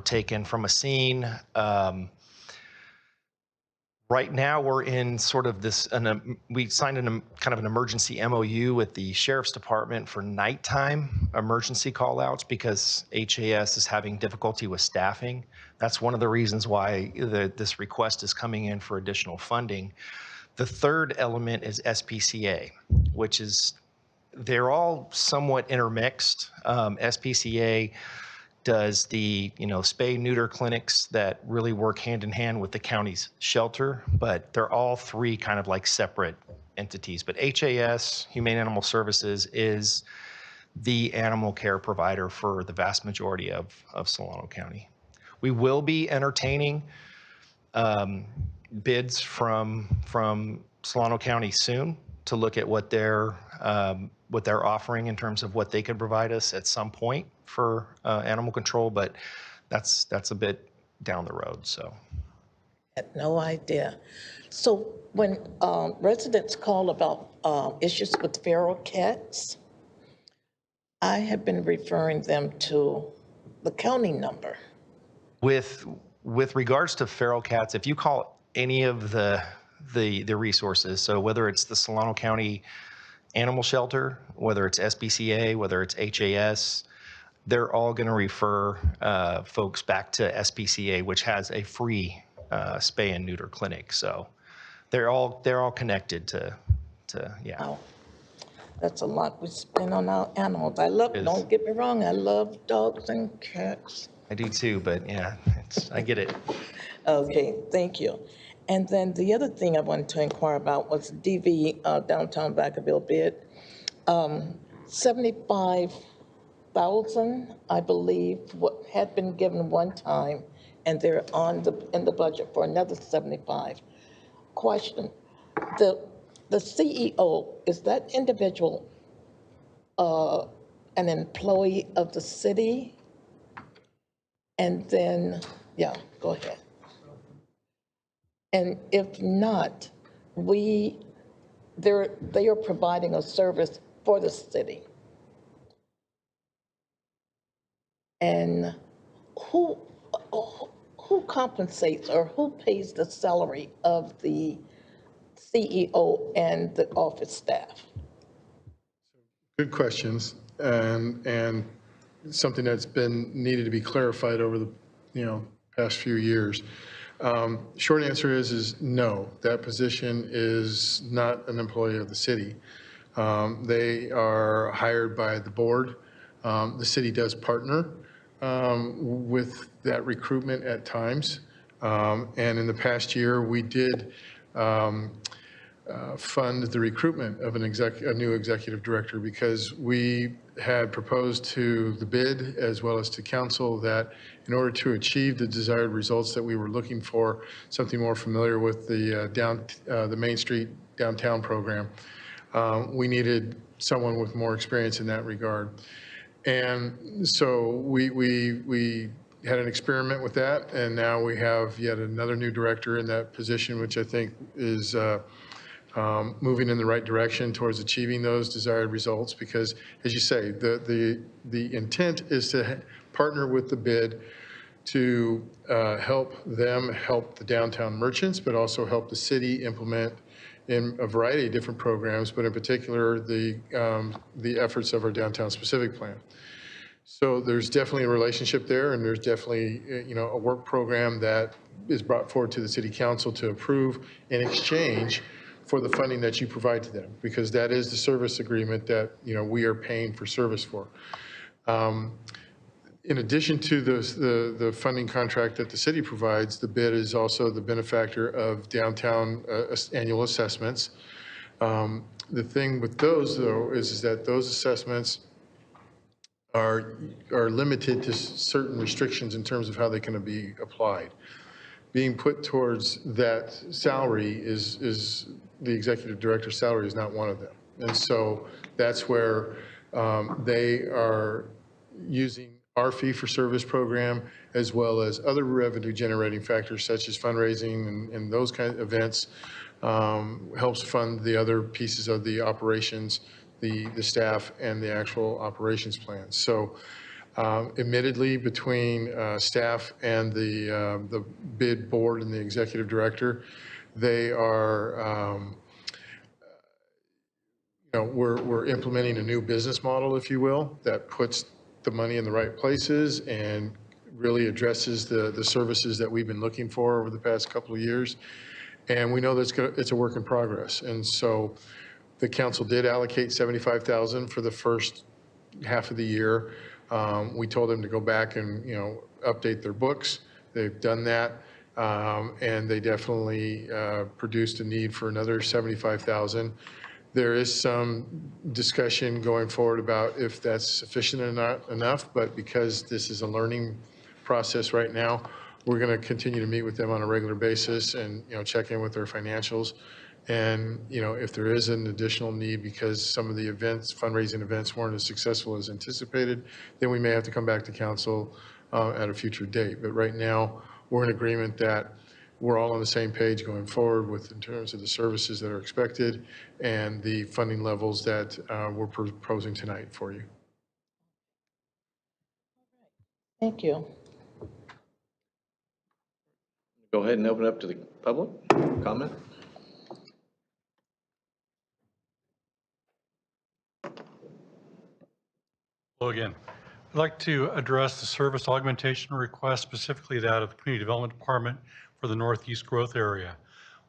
Speaker 8: taken from a scene. Right now, we're in sort of this, we signed kind of an emergency MOU with the Sheriff's Department for nighttime emergency call-outs because HAS is having difficulty with staffing. That's one of the reasons why this request is coming in for additional funding. The third element is SPCA, which is, they're all somewhat intermixed. SPCA does the spay neuter clinics that really work hand in hand with the county's shelter, but they're all three kind of like separate entities. But HAS, Humane Animal Services, is the animal care provider for the vast majority of Solano County. We will be entertaining bids from Solano County soon to look at what they're offering in terms of what they could provide us at some point for animal control, but that's a bit down the road. So,
Speaker 11: I had no idea. So when residents call about issues with feral cats, I have been referring them to the county number.
Speaker 8: With regards to feral cats, if you call any of the resources, so whether it's the Solano County Animal Shelter, whether it's SPCA, whether it's HAS, they're all going to refer folks back to SPCA, which has a free spay and neuter clinic. So they're all connected to yeah.
Speaker 11: Wow. That's a lot we spend on our animals. Don't get me wrong, I love dogs and cats.
Speaker 8: I do too, but yeah, I get it.
Speaker 11: Okay, thank you. And then the other thing I wanted to inquire about was DV downtown Vacaville bid. 75,000, I believe, what had been given one time, and they're in the budget for another 75. Question: the CEO, is that individual an employee of the city? And then, yeah, go ahead. And if not, they are providing a service for the city. And who compensates or who pays the salary of the CEO and the office staff?
Speaker 5: Good questions, and something that's been needed to be clarified over the past few years. Short answer is no. That position is not an employee of the city. They are hired by the board. The city does partner with that recruitment at times, and in the past year we did fund the recruitment of a new executive director because we had proposed to the bid as well as to council that in order to achieve the desired results that we were looking for, something more familiar with the Main Street downtown program, we needed someone with more experience in that regard. And so we had an experiment with that, and now we have yet another new director in that position, which I think is moving in the right direction towards achieving those desired results. Because, as you say, the intent is to partner with the bid to help the downtown merchants, but also help the city implement in a variety of different programs, but in particular the efforts of our downtown specific plan. So there's definitely a relationship there, and there's definitely a work program that is brought forward to the city council to approve in exchange for the funding that you provide to them, because that is the service agreement that we are paying for service for. In addition to the funding contract that the city provides, the bid is also the benefactor of downtown annual assessments. The thing with those, though, is that those assessments are limited to certain restrictions in terms of how they can be applied. Being put towards that salary is the executive director's salary is not one of them. And so that's where they are using our fee-for-service program, as well as other revenue-generating factors such as fundraising and those kind of events, helps fund the other pieces of the operations the staff and the actual operations plan. So admittedly, between staff and the bid board and the executive director, they are, we're implementing a new business model, if you will, that puts the money in the right places and really addresses the services that we've been looking for over the past couple of years. And we know that it's a work in progress. And so the council did allocate $75,000 for the first half of the year. We told them to go back and, update their books. They've done that. And they definitely produced a need for another $75,000. There is some discussion going forward about if that's sufficient or not enough, but because this is a learning process right now, we're going to continue to meet with them on a regular basis and, check in with their financials. And, if there is an additional need because some of the events, fundraising events weren't as successful as anticipated, then we may have to come back to council at a future date. But right now, we're in agreement that we're all on the same page going forward with in terms of the services that are expected and the funding levels that we're proposing tonight for you.
Speaker 11: Thank you.
Speaker 2: Go ahead and open up to the public comment.
Speaker 4: Hello again. I'd like to address the service augmentation request, specifically that of the Community Development Department for the Northeast Growth Area.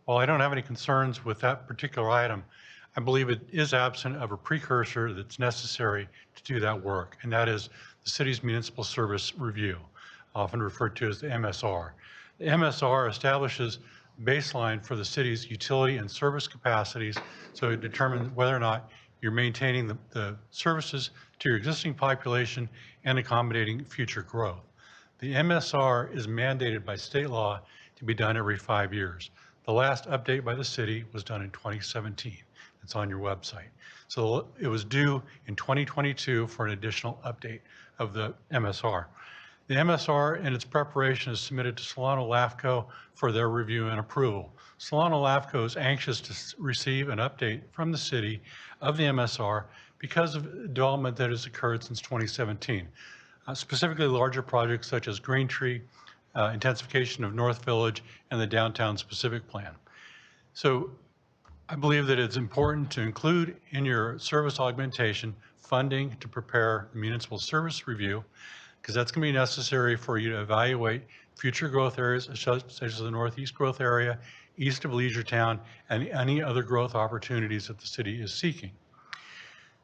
Speaker 4: While I don't have any concerns with that particular item, I believe it is absent of a precursor that's necessary to do that work, and that is the city's municipal service review, often referred to as the MSR. The MSR establishes baseline for the city's utility and service capacities, so it determines whether or not you're maintaining the services to your existing population and accommodating future growth. The MSR is mandated by state law to be done every 5 years. The last update by the city was done in 2017. It's on your website. So it was due in 2022 for an additional update of the MSR. The MSR and its preparation is submitted to Solano LAFCO for their review and approval. Solano LAFCO is anxious to receive an update from the city of the MSR because of development that has occurred since 2017, specifically larger projects such as Green Tree, intensification of North Village, and the Downtown Specific Plan. So I believe that it's important to include in your service augmentation funding to prepare the municipal service review, because that's going to be necessary for you to evaluate future growth areas such as the Northeast Growth Area, east of Leisure Town, and any other growth opportunities that the city is seeking.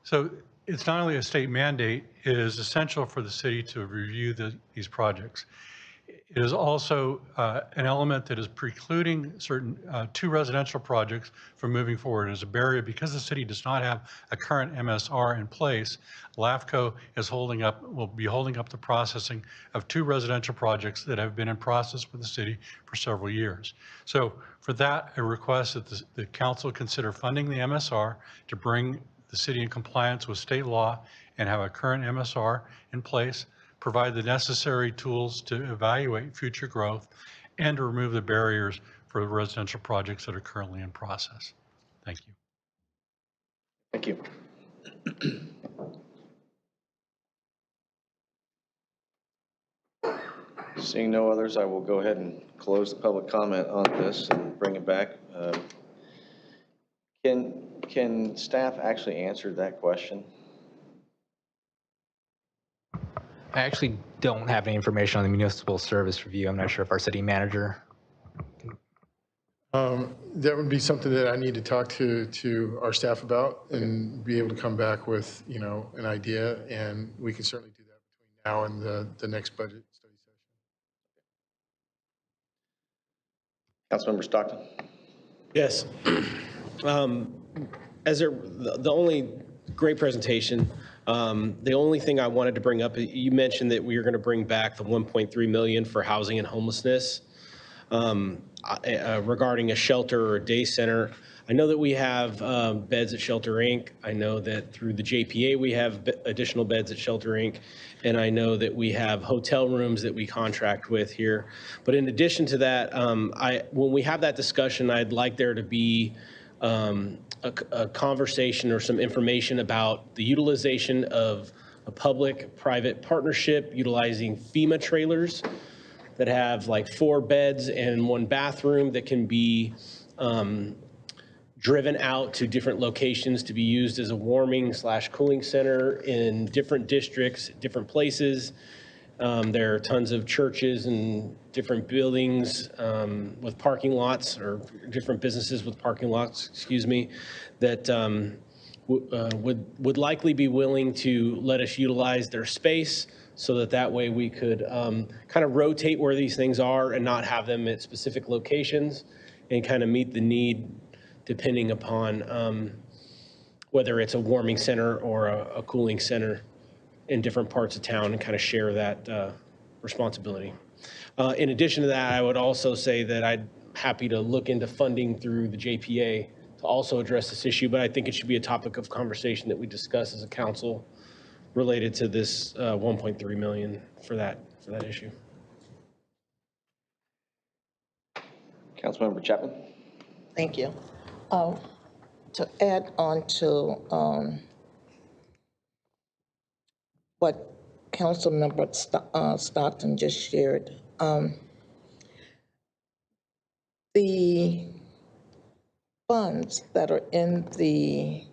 Speaker 4: So it's not only a state mandate, it is essential for the city to review these projects. It is also an element that is precluding certain 2 residential projects from moving forward as a barrier because the city does not have a current MSR in place. LAFCO is will be holding up the processing of 2 residential projects that have been in process with the city for several years. So for that, I request that the council consider funding the MSR to bring the city in compliance with state law and have a current MSR in place, provide the necessary tools to evaluate future growth, and to remove the barriers for the residential projects that are currently in process. Thank you.
Speaker 2: Thank you. Seeing no others, I will go ahead and close the public comment on this and bring it back. Can staff actually answer that question?
Speaker 20: I actually don't have any information on the municipal service review. I'm not sure if our city manager.
Speaker 5: That would be something that I need to talk to our staff about and be able to come back with, an idea, and we can certainly do that between now and the next budget study session.
Speaker 2: Councilmember Stockton.
Speaker 1: Yes. The only great presentation. The only thing I wanted to bring up, you mentioned that we are going to bring back the $1.3 million for housing and homelessness regarding a shelter or a day center. I know that we have beds at Shelter Inc. I know that through the JPA we have additional beds at Shelter Inc. And I know that we have hotel rooms that we contract with here. But in addition to that, when we have that discussion, I'd like there to be a conversation or some information about the utilization of a public-private partnership utilizing FEMA trailers that have like 4 beds and 1 bathroom that can be driven out to different locations to be used as a warming/cooling center in different districts, different places. There are tons of churches and different buildings with parking lots, or different businesses with parking lots, excuse me, that would likely be willing to let us utilize their space, so that way we could kind of rotate where these things are and not have them at specific locations, and kind of meet the need depending upon whether it's a warming center or a cooling center in different parts of town, and kind of share that responsibility. In addition to that, I would also say that I'm happy to look into funding through the JPA to also address this issue, but I think it should be a topic of conversation that we discuss as a council related to this 1.3 million for that issue.
Speaker 2: Councilmember Chapman.
Speaker 11: Thank you. To add on to what Councilmember Stockton just shared, the funds that are in the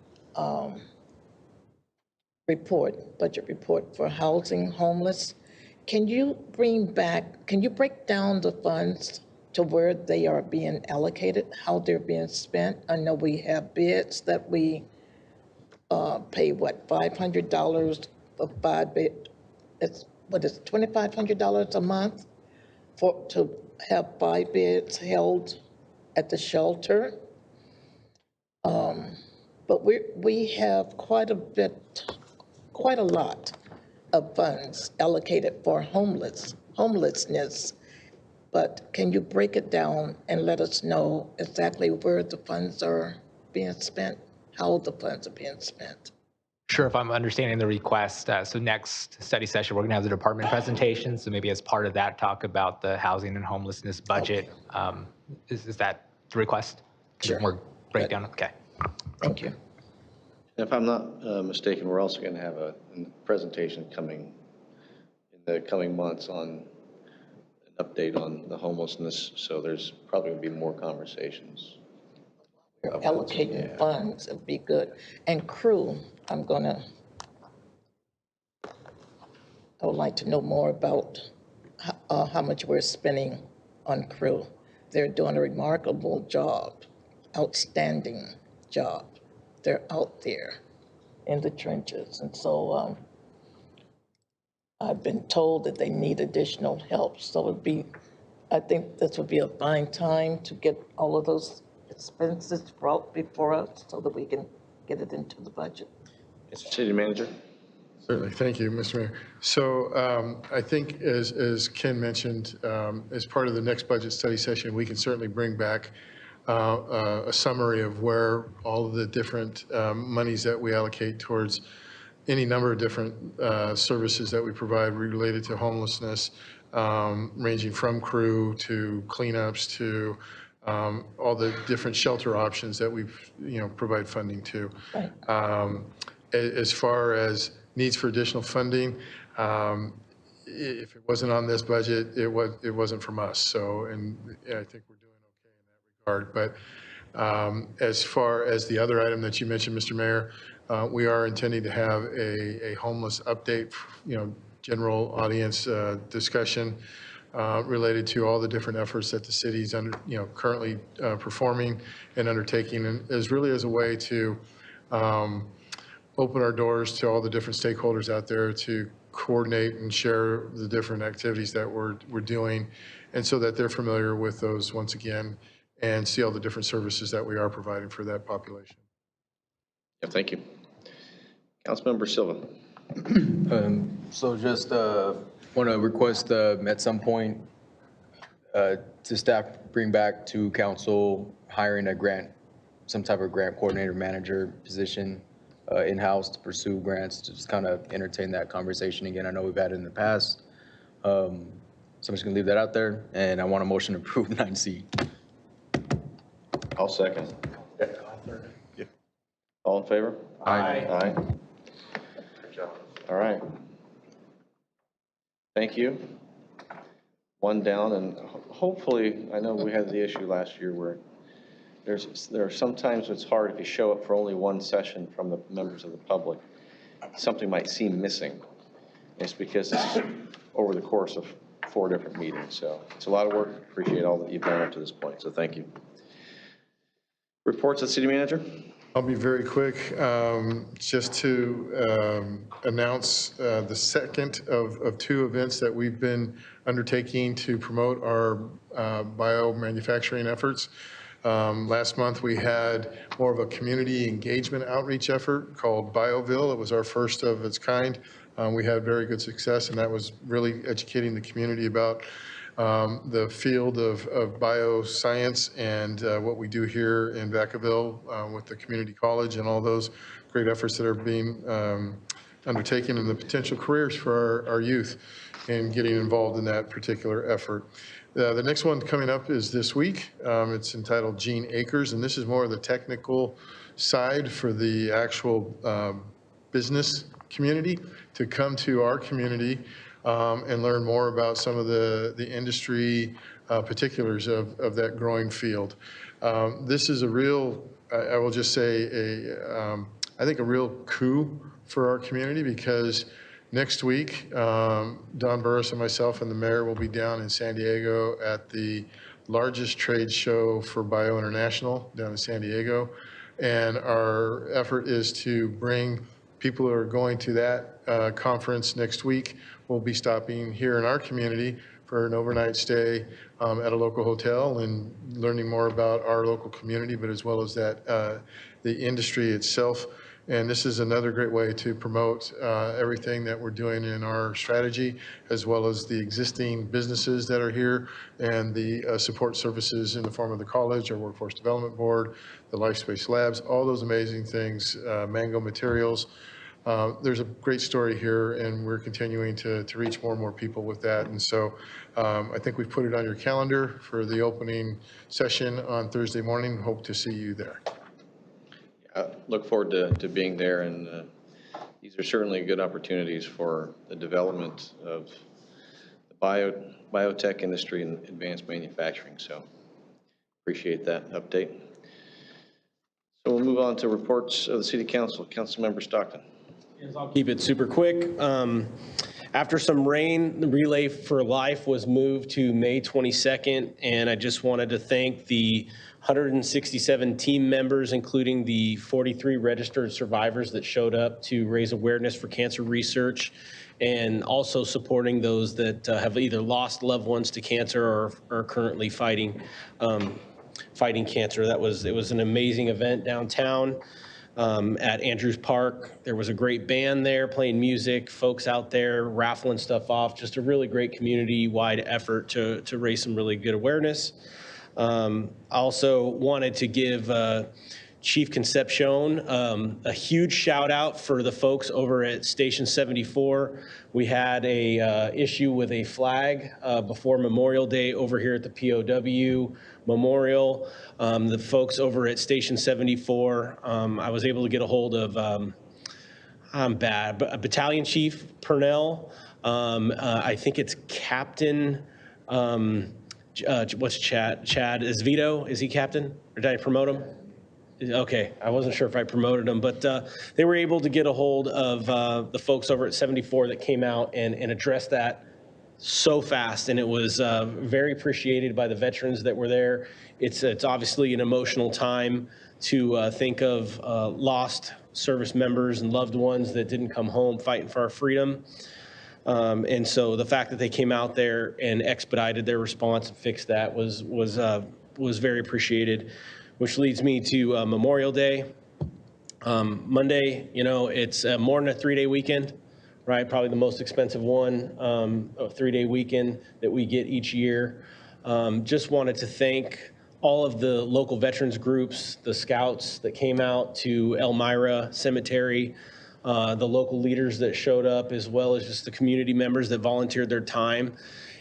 Speaker 11: budget report for housing homeless, can you break down the funds to where they are being allocated, how they're being spent? I know we have bids that we pay, what, $500 for 5 bid? What is $2,500 a month to have 5 bids held at the shelter? But we have quite a lot of funds allocated for homelessness. But can you break it down and let us know exactly where the funds are being spent, how the funds are being spent?
Speaker 20: Sure, if I'm understanding the request, so next study session, we're going to have the department presentation. So maybe as part of that, talk about the housing and homelessness budget. Okay. Is that the request?
Speaker 11: Sure.
Speaker 20: More breakdown? Okay.
Speaker 11: Thank you.
Speaker 2: If I'm not mistaken, we're also going to have a presentation coming in the coming months on an update on the homelessness, so there's probably going to be more conversations.
Speaker 11: Allocating funds would be good. And crew, I would like to know more about how much we're spending on crew. They're doing a remarkable job, outstanding job. They're out there in the trenches. And so I've been told that they need additional help. So I think this would be a fine time to get all of those expenses brought before us so that we can get it into the budget.
Speaker 2: Mr. City Manager.
Speaker 5: Certainly. Thank you, Mr. Mayor. So I think as Ken mentioned, as part of the next budget study session, we can certainly bring back a summary of where all of the different monies that we allocate towards any number of different services that we provide related to homelessness, ranging from crew to cleanups to all the different shelter options that we provide funding to.
Speaker 11: Right.
Speaker 5: As far as needs for additional funding, if it wasn't on this budget, it wasn't from us. So, and I think we're doing okay in that regard. But as far as the other item that you mentioned, Mr. Mayor, we are intending to have a homeless update, general audience discussion related to all the different efforts that the city's currently performing and undertaking, and is really as a way to open our doors to all the different stakeholders out there to coordinate and share the different activities that we're doing, and so that they're familiar with those once again and see all the different services that we are providing for that population.
Speaker 2: Yeah, thank you. Councilmember Silva.
Speaker 12: So just want to request at some point to staff bring back to council hiring some type of grant coordinator manager position in-house to pursue grants, to just kind of entertain that conversation again. I know we've had it in the past. So I'm just gonna leave that out there, and I want a motion to approve 9C.
Speaker 2: I'll second. All in favor?
Speaker 20: Aye.
Speaker 2: Aye. All right. Thank you. One down, and hopefully, I know we had the issue last year where there are sometimes it's hard if you show up for only one session from the members of the public. Something might seem missing. It's because it's over the course of 4 different meetings. So it's a lot of work. Appreciate all that you've done up to this point. So thank you. Reports of the city manager?
Speaker 5: I'll be very quick, just to announce the second of 2 events that we've been undertaking to promote our biomanufacturing efforts. Last month, we had more of a community engagement outreach effort called Vacaville. It was our first of its kind. We had very good success, and that was really educating the community about the field of bioscience and what we do here in Vacaville with the community college and all those great efforts that are being undertaken and the potential careers for our youth and getting involved in that particular effort. The next one coming up is this week. It's entitled Gene Acres, and this is more of the technical side for the actual business community to come to our community and learn more about some of the industry particulars of that growing field. This is a real, I will just say, I think a real coup for our community, because next week, Don Burris and myself and the mayor will be down in San Diego at the largest trade show for Bio International down in San Diego. And our effort is to bring people who are going to that conference next week. We'll be stopping here in our community for an overnight stay at a local hotel and learning more about our local community, but as well as that the industry itself. And this is another great way to promote everything that we're doing in our strategy, as well as the existing businesses that are here and the support services in the form of the college, our workforce development board, the life space labs, all those amazing things, Mango Materials. There's a great story here, and we're continuing to reach more and more people with that. And so I think we've put it on your calendar for the opening session on Thursday morning. Hope to see you there.
Speaker 2: Look forward to being there, and these are certainly good opportunities for the development of the biotech industry and advanced manufacturing. So appreciate that update. So we'll move on to reports of the City Council. Councilmember Stockton.
Speaker 1: Yes, I'll keep it super quick. After some rain, the Relay for Life was moved to May 22nd, and I just wanted to thank the 167 team members, including the 43 registered survivors that showed up to raise awareness for cancer research, and also supporting those that have either lost loved ones to cancer or are currently fighting cancer. It was an amazing event downtown. At Andrews Park. There was a great band there playing music, folks out there raffling stuff off, just a really great community-wide effort to raise some really good awareness. I also wanted to give Chief Concepcion a huge shout out for the folks over at Station 74. We had a issue with a flag before Memorial Day over here at the POW Memorial. The folks over at Station 74, I was able to get a hold of, Battalion Chief Purnell. I think it's Captain, what's Chad Esvito? Is he captain, or did I promote him? Okay, I wasn't sure if I promoted them, but they were able to get a hold of the folks over at 74 that came out and addressed that so fast, and it was very appreciated by the veterans that were there. It's obviously an emotional time to think of lost service members and loved ones that didn't come home fighting for our freedom. And so the fact that they came out there and expedited their response and fixed that was very appreciated. Which leads me to Memorial Day. Monday, it's more than a 3-day weekend, right? Probably the most expensive one, a 3-day weekend that we get each year. Just wanted to thank all of the local veterans groups, the scouts that came out to Elmira Cemetery the local leaders that showed up, as well as just the community members that volunteered their time.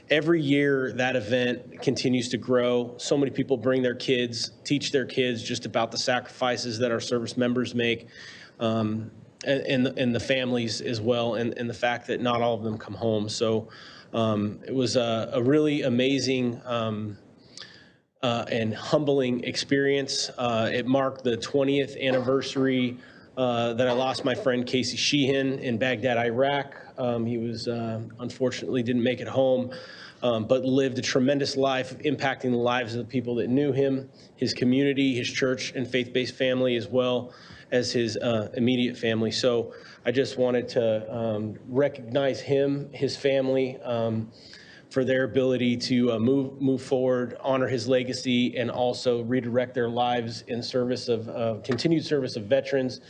Speaker 1: Every year, that event continues to grow. So many people bring their kids, teach their kids just about the sacrifices that our service members make, and the families as well, and the fact that not all of them come home. So it was a really amazing and humbling experience. It marked the 20th anniversary that I lost my friend Casey Sheehan in Baghdad, Iraq. He was unfortunately didn't make it home, but lived a tremendous life, impacting the lives of the people that knew him, his community, his church and faith-based family, as well as his immediate family. So I just wanted to recognize him, his family, for their ability to move forward, honor his legacy, and also redirect their lives in service of continued service of veterans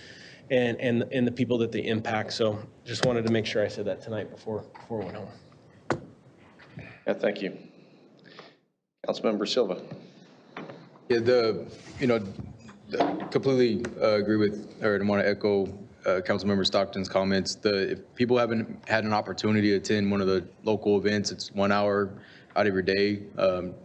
Speaker 1: and the people that they impact. So just wanted to make sure I said that tonight before we went home.
Speaker 2: Yeah, thank you. Councilmember Silva.
Speaker 12: Yeah, completely agree with, or want to echo Councilmember Stockton's comments. If people haven't had an opportunity to attend one of the local events, it's 1 hour out of your day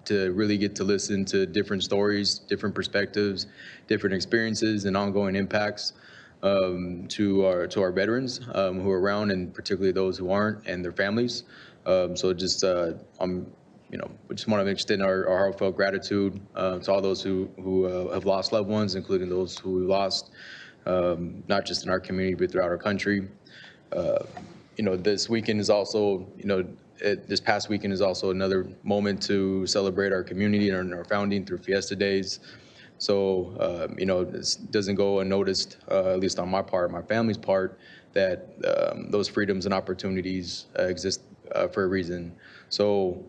Speaker 12: to really get to listen to different stories, different perspectives, different experiences, and ongoing impacts to our veterans who are around, and particularly those who aren't, and their families. So just we just want to extend our heartfelt gratitude to all those who have lost loved ones, including those who we lost, not just in our community, but throughout our country. This weekend is also, this past weekend is also another moment to celebrate our community and our founding through Fiesta Days. So, this doesn't go unnoticed, at least on my part, my family's part, that those freedoms and opportunities exist for a reason. So,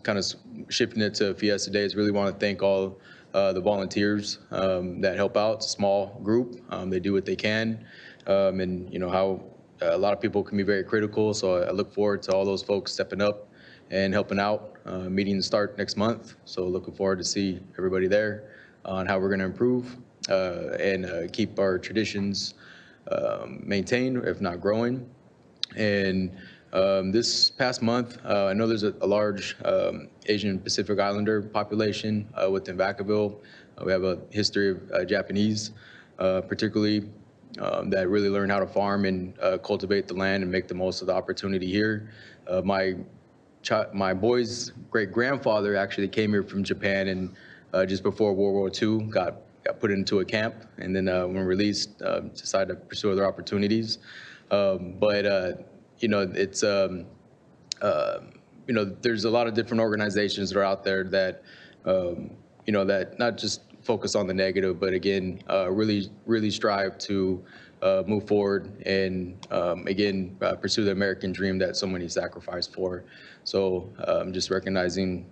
Speaker 12: kind of shifting it to Fiesta Days, really want to thank all the volunteers that help out. It's a small group. They do what they can. And how a lot of people can be very critical. So I look forward to all those folks stepping up and helping out. Meetings start next month. So looking forward to see everybody there on how we're going to improve and keep our traditions maintained, if not growing. And this past month, I know there's a large Asian Pacific Islander population within Vacaville. We have a history of Japanese, particularly, that really learn how to farm and cultivate the land and make the most of the opportunity here. My boy's great-grandfather actually came here from Japan, and just before World War II, got put into a camp, and then when released, decided to pursue other opportunities. It's there's a lot of different organizations that are out there that that not just focus on the negative, but again really strive to move forward and again pursue the American dream that so many sacrificed for. So just recognizing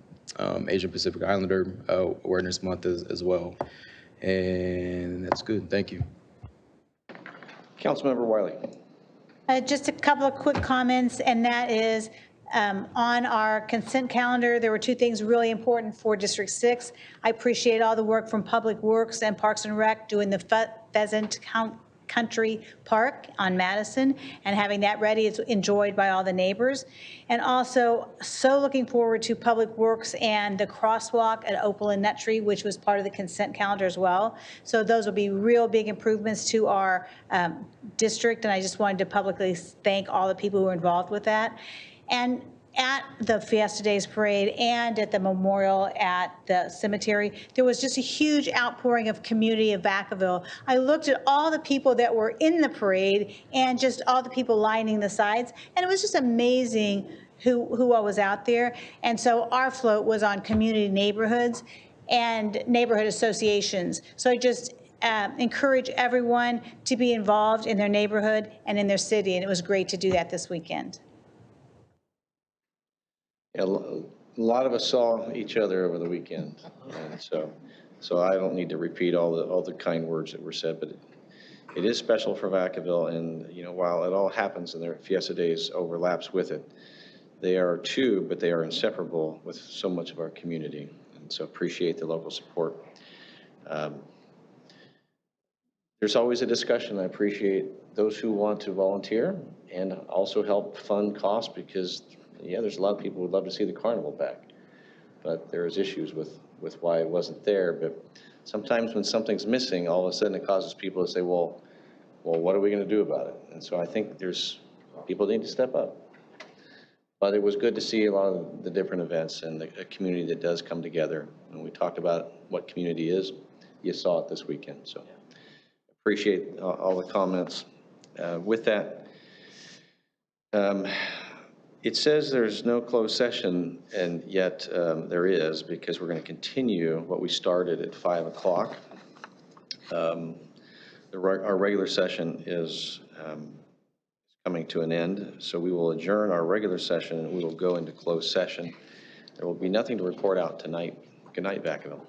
Speaker 12: Asian Pacific Islander Awareness Month as well, and that's good. Thank you.
Speaker 2: Councilmember Wiley.
Speaker 9: Just a couple of quick comments, and that is on our consent calendar, there were two things really important for District 6. I appreciate all the work from Public Works and Parks and Rec doing the Pheasant Country Park on Madison and having that ready. It's enjoyed by all the neighbors. And also, so looking forward to Public Works and the crosswalk at Opal and Nut Tree, which was part of the consent calendar as well. So those will be real big improvements to our district, and I just wanted to publicly thank all the people who were involved with that. And at the Fiesta Days Parade and at the memorial at the cemetery, there was just a huge outpouring of community of Vacaville. I looked at all the people that were in the parade and just all the people lining the sides, and it was just amazing who all was out there. And so our float was on community neighborhoods and neighborhood associations. So I just encourage everyone to be involved in their neighborhood and in their city, and it was great to do that this weekend.
Speaker 2: Yeah, a lot of us saw each other over the weekend, and so I don't need to repeat all the kind words that were said, but it is special for Vacaville, and while it all happens and their Fiesta Days overlaps with it, they are two, but they are inseparable with so much of our community, and so appreciate the local support. There's always a discussion. I appreciate those who want to volunteer and also help fund costs because, yeah, there's a lot of people who would love to see the carnival back. But there's issues with why it wasn't there. But sometimes when something's missing, all of a sudden it causes people to say, well, what are we going to do about it? And so I think there's people need to step up. But it was good to see a lot of the different events and a community that does come together. And we talked about what community is. You saw it this weekend. So appreciate all the comments. With that, it says there's no closed session, and yet there is, because we're going to continue what we started at 5 o'clock. Our regular session is coming to an end, so we will adjourn our regular session and we will go into closed session. There will be nothing to report out tonight. Good night, Vacaville.